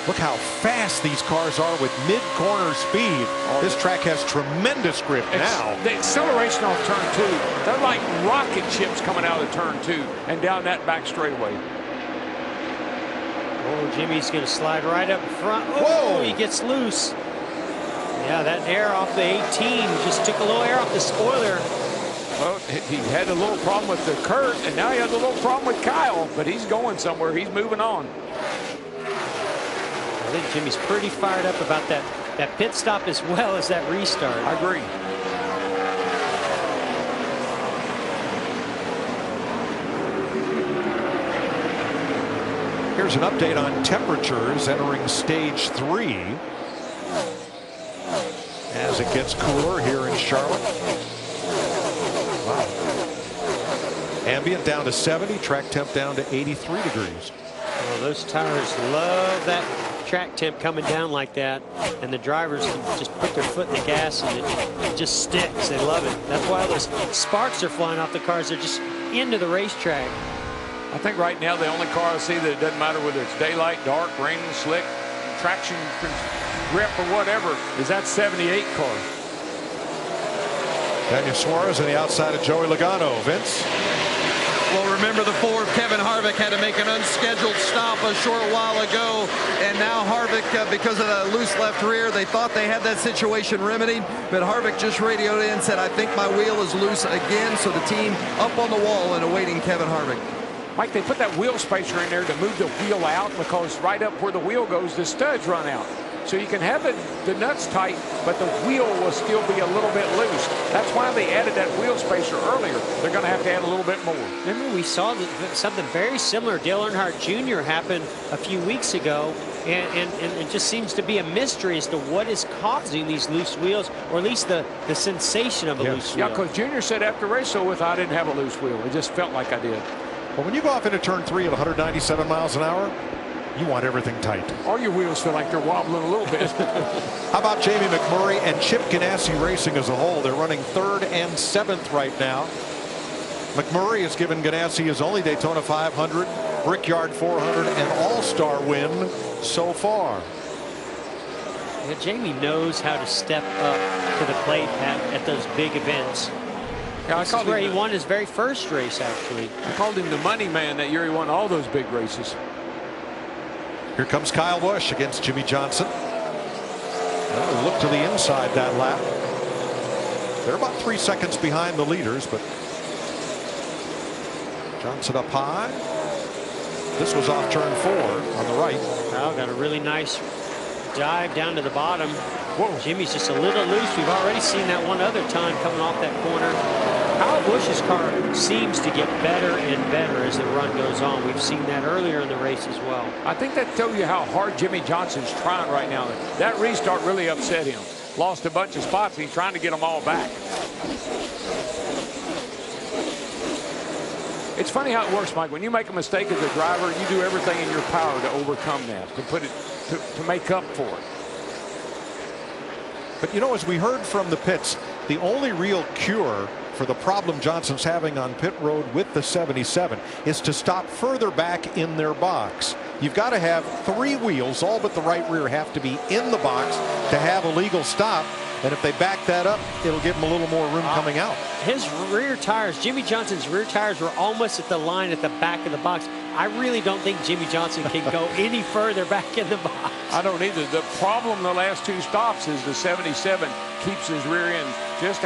Look how fast these cars are with mid-corner speed. This track has tremendous grip now. The acceleration off turn 2, they're like rocket ships coming out of turn 2 and down that back straightaway. Oh, Jimmy's going to slide right up front. Oh, he gets loose. Yeah, that air off the 18 just took a little air off the spoiler. Well, he had a little problem with the Kurt, and now he has a little problem with Kyle, but he's going somewhere. He's moving on. I think Jimmy's pretty fired up about that pit stop as well as that restart. I agree. Here's an update on temperatures entering stage 3 as it gets cooler here in Charlotte. Wow. Ambient down to 70, track temp down to 83 degrees. Well, those tires love that track temp coming down like that, and the drivers can just put their foot in the gas and it just sticks. They love it. That's why those sparks are flying off the cars. They're just into the racetrack. I think right now the only car I see that it doesn't matter whether it's daylight, dark, rain, slick, traction, grip, or whatever is that 78 car. Daniel Suarez on the outside of Joey Logano. Vince? Well, remember the 4 of Kevin Harvick had to make an unscheduled stop a short while ago, and now Harvick, because of the loose left rear, they thought they had that situation remedied, but Harvick just radioed in and said, I think my wheel is loose again, so the team up on the wall and awaiting Kevin Harvick. Mike, they put that wheel spacer in there to move the wheel out because right up where the wheel goes, the studs run out. So you can have the nuts tight, but the wheel will still be a little bit loose. That's why they added that wheel spacer earlier. They're going to have to add a little bit more. Remember, we saw something very similar. Dale Earnhardt Jr. happened a few weeks ago, and it just seems to be a mystery as to what is causing these loose wheels, or at least the sensation of a loose wheel. Yeah, because Jr. said after race, so I didn't have a loose wheel. It just felt like I did. Well, when you go off into turn 3 at 197 miles an hour, you want everything tight. All your wheels feel like they're wobbling a little bit. How about Jamie McMurray and Chip Ganassi Racing as a whole? They're running 3rd and 7th right now. McMurray has given Ganassi his only Daytona 500, Brickyard 400, and All-Star win so far. Yeah, Jamie knows how to step up to the plate at those big events. Yeah, this is where he won his very first race, actually. I called him the money man that year. He won all those big races. Here comes Kyle Busch against Jimmy Johnson. Well, look to the inside that lap. They're about 3 seconds behind the leaders, but Johnson up high. This was off turn 4 on the right. Kyle got a really nice dive down to the bottom. Whoa. Jimmy's just a little loose. We've already seen that one other time coming off that corner. Kyle Busch's car seems to get better and better as the run goes on. We've seen that earlier in the race as well. I think that tells you how hard Jimmy Johnson's trying right now. That restart really upset him. Lost a bunch of spots. He's trying to get them all back. It's funny how it works, Mike. When you make a mistake as a driver, you do everything in your power to overcome that, to make up for it. But you know, as we heard from the pits, the only real cure for for the problem Johnson's having on pit road with the 77 is to stop further back in their box. You've got to have 3 wheels, all but the right rear, have to be in the box to have a legal stop. And if they back that up, it'll give them a little more room coming out. His rear tires, Jimmy Johnson's rear tires, were almost at the line at the back of the box. I really don't think Jimmy Johnson can go any further back in the box. I don't either. The problem the last 2 stops is the 77 keeps his rear end just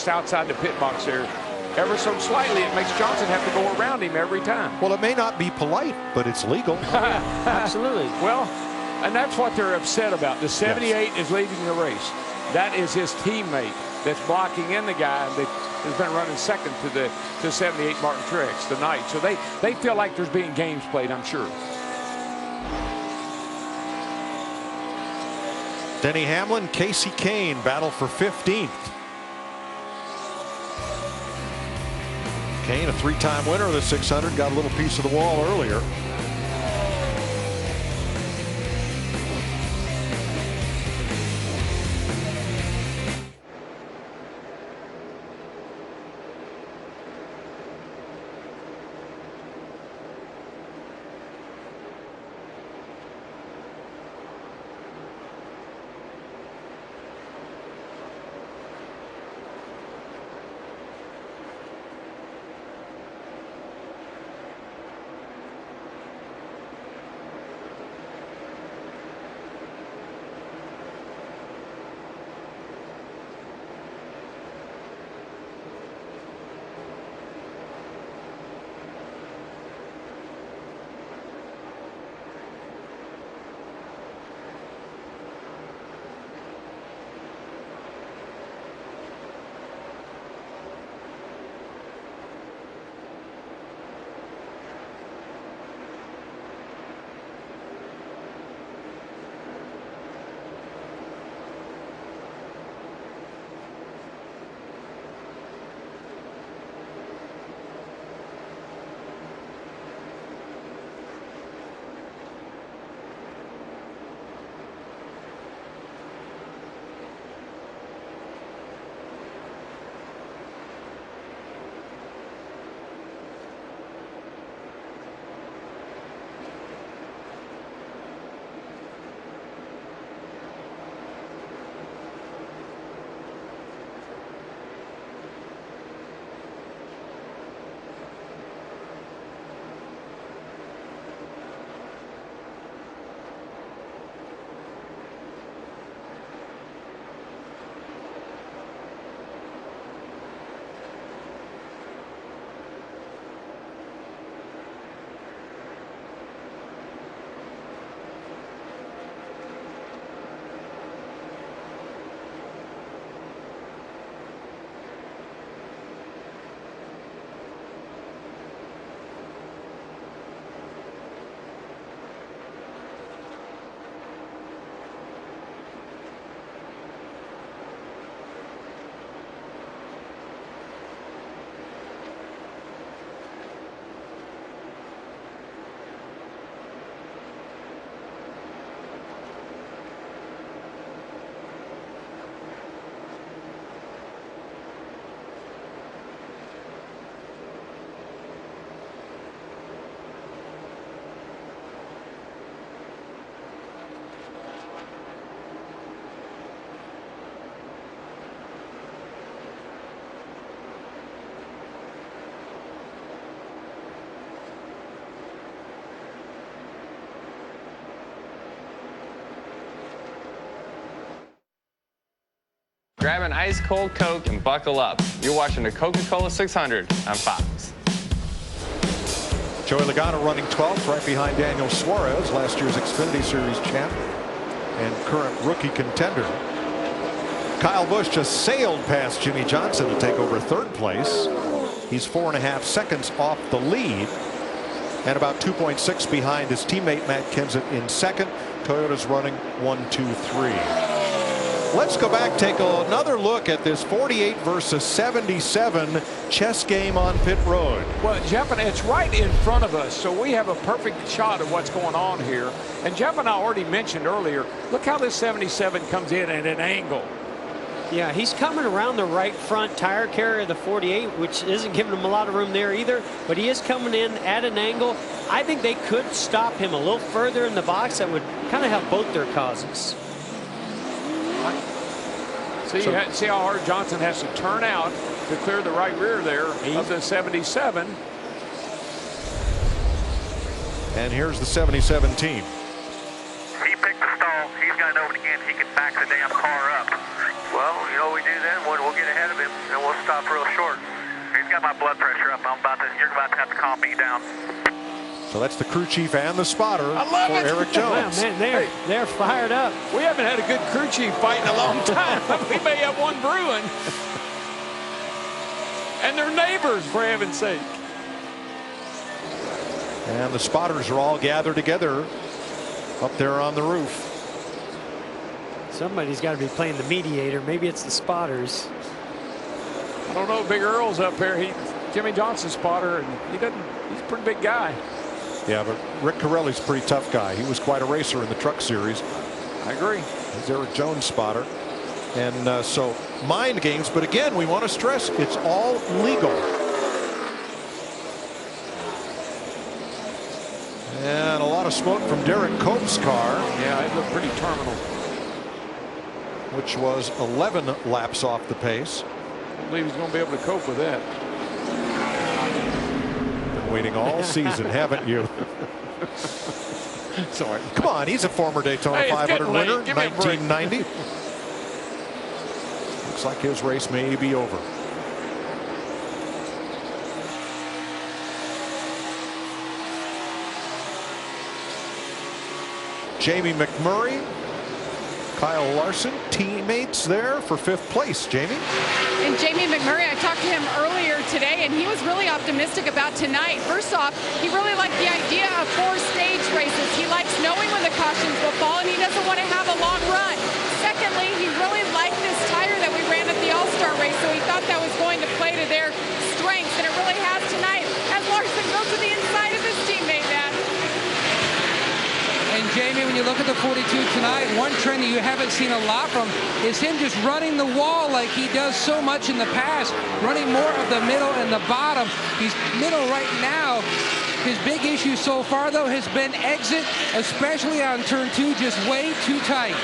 outside the pit box there. Ever so slightly, it makes Johnson have to go around him every time. Well, it may not be polite, but it's legal. Absolutely. Well, and that's what they're upset about. The 78 is leading the race. That is his teammate that's blocking in the guy that has been running second to the 78 Martin Truex tonight. So they feel like there's being games played, I'm sure. Denny Hamlin, Casey Kane battle for 15th. Kane, a 3-time winner of the 600, got a little piece of the wall earlier. Grab an ice cold Coke and buckle up. You're watching the Coca-Cola 600 on Fox. Joey Logano running 12th, right behind Daniel Suarez, last year's Xfinity Series champ and current rookie contender. Kyle Busch just sailed past Jimmy Johnson to take over 3rd place. He's 4.5 seconds off the lead and about 2.6 behind his teammate Matt Kenseth in 2nd. Toyota's running 1, 2, 3. Let's go back, take another look at this 48 versus 77 chess game on pit road. Well, Jeff, and it's right in front of us, so we have a perfect shot of what's going on here. And Jeff and I already mentioned earlier, look how this 77 comes in at an angle. Yeah, he's coming around the right front tire carrier of the 48, which isn't giving him a lot of room there either, but he is coming in at an angle. I think they could stop him a little further in the box. That would kind of help both their causes. See how hard Johnson has to turn out to clear the right rear there of the 77. And here's the 77 team. He picked the stall. He's got to know again he can back the damn car up. Well, you know what we do then? We'll get ahead of him and we'll stop real short. He's got my blood pressure up. You're about to have to calm me down. So that's the crew chief and the spotter for it. Eric Jones. Wow, man, they're fired up. We haven't had a good crew chief fight in a long time. We may have one brewing. And they're neighbors, for heaven's sake. And the spotters are all gathered together up there on the roof. Somebody's got to be playing the mediator. Maybe it's the spotters. I don't know. Big Earl's up there. Jimmy Johnson's spotter, and he's a pretty big guy. Yeah, but Rick Corelli's a pretty tough guy. He was quite a racer in the truck series. I agree. He's Eric Jones' spotter. And so mind games, but again, we want to stress it's all legal. And a lot of smoke from Derek Cope's car. Yeah, it looked pretty terminal. Which was 11 laps off the pace. I believe he's going to be able to cope with that. Been waiting all season, haven't you? Sorry. Come on, he's a former Daytona 500 winner, 1990. Looks like his race may be over. Jamie McMurray, Kyle Larson, teammates there for 5th place. Jamie? And Jamie McMurray, I talked to him earlier today, and he was really optimistic about tonight. First off, he really liked the idea of 4-stage races. He likes knowing when the cautions will fall, and he doesn't want to have a long run. Secondly, he really liked this tire that we ran at the All-Star race, so he thought that was going to play to their strengths, and it really has tonight as Larson goes to the inside of his teammate, Matt. And Jamie, when you look at the 42 tonight, one trend that you haven't seen a lot from is him just running the wall like he does so much in the past, running more of the middle and the bottom. He's middle right now. His big issue so far, though, has been exit, especially on turn 2, just way too tight.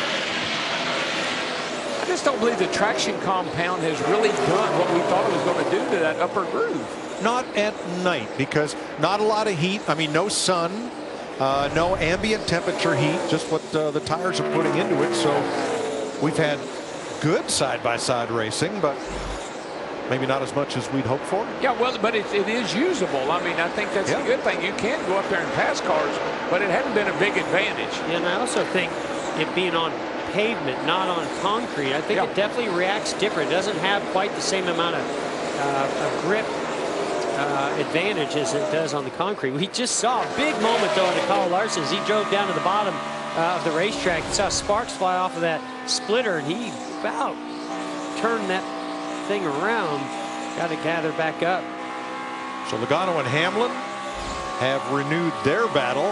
I just don't believe the traction compound has really done what we thought it was going to do to that upper groove. Not at night, because not a lot of heat. I mean, no sun. No ambient temperature heat, just what the tires are putting into it. So we've had good side-by-side racing, but maybe not as much as we'd hoped for. Yeah, well, but it is usable. I mean, I think that's a good thing. You can go up there and pass cars, but it hadn't been a big advantage. Yeah, and I also think it being on pavement, not on concrete, I think it definitely reacts different. It doesn't have quite the same amount of grip advantage as it does on the concrete. We just saw a big moment though in Kyle Larson as he drove down to the bottom of the racetrack. He saw sparks fly off of that splitter, and he about turned that thing around. Got to gather back up. So Logano and Hamlin have renewed their battle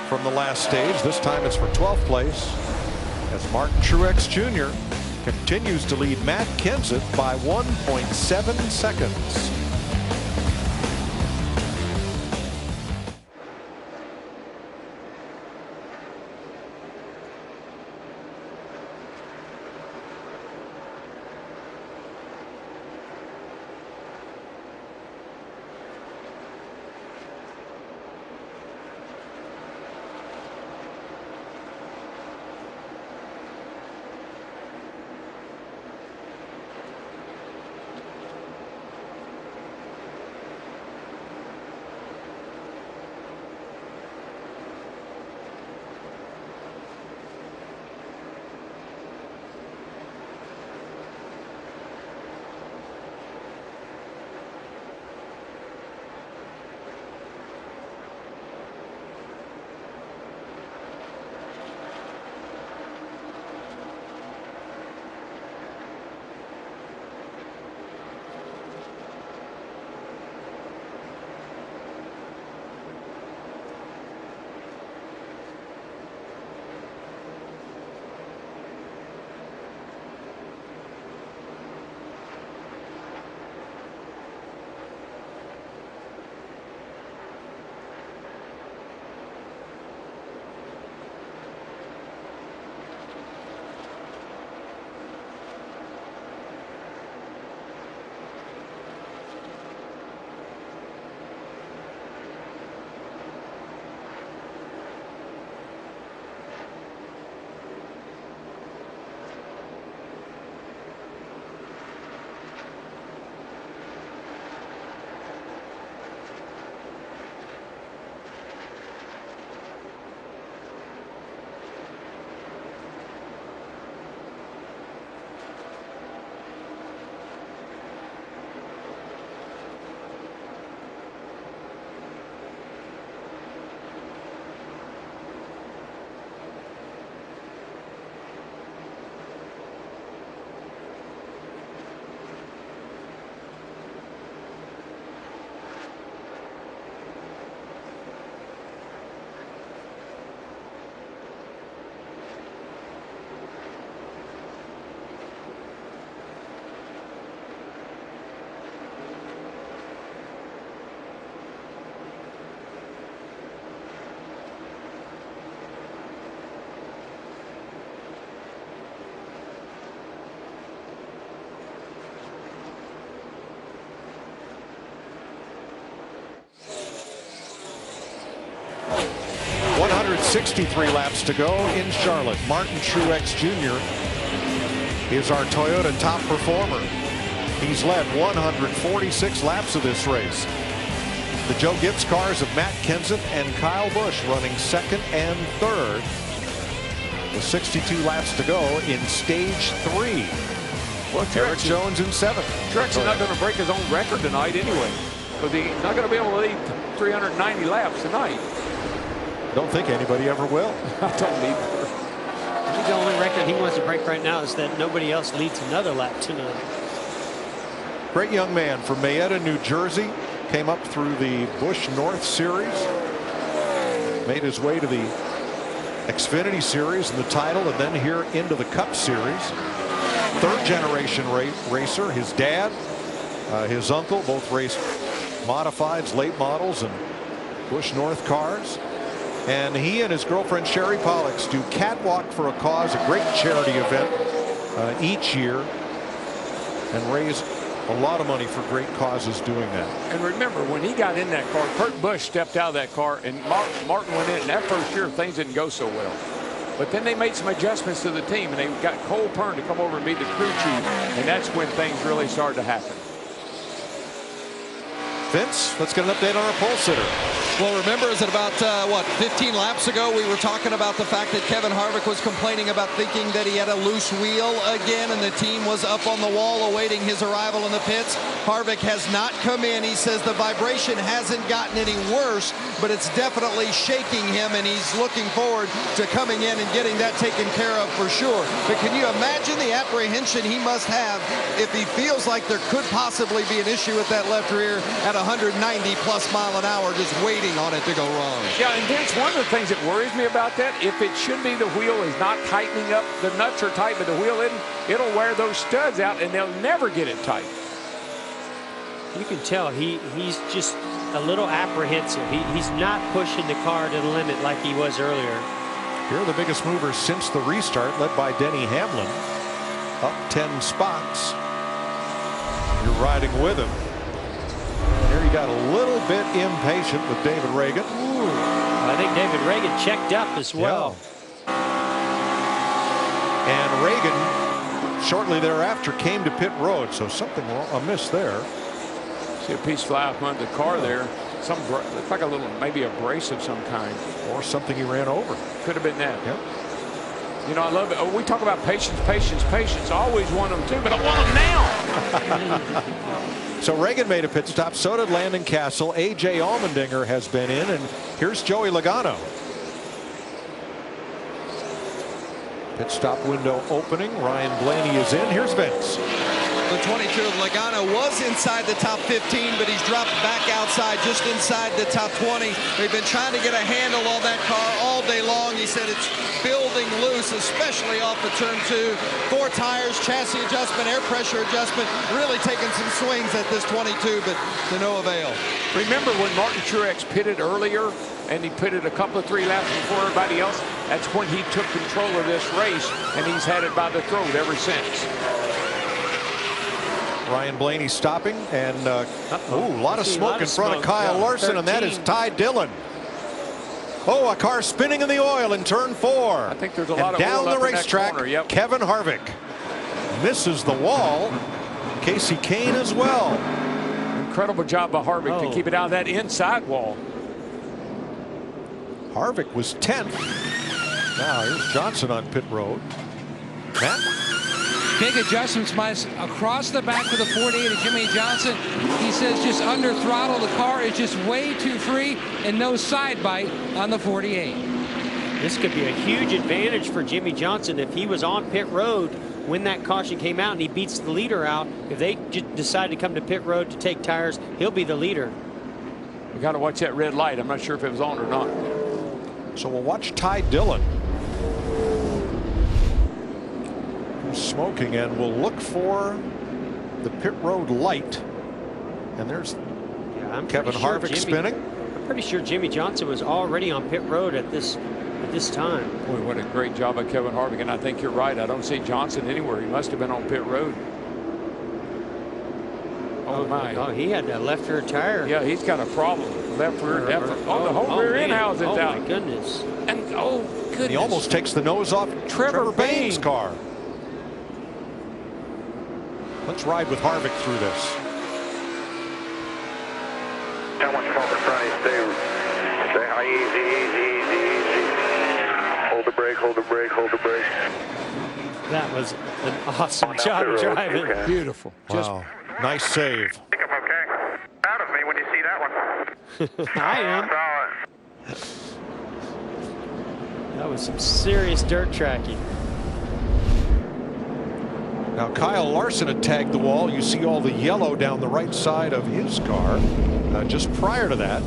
from the last stage. This time it's for 12th place as Martin Truex Jr. continues to lead Matt Kenseth by 1.7 seconds. 63 laps to go in Charlotte. Martin Truex Jr. is our Toyota top performer. He's led 146 laps of this race. The Joe Gibbs cars of Matt Kenseth and Kyle Busch running second and third. With 62 laps to go in stage 3. Well, Eric Jones in 7th. Truex is not going to break his own record tonight anyway. But he's not going to be able to lead 390 laps tonight. Don't think anybody ever will. I don't either. I think the only record he wants to break right now is that nobody else leads another lap tonight. Great young man from Mayetta, New Jersey. Came up through the Busch North Series. Made his way to the Xfinity Series and the title, and then here into the Cup Series. Third generation racer. His dad, his uncle, both raced modifieds, late models, and Busch North cars. And he and his girlfriend Sherry Pollux do Catwalk for a Cause, a great charity event each year, and raise a lot of money for great causes doing that. And remember, when he got in that car, Kurt Busch stepped out of that car, and Martin went in. And that first year, things didn't go so well. But then they made some adjustments to the team, and they got Cole Pern to come over and be the crew chief, and that's when things really started to happen. Vince, let's get an update on our pole sitter. Well, remember, is it about, 15 laps ago, we were talking about the fact that Kevin Harvick was complaining about thinking that he had a loose wheel again, and the team was up on the wall awaiting his arrival in the pits. Harvick has not come in. He says the vibration hasn't gotten any worse, but it's definitely shaking him, and he's looking forward to coming in and getting that taken care of for sure. But can you imagine the apprehension he must have if he feels like there could possibly be an issue with that left rear at 190+ mile an hour, just waiting on it to go wrong? Yeah, and Vince, one of the things that worries me about that, if it should be the wheel is not tightening up, the nuts are tight, but the wheel isn't, it'll wear those studs out, and they'll never get it tight. You can tell he's just a little apprehensive. He's not pushing the car to the limit like he was earlier. Here are the biggest movers since the restart, led by Denny Hamlin, up 10 spots. You're riding with him. Here he got a little bit impatient with David Reagan. Ooh, I think David Reagan checked up as well. Yeah. And Reagan shortly thereafter came to pit road, so something amiss there. See a piece fly up under the car there. Looks like a little, maybe a brace of some kind. Or something he ran over. Could have been that. Yep. You know, I love it. We talk about patience, patience, patience. I always want them too, but I want them now. So Reagan made a pit stop. So did Landon Castle. A.J. Allmendinger has been in. And here's Joey Logano. Pit stop window opening. Ryan Blaney is in. Here's Vince. The 22 of Logano was inside the top 15, but he's dropped back outside just inside the top 20. They've been trying to get a handle on that car all day long. He said it's building loose, especially off of turn 2. 4 tires, chassis adjustment, air pressure adjustment, really taking some swings at this 22, but to no avail. Remember when Martin Truex pitted earlier, and he pitted a couple of 3 laps before everybody else? That's when he took control of this race, and he's had it by the throat ever since. Ryan Blaney stopping, and a lot of smoke in front of Kyle Larson, and that is Ty Dillon. Oh, a car spinning in the oil in turn 4. I think there's a lot of down oil the up in that racetrack. corner. Yep. Kevin Harvick misses the wall. Casey Kane as well. Incredible job by Harvick to keep it out of that inside wall. Harvick was 10th. Now here's Johnson on pit road. Matt? Big adjustments across the back with the 48 of Jimmy Johnson. He says just under throttle. The car is just way too free and no side bite on the 48. This could be a huge advantage for Jimmy Johnson if he was on pit road when that caution came out and he beats the leader out. If they just decide to come to pit road to take tires, he'll be the leader. We got to watch that red light. I'm not sure if it was on or not. So we'll watch Ty Dillon. Smoking, and we'll look for the pit road light, and there's Kevin Harvick spinning. I'm pretty sure Jimmy Johnson was already on pit road at this time. Boy, what a great job by Kevin Harvick, and I think you're right. I don't see Johnson anywhere. He must have been on pit road. Oh, Oh, he had that left rear tire. Yeah, he's got a problem. Left rear, the whole rear end housing's out. Oh, my goodness. And, oh, goodness. He almost takes the nose off Trevor Bayne's car. Let's ride with Harvick through this. How much smoke in front of you? Stay high, easy. Hold the brake, hold the brake, hold the brake. That was an awesome job driving. Beautiful. Wow. Nice save. Think I'm okay. Proud of me when you see that one. I am. That was some serious dirt tracking. Now Kyle Larson had tagged the wall. You see all the yellow down the right side of his car just prior to that.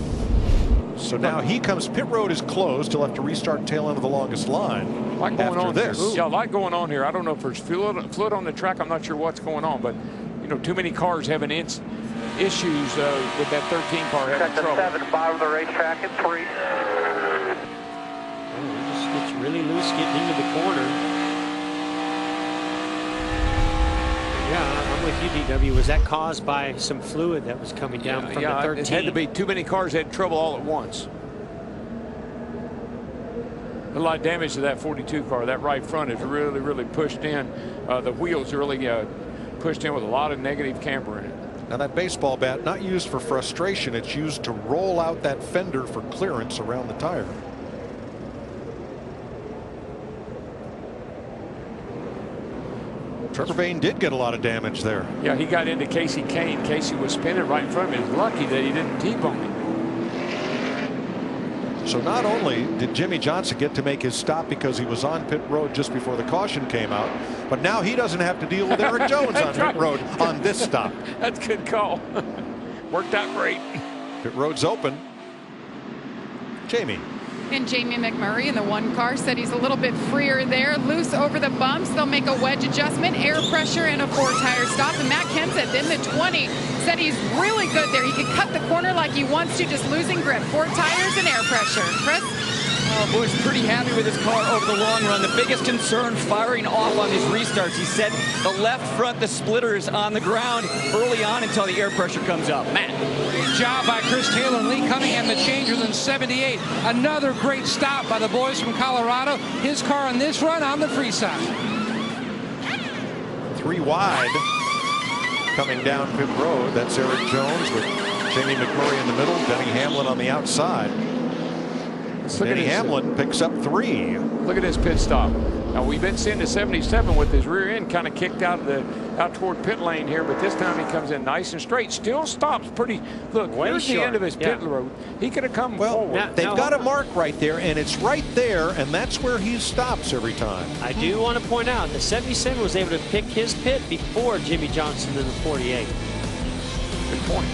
So now he comes, pit road is closed. He'll have to restart tail end of the longest line after this. Yeah, a lot going on here. I don't know if there's fluid on the track. I'm not sure what's going on, but you know, too many cars having issues with that 13 car having trouble. 7-5 of the racetrack at 3. Oh, he just gets really loose getting into the corner. Yeah, I'm with you, DW. Was that caused by some fluid that was coming down from the 13? It had to be. Too many cars had trouble all at once. A lot of damage to that 42 car. That right front is really, really pushed in. The wheels really pushed in with a lot of negative camber in it. Now that baseball bat, not used for frustration. It's used to roll out that fender for clearance around the tire. Trevor Bayne did get a lot of damage there. Yeah, he got into Casey Kane. Casey was spinning right in front of him. He was lucky that he didn't T-bone him. So not only did Jimmy Johnson get to make his stop because he was on pit road just before the caution came out, but now he doesn't have to deal with Eric Jones on pit road on this stop. That's a good call. Worked out great. Pit road's open. Jamie. And Jamie McMurray in the one car said he's a little bit freer there, loose over the bumps. They'll make a wedge adjustment, air pressure, and a 4-tire stop. And Matt Kenseth in the 20 said he's really good there. He can cut the corner like he wants to, just losing grip. 4 tires and air pressure. Chris? Busch pretty happy with his car over the long run. The biggest concern firing off on these restarts. He said the left front, the splitter is on the ground early on until the air pressure comes up. Matt. Great job by Chris Taylor and Lee Cunningham, the changers in 78. Another great stop by the boys from Colorado. His car on this run on the free side. 3 wide coming down pit road. That's Eric Jones with Jamie McMurray in the middle, Denny Hamlin on the outside. Denny Hamlin picks up 3. Look at his pit stop. Now we've been seeing the 77 with his rear end kind of kicked out toward pit lane here, but this time he comes in nice and straight. Still stops pretty. Look, here's the end of his pit road. He could have come forward. They've got a mark right there, and it's right there, and that's where he stops every time. I do want to point out the 77 was able to pick his pit before Jimmy Johnson in the 48. Good point.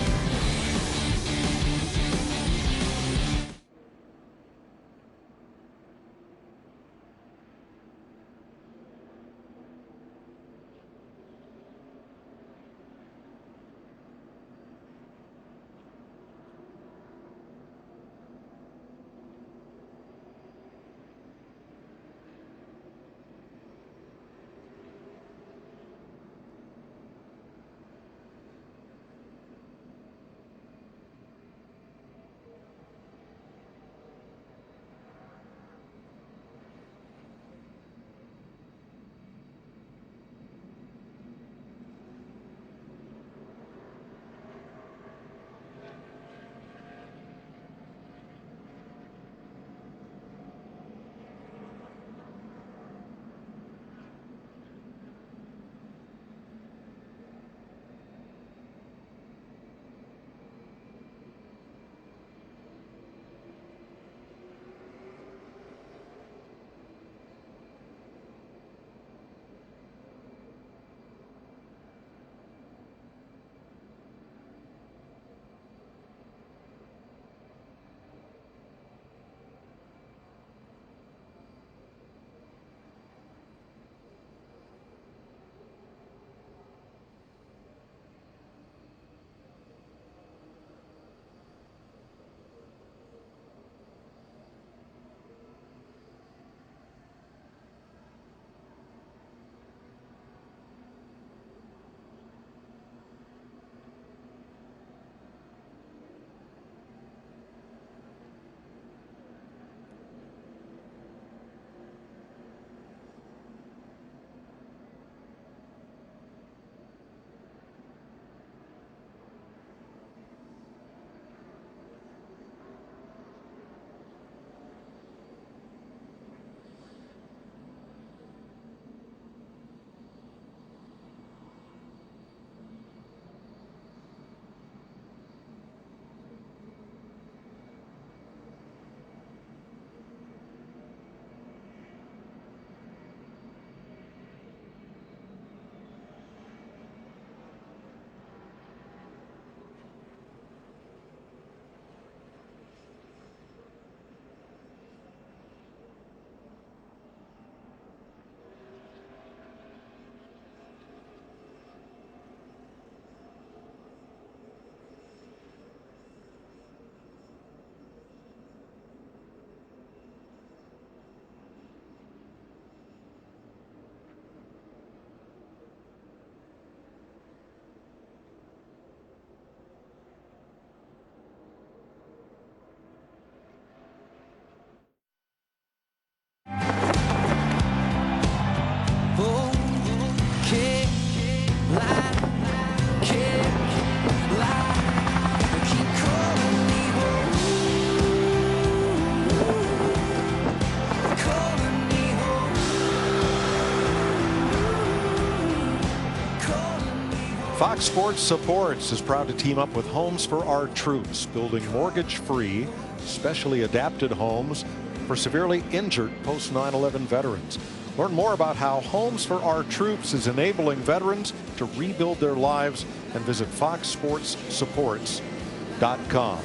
Fox Sports Supports is proud to team up with Homes for Our Troops, building mortgage-free, specially adapted homes for severely injured post 9/11 veterans. Learn more about how Homes for Our Troops is enabling veterans to rebuild their lives and visit foxsportssupports.com.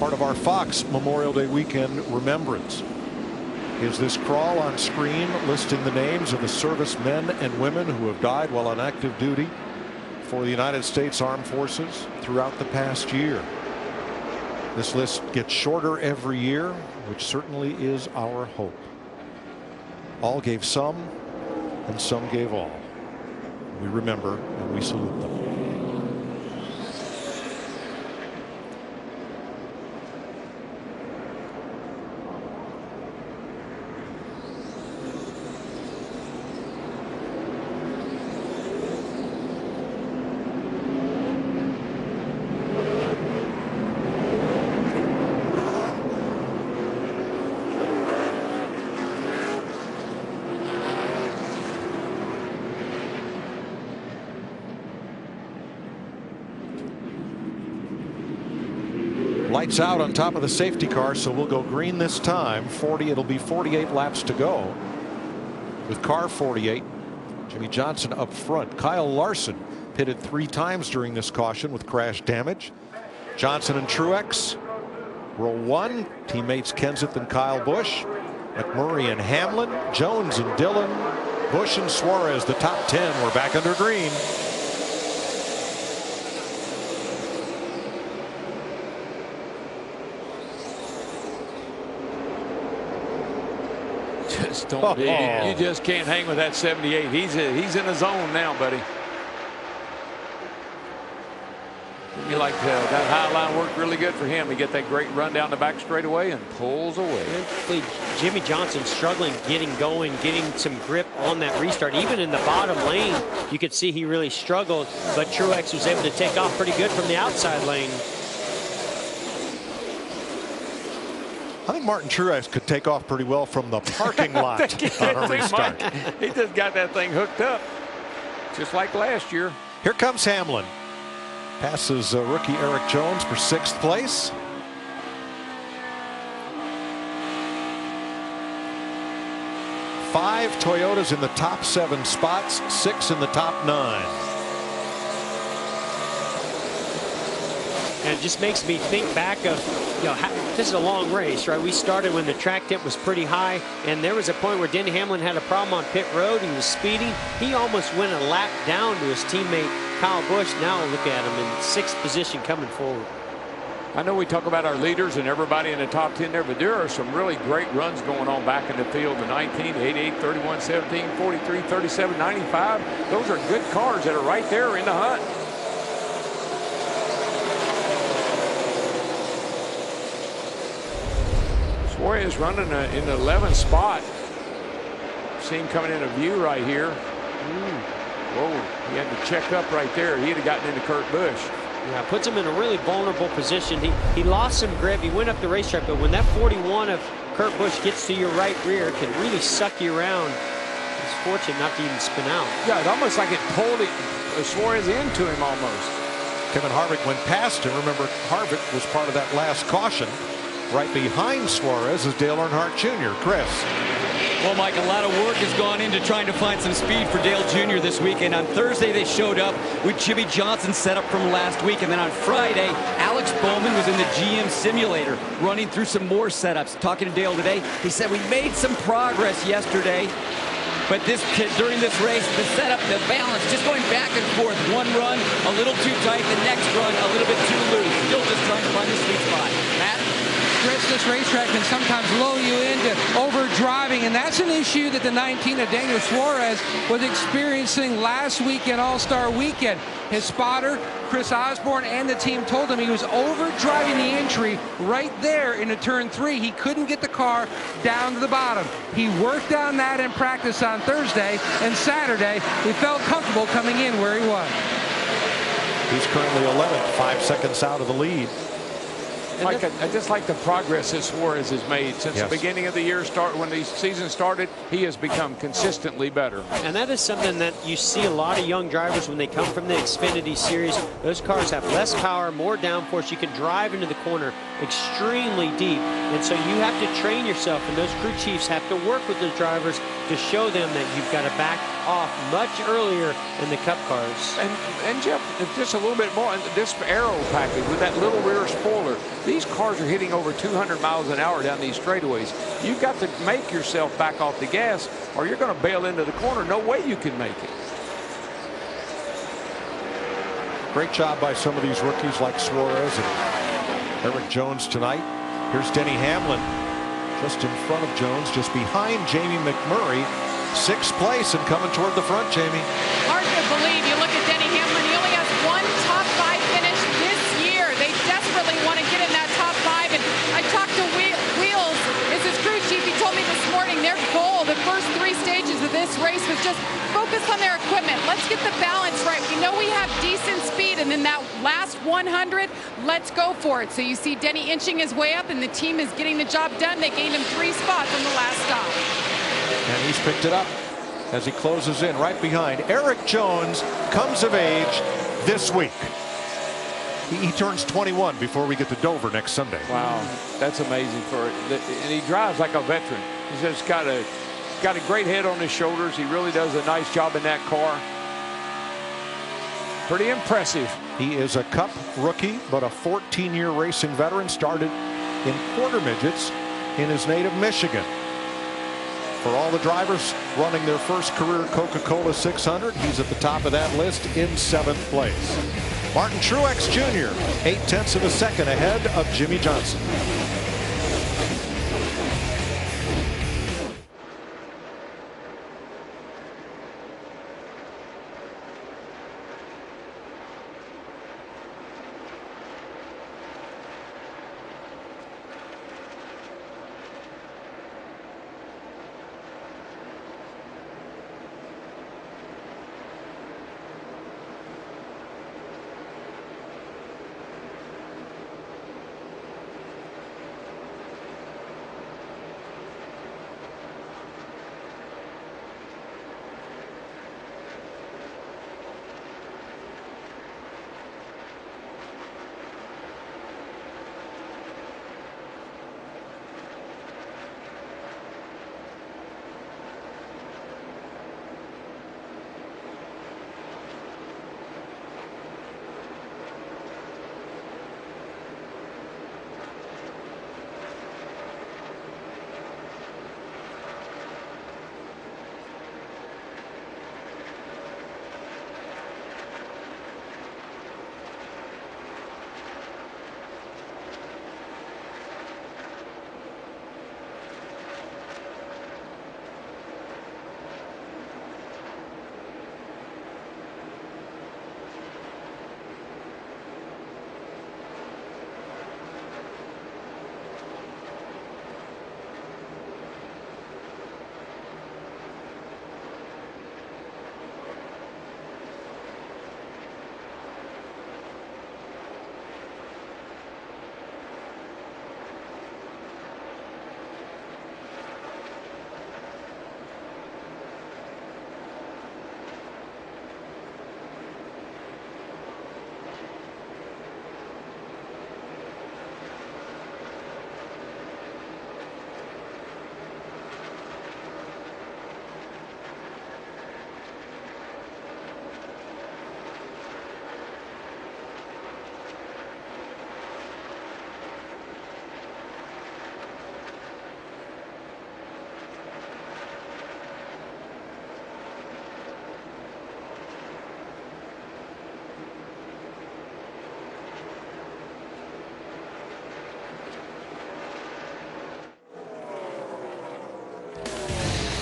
Part of our Fox Memorial Day weekend remembrance is this crawl on screen listing the names of the servicemen and women who have died while on active duty for the United States Armed Forces throughout the past year. This list gets shorter every year, which certainly is our hope. All gave some, and some gave all. We remember and we salute them. Lights out on top of the safety car, so we'll go green this time. It'll be 48 laps to go with car 48. Jimmy Johnson up front. Kyle Larson pitted 3 times during this caution with crash damage. Johnson and Truex row 1. Teammates Kenseth and Kyle Busch. McMurray and Hamlin. Jones and Dillon. Busch and Suarez, the top 10. We're back under green. Don't you just can't hang with that 78. He's in the zone now, buddy. You like that high line worked really good for him. He get that great run down the back straightaway and pulls away. Jimmy Johnson struggling getting going, getting some grip on that restart. Even in the bottom lane, you could see he really struggled, but Truex was able to take off pretty good from the outside lane. I think Martin Truex could take off pretty well from the parking lot on a restart. He just got that thing hooked up, just like last year. Here comes Hamlin. Passes rookie Eric Jones for 6th place. Five Toyotas in the top 7 spots, 6 in the top 9. And it just makes me think back of, this is a long race, right? We started when the track tip was pretty high, and there was a point where Denny Hamlin had a problem on pit road. He was speeding. He almost went a lap down to his teammate Kyle Busch. Now look at him in 6th position coming forward. I know we talk about our leaders and everybody in the top 10 there, but there are some really great runs going on back in the field. The 19, 88, 31, 17, 43, 37, 95. Those are good cars that are right there in the hunt. Suarez running in the 11th spot. See him coming into view right here. Whoa, he had to check up right there. He'd have gotten into Kurt Busch. Yeah, puts him in a really vulnerable position. He lost some grip. He went up the racetrack, but when that 41 of Kurt Busch gets to your right rear, it can really suck you around. He's fortunate not to even spin out. Yeah, it's almost like it pulled Suarez into him almost. Kevin Harvick went past him. Remember, Harvick was part of that last caution. Right behind Suarez is Dale Earnhardt Jr. Chris. Well, Mike, a lot of work has gone into trying to find some speed for Dale Jr. this weekend. On Thursday, they showed up with Jimmy Johnson set up from last week. And then on Friday, Alex Bowman was in the GM simulator running through some more setups. Talking to Dale today, he said, we made some progress yesterday. But during this race, the setup, the balance, just going back and forth. One run, a little too tight. The next run, a little bit too loose. Still just trying to find the sweet spot. Matt? Chris, this racetrack can sometimes lull you into overdriving, and that's an issue that the 19 of Daniel Suarez was experiencing last weekend, All-Star Weekend. His spotter, Chris Osborne, and the team told him he was overdriving the entry right there into turn 3. He couldn't get the car down to the bottom. He worked on that in practice on Thursday, and Saturday he felt comfortable coming in where he was. He's currently 11th, 5 seconds out of the lead. I just like the progress that Suarez has made since the beginning of the year. When the season started, he has become consistently better. And that is something that you see a lot of young drivers when they come from the Xfinity Series. Those cars have less power, more downforce. You can drive into the corner extremely deep. And so you have to train yourself, and those crew chiefs have to work with the drivers to show them that you've got to back off much earlier in the Cup cars. And Jeff, just a little bit more, this aero package with that little rear spoiler, these cars are hitting over 200 miles an hour down these straightaways. You've got to make yourself back off the gas, or you're going to bail into the corner. No way you can make it. Great job by some of these rookies like Suarez and Eric Jones tonight. Here's Denny Hamlin just in front of Jones, just behind Jamie McMurray. 6th place and coming toward the front, Jamie. Hard to believe. You look at Denny Hamlin, he only has one top 5 finish this year. They desperately want to get in that top 5. And I talked to Wheels, is his crew chief. He told me this morning their goal, the first 3 stages of this race, was just focus on their equipment. Let's get the balance right. We know we have decent speed, and then that last 100, let's go for it. So you see Denny inching his way up, and the team is getting the job done. They gained him 3 spots on the last stop. And he's picked it up as he closes in right behind. Eric Jones comes of age this week. He turns 21 before we get to Dover next Sunday. Wow, that's amazing for it. And he drives like a veteran. He's just got a great head on his shoulders. He really does a nice job in that car. Pretty impressive. He is a Cup rookie, but a 14-year racing veteran. Started in quarter midgets in his native Michigan. For all the drivers running their first career Coca-Cola 600, he's at the top of that list in 7th place. Martin Truex Jr., 0.8 of a second ahead of Jimmy Johnson.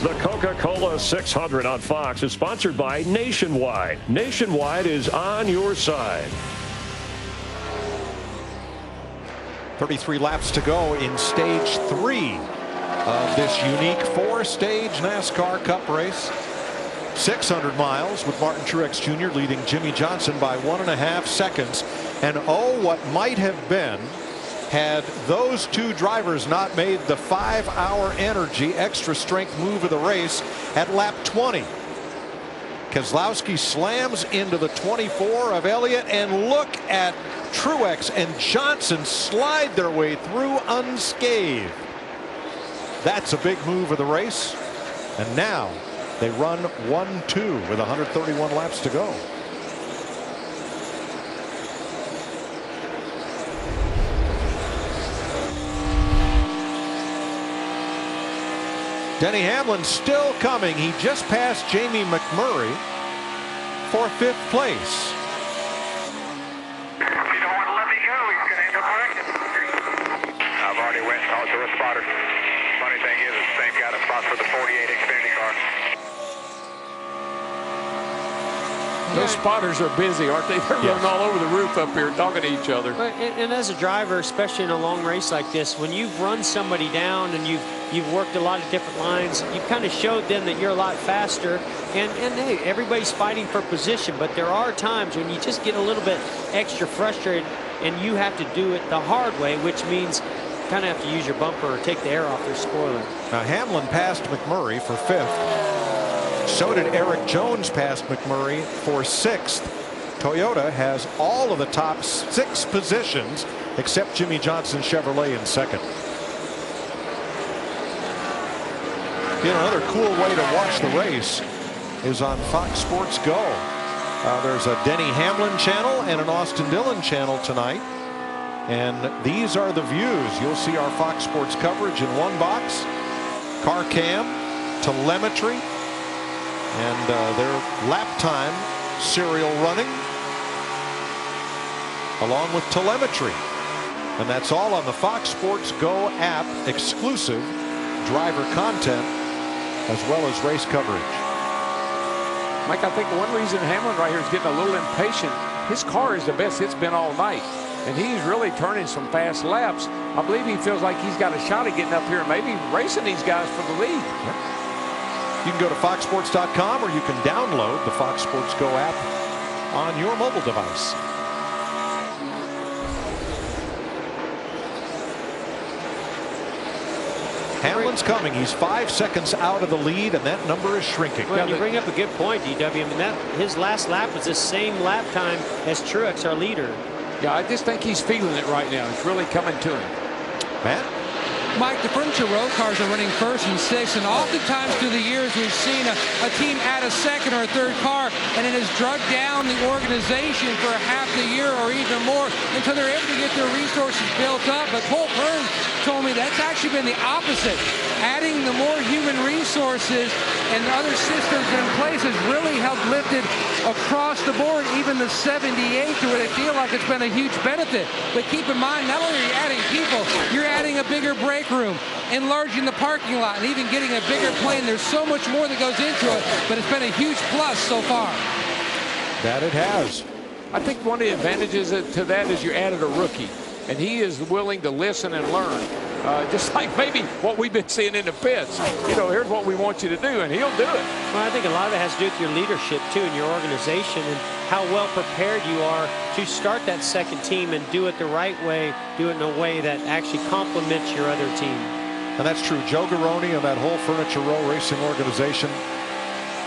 The Coca-Cola 600 on Fox is sponsored by Nationwide. Nationwide is on your side. 33 laps to go in stage 3 of this unique 4-stage NASCAR Cup race. 600 miles with Martin Truex Jr. leading Jimmy Johnson by 1.5 seconds. And oh, what might have been Had those two drivers not made the 5-hour energy extra strength move of the race at lap 20. Keselowski slams into the 24 of Elliott, and look at Truex and Johnson slide their way through unscathed. That's a big move of the race, and now they run 1-2 with 131 laps to go. Denny Hamlin still coming. He just passed Jamie McMurray for 5th place. I've already went and talked to a spotter. Funny thing is, it's the same guy that fought for the 48 Xfinity car. Those spotters are busy, aren't they? They're running all over the roof up here talking to each other. And as a driver, especially in a long race like this, when you've run somebody down and you've worked a lot of different lines, you've kind of showed them that you're a lot faster. And hey, everybody's fighting for position, but there are times when you just get a little bit extra frustrated and you have to do it the hard way, which means you kind of have to use your bumper or take the air off your spoiler. Now Hamlin passed McMurray for 5th. So did Eric Jones pass McMurray for 6th. Toyota has all of the top 6 positions except Jimmy Johnson Chevrolet in 2nd. Another cool way to watch the race is on Fox Sports Go. There's a Denny Hamlin channel and an Austin Dillon channel tonight. And these are the views. You'll see our Fox Sports coverage in one box. Car cam, telemetry, and their lap time serial running, along with telemetry. And that's all on the Fox Sports Go app, exclusive driver content as well as race coverage. Mike, I think one reason Hamlin right here is getting a little impatient, his car is the best it's been all night, and he's really turning some fast laps. I believe he feels like he's got a shot at getting up here and maybe racing these guys for the lead. Yep. You can go to foxsports.com, or you can download the Fox Sports Go app on your mobile device. Hamlin's coming. He's 5 seconds out of the lead, and that number is shrinking. Well, you bring up a good point, DW. I mean, his last lap was the same lap time as Truex, our leader. Yeah, I just think he's feeling it right now. It's really coming to him. Matt? Mike, the Furniture Row cars are running 1st and 6th, and oftentimes through the years we've seen a team add a 2nd or a 3rd car, and it has drugged down the organization for half the year or even more until they're able to get their resources built up. But Cole Kern told me that's actually been the opposite. Adding the more human resources and other systems in place has really helped lift it across the board, even the 78, to where they feel like it's been a huge benefit. But keep in mind, not only are you adding people, you're adding a bigger break room, enlarging the parking lot, and even getting a bigger plane. There's so much more that goes into it, but it's been a huge plus so far. That it has. I think one of the advantages to that is you added a rookie, and he is willing to listen and learn. Just like maybe what we've been seeing in the pits. You know, here's what we want you to do, and he'll do it. Well, I think a lot of it has to do with your leadership, too, in your organization, and how well prepared you are to start that 2nd team and do it the right way, do it in a way that actually complements your other team. And that's true. Joe Garrone and that whole Furniture Row racing organization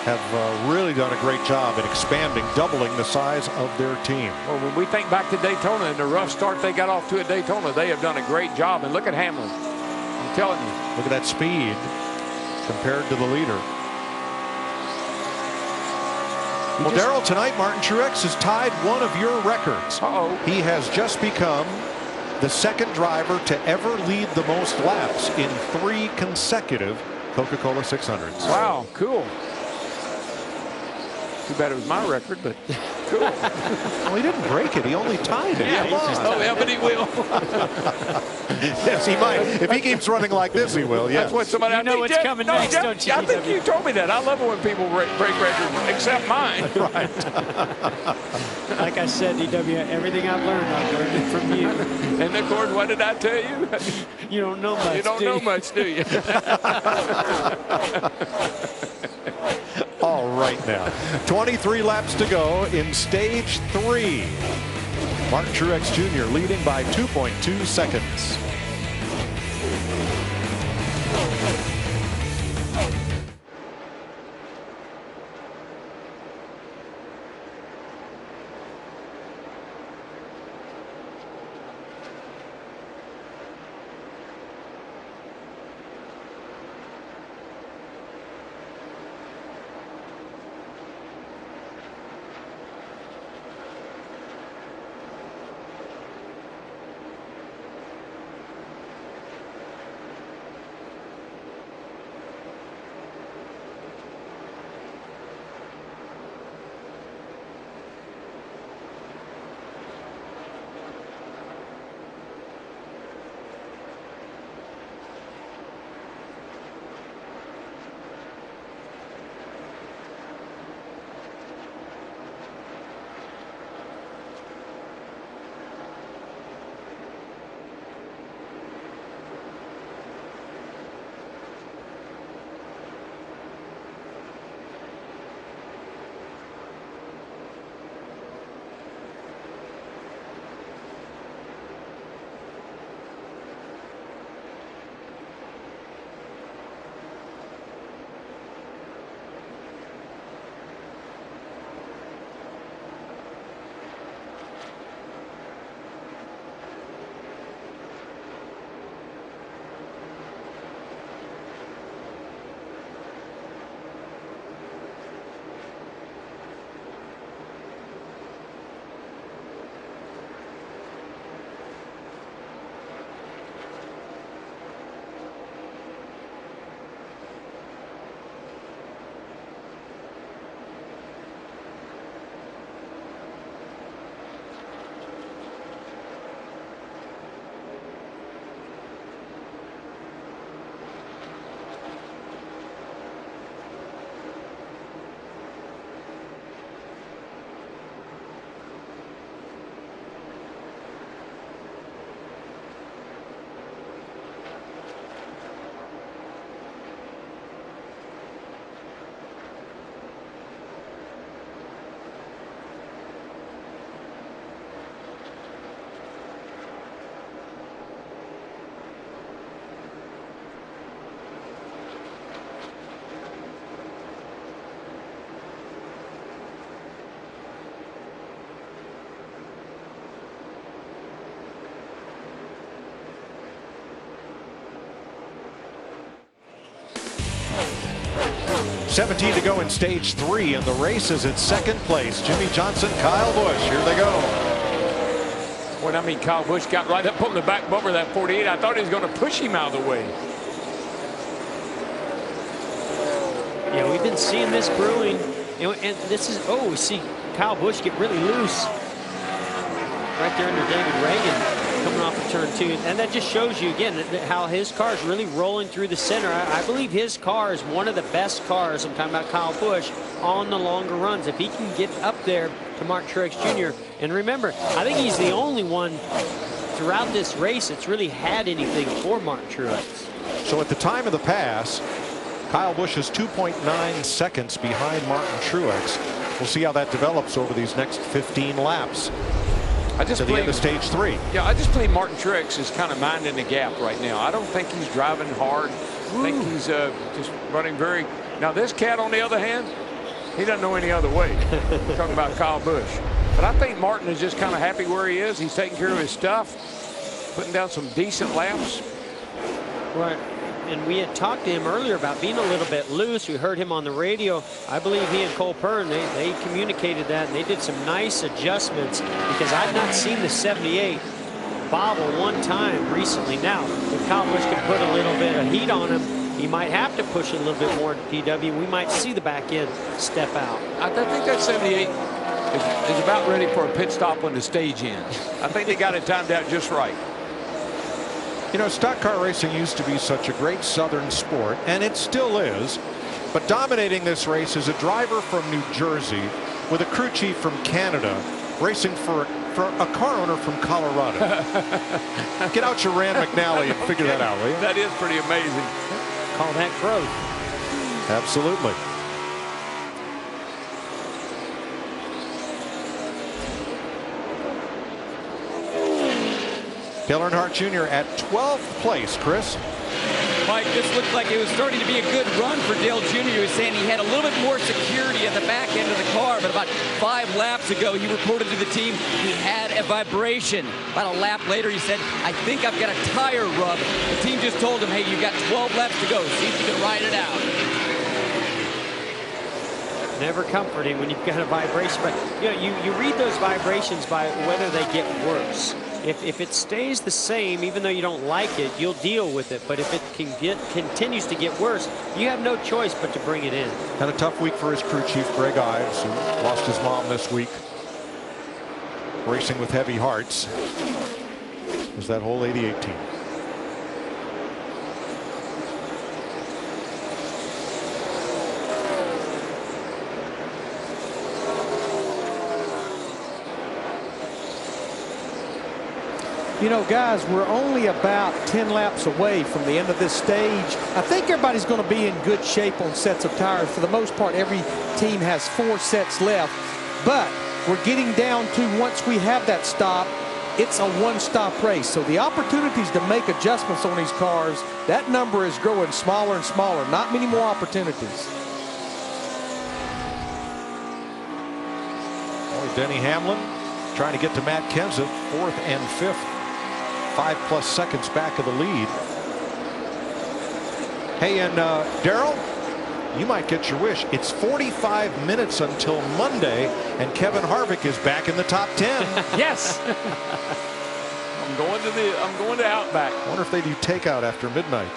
have really done a great job in expanding, doubling the size of their team. Well, when we think back to Daytona and the rough start they got off to at Daytona, they have done a great job. And look at Hamlin. I'm telling you. Look at that speed compared to the leader. Well, Darrell, tonight Martin Truex has tied one of your records. He has just become the 2nd driver to ever lead the most laps in 3 consecutive Coca-Cola 600s. Wow, cool. Too bad it was my record, but cool. Well, he didn't break it. He only tied it. Yeah, but he will. Yes, he might. If he keeps running like this, he will. Yeah. That's what somebody. You know what's coming next, don't you? I think you told me that. I love it when people break records, except mine. Right. Like I said, DW, everything I've learned it from you. And of course, what did I tell you? You don't know much. You don't know much, do you? All right now, 23 laps to go in stage 3. Martin Truex Jr. leading by 2.2 seconds. .17 to go in stage 3, and the race is at second place. Jimmy Johnson, Kyle Busch, here they go. Well, I mean, Kyle Busch got right up on the back bumper of that 48. I thought he was going to push him out of the way. Yeah, we've been seeing this brewing. And this is, oh, we see Kyle Busch get really loose. Right there under David Reagan coming off of turn 2. And that just shows you, again, how his car is really rolling through the center. I believe his car is one of the best cars, I'm talking about Kyle Busch, on the longer runs. If he can get up there to Martin Truex Jr. And remember, I think he's the only one throughout this race that's really had anything for Martin Truex. So at the time of the pass, Kyle Busch is 2.9 seconds behind Martin Truex. We'll see how that develops over these next 15 laps. To the end of stage 3. Yeah, I just believe Martin Truex is kind of minding the gap right now. I don't think he's driving hard. I think he's just running very. Now this cat, on the other hand, he doesn't know any other way. We're talking about Kyle Busch. But I think Martin is just kind of happy where he is. He's taking care of his stuff, putting down some decent laps. Right. And we had talked to him earlier about being a little bit loose. We heard him on the radio. I believe he and Cole Pern, they communicated that, and they did some nice adjustments, because I've not seen the 78 bobble one time recently. Now, if Kyle Busch can put a little bit of heat on him, he might have to push it a little bit more to PW. We might see the back end step out. I think that 78 is about ready for a pit stop when the stage ends. I think they got it timed out just right. You know, stock car racing used to be such a great southern sport, and it still is. But dominating this race is a driver from New Jersey with a crew chief from Canada racing for a car owner from Colorado. Get out your Rand McNally and figure that out, will you? That is pretty amazing. Call that growth. Absolutely. Dale Earnhardt Jr. at 12th place, Chris. Mike, this looked like it was starting to be a good run for Dale Jr. He was saying he had a little bit more security at the back end of the car, but about 5 laps ago, he reported to the team he had a vibration. About a lap later, he said, I think I've got a tire rub. The team just told him, hey, you've got 12 laps to go. See if you can ride it out. Never comforting when you've got a vibration, but you read those vibrations by whether they get worse. If it stays the same, even though you don't like it, you'll deal with it. But if it continues to get worse, you have no choice but to bring it in. Had a tough week for his crew chief, Greg Ives, who lost his mom this week. Racing with heavy hearts. Is that whole 88 team. You know, guys, we're only about 10 laps away from the end of this stage. I think everybody's going to be in good shape on sets of tires. For the most part, every team has 4 sets left. But we're getting down to, once we have that stop, it's a one-stop race. So the opportunities to make adjustments on these cars, that number is growing smaller and smaller. Not many more opportunities. Denny Hamlin trying to get to Matt Kenseth, 4th and 5th. 5+ seconds back of the lead. Hey, and Darrell, you might get your wish. It's 45 minutes until Monday, and Kevin Harvick is back in the top 10. Yes. I'm going to Outback. I wonder if they do takeout after midnight.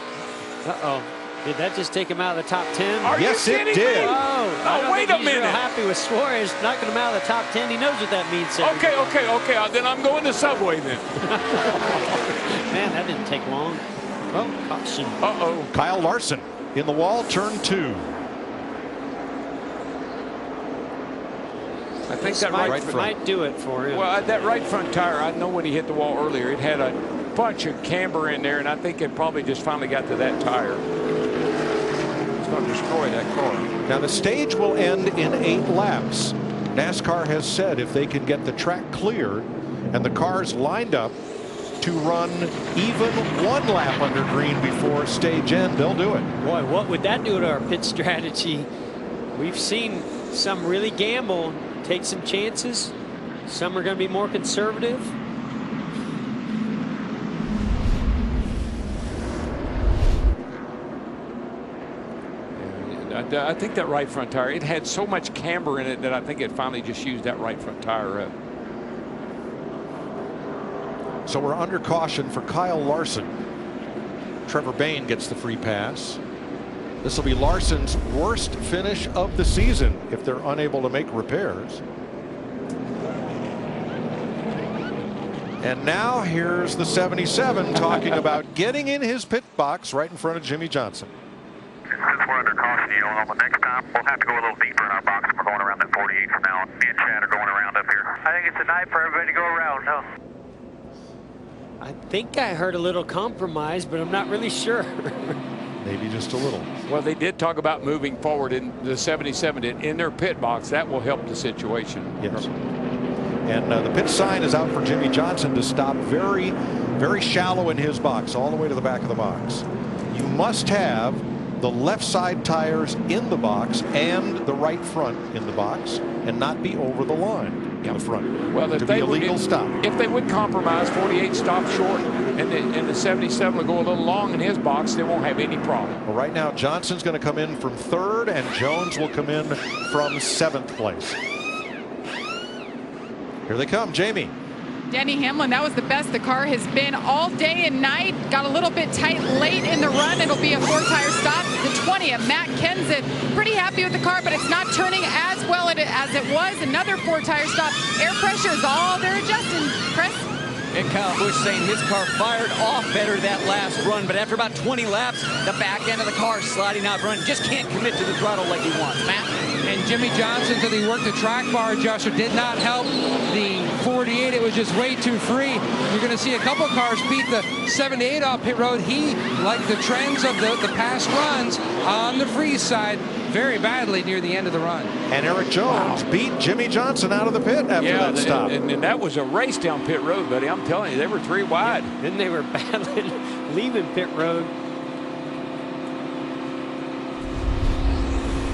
Uh-oh. Did that just take him out of the top 10? Yes, it did. Oh, wait a minute. He's real happy with Suarez knocking him out of the top 10. He knows what that means. Okay. Then I'm going to Subway then. Man, that didn't take long. Oh, caution. Uh-oh. Kyle Larson in the wall, turn 2. I think that right front might do it for him. Well, that right front tire, I know when he hit the wall earlier, it had a bunch of camber in there, and I think it probably just finally got to that tire. It's going to destroy that car. Now the stage will end in 8 laps. NASCAR has said if they can get the track clear and the cars lined up to run even 1 lap under green before stage end, they'll do it. Boy, what would that do to our pit strategy? We've seen some really gamble, take some chances. Some are going to be more conservative. I think that right front tire, it had so much camber in it that I think it finally just used that right front tire up. So we're under caution for Kyle Larson. Trevor Bayne gets the free pass. This will be Larson's worst finish of the season if they're unable to make repairs. And now here's the 77 talking about getting in his pit box right in front of Jimmy Johnson. Since we're under caution, on the next time, we'll have to go a little deeper in our box. We're going around that 48 from now. Me and Chad are going around up here. I think it's a night for everybody to go around, huh? I think I heard a little compromise, but I'm not really sure. Maybe just a little. Well, they did talk about moving forward in the 77 in their pit box. That will help the situation. Yes. And the pit sign is out for Jimmy Johnson to stop very, very shallow in his box, all the way to the back of the box. You must have the left side tires in the box and the right front in the box, and not be over the line in the front. Well, to be a legal stop. If they would compromise, 48 stop short, and the 77 will go a little long in his box, they won't have any problem. Well, right now Johnson's going to come in from 3rd, and Jones will come in from 7th place. Here they come, Jamie. Denny Hamlin, that was the best the car has been all day and night. Got a little bit tight late in the run. It'll be a 4-tire stop. The 20th, Matt Kenseth, pretty happy with the car, but it's not turning as well as it was. Another 4-tire stop. Air pressure is all they're adjusting. Chris? And Kyle Busch saying his car fired off better that last run, but after about 20 laps, the back end of the car sliding out front, just can't commit to the throttle like he wants. Matt? And Jimmy Johnson, until he worked the track bar adjuster, did not help the 48. It was just way too free. You're going to see a couple cars beat the 78 off pit road. He, like the trends of the past runs on the free side, very badly near the end of the run. And Eric Jones beat Jimmy Johnson out of the pit after that stop. And that was a race down pit road, buddy. I'm I'm telling you, they were 3 wide. Yeah. Then they were battling, leaving pit road.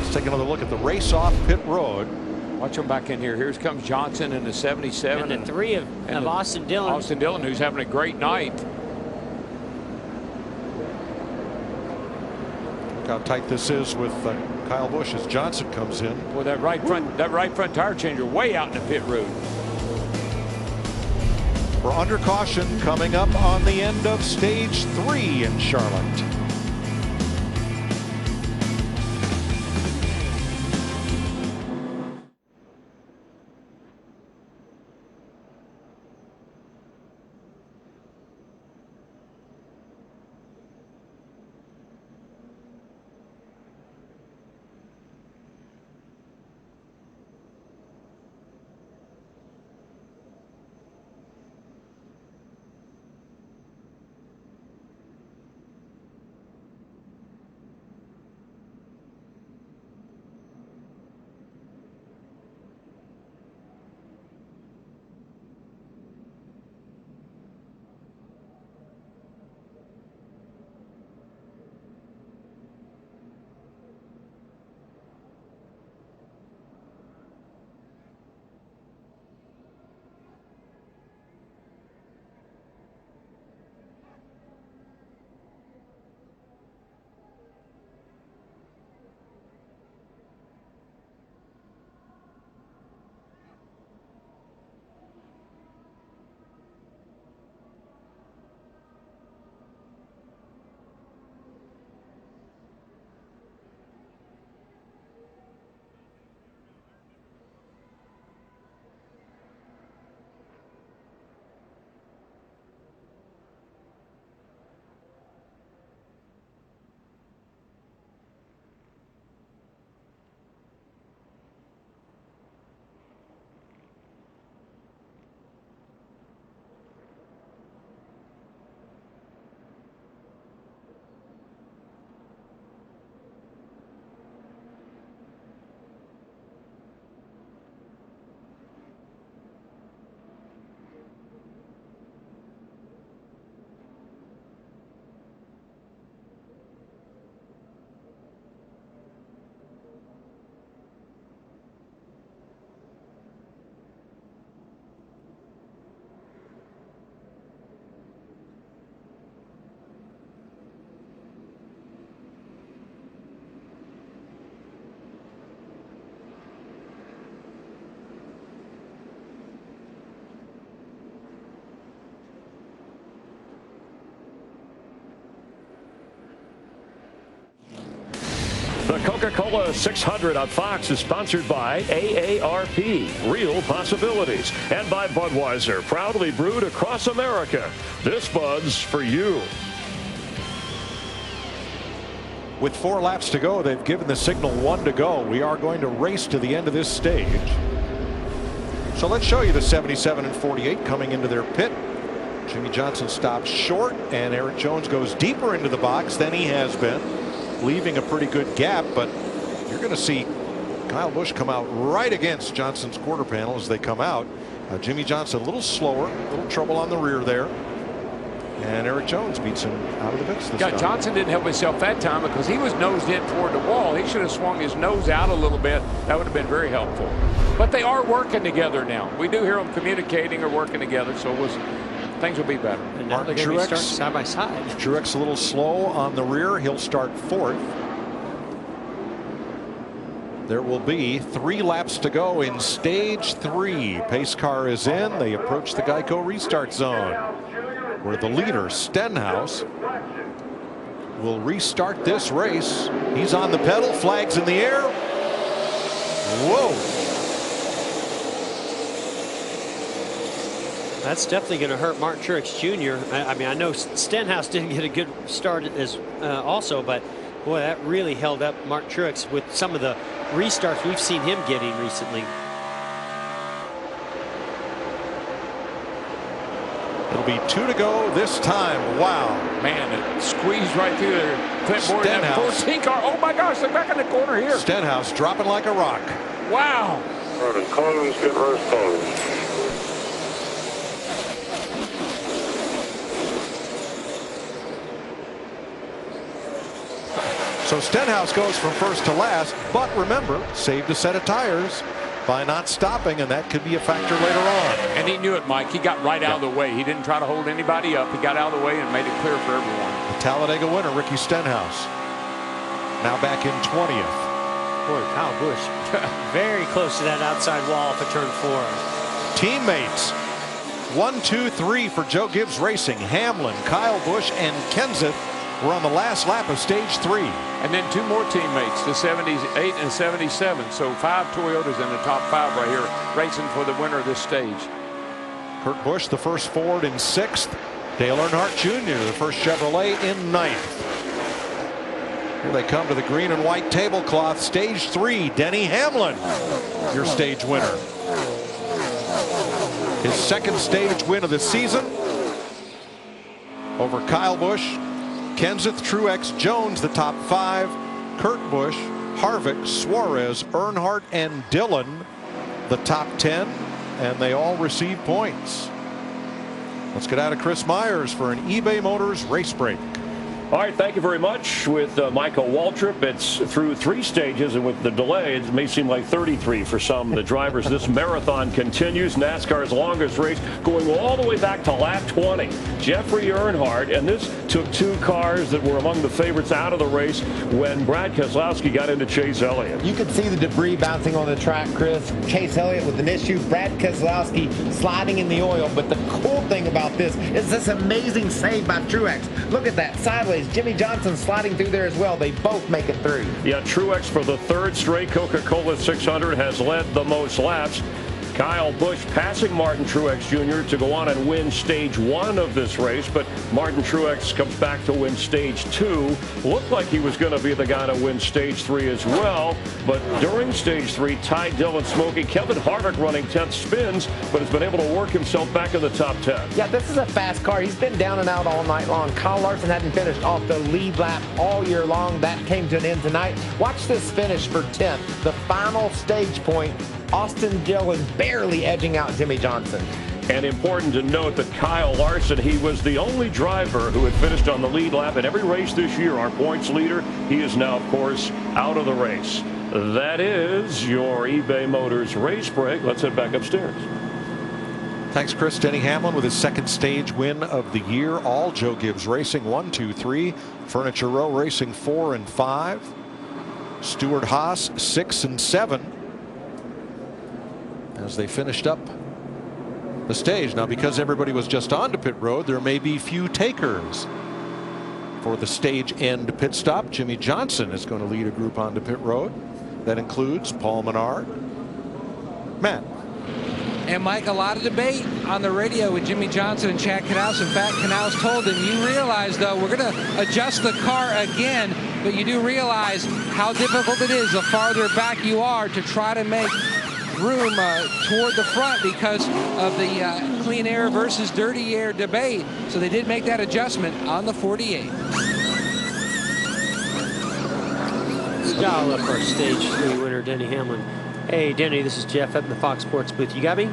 Let's take another look at the race off pit road. Watch them back in here. Here comes Johnson in the 77. And the 3 of Austin Dillon. Austin Dillon, who's having a great night. Look how tight this is with Kyle Busch as Johnson comes in. Boy, that right front tire changer way out in the pit road. We're under caution coming up on the end of stage 3 in Charlotte. The Coca-Cola 600 on Fox is sponsored by AARP, Real Possibilities, and by Budweiser, proudly brewed across America. This Bud's for you. With 4 laps to go, they've given the signal 1 to go. We are going to race to the end of this stage. So let's show you the 77 and 48 coming into their pit. Jimmy Johnson stops short, and Erik Jones goes deeper into the box than he has been, leaving a pretty good gap. But you're going to see Kyle Busch come out right against Johnson's quarter panel as they come out. Jimmy Johnson a little slower, a little trouble on the rear there. And Erik Jones beats him out of the pits this time. Johnson didn't help himself that time because he was nosed in toward the wall. He should have swung his nose out a little bit. That would have been very helpful. But they are working together now. We do hear them communicating or working together, so things will be better. And now they're going to be starting side by side. Truex a little slow on the rear. He'll start 4th. There will be 3 laps to go in stage 3. Pace car is in. They approach the Geico restart zone, where the leader, Stenhouse, will restart this race. He's on the pedal, flags in the air. Whoa. That's definitely going to hurt Martin Truex Jr. I mean, I know Stenhouse didn't get a good start as also, but boy, that really held up Martin Truex with some of the restarts we've seen him getting recently. It'll be 2 to go this time. Wow. Man, it squeezed right through there. Clipboard in that 14 car. Oh my gosh, they're back in the corner here. Stenhouse dropping like a rock. Wow. Close, get reverse close. So Stenhouse goes from first to last, but remember, saved a set of tires by not stopping, and that could be a factor later on. And he knew it, Mike. He got right out of the way. He didn't try to hold anybody up. He got out of the way and made it clear for everyone. The Talladega winner, Ricky Stenhouse, now back in 20th. Boy, Kyle Busch very close to that outside wall for turn 4. Teammates, 1, 2, 3 for Joe Gibbs Racing. Hamlin, Kyle Busch, and Kenseth were on the last lap of stage 3. And then 2 more teammates, the 78 and 77. So 5 Toyotas in the top 5 right here, racing for the winner of this stage. Kurt Busch, the first Ford, in 6th. Dale Earnhardt Jr., the first Chevrolet, in 9th. Here they come to the green and white tablecloth. Stage 3, Denny Hamlin, your stage winner. His second stage win of the season over Kyle Busch, Kenseth, Truex, Jones, the top 5. Kurt Busch, Harvick, Suarez, Earnhardt, and Dillon, the top 10. And they all receive points. Let's get out of Chris Myers for an eBay Motors race break. All right, thank you very much. With Michael Waltrip, it's through 3 stages, and with the delay, it may seem like 33 for some of the drivers. This marathon continues, NASCAR's longest race, going all the way back to lap 20. Jeffrey Earnhardt, and this took 2 cars that were among the favorites out of the race when Brad Keselowski got into Chase Elliott. You could see the debris bouncing on the track, Chris. Chase Elliott with an issue, Brad Keselowski sliding in the oil. But the cool thing about this is this amazing save by Truex. Look at that, sideways. Jimmy Johnson sliding through there as well. They both make it through. Yeah, Truex for the 3rd straight Coca-Cola 600 has led the most laps. Kyle Busch passing Martin Truex Jr. to go on and win stage 1 of this race, but Martin Truex comes back to win stage 2. Looked like he was going to be the guy to win stage 3 as well, but during stage 3, Ty Dillon smoking. Kevin Harvick running 10th spins, but has been able to work himself back in the top 10. Yeah, this is a fast car. He's been down and out all night long. Kyle Larson hadn't finished off the lead lap all year long. That came to an end tonight. Watch this finish for 10th. The final stage point, Austin Dillon barely edging out Jimmy Johnson. And important to note that Kyle Larson, he was the only driver who had finished on the lead lap in every race this year. Our points leader, he is now, of course, out of the race. That is your eBay Motors race break. Let's head back upstairs. Thanks, Chris. Denny Hamlin with his 2nd stage win of the year. All Joe Gibbs Racing 1, 2, 3. Furniture Row Racing 4 and 5. Stuart Haas 6 and 7. As they finished up the stage. Now, because everybody was just onto pit road, there may be few takers for the stage end pit stop. Jimmy Johnson is going to lead a group onto pit road. That includes Paul Menard. Matt. And Mike, a lot of debate on the radio with Jimmy Johnson and Chad Knaus. In fact, Knaus told him, you realize, though, we're going to adjust the car again, but you do realize how difficult it is the farther back you are to try to make room toward the front because of the clean air versus dirty air debate. So they did make that adjustment on the 48. Dial up our stage 3 winner, Denny Hamlin. Hey, Denny, this is Jeff up in the Fox Sports booth. You got me?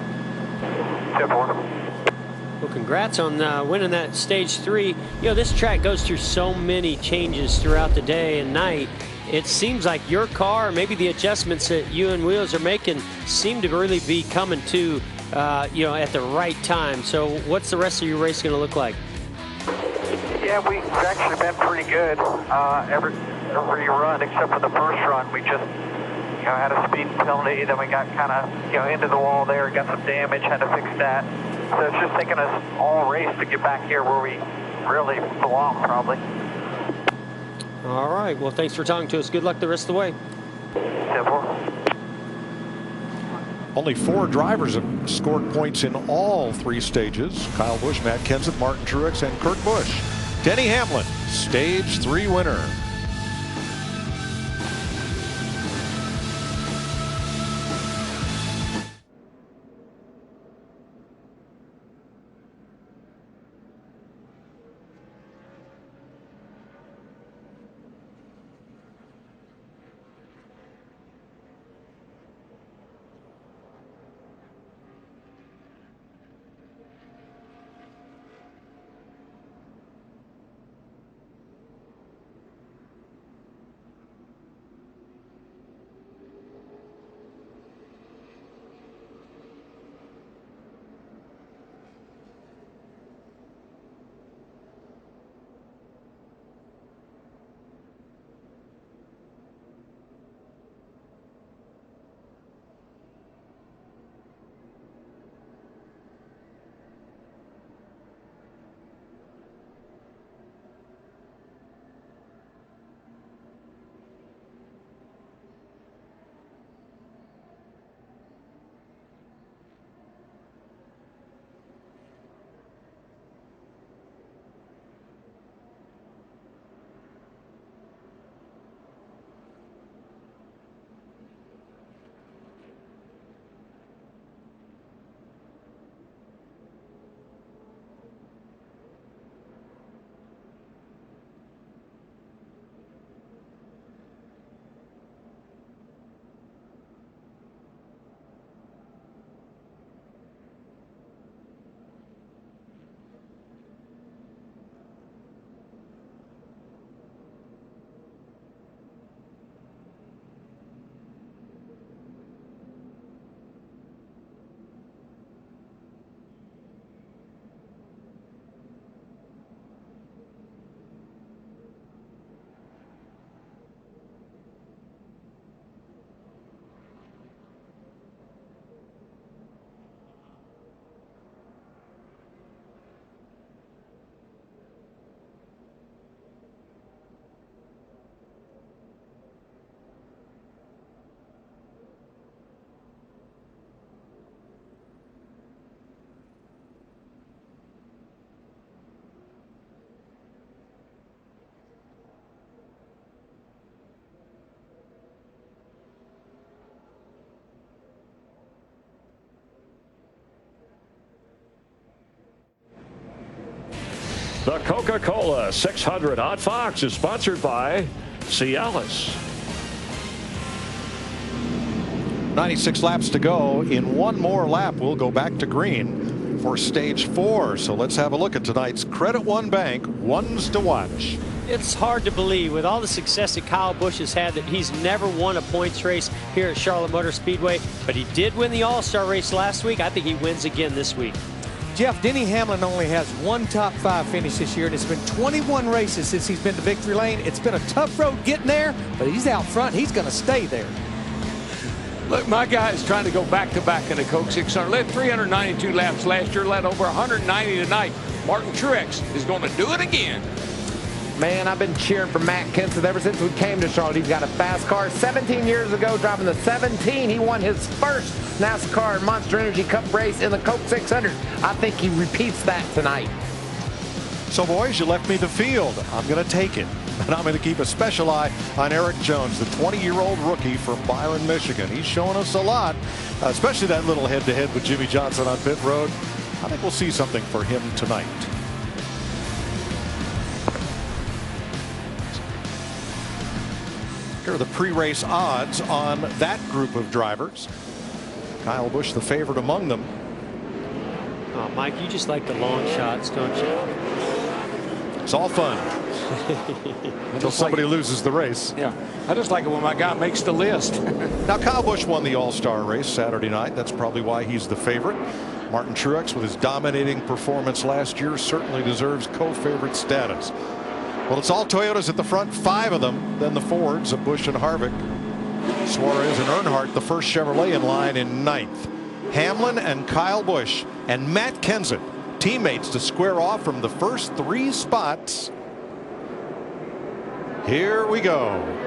Well, congrats on winning that stage 3. You know, this track goes through so many changes throughout the day and night. It seems like your car, maybe the adjustments that you and Wheels are making, seem to really be coming to, you know, at the right time. So what's the rest of your race going to look like? Yeah, we've actually been pretty good every run except for the first run. We just, you know, had a speed penalty, then we got kind of, you know, into the wall there, got some damage, had to fix that. So it's just taking us all race to get back here where we really belong, probably. All right. Well, thanks for talking to us. Good luck the rest of the way. Only 4 drivers have scored points in all 3 stages. Kyle Busch, Matt Kenseth, Martin Truex, and Kurt Busch. Denny Hamlin, stage 3 winner. The Coca-Cola 600 on Fox is sponsored by Cialis. 96 laps to go. In one more lap, we'll go back to green for stage 4. So let's have a look at tonight's Credit One Bank ones to watch. It's hard to believe, with all the success that Kyle Busch has had, that he's never won a points race here at Charlotte Motor Speedway. But he did win the All-Star race last week. I think he wins again this week. Jeff, Denny Hamlin only has one top 5 finish this year, and it's been 21 races since he's been to victory lane. It's been a tough road getting there, but he's out front. He's going to stay there. Look, my guy is trying to go back-to-back in the Coke 600. Led 392 laps last year, led over 190 tonight. Martin Truex is going to do it again. Man, I've been cheering for Matt Kenseth ever since we came to Charlotte. He's got a fast car. 17 years ago, driving the 17, he won his first NASCAR Monster Energy Cup race in the Coke 600. I think he repeats that tonight. So, boys, you left me the field. I'm going to take it. And I'm going to keep a special eye on Eric Jones, the 20-year-old rookie from Byron, Michigan. He's showing us a lot, especially that little head-to-head with Jimmy Johnson on pit road. I think we'll see something for him tonight. Here are the pre-race odds on that group of drivers. Kyle Busch, the favorite among them. Oh, Mike, you just like the long shots, don't you? It's all fun until somebody loses the race. Yeah, I just like it when my guy makes the list. Now, Kyle Busch won the All-Star race Saturday night. That's probably why he's the favorite. Martin Truex, with his dominating performance last year, certainly deserves co-favorite status. Well, it's all Toyotas at the front, 5 of them. Then the Fords of Busch and Harvick. Suarez and Earnhardt, the first Chevrolet in line, in 9th. Hamlin and Kyle Busch and Matt Kenseth, teammates to square off from the first 3 spots. Here we go.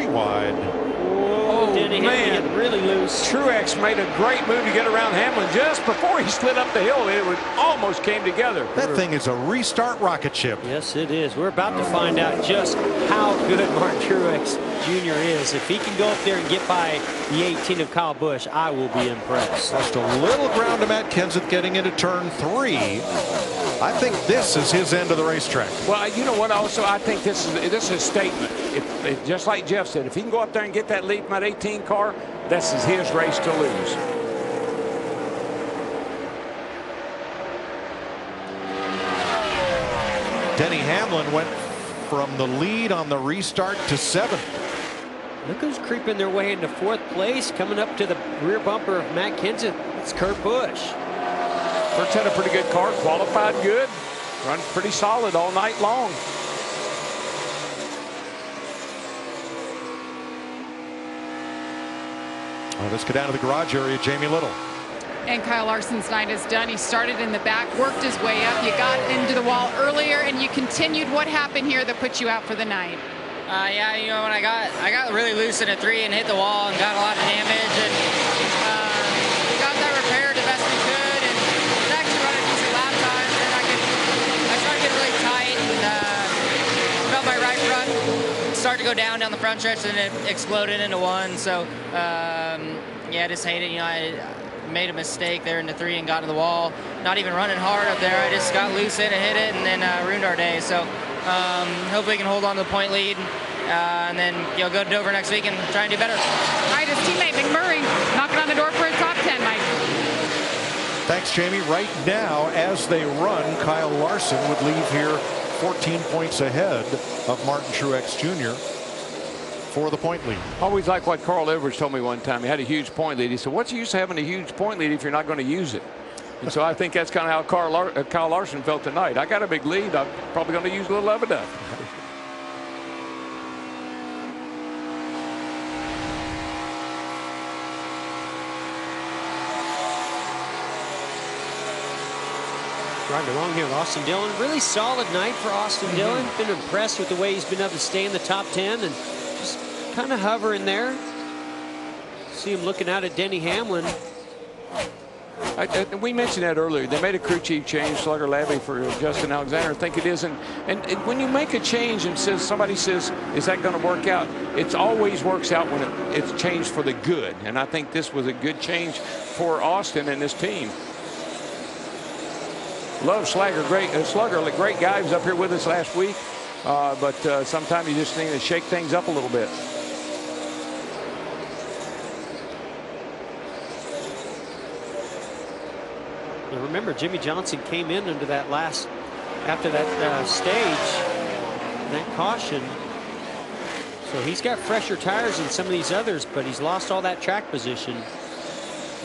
Wide. Oh, Denny Hamlin getting really loose. Truex made a great move to get around Hamlin just before he slid up the hill. It almost came together. That thing is a restart rocket ship. Yes, it is. We're about to find out just how good Martin Truex Jr. is. If he can go up there and get by the 18 of Kyle Busch, I will be impressed. Just a little ground to Matt Kenseth getting into turn 3. I think this is his end of the racetrack. Well, you know what? Also, I think this is a statement. Just like Jeff said, if he can go up there and get that lead from that 18 car, this is his race to lose. Denny Hamlin went from the lead on the restart to 7th. Look who's creeping their way into 4th place, coming up to the rear bumper of Matt Kenseth. It's Kurt Busch. Kurt's had a pretty good car, qualified good, runs pretty solid all night long. Well, let's go down to the garage area. Jamie Little. And Kyle Larson's night is done. He started in the back, worked his way up. You got into the wall earlier, and you continued. What happened here that put you out for the night? Yeah, you know, when I got really loose in a 3 and hit the wall and got a lot of damage, and we got that repaired the best we could, and was actually running decent lap times. And I started getting really tight and felt my right front start to go down the front stretch, and it exploded into 1. So yeah, I just hate it. You know, I made a mistake there in the 3 and got to the wall. Not even running hard up there. I just got loose in and hit it, and then ruined our day. So hopefully we can hold on to the point lead, and then go to Dover next week and try and do better. All right, his teammate McMurray knocking on the door for a top 10, Mike. Thanks, Jamie. Right now, as they run, Kyle Larson would leave here 14 points ahead of Martin Truex Jr. for the point lead. Always like what Carl Edwards told me one time. He had a huge point lead. He said, what's the use of having a huge point lead if you're not going to use it? And so I think that's kind of how Kyle Larson felt tonight. I got a big lead. I'm probably going to use a little of it up. Riding along here with Austin Dillon. Really solid night for Austin Dillon. Been impressed with the way he's been able to stay in the top 10 and just kind of hovering there. See him looking out at Denny Hamlin. We mentioned that earlier. They made a crew chief change, Slugger Labby for Justin Alexander. I think it isn't. And when you make a change and somebody says, is that going to work out? It always works out when it's changed for the good. And I think this was a good change for Austin and this team. Love Slugger, great guy. He was up here with us last week. But sometimes you just need to shake things up a little bit. And remember, Jimmy Johnson came in after that stage, that caution. So he's got fresher tires than some of these others, but he's lost all that track position.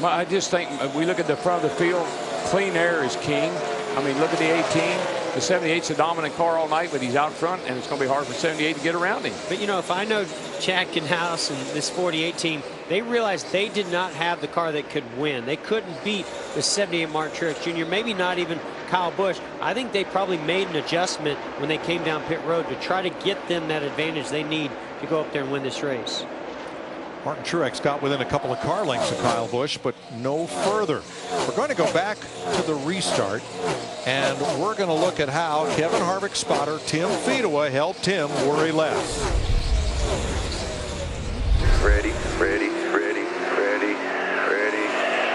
Well, I just think we look at the front of the field, clean air is king. I mean, look at the 18. The 78's a dominant car all night, but he's out front, and it's going to be hard for 78 to get around him. But, you know, if I know Chad Canhouse and this 48 team, they realized they did not have the car that could win. They couldn't beat the 78 Martin Truex Jr., maybe not even Kyle Busch. I think they probably made an adjustment when they came down pit road to try to get them that advantage they need to go up there and win this race. Martin Truex got within a couple of car lengths of Kyle Busch, but no further. We're going to go back to the restart, and we're going to look at how Kevin Harvick's spotter, Tim Fedewa, helped him worry less. Ready.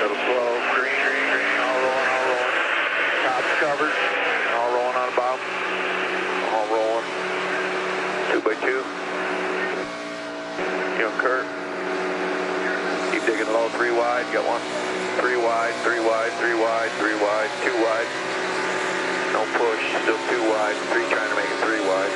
Little slow. Green. All rolling. Top's covered. All rolling on the bottom. All rolling. 2x2. Kurt. Keep digging low. 3 wide. Got one. 3 wide. 2 wide. No push. Still 2 wide. 3 trying to make it 3 wide.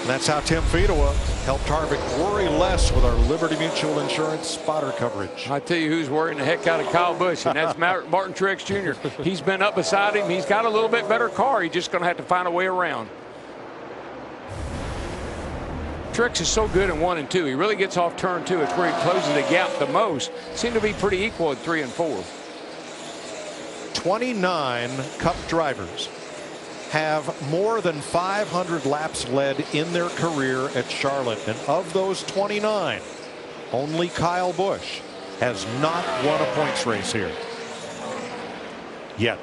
And that's how Tim Fedewa helped Harvick worry less with our Liberty Mutual Insurance spotter coverage. I tell you who's worrying the heck out of Kyle Busch, and that's Martin Truex Jr. He's been up beside him. He's got a little bit better car. He's just going to have to find a way around. Truex is so good in 1 and 2. He really gets off turn 2. It's where he closes the gap the most. Seem to be pretty equal at 3 and 4. 29 Cup drivers have more than 500 laps led in their career at Charlotte. And of those 29, only Kyle Busch has not won a points race here yet.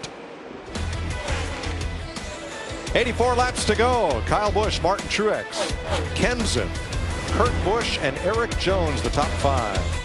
84 laps to go. Kyle Busch, Martin Truex, Kenseth, Kurt Busch, and Eric Jones, the top 5.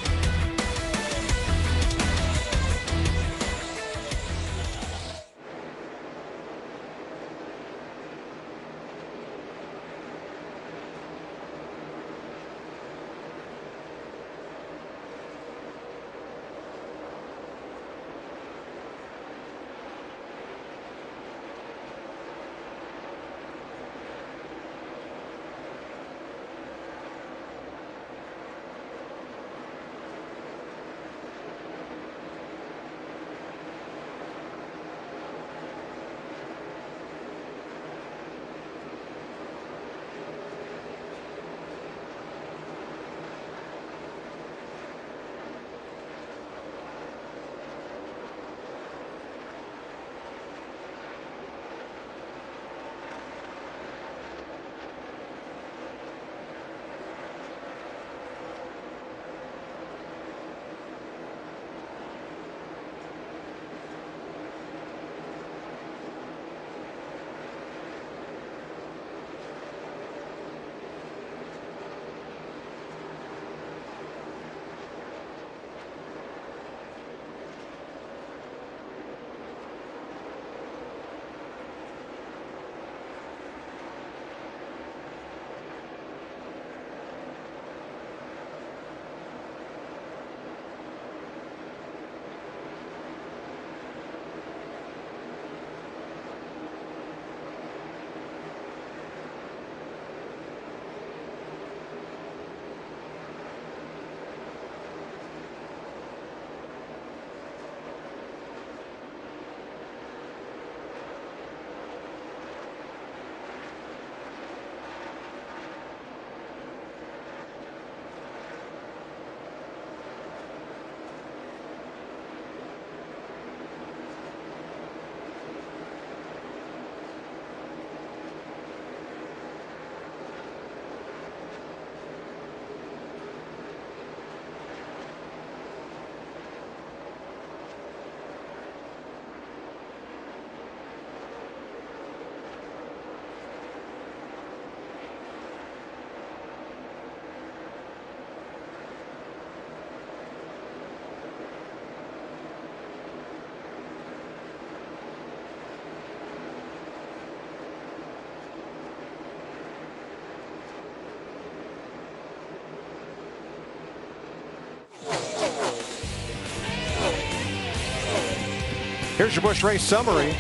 Here's your Busch race summary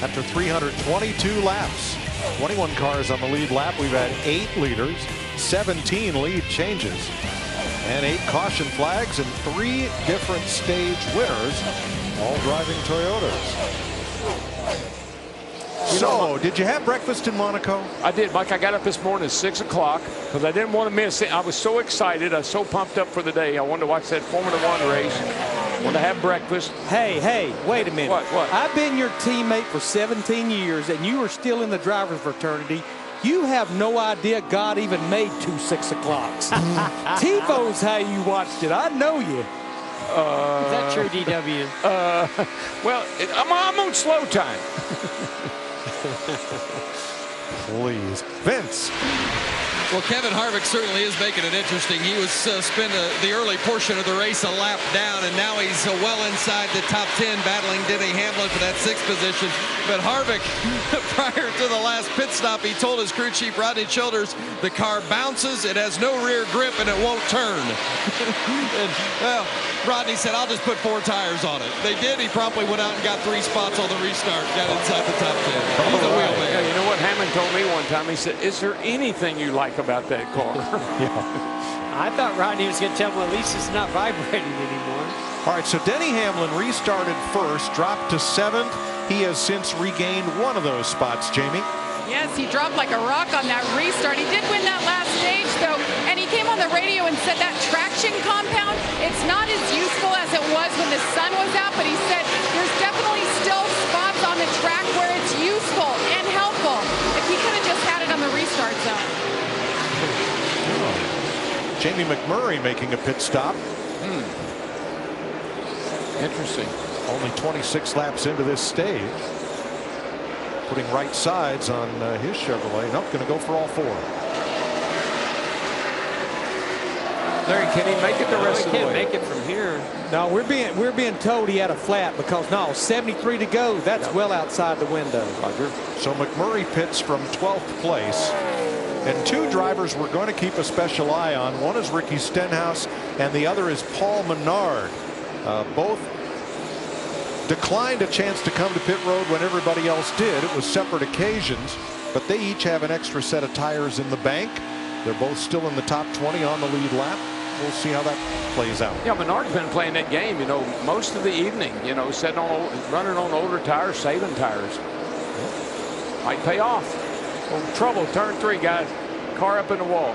after 322 laps. 21 cars on the lead lap. We've had 8 leaders, 17 lead changes, and 8 caution flags, and 3 different stage winners, all driving Toyotas. So, did you have breakfast in Monaco? I did, Mike. I got up this morning at 6 o'clock because I didn't want to miss it. I was so excited. I was so pumped up for the day. I wanted to watch that Formula One race. I wanted to have breakfast. Hey, wait a minute. What? I've been your teammate for 17 years, and you are still in the driver's fraternity. You have no idea God even made 2 6 o'clocks. TiVo's how you watched it. I know you. Is that true, DW? Well, I'm on slow time. Please. Vince. Well, Kevin Harvick certainly is making it interesting. He was spent the early portion of the race a lap down, and now he's well inside the top 10, battling Denny Hamlin for that 6th position. But Harvick, prior to the last pit stop, he told his crew chief, Rodney Childers, the car bounces, it has no rear grip, and it won't turn. And, well, Rodney said, I'll just put 4 tires on it. They did. He promptly went out and got 3 spots on the restart, got inside the top 10. He's a wheel man. Yeah, you know what Hammond told me one time? He said, is there anything you like about that car? I thought Rodney was going to tell him at least it's not vibrating anymore. All right, so Denny Hamlin restarted first, dropped to 7th. He has since regained 1 of those spots, Jamie. Yes, he dropped like a rock on that restart. He did win that last stage, though, and he came on the radio and said that traction compound, it's not as useful as it was when the sun was out, but he said there's definitely still spots on the track where it's useful and helpful. If he could have just had it on the restart zone. Jamie McMurray making a pit stop. Interesting. Only 26 laps into this stage. Putting right sides on his Chevrolet. Nope, going to go for all 4. Larry, can he make it the rest of the way? He can't make it from here. No, we're being told he had a flat because, no, 73 to go. That's well outside the window. Roger. So McMurray pits from 12th place. And 2 drivers we're going to keep a special eye on. One is Ricky Stenhouse, and the other is Paul Menard. Both declined a chance to come to pit road when everybody else did. It was separate occasions, but they each have an extra set of tires in the bank. They're both still in the top 20 on the lead lap. We'll see how that plays out. Yeah, Menard's been playing that game, you know, most of the evening, you know, running on older tires, saving tires. Might pay off. Oh, trouble, turn 3, guys. Car up in the wall.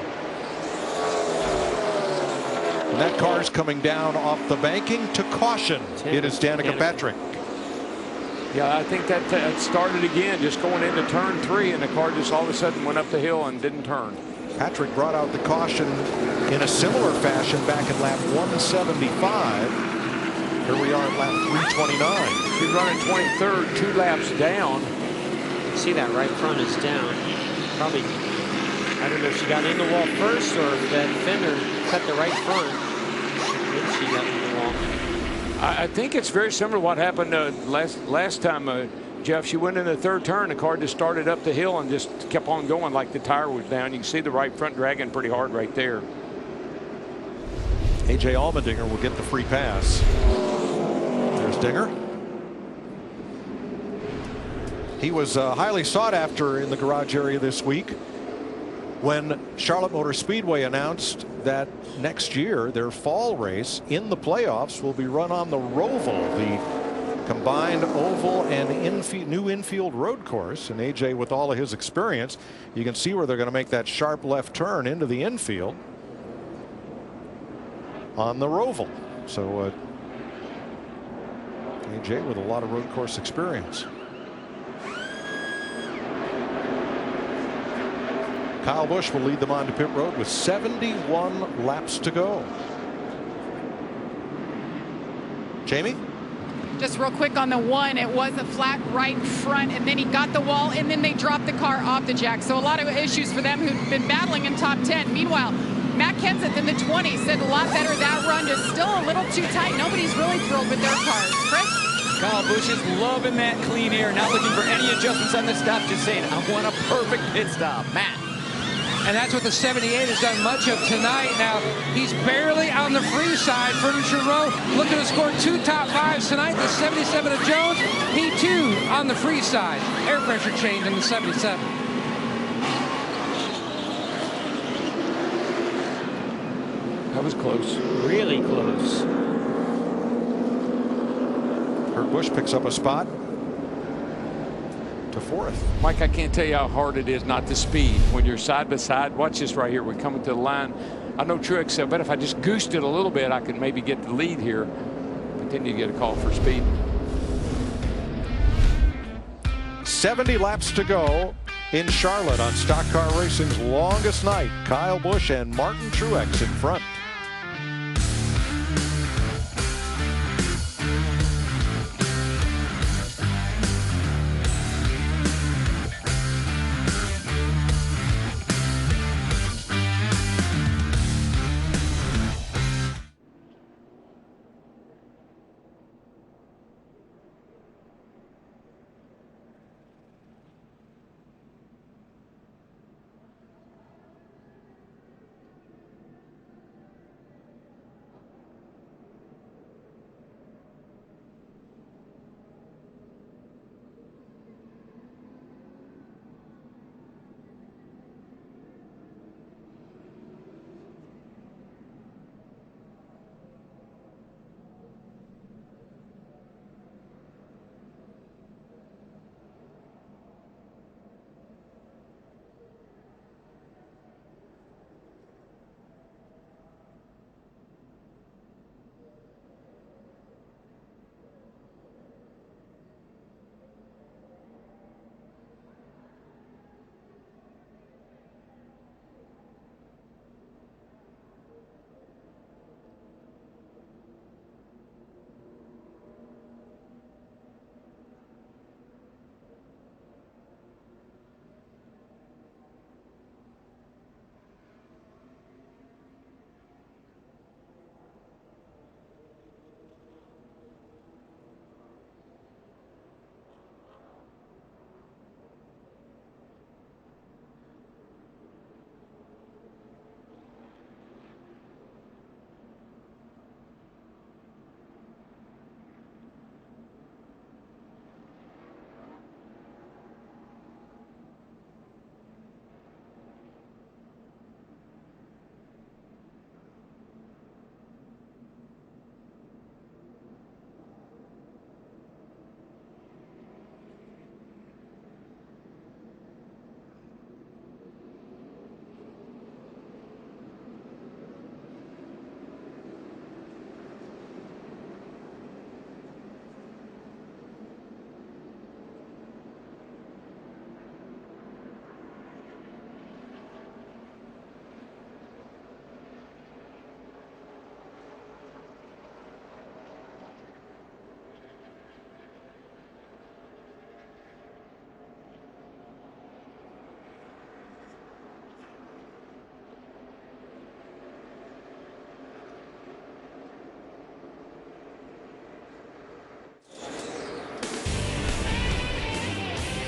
And that car's coming down off the banking to caution. It is Danica Patrick. Yeah, I think that started again, just going into turn 3, and the car just all of a sudden went up the hill and didn't turn. Patrick brought out the caution in a similar fashion back in lap 175. Here we are at lap 329. She's running 23rd, 2 laps down. See that right front is down. Probably, I don't know if she got in the wall first or if that fender cut the right front. Then she got in the wall. I think it's very similar to what happened last time, Jeff. She went in the 3rd turn. The car just started up the hill and just kept on going like the tire was down. You can see the right front dragging pretty hard right there. A.J. Allmendinger will get the free pass. There's Dinger. He was highly sought after in the garage area this week when Charlotte Motor Speedway announced that next year their fall race in the playoffs will be run on the Roval, the combined oval and new infield road course. And AJ, with all of his experience, you can see where they're going to make that sharp left turn into the infield on the Roval. So AJ with a lot of road course experience. Kyle Busch will lead them on to pit road with 71 laps to go. Jamie? Just real quick on the 1, it was a flat right front, and then he got the wall, and then they dropped the car off the jack. So a lot of issues for them who've been battling in top 10. Meanwhile, Matt Kenseth in the 20 said a lot better. That run is still a little too tight. Nobody's really thrilled with their cars. Chris? Kyle Busch is loving that clean air, not looking for any adjustments on the stop, just saying, I want a perfect pit stop. Matt. and that's what the 78 has done much of tonight. Now, he's barely on the free side. Furniture Row looking to score 2 top 5s tonight. The 77 of Jones, he too on the free side. Air pressure change in the 77. That was close. Really close. Kurt Busch picks up a spot to 4th. Mike, I can't tell you how hard it is not to speed when you're side by side. Watch this right here. We're coming to the line. I know Truex said, but if I just goosed it a little bit, I could maybe get the lead here. Continue to get a call for speed. 70 laps to go in Charlotte on Stock Car Racing's longest night. Kyle Busch and Martin Truex in front.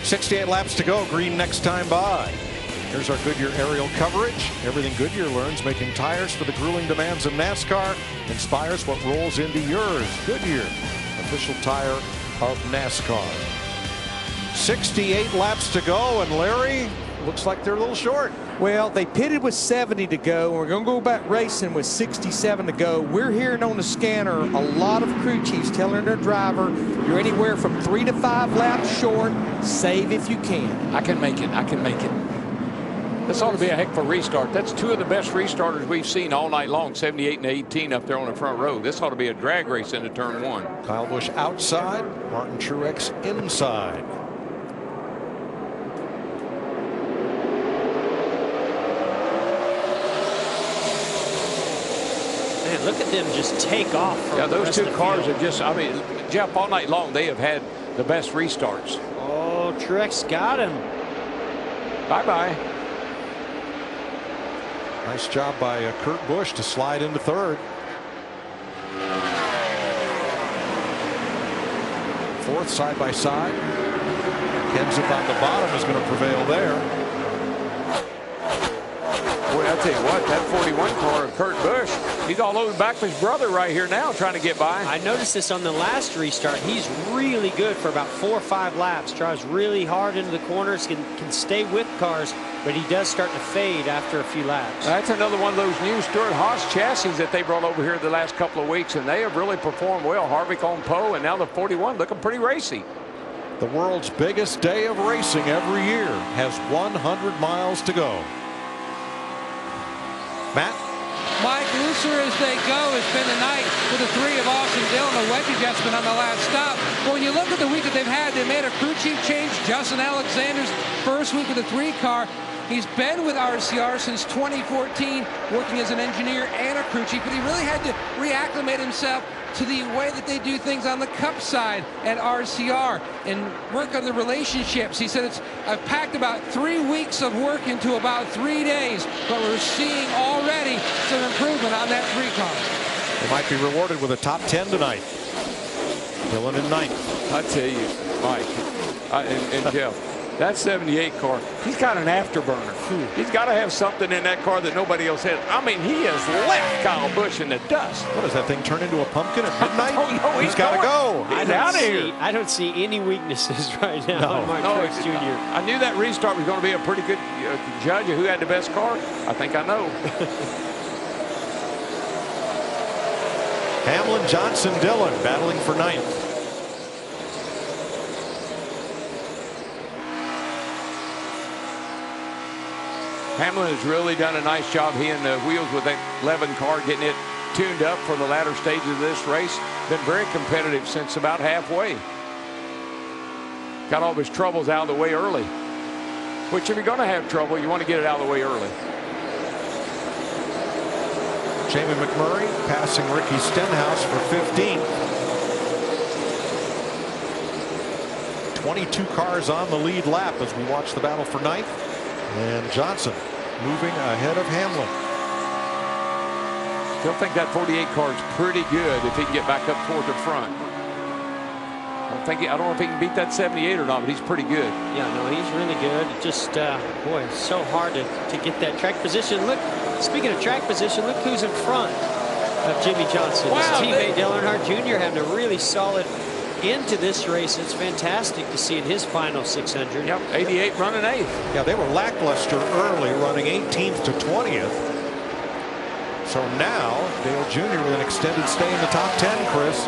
.68 laps to go. Green next time by. Here's our Goodyear aerial coverage. Everything Goodyear learns, making tires for the grueling demands of NASCAR, inspires what rolls into yours. Goodyear, official tire of NASCAR. 68 laps to go, and Larry, looks like they're a little short. Well, they pitted with 70 to go, and we're going to go back racing with 67 to go. We're hearing on the scanner a lot of crew chiefs telling their driver, you're anywhere from 3 to 5 laps short. Save if you can. I can make it. I can make it. This ought to be a heck of a restart. That's two of the best restarters we've seen all night long, 78 and 18 up there on the front row. This ought to be a drag race into turn one. Kyle Busch outside, Martin Truex inside. Man, look at them just take off. From Yeah, those two cars field. have just, I mean, Jeff, all night long, they have had the best restarts. Oh, Truex got him. Bye-bye. Nice job by Kurt Busch to slide into third. Fourth side by side. Kenseth on the bottom is going to prevail there. tell you what, that 41 car of Kurt Busch, he's all over the back of his brother right here now trying to get by. I noticed this on the last restart. He's really good for about 4 or 5 laps. Tries really hard into the corners, can stay with cars, but he does start to fade after a few laps. That's another one of those new Stewart-Haas chassis that they brought over here the last couple of weeks, and they have really performed well. Harvick on pole, and now the 41 looking pretty racy. The world's biggest day of racing every year has 100 miles to go. Matt? Mike, looser as they go has been the night with the 3 of Austin Dillon, a wedge adjustment on the last stop. But when you look at the week that they've had, they made a crew chief change. Justin Alexander's first week with a 3 car. He's been with RCR since 2014, working as an engineer and a crew chief, but he really had to reacclimate himself to the way that they do things on the Cup side at RCR and work on the relationships. He said, I've packed about 3 weeks of work into about 3 days, but we're seeing already some improvement on that 3 car. They might be rewarded with a top 10 tonight. Dillon in 9th. I tell you, Mike, and Jeff, that 78 car, he's got an afterburner. He's got to have something in that car that nobody else has. I mean, he has left Kyle Busch in the dust. What, does that thing turn into a pumpkin at midnight? Oh, no, he's got to go. He's out of here. I don't see any weaknesses right now on Mark Truex Jr. I knew that restart was going to be a pretty good judge of who had the best car. I think I know. Hamlin, Johnson, Dillon battling for 9th. Hamlin has really done a nice job. He and the wheels with that 11 car getting it tuned up for the latter stages of this race. Been very competitive since about halfway. Got all of his troubles out of the way early. Which if you're going to have trouble, you want to get it out of the way early. Jamie McMurray passing Ricky Stenhouse for 15th. 22 cars on the lead lap as we watch the battle for 9th. And Johnson moving ahead of Hamlin. Still think that 48 car is pretty good if he can get back up toward the front. I don't know if he can beat that 78 or not, but he's pretty good. Yeah, no, he's really good. Just, boy, it's so hard to get that track position. Look, speaking of track position, look who's in front of Jimmy Johnson. Wow, his teammate Dale Earnhardt Jr. having a really solid into this race. It's fantastic to see in his final 600. Yep, 88 running 8th. Yeah, they were lackluster early, running 18th to 20th. So now Dale Jr. with an extended stay in the top 10, Chris.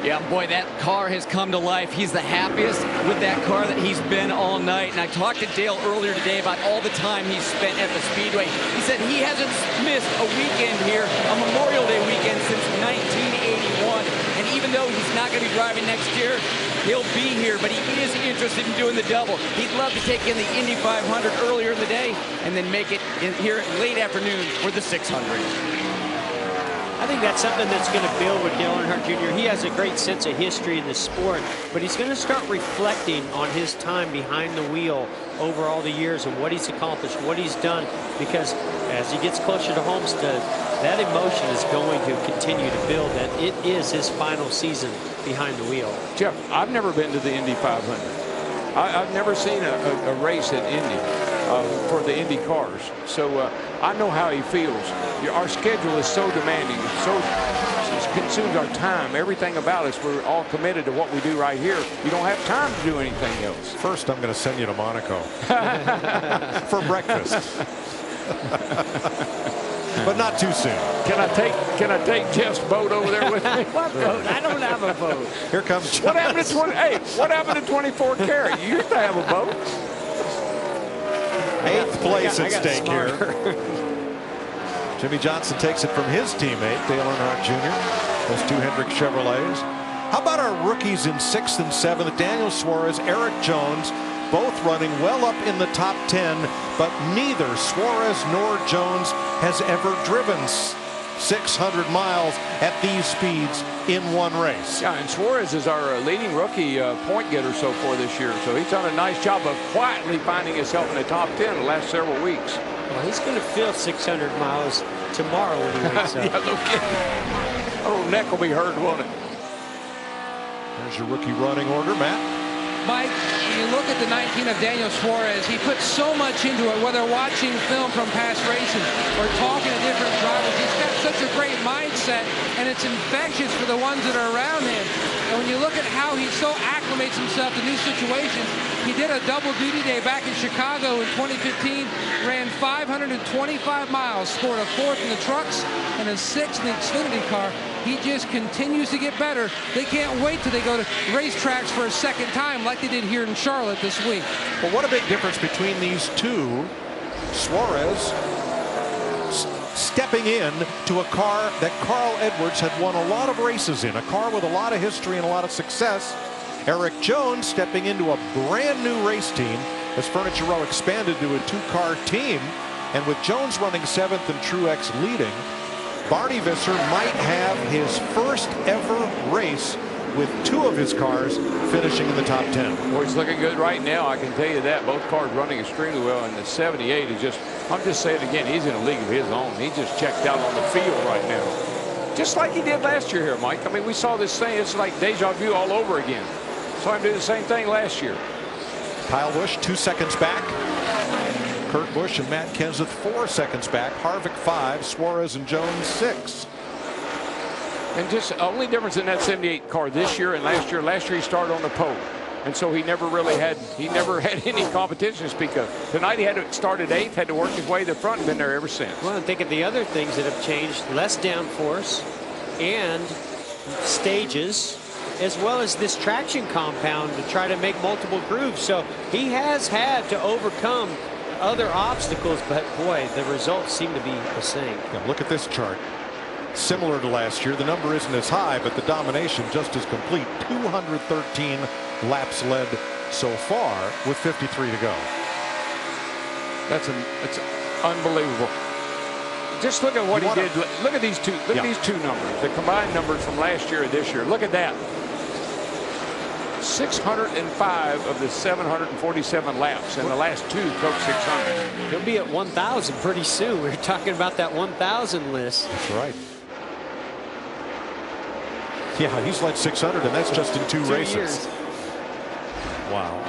Yeah, boy, that car has come to life. He's the happiest with that car that he's been all night. And I talked to Dale earlier today about all the time he's spent at the Speedway. He said he hasn't missed a weekend here, a Memorial Day weekend, since 1981. And even though he's not going to be driving next year, he'll be here, but he is interested in doing the double. He'd love to take in the Indy 500 earlier in the day and then make it in here late afternoon for the 600. I think that's something that's going to build with Dale Earnhardt Jr. He has a great sense of history in the sport, but he's going to start reflecting on his time behind the wheel over all the years and what he's accomplished, what he's done, because as he gets closer to Homestead, that emotion is going to continue to build, that it is his final season behind the wheel. Jeff, I've never been to the Indy 500. I've never seen a race at Indy for the Indy cars. So I know how he feels. Our schedule is so demanding, it consumes our time, everything about us. We're all committed to what we do right here. You don't have time to do anything else. First, I'm going to send you to Monaco for breakfast. But not too soon. Can I take Jeff's boat over there with me? What boat? I don't have a boat. Here comes Johnson. What happened to what happened to 24 Carat? You used to have a boat. 8th place at stake here. Jimmy Johnson takes it from his teammate, Dale Earnhardt Jr. Those 2 Hendrick Chevrolets. How about our rookies in 6th and 7th? Daniel Suarez, Eric Jones, both running well up in the top 10, but neither Suarez nor Jones has ever driven 600 miles at these speeds in one race. Yeah, and Suarez is our leading rookie point getter so far this year. So he's done a nice job of quietly finding himself in the top 10 the last several weeks. Well, he's going to feel 600 miles tomorrow when he wakes up. Yeah, no kidding. Oh, neck will be hurt, won't it? There's your rookie running order, Matt. Mike, when you look at the 19 of Daniel Suarez, he puts so much into it, whether watching film from past races or talking to different drivers. He's got such a great mindset, and it's infectious for the ones that are around him. And when you look at how he so acclimates himself to new situations, he did a double duty day back in Chicago in 2015, ran 525 miles, scored a 4th in the trucks and a 6th in the Xfinity car. He just continues to get better. They can't wait till they go to racetracks for a second time like they did here in Charlotte this week. Well, what a big difference between these two. Suarez stepping in to a car that Carl Edwards had won a lot of races in, a car with a lot of history and a lot of success. Eric Jones stepping into a brand new race team as Furniture Row expanded to a 2-car team. And with Jones running 7th and Truex leading, Barney Visser might have his first ever race with 2 of his cars finishing in the top 10. Well, he's looking good right now, I can tell you that. Both cars running extremely well, and the 78 is just, I'm just saying again, he's in a league of his own. He just checked out on the field right now. Just like he did last year here, Mike. I mean, we saw this thing, it's like deja vu all over again. Saw him do the same thing last year. Kyle Busch 2 seconds back. Kurt Busch and Matt Kenseth 4 seconds back. Harvick 5, Suarez and Jones 6. And just the only difference in that 78 car this year and last year he started on the pole. And so he never had any competition to speak of. Tonight he had to start at 8th, had to work his way to the front, and been there ever since. Well, and think of the other things that have changed, less downforce and stages, as well as this traction compound to try to make multiple grooves. So he has had to overcome other obstacles, but boy, the results seem to be the same. Now look at this chart. Similar to last year, the number isn't as high, but the domination just as complete. 213 laps led so far with 53 to go. That's unbelievable. Just look at what he did. Look at these two. Look at these two numbers. The combined numbers from last year and this year. Look at that. 605 of the 747 laps in the last 2 Coke 600. He'll be at 1,000 pretty soon. We're talking about that 1,000 list. That's right. Yeah, he's led 600, and that's just in 2 races. Years. Wow.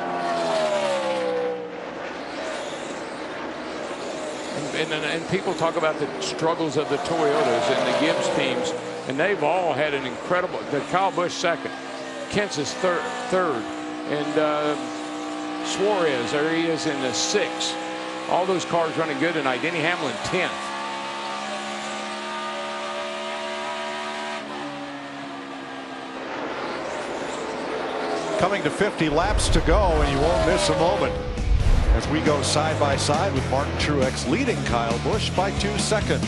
And people talk about the struggles of the Toyotas and the Gibbs teams, and they've all had an incredible. The Kyle Busch 2nd, Kenseth's third, and Suarez, there he is in the 6th. All those cars running good tonight. Denny Hamlin 10th. Coming to 50 laps to go, and you won't miss a moment as we go side by side with Martin Truex leading Kyle Busch by 2 seconds.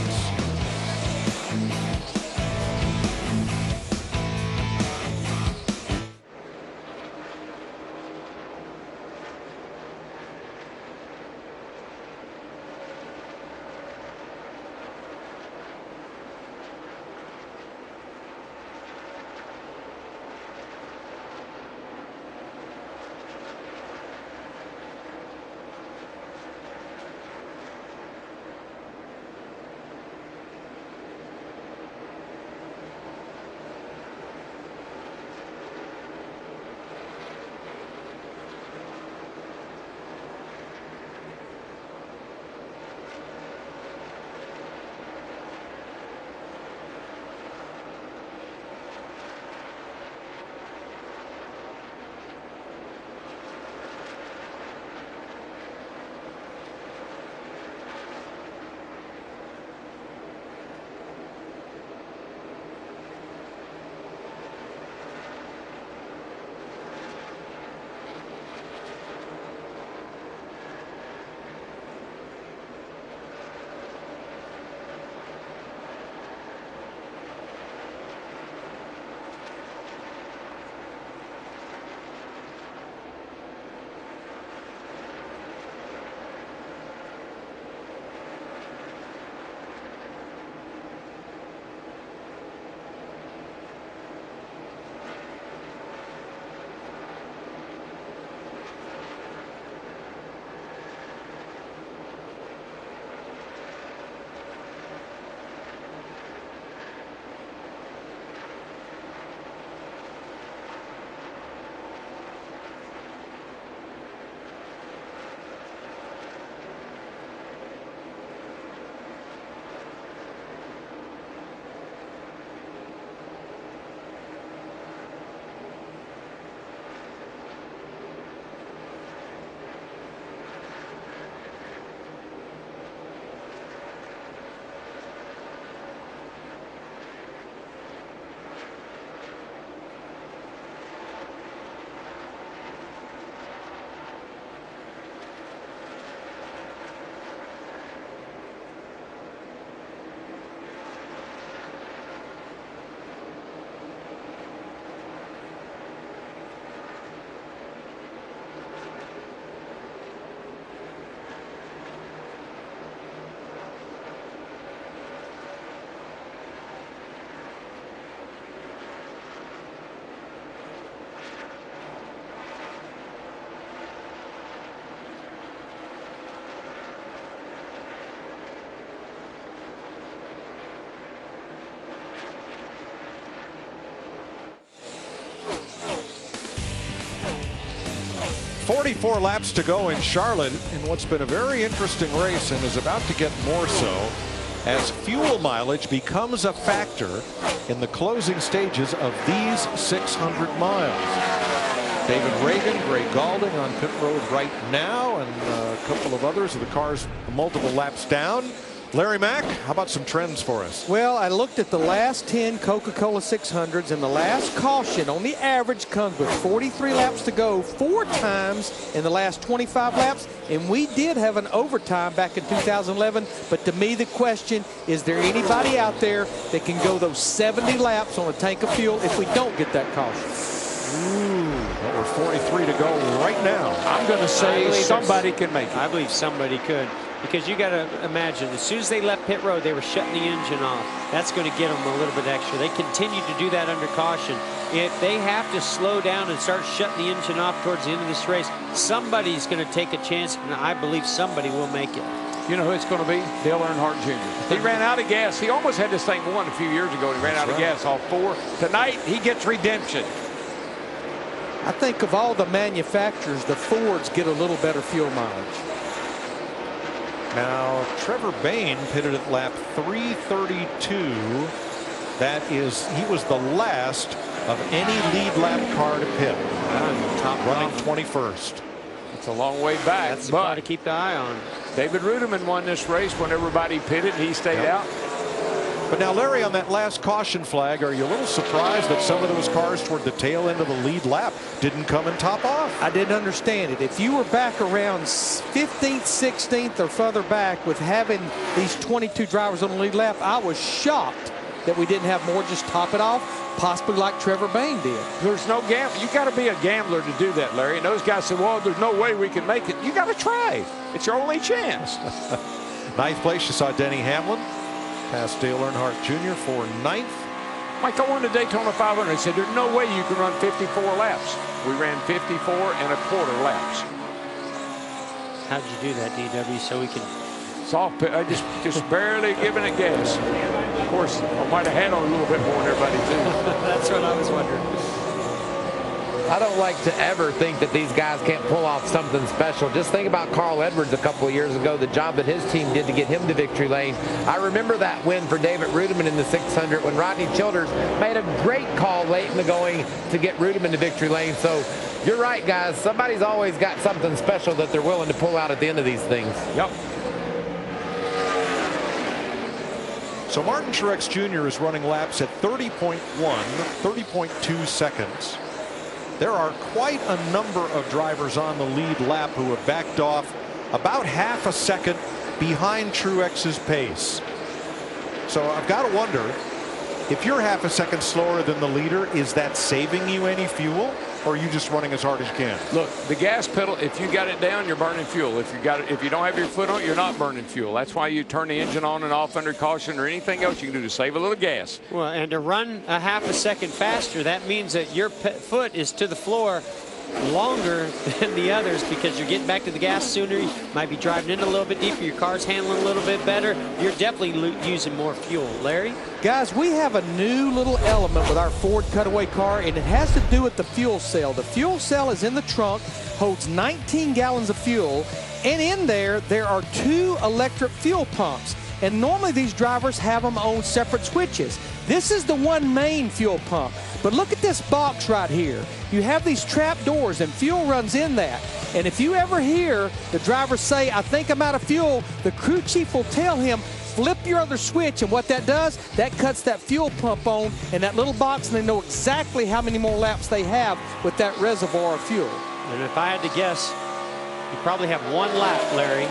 44 laps to go in Charlotte in what's been a very interesting race and is about to get more so as fuel mileage becomes a factor in the closing stages of these 600 miles. David Reagan, Gray Galding on pit road right now, and a couple of others of the cars multiple laps down. Larry Mack, how about some trends for us? Well, I looked at the last 10 Coca-Cola 600s, and the last caution on the average comes with 43 laps to go 4 times in the last 25 laps. And we did have an overtime back in 2011. But to me, the question, is there anybody out there that can go those 70 laps on a tank of fuel if we don't get that caution? Well, we're 43 to go right now. I'm going to say somebody can make it. I believe somebody could. Because you got to imagine, as soon as they left pit road, they were shutting the engine off. That's going to get them a little bit extra. They continue to do that under caution. If they have to slow down and start shutting the engine off towards the end of this race, somebody's going to take a chance, and I believe somebody will make it. You know who it's going to be? Dale Earnhardt Jr. He ran out of gas. He almost had this thing won a few years ago. He ran out of gas off 4. Tonight, he gets redemption. I think of all the manufacturers, the Fords get a little better fuel mileage. Now, Trevor Bayne pitted at lap 332. That is, he was the last of any lead lap car to pit. Top running 21st. It's a long way back. That's the car to keep the eye on. David Ruderman won this race when everybody pitted. He stayed out. But now, Larry, on that last caution flag, are you a little surprised that some of those cars toward the tail end of the lead lap didn't come and top off? I didn't understand it. If you were back around 15th, 16th, or further back with having these 22 drivers on the lead lap, I was shocked that we didn't have more just top it off, possibly like Trevor Bayne did. There's no gamble. You got to be a gambler to do that, Larry. And those guys said, well, there's no way we can make it. You got to try. It's your only chance. Ninth place, you saw Denny Hamlin past Dale Earnhardt Jr. for 9th. Mike, I won the Daytona 500. I said, there's no way you can run 54 laps. We ran 54.25 laps. How'd you do that, DW, so we can... Soft pit. I just barely giving it gas. Of course, I might have had on a little bit more than everybody, too. That's what I was wondering. I don't like to ever think that these guys can't pull off something special. Just think about Carl Edwards a couple of years ago, the job that his team did to get him to victory lane. I remember that win for David Ruderman in the 600 when Rodney Childers made a great call late in the going to get Ruderman to victory lane. So you're right, guys. Somebody's always got something special that they're willing to pull out at the end of these things. Yep. So Martin Truex Jr. is running laps at 30.1, 30.2 seconds. There are quite a number of drivers on the lead lap who have backed off about half a second behind Truex's pace. So I've got to wonder, if you're half a second slower than the leader, is that saving you any fuel, or are you just running as hard as you can? Look, the gas pedal, if you got it down, you're burning fuel. If you don't have your foot on it, you're not burning fuel. That's why you turn the engine on and off under caution, or anything else you can do to save a little gas. Well, and to run a half a second faster, that means that your foot is to the floor longer than the others because you're getting back to the gas sooner. You might be driving in a little bit deeper. Your car's handling a little bit better. You're definitely using more fuel. Larry? Guys, we have a new little element with our Ford Cutaway car, and it has to do with the fuel cell. The fuel cell is in the trunk, holds 19 gallons of fuel, and in there are 2 electric fuel pumps. And normally these drivers have them on separate switches. This is the one main fuel pump. But look at this box right here. You have these trap doors and fuel runs in that. And if you ever hear the driver say, I think I'm out of fuel, the crew chief will tell him, flip your other switch, and what that does, that cuts that fuel pump on in that little box, and they know exactly how many more laps they have with that reservoir of fuel. And if I had to guess, you probably have 1 lap, Larry.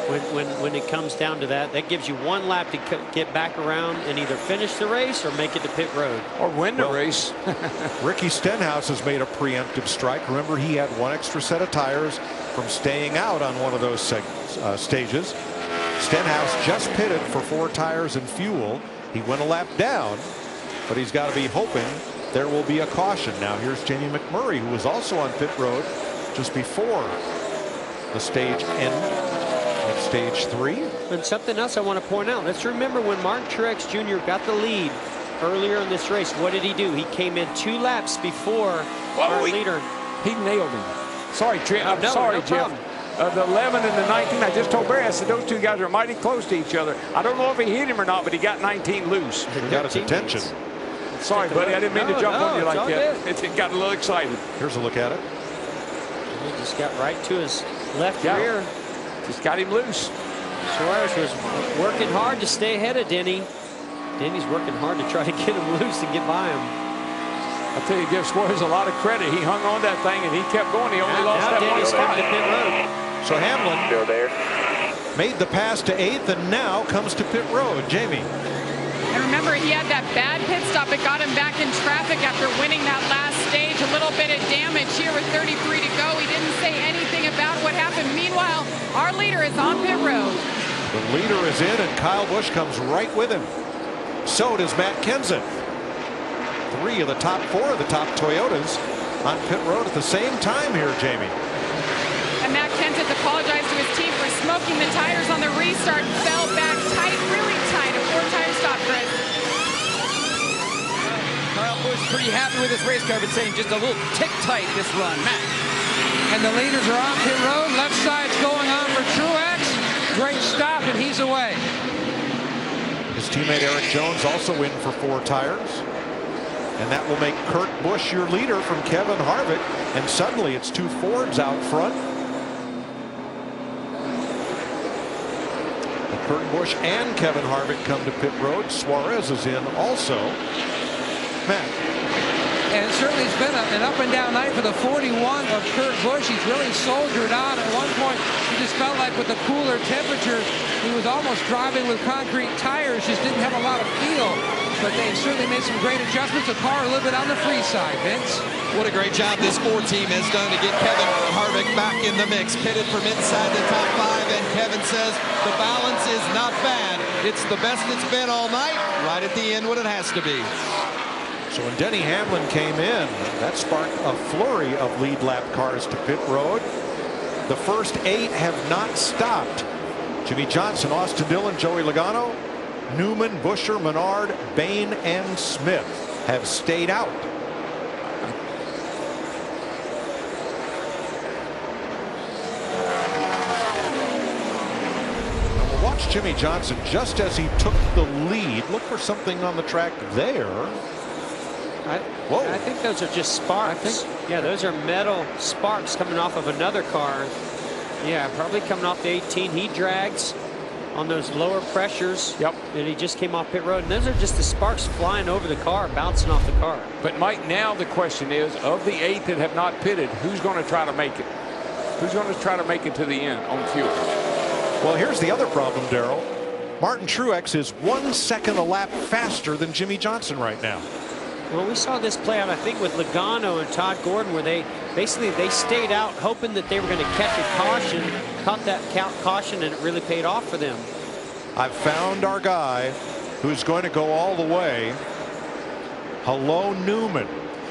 When it comes down to that, that gives you 1 lap to get back around and either finish the race or make it to pit road. Or win the race. Ricky Stenhouse has made a preemptive strike. Remember, he had 1 extra set of tires from staying out on one of those stages. Stenhouse just pitted for 4 tires and fuel. He went a lap down, but he's got to be hoping there will be a caution. Now here's Jamie McMurray, who was also on pit road just before the stage ended. Stage 3. And something else I want to point out. Let's remember when Martin Truex Jr. got the lead earlier in this race, what did he do? He came in 2 laps before our leader. He nailed him. Sorry, Trent. I'm sorry, Jeff. The 11 and the 19, I just told Barry, I said those two guys are mighty close to each other. I don't know if he hit him or not, but he got 19 loose. He got his attention. Sorry, buddy, I didn't mean to jump on you like that. It got a little excited. Here's a look at it. He just got right to his left rear. Just got him loose. Suarez was working hard to stay ahead of Denny. Denny's working hard to try to get him loose and get by him. I'll tell you, give Suarez a lot of credit. He hung on that thing and he kept going. He only lost that one spot. So Hamlin made the pass to 8th and now comes to pit road. Jamie. And remember, he had that bad pit stop. It got him back in traffic after winning that last stage. A little bit of damage here with 33 to go. He didn't say anything about what happened. Meanwhile, our leader is on pit road. The leader is in and Kyle Busch comes right with him. So does Matt Kenseth. 3 of the top 4 of the top Toyotas on pit road at the same time here, Jamie. And Matt Kenseth apologized to his team for smoking the tires on the restart. Fell back tight, really tight. A 4-tire stop, Chris. Kyle Busch pretty happy with his race car, but saying just a little tick tight this run. Matt. And the leaders are on pit road. Left side's going on for Truex. Great stop, and he's away. His teammate Eric Jones also in for 4 tires. And that will make Kurt Busch your leader from Kevin Harvick. And suddenly it's 2 Fords out front. Kurt Busch and Kevin Harvick come to pit road. Suarez is in also. Matt. And certainly it's been an up and down night for the 41 of Kurt Busch. He's really soldiered on. At one point, he just felt like with the cooler temperatures, he was almost driving with concrete tires, just didn't have a lot of feel. But they certainly made some great adjustments. The car a little bit on the free side, Vince. What a great job this Ford team has done to get Kevin Harvick back in the mix. Pitted from inside the top 5, and Kevin says the balance is not bad. It's the best it's been all night, right at the end when it has to be. So when Denny Hamlin came in, that sparked a flurry of lead lap cars to pit road. The first 8 have not stopped. Jimmy Johnson, Austin Dillon, Joey Logano, Newman, Buescher, Menard, Bain, and Smith have stayed out. Watch Jimmy Johnson just as he took the lead. Look for something on the track there. I think those are just sparks. Yeah, those are metal sparks coming off of another car. Yeah, probably coming off the 18. He drags on those lower pressures. Yep. And he just came off pit road. And those are just the sparks flying over the car, bouncing off the car. But Mike, now the question is, of the 8 that have not pitted, who's going to try to make it? Who's going to try to make it to the end on fuel? Well, here's the other problem, Darrell. Martin Truex is 1 second a lap faster than Jimmy Johnson right now. Well, we saw this play out, I think, with Logano and Todd Gordon, where they stayed out hoping that they were going to catch a caution, caught that caution, and it really paid off for them. I've found our guy who's going to go all the way. Hello, Newman.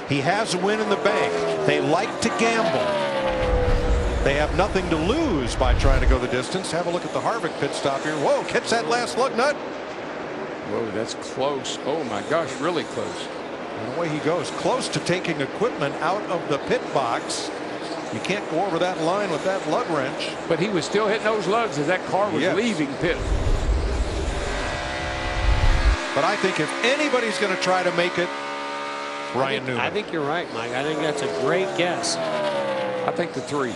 He has a win in the bank. They like to gamble. They have nothing to lose by trying to go the distance. Have a look at the Harvick pit stop here. Whoa, catch that last lug nut. Whoa, that's close. Oh, my gosh, really close. And away he goes, close to taking equipment out of the pit box. You can't go over that line with that lug wrench. But he was still hitting those lugs as that car was leaving pit. But I think if anybody's going to try to make it, Ryan Newman. I think you're right, Mike. I think that's a great guess. I think the 3.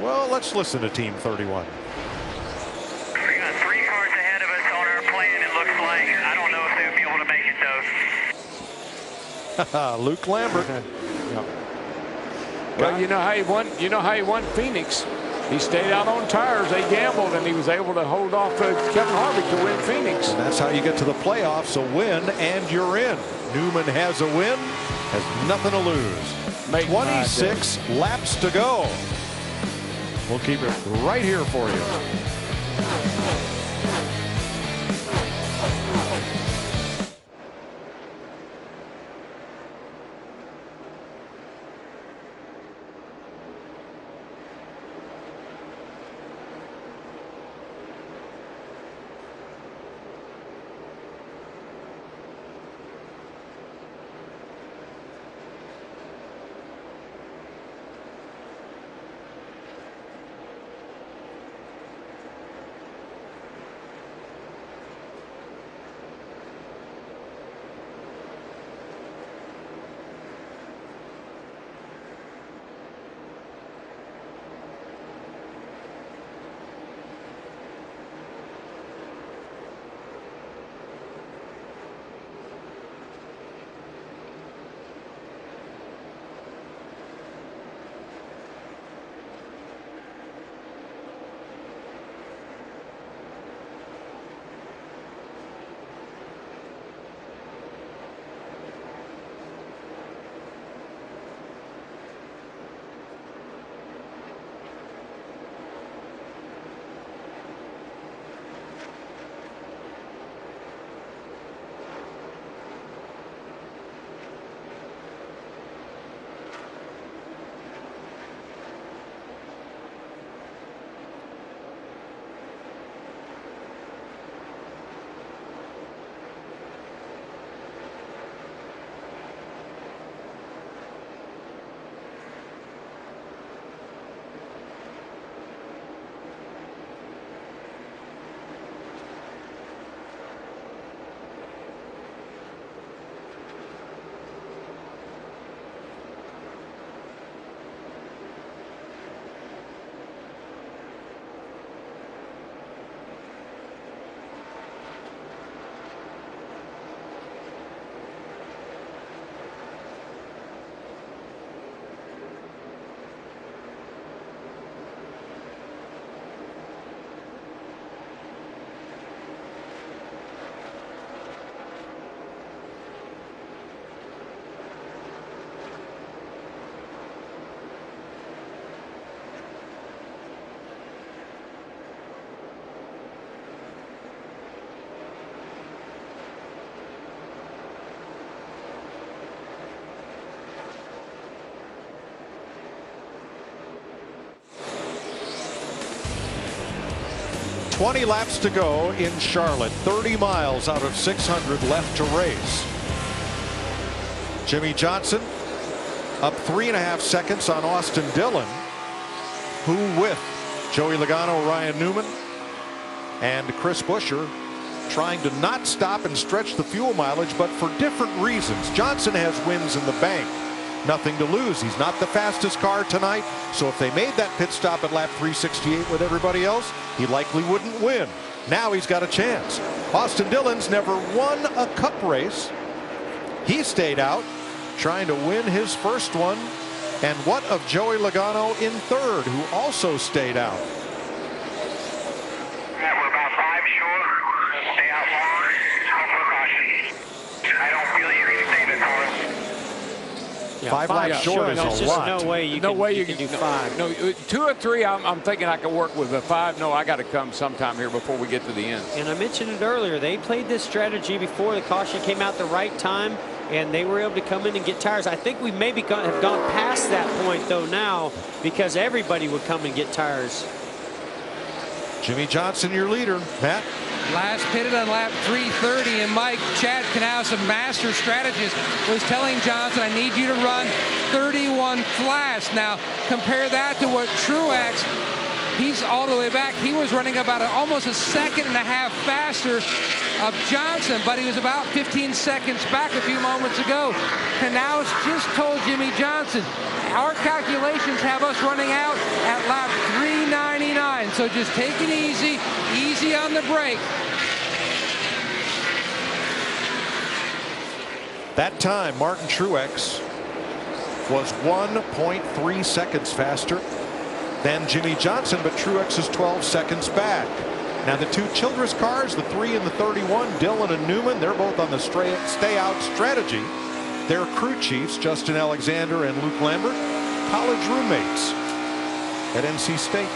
Well, let's listen to Team 31. We got 3 cars ahead of us on our plan, it looks like. I don't know if they'll be able to make it, though. Luke Lambert. Well, you know how he won. You know how he won Phoenix. He stayed out on tires. They gambled, and he was able to hold off Kevin Harvick to win Phoenix. And that's how you get to the playoffs. A win, and you're in. Newman has a win, has nothing to lose. 26 laps to go. We'll keep it right here for you. 20 laps to go in Charlotte. 30 miles out of 600 left to race. Jimmy Johnson up 3.5 seconds on Austin Dillon, who with Joey Logano, Ryan Newman, and Chris Buescher trying to not stop and stretch the fuel mileage, but for different reasons. Johnson has wins in the bank. Nothing to lose. He's not the fastest car tonight, so if they made that pit stop at lap 368 with everybody else, he likely wouldn't win. Now he's got a chance. Austin Dillon's never won a cup race. He stayed out, trying to win his first one. And what of Joey Logano in third, who also stayed out? We're about 5 short. Stay out long. Hope for caution. I don't feel you can stay the car. Yeah, 5 laps short is there's a just lot. no way you can do 5. No, 2 or 3, I'm thinking I can work with, a 5. No, I got to come sometime here before we get to the end. And I mentioned it earlier. They played this strategy before the caution came out the right time, and they were able to come in and get tires. I think we maybe have gone past that point, though, now, because everybody would come and get tires. Jimmy Johnson, your leader. Matt? Last pitted on lap 330, and Mike, Chad Knaus, a master strategist, was telling Johnson, I need you to run 31 flash. Now, compare that to what Truex, he's all the way back. He was running about almost a second and a half faster of Johnson, but he was about 15 seconds back a few moments ago. Knaus just told Jimmy Johnson, our calculations have us running out at lap 399, so just take it easy, easy on the brake. That time, Martin Truex was 1.3 seconds faster than Jimmy Johnson, but Truex is 12 seconds back. Now the 2 Childress cars, the 3 and the 31, Dillon and Newman, they're both on the stay-out strategy. Their crew chiefs, Justin Alexander and Luke Lambert, college roommates at NC State.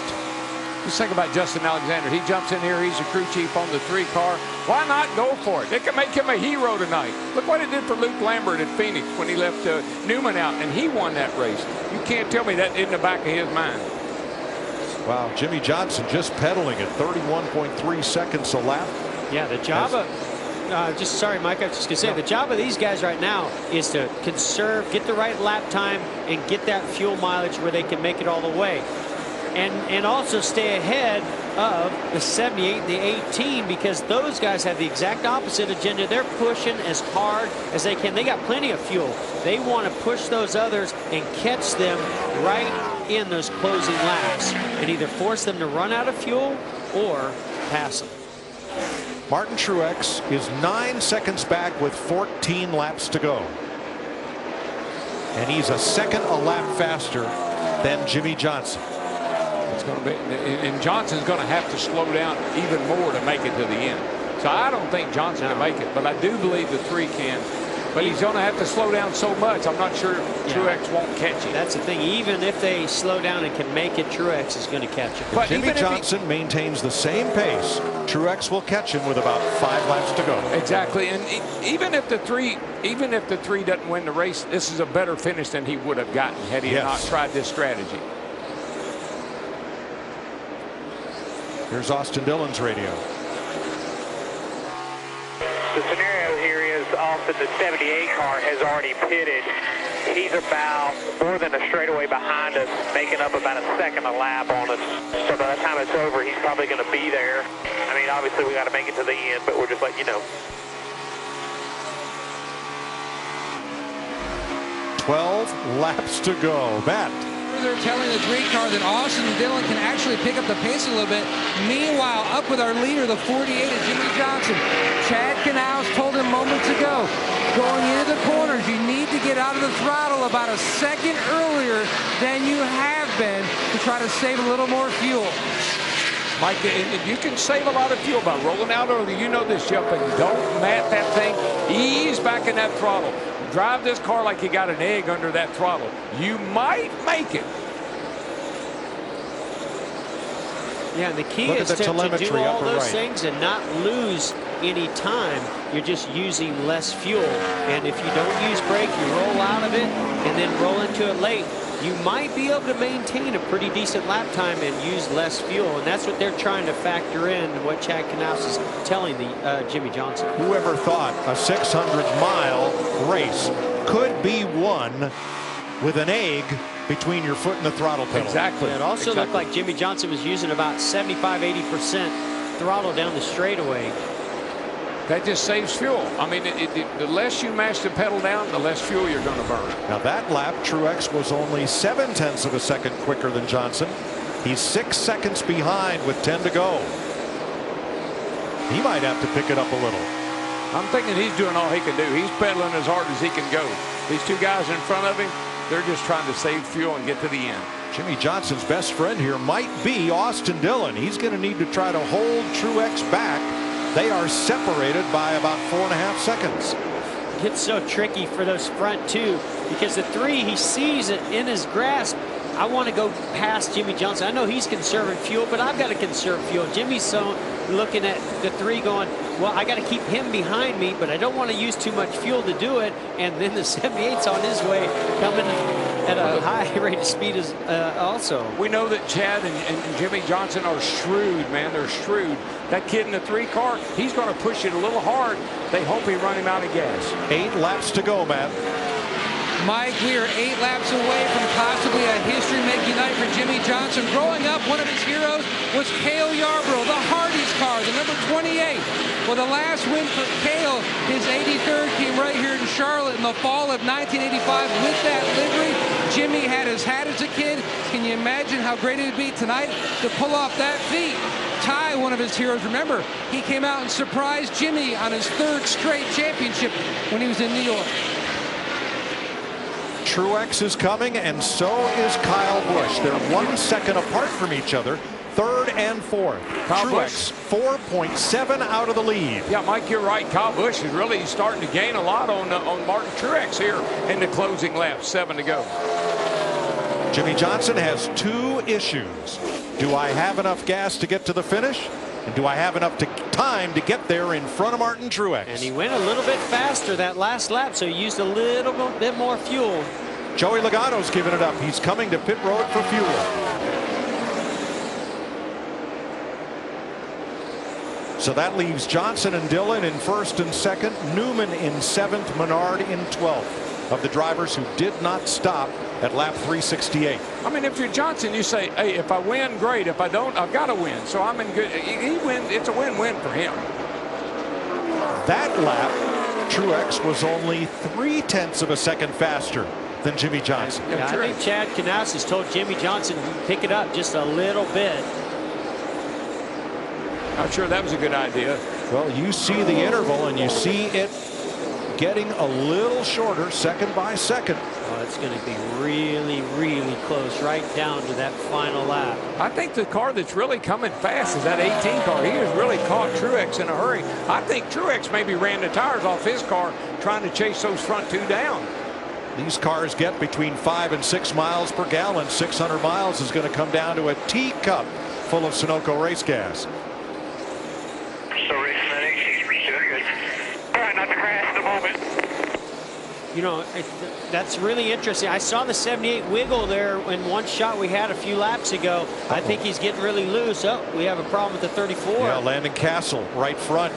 Just think about Justin Alexander. He jumps in here. He's a crew chief on the 3 car. Why not go for it? It can make him a hero tonight. Look what it did for Luke Lambert at Phoenix when he left Newman out, and he won that race. You can't tell me that in the back of his mind. Wow, Jimmy Johnson just pedaling at 31.3 seconds a lap. Yeah, the job of sorry, Mike, I was just going to say, the job of these guys right now is to conserve, get the right lap time, and get that fuel mileage where they can make it all the way. And also stay ahead of the 78 and the 18, because those guys have the exact opposite agenda. They're pushing as hard as they can. They got plenty of fuel. They want to push those others and catch them right in those closing laps and either force them to run out of fuel or pass them. Martin Truex is 9 seconds back with 14 laps to go. And he's a second a lap faster than Jimmy Johnson. It's going to be, and Johnson's going to have to slow down even more to make it to the end. So I don't think Johnson can make it, but I do believe the 3 can. But he's going to have to slow down so much, I'm not sure Truex won't catch him. That's the thing. Even if they slow down and can make it, Truex is going to catch him. But Jimmy Johnson maintains the same pace, Truex will catch him with about 5 laps to go. Exactly. And even if the 3 doesn't win the race, this is a better finish than he would have gotten had he not tried this strategy. Here's Austin Dillon's radio. The scenario here is Austin, the 78 car, has already pitted. He's about more than a straightaway behind us, making up about a second a lap on us. So by the time it's over, he's probably going to be there. I mean, obviously we got to make it to the end, but we're just letting you know. 12 laps to go. Matt. They're telling the 3 car that Austin Dillon can actually pick up the pace a little bit. Meanwhile, up with our leader, the 48 is Jimmy Johnson. Chad Knaus told him moments ago, going into the corners, you need to get out of the throttle about a second earlier than you have been to try to save a little more fuel. Mike, you can save a lot of fuel by rolling out early. You know this, Jeff, and don't mat that thing. Ease back in that throttle. Drive this car like you got an egg under that throttle. You might make it. Yeah, and the key is to do all those things and not lose any time. You're just using less fuel. And if you don't use brake, you roll out of it and then roll into it late. you might be able to maintain a pretty decent lap time and use less fuel. And that's what they're trying to factor in, and what Chad Knaus is telling the Jimmy Johnson. Whoever thought a 600-mile race could be won with an egg between your foot and the throttle pedal? Exactly. It also looked like Jimmy Johnson was using about 75–80% throttle down the straightaway. That just saves fuel. I mean, the less you mash the pedal down, the less fuel you're going to burn. Now that lap, Truex was only 0.7 of a second quicker than Johnson. He's 6 seconds behind with 10 to go. He might have to pick it up a little. I'm thinking he's doing all he can do. He's pedaling as hard as he can go. These two guys in front of him, they're just trying to save fuel and get to the end. Jimmy Johnson's best friend here might be Austin Dillon. He's going to need to try to hold Truex back. They are separated by about 4.5 seconds. It's so tricky for those front two, because the three, he sees it in his grasp. I want to go past Jimmy Johnson. I know he's conserving fuel, but I've got to conserve fuel. Jimmy's so looking at the three going, well, I got to keep him behind me, but I don't want to use too much fuel to do it. And then the 78's on his way, coming at a high rate of speed as also. We know that Chad and Jimmy Johnson are shrewd, man. They're shrewd. That kid in the 3 car, he's going to push it a little hard. They hope he run him out of gas. 8 laps to go, Matt. Mike, we are 8 laps away from possibly a history-making night for Jimmy Johnson. Growing up, one of his heroes was Cale Yarborough, the Hardy's car, the number 28. Well, the last win for Cale, his 83rd, came right here in Charlotte in the fall of 1985 with that livery. Jimmy had his hat as a kid. Can you imagine how great it would be tonight to pull off that feat? Ty, one of his heroes, remember, he came out and surprised Jimmy on his 3rd straight championship when he was in New York. Truex is coming, and so is Kyle Busch. They're 1 second apart from each other, 3rd and 4th. Truex 4.7 out of the lead. Yeah, Mike, you're right. Kyle Busch is really starting to gain a lot on Martin Truex here in the closing lap. 7 to go. Jimmy Johnson has 2 issues. Do I have enough gas to get to the finish? And do I have enough time to get there in front of Martin Truex? And he went a little bit faster that last lap, so he used a little bit more fuel. Joey Logano's giving it up. He's coming to pit road for fuel. So that leaves Johnson and Dillon in 1st and 2nd, Newman in 7th, Menard in 12th. Of the drivers who did not stop at lap 368. I mean, if you're Johnson, you say, hey, if I win, great. If I don't, I've got to win. So I'm in good. He wins. It's a win-win for him. That lap, Truex was only 0.3 of a second faster than Jimmy Johnson. Yeah, I think Chad Knaus has told Jimmy Johnson to pick it up just a little bit. I'm sure that was a good idea. Well, you see the interval, and you see it getting a little shorter second by second. Oh, it's going to be really, really close right down to that final lap. I think the car that's really coming fast is that 18 car. He has really caught Truex in a hurry. I think Truex maybe ran the tires off his car trying to chase those front 2 down. These cars get between 5 and 6 miles per gallon. 600 miles is going to come down to a teacup full of Sunoco race gas. So race medics, good. Try not to crash at the moment. You know, that's really interesting. I saw the 78 wiggle there in one shot we had a few laps ago. I think he's getting really loose. Oh, we have a problem with the 34. Yeah, Landon Castle right front.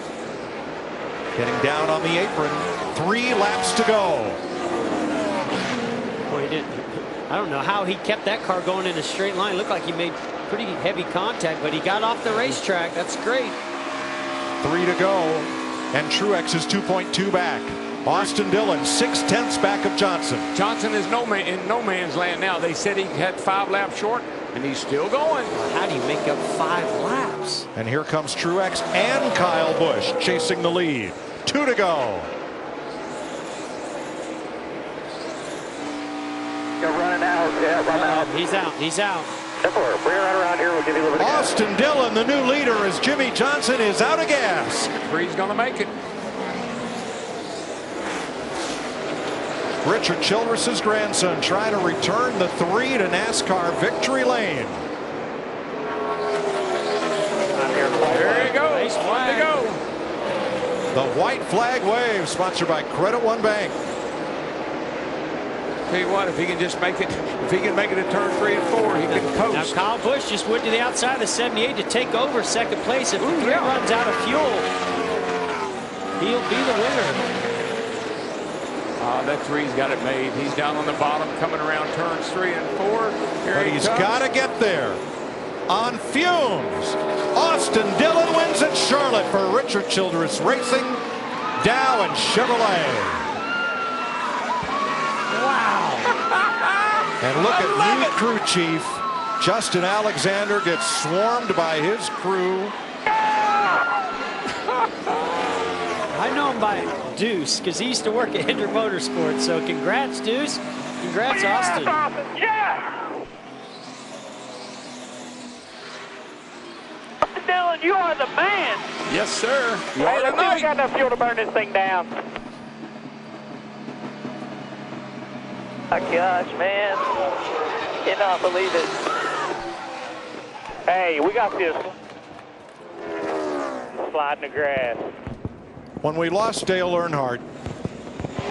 Getting down on the apron. 3 laps to go. Boy, he didn't. I don't know how he kept that car going in a straight line. Looked like he made pretty heavy contact, but he got off the racetrack. That's great. 3 to go, and Truex is 2.2 back. Austin Dillon 0.6 back of Johnson. Johnson is in no man's land now. They said he had 5 laps short, and he's still going. How do you make up 5 laps? And here comes Truex and Kyle Busch chasing the lead. 2 to go. You're running out. Yeah, run out. He's out. He's out. Bring right around here. We'll give you a little bit of gas. Austin Dillon, the new leader, as Jimmy Johnson is out of gas. He's going to make it. Richard Childress's grandson trying to return the 3 to NASCAR victory lane. There you go. Nice flag. To go. The white flag wave, sponsored by Credit One Bank. Tell you what, if he can just make it, if he can make it to turn 3 and 4, he can coast. Now Kyle Busch just went to the outside of the 78 to take over second place. If the 3 runs out of fuel, he'll be the winner. That 3's got it made. He's down on the bottom, coming around turns 3 and 4. But he's got to get there. On fumes, Austin Dillon wins at Charlotte for Richard Childress Racing, Dow and Chevrolet. Wow. And look at new crew chief. Justin Alexander gets swarmed by his crew. I know him by Deuce because he used to work at Hendrick Motorsports. So congrats, Deuce. Congrats, Austin. Yeah. Dylan, you are the man. Yes, sir. You Hey, are let's see if we got enough fuel to burn this thing down. My gosh, man. Cannot believe it. Hey, we got this. Slide in the grass. When we lost Dale Earnhardt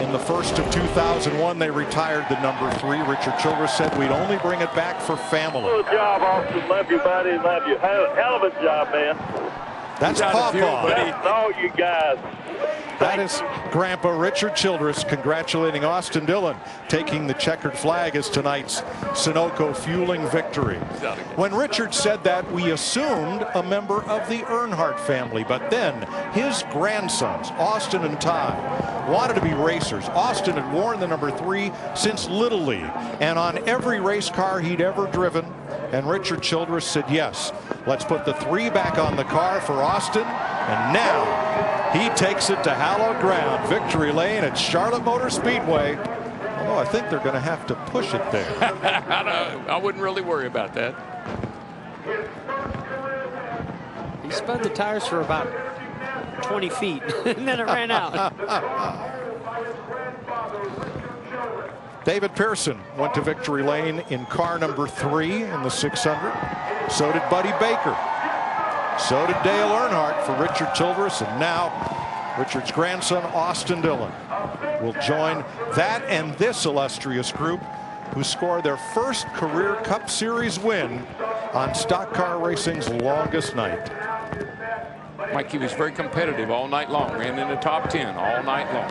in the first of 2001, they retired the number 3. Richard Childress said we'd only bring it back for family. Good job, Austin. Love you, buddy. Love you. Hell of a job, man. That's Pawpaw. That's all you guys. That is Grandpa Richard Childress congratulating Austin Dillon, taking the checkered flag as tonight's Sunoco fueling victory. When Richard said that, we assumed a member of the Earnhardt family, but then his grandsons, Austin and Ty, wanted to be racers. Austin had worn the number 3 since Little League, and on every race car he'd ever driven. And Richard Childress said, yes, let's put the 3 back on the car for Austin. And now he takes it to hallowed ground, victory lane at Charlotte Motor Speedway. Although I think they're going to have to push it there. I wouldn't really worry about that. He spun the tires for about 20 feet, and then it ran out. David Pearson went to victory lane in car number 3 in the 600. So did Buddy Baker. So did Dale Earnhardt for Richard Childress. And now Richard's grandson, Austin Dillon, will join that and this illustrious group who scored their first career Cup Series win on stock car racing's longest night. Mike, he was very competitive all night long. Ran in the top 10 all night long.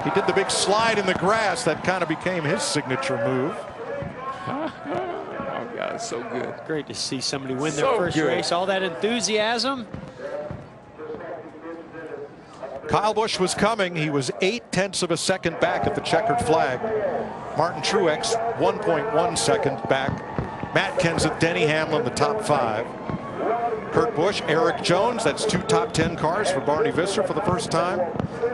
He did the big slide in the grass. That kind of became his signature move. Oh, God, it's so good. Great to see somebody win their So first good. race. All that enthusiasm. Kyle Busch was coming. He was 0.8 of a second back at the checkered flag. Martin Truex 1.1 seconds back. Matt Kenseth, Denny Hamlin, the top 5. Kurt Busch, Eric Jones, that's 2 top 10 cars for Barney Visser for the first time.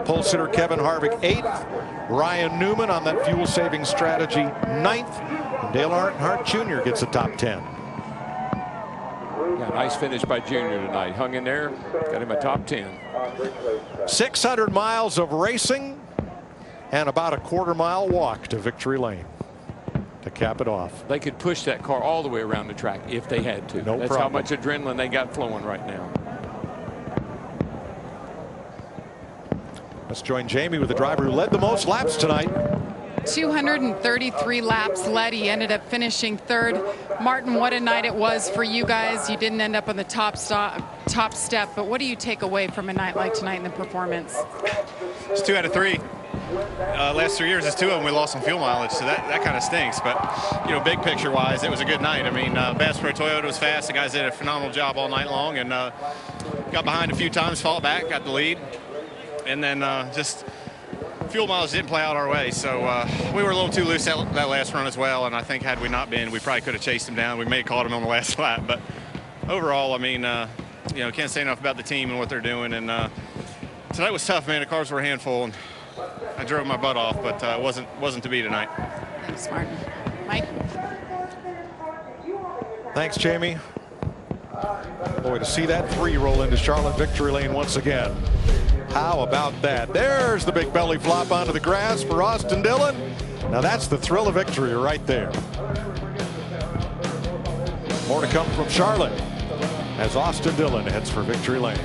Pole sitter Kevin Harvick 8th. Ryan Newman on that fuel saving strategy 9th. And Dale Earnhardt Jr. gets a top 10. Yeah, nice finish by Junior tonight. Hung in there, got him a top 10. 600 miles of racing and about a quarter-mile walk to victory lane to cap it off. They could push that car all the way around the track if they had to. No That's problem. how much adrenaline they got flowing right now. Let's join Jamie with the driver who led the most laps tonight. 233 laps led. He ended up finishing 3rd. Martin, what a night it was for you guys. You didn't end up on the top step, but what do you take away from a night like tonight in the performance? It's 2 out of 3. Last 3 years, it's 2 of them we lost some fuel mileage, so that kind of stinks. But, you know, big picture wise, it was a good night. I mean, Bass Pro Toyota was fast. The guys did a phenomenal job all night long, and got behind a few times, fought back, got the lead, and then just fuel mileage didn't play out our way. So we were a little too loose that last run as well, and I think had we not been, we probably could have chased him down. We may have caught him on the last lap, but overall, I mean, you know, can't say enough about the team and what they're doing. And tonight was tough, man. The cars were a handful, and I drove my butt off, but it wasn't to be tonight. Thanks, Martin. Mike? Thanks, Jamie. Boy, to see that 3 roll into Charlotte victory lane once again. How about that? There's the big belly flop onto the grass for Austin Dillon. Now that's the thrill of victory right there. More to come from Charlotte as Austin Dillon heads for victory lane.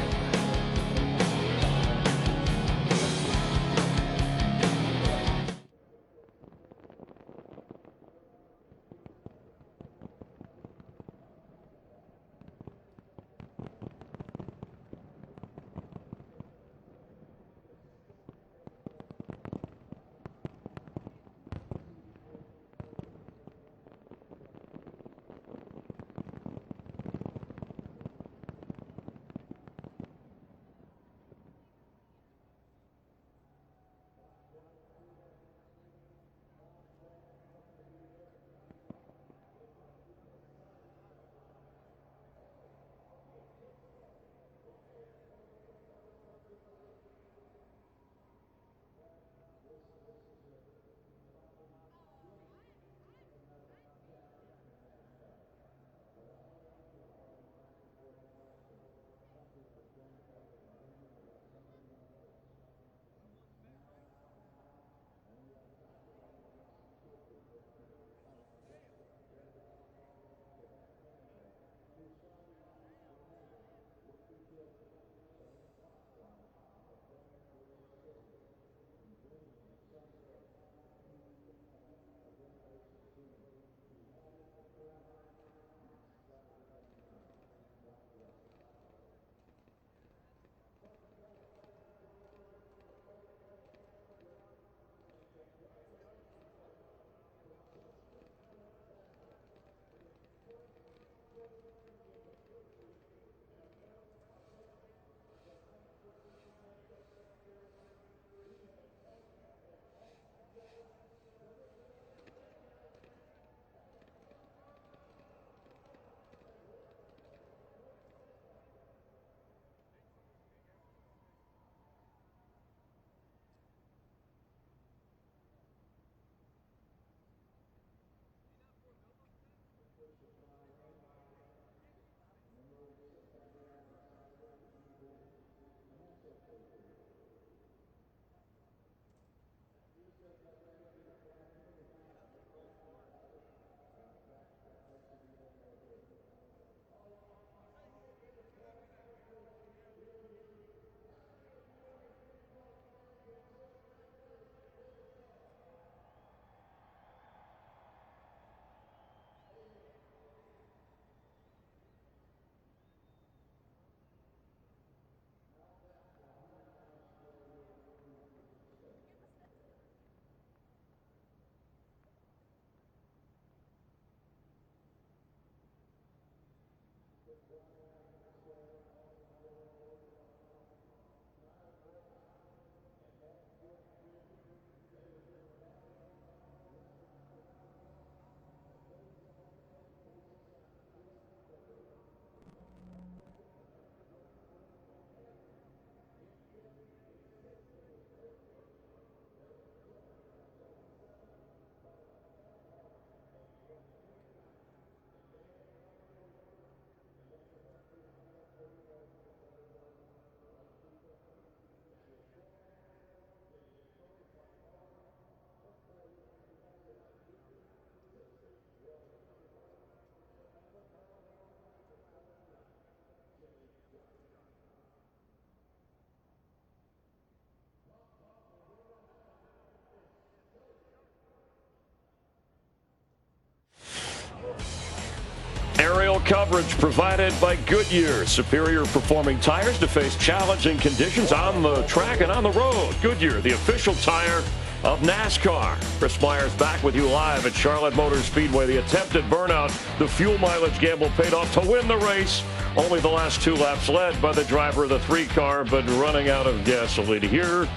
Aerial coverage provided by Goodyear. Superior performing tires to face challenging conditions on the track and on the road. Goodyear, the official tire of NASCAR. Chris Myers back with you live at Charlotte Motor Speedway. The attempted burnout, the fuel mileage gamble paid off to win the race. Only the last 2 laps led by the driver of the 3 car, but running out of gasoline here.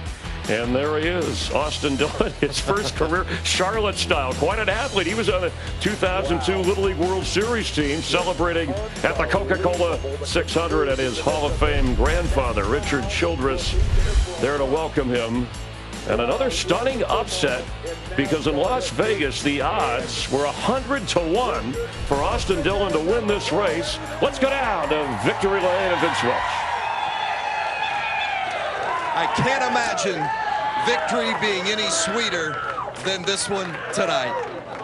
And there he is, Austin Dillon, his first career Charlotte style. Quite an athlete. He was on the 2002 Little League World Series team, celebrating at the Coca-Cola 600 and his Hall of Fame grandfather, Richard Childress, there to welcome him. And another stunning upset, because in Las Vegas, the odds were 100-1 for Austin Dillon to win this race. Let's go down to victory lane and Vince Welch. I can't imagine victory being any sweeter than this one tonight.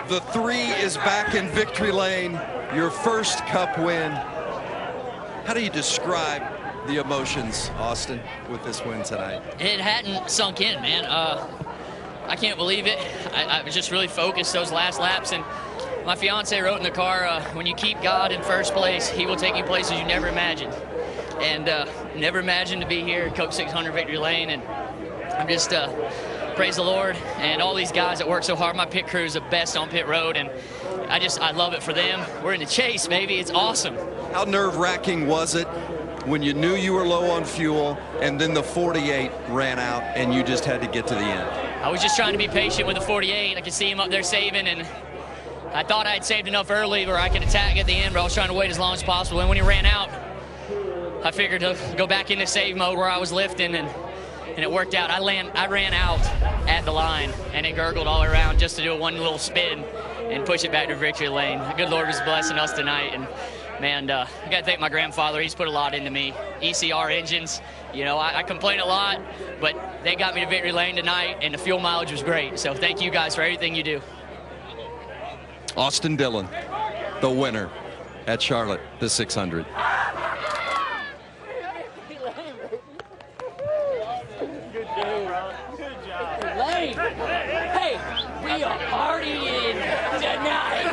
The 3 is back in victory lane, your first Cup win. How do you describe the emotions, Austin, with this win tonight? It hadn't sunk in, man. I can't believe it. I was just really focused those last laps, and my fiance wrote in the car, when you keep God in first place, he will take you places you never imagined. And never imagined to be here at Coke 600 Victory Lane, and I'm just praise the Lord and all these guys that work so hard. My pit crew is the best on pit road, and I love it for them. We're in the chase, baby. It's awesome. How nerve-wracking was it when you knew you were low on fuel and then the 48 ran out and you just had to get to the end? I was just trying to be patient with the 48. I could see him up there saving, and I thought I had saved enough early where I could attack at the end, but I was trying to wait as long as possible. And when he ran out, I figured to go back into save mode where I was lifting, and it worked out. I ran out at the line, and it gurgled all around just to do one little spin and push it back to victory lane. The good Lord was blessing us tonight, and man, I got to thank my grandfather. He's put a lot into me. ECR engines, you know, I complain a lot, but they got me to victory lane tonight, and the fuel mileage was great. So thank you guys for everything you do. Austin Dillon, the winner at Charlotte, the 600. Hey, we are partying tonight.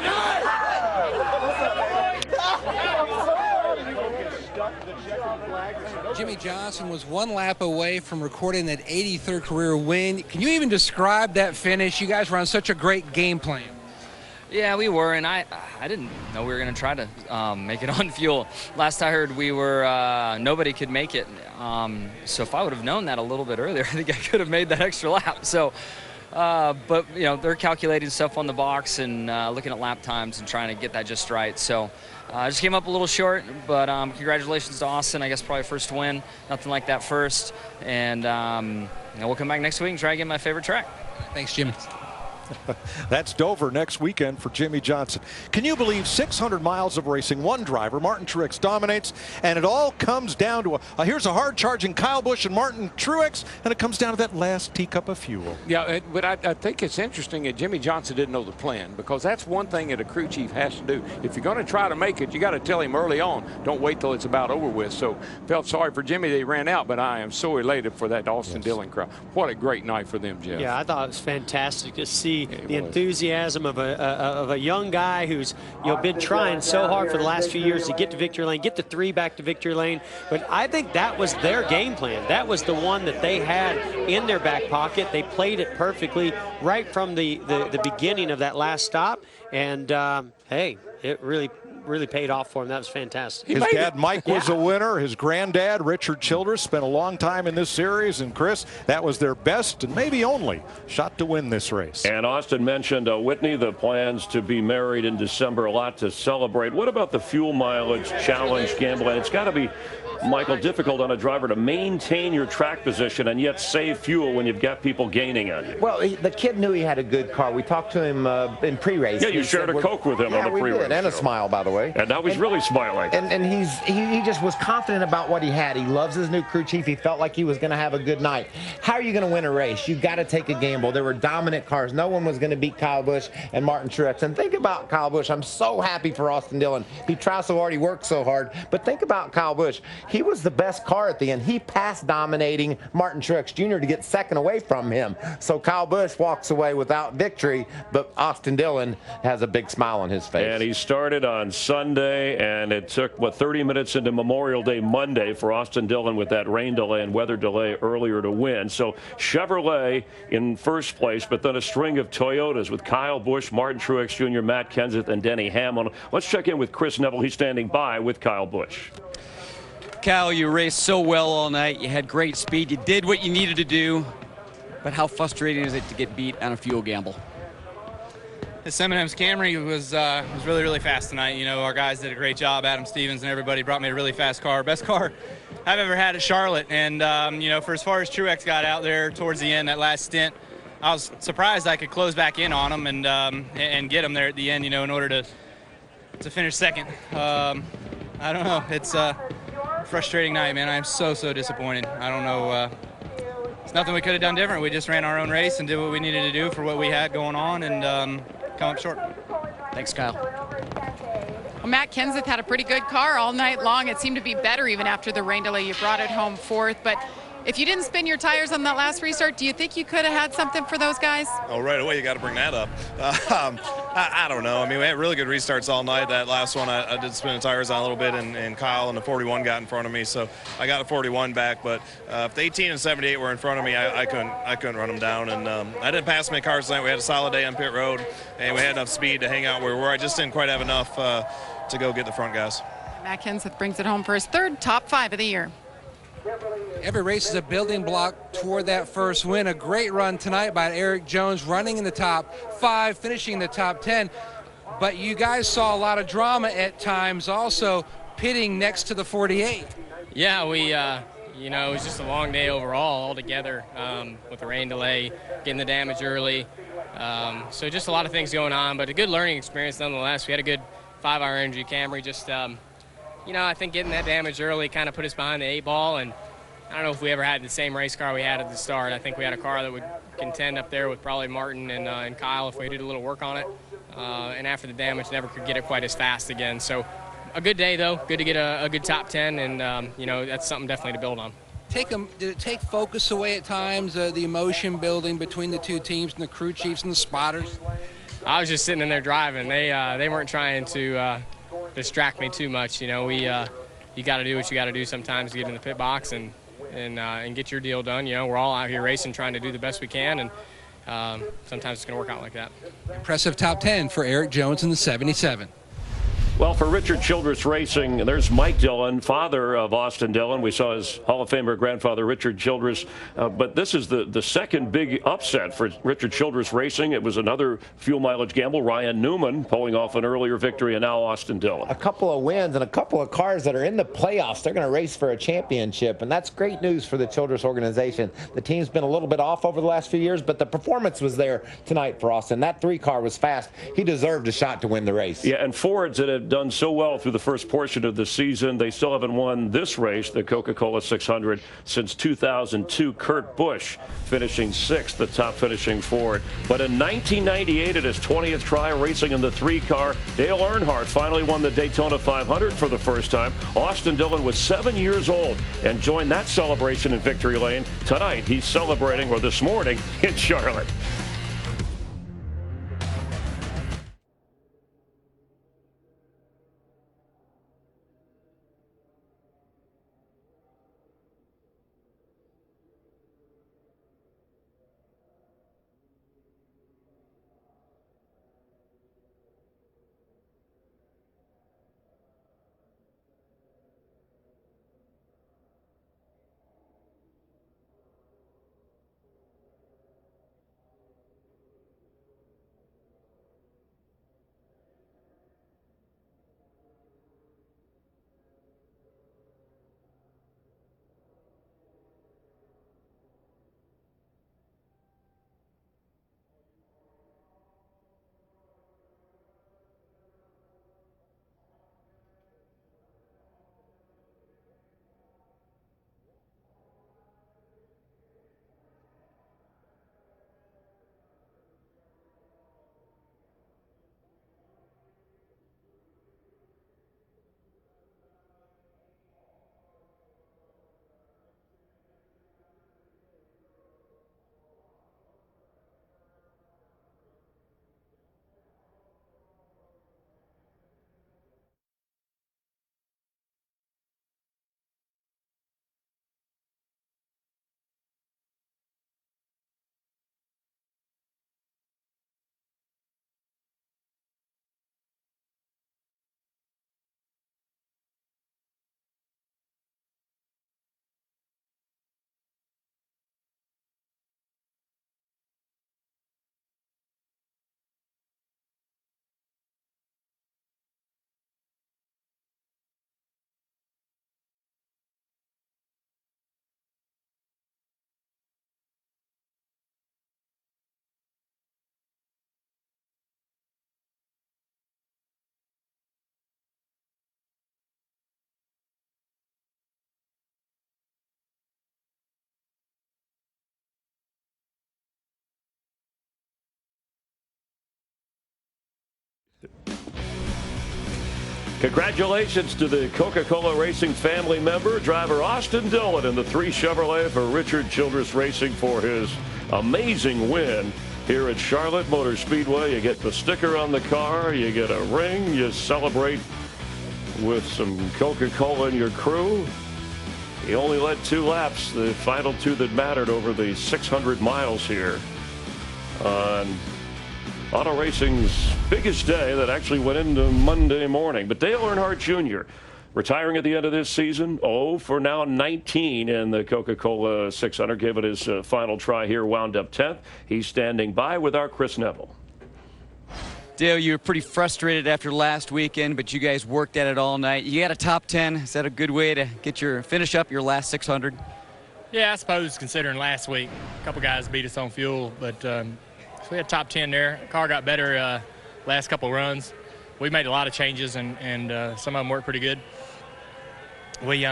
Jimmie Johnson was 1 lap away from recording that 83rd career win. Can you even describe that finish? You guys were on such a great game plan. Yeah, we were, and I didn't know we were going to try to make it on fuel. Last I heard, we were nobody could make it. So if I would have known that a little bit earlier, I think I could have made that extra lap. So, but you know, they're calculating stuff on the box and looking at lap times and trying to get that just right. So I just came up a little short, but congratulations to Austin. I guess probably first win, nothing like that first. And you know, we'll come back next week and try to get my favorite track. Thanks, Jimmy. That's Dover next weekend for Jimmie Johnson. Can you believe 600 miles of racing, one driver, Martin Truex, dominates, and it all comes down to here's a hard-charging Kyle Busch and Martin Truex, and it comes down to that last teacup of fuel. Yeah, but I think it's interesting that Jimmie Johnson didn't know the plan, because that's one thing that a crew chief has to do. If you're going to try to make it, you got to tell him early on. Don't wait till it's about over with. So felt sorry for Jimmy that he ran out, but I am so elated for that Austin Dillon crowd. What a great night for them, Jeff. Yeah, I thought it was fantastic to see the enthusiasm of a young guy who's been trying so hard for the last few years to get to victory lane, get the 3 back to victory lane. But I think that was their game plan. That was the one that they had in their back pocket. They played it perfectly right from the beginning of that last stop. And hey, it really really paid off for him. That was fantastic. His dad, Mike, was a winner. His granddad, Richard Childress, spent a long time in this series. And, Chris, that was their best and maybe only shot to win this race. And Austin mentioned, Whitney, the plans to be married in December, a lot to celebrate. What about the fuel mileage challenge gambling? It's got to be, Michael, difficult on a driver to maintain your track position and yet save fuel when you've got people gaining on you. Well, the kid knew he had a good car. We talked to him in pre-race. Yeah, you shared a Coke with him on the pre-race did, and a smile, by the way. And now he's really smiling. And he just was confident about what he had. He loves his new crew chief. He felt like he was going to have a good night. How are you going to win a race? You've got to take a gamble. There were dominant cars. No one was going to beat Kyle Busch and Martin Truex. And think about Kyle Busch. I'm so happy for Austin Dillon. He tried so hard. He worked so hard. But think about Kyle Busch. He was the best car at the end. He passed dominating Martin Truex Jr. to get second away from him. So Kyle Busch walks away without victory, but Austin Dillon has a big smile on his face. And he started on Sunday, and it took, 30 minutes into Memorial Day Monday for Austin Dillon with that rain delay and weather delay earlier to win. So Chevrolet in first place, but then a string of Toyotas with Kyle Busch, Martin Truex Jr., Matt Kenseth, and Denny Hamlin. Let's check in with Chris Neville. He's standing by with Kyle Busch. Cal, you raced so well all night. You had great speed. You did what you needed to do. But how frustrating is it to get beat on a fuel gamble? This M&M's Camry was really, really fast tonight. You know, our guys did a great job. Adam Stevens and everybody brought me a really fast car. Best car I've ever had at Charlotte. And, you know, for as far as Truex got out there towards the end, that last stint, I was surprised I could close back in on him and get him there at the end, you know, in order to finish second. I don't know. It's a frustrating night, man. I'm so disappointed. I don't know. It's nothing we could have done different. We just ran our own race and did what we needed to do for what we had going on and come up short. Thanks, Kyle. Well, Matt Kenseth had a pretty good car all night long. It seemed to be better even after the rain delay. You brought it home fourth. But if you didn't spin your tires on that last restart, do you think you could have had something for those guys? Oh, right away, you got to bring that up. I don't know. I mean, we had really good restarts all night. That last one, I did spin the tires on a little bit, and Kyle and the 41 got in front of me, so I got a 41 back. But if the 18 and 78 were in front of me, I couldn't run them down. And I didn't pass many cars tonight. We had a solid day on pit road, and we had enough speed to hang out where we were. I just didn't quite have enough to go get the front guys. Matt Kenseth brings it home for his third top 5 of the year. Every race is a building block toward that first win. A great run tonight by Eric Jones, running in the top 5, finishing in the top 10. But you guys saw a lot of drama at times, also pitting next to the 48. Yeah, we, you know, it was just a long day overall altogether with the rain delay, getting the damage early. So just a lot of things going on, but a good learning experience nonetheless. We had a good 5-hour energy Camry. Just, you know, I think getting that damage early kind of put us behind the 8 ball, and I don't know if we ever had the same race car we had at the start. I think we had a car that would contend up there with probably Martin and Kyle if we did a little work on it. And after the damage, never could get it quite as fast again. So a good day, though. Good to get a good top 10, and, you know, that's something definitely to build on. Did it take focus away at times, the emotion building between the two teams and the crew chiefs and the spotters? I was just sitting in there driving. They weren't trying to distract me too much. You know, you got to do what you got to do sometimes to get in the pit box and get your deal done. You know, we're all out here racing, trying to do the best we can, and sometimes it's going to work out like that. Impressive top 10 for Eric Jones in the 77. Well, for Richard Childress Racing, there's Mike Dillon, father of Austin Dillon. We saw his Hall of Famer grandfather, Richard Childress. But this is the second big upset for Richard Childress Racing. It was another fuel mileage gamble. Ryan Newman pulling off an earlier victory, and now Austin Dillon. A couple of wins and a couple of cars that are in the playoffs. They're going to race for a championship, and that's great news for the Childress organization. The team's been a little bit off over the last few years, but the performance was there tonight for Austin. That 3 car was fast. He deserved a shot to win the race. Yeah, and Fords that have done so well through the first portion of the season. They still haven't won this race, the Coca-Cola 600, since 2002. Kurt Busch finishing 6th, the top finishing Ford. But in 1998, at his 20th try racing in the 3-car, Dale Earnhardt finally won the Daytona 500 for the first time. Austin Dillon was 7 years old and joined that celebration in victory lane. Tonight, he's celebrating, or this morning, in Charlotte. Congratulations to the Coca-Cola Racing family member, driver Austin Dillon in the 3 Chevrolet for Richard Childress Racing for his amazing win here at Charlotte Motor Speedway. You get the sticker on the car, you get a ring, you celebrate with some Coca-Cola in your crew. He only led 2 laps, the final 2 that mattered over the 600 miles here on auto racing's biggest day that actually went into Monday morning. But Dale Earnhardt Jr. retiring at the end of this season, for now 19 in the Coca-Cola 600. Gave it his final try here, wound up 10th. He's standing by with our Chris Neville. Dale, you were pretty frustrated after last weekend, but you guys worked at it all night. You got a top 10. Is that a good way to finish up your last 600? Yeah, I suppose considering last week, a couple guys beat us on fuel, but so we had top 10 there. The car got better last couple runs. We made a lot of changes, and some of them worked pretty good. We, we'd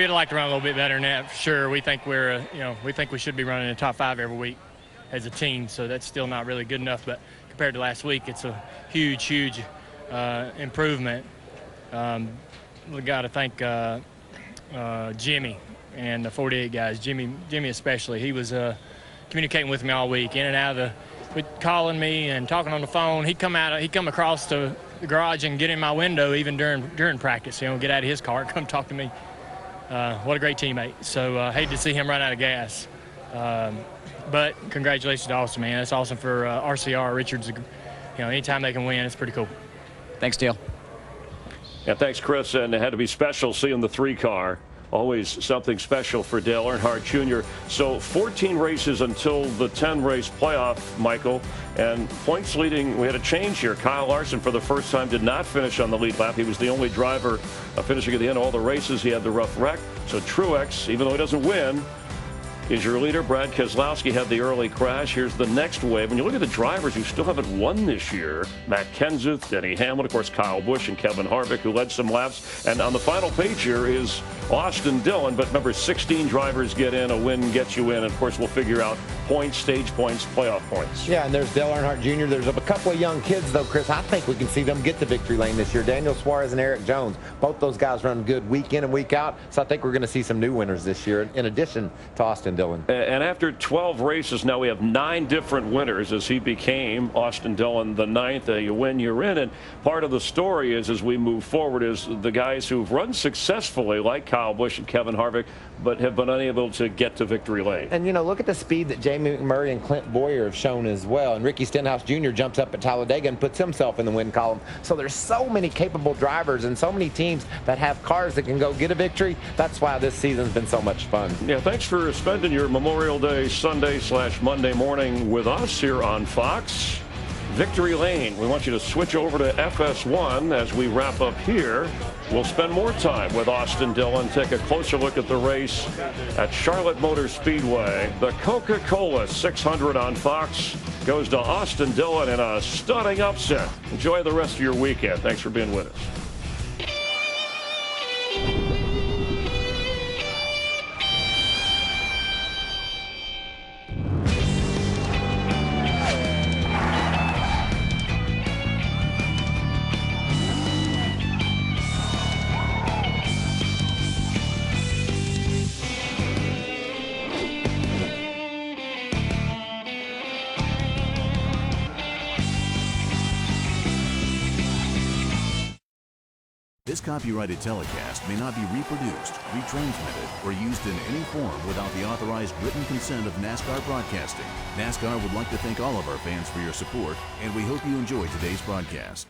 like to run a little bit better than that for sure. We think we think we should be running in the top 5 every week as a team, so that's still not really good enough. But compared to last week, it's a huge improvement. We got to thank Jimmy and the 48 guys. Jimmy especially. He was communicating with me all week, in and out of calling me and talking on the phone. He'd come across the garage and get in my window even during practice. Get out of his car and come talk to me. What a great teammate. So hate to see him run out of gas. But congratulations to Austin, man. That's awesome for RCR. Richards, anytime they can win, it's pretty cool. Thanks, Dale. Yeah, thanks, Chris. And it had to be special seeing the 3 car. Always something special for Dale Earnhardt Jr. So 14 races until the 10-race playoff, Michael. And points leading, we had a change here. Kyle Larson, for the first time, did not finish on the lead lap. He was the only driver finishing at the end of all the races. He had the rough wreck. So Truex, even though he doesn't win, is your leader. Brad Keselowski had the early crash. Here's the next wave. When you look at the drivers who still haven't won this year, Matt Kenseth, Denny Hamlin, of course, Kyle Busch and Kevin Harvick, who led some laps. And on the final page here is Austin Dillon. But remember, 16 drivers get in. A win gets you in. And of course, we'll figure out points, stage points, playoff points. Yeah, and there's Dale Earnhardt Jr. There's a couple of young kids, though, Chris. I think we can see them get to victory lane this year. Daniel Suarez and Eric Jones. Both those guys run good week in and week out. So I think we're going to see some new winners this year, in addition to Austin Dillon. And after 12 races, now we have 9 different winners as he became Austin Dillon the 9th. You win, you're in. And part of the story is, as we move forward, is the guys who've run successfully, like Kyle Busch and Kevin Harvick, but have been unable to get to victory lane. And, look at the speed that Jamie McMurray and Clint Boyer have shown as well. And Ricky Stenhouse Jr. jumps up at Talladega and puts himself in the win column. So there's so many capable drivers and so many teams that have cars that can go get a victory. That's why this season's been so much fun. Yeah, thanks for spending your Memorial Day Sunday/Monday morning with us here on Fox. Victory Lane. We want you to switch over to FS1 as we wrap up here. We'll spend more time with Austin Dillon, take a closer look at the race at Charlotte Motor Speedway. The Coca-Cola 600 on Fox goes to Austin Dillon in a stunning upset. Enjoy the rest of your weekend. Thanks for being with us. This copyrighted telecast may not be reproduced, retransmitted, or used in any form without the authorized written consent of NASCAR Broadcasting. NASCAR would like to thank all of our fans for your support, and we hope you enjoyed today's broadcast.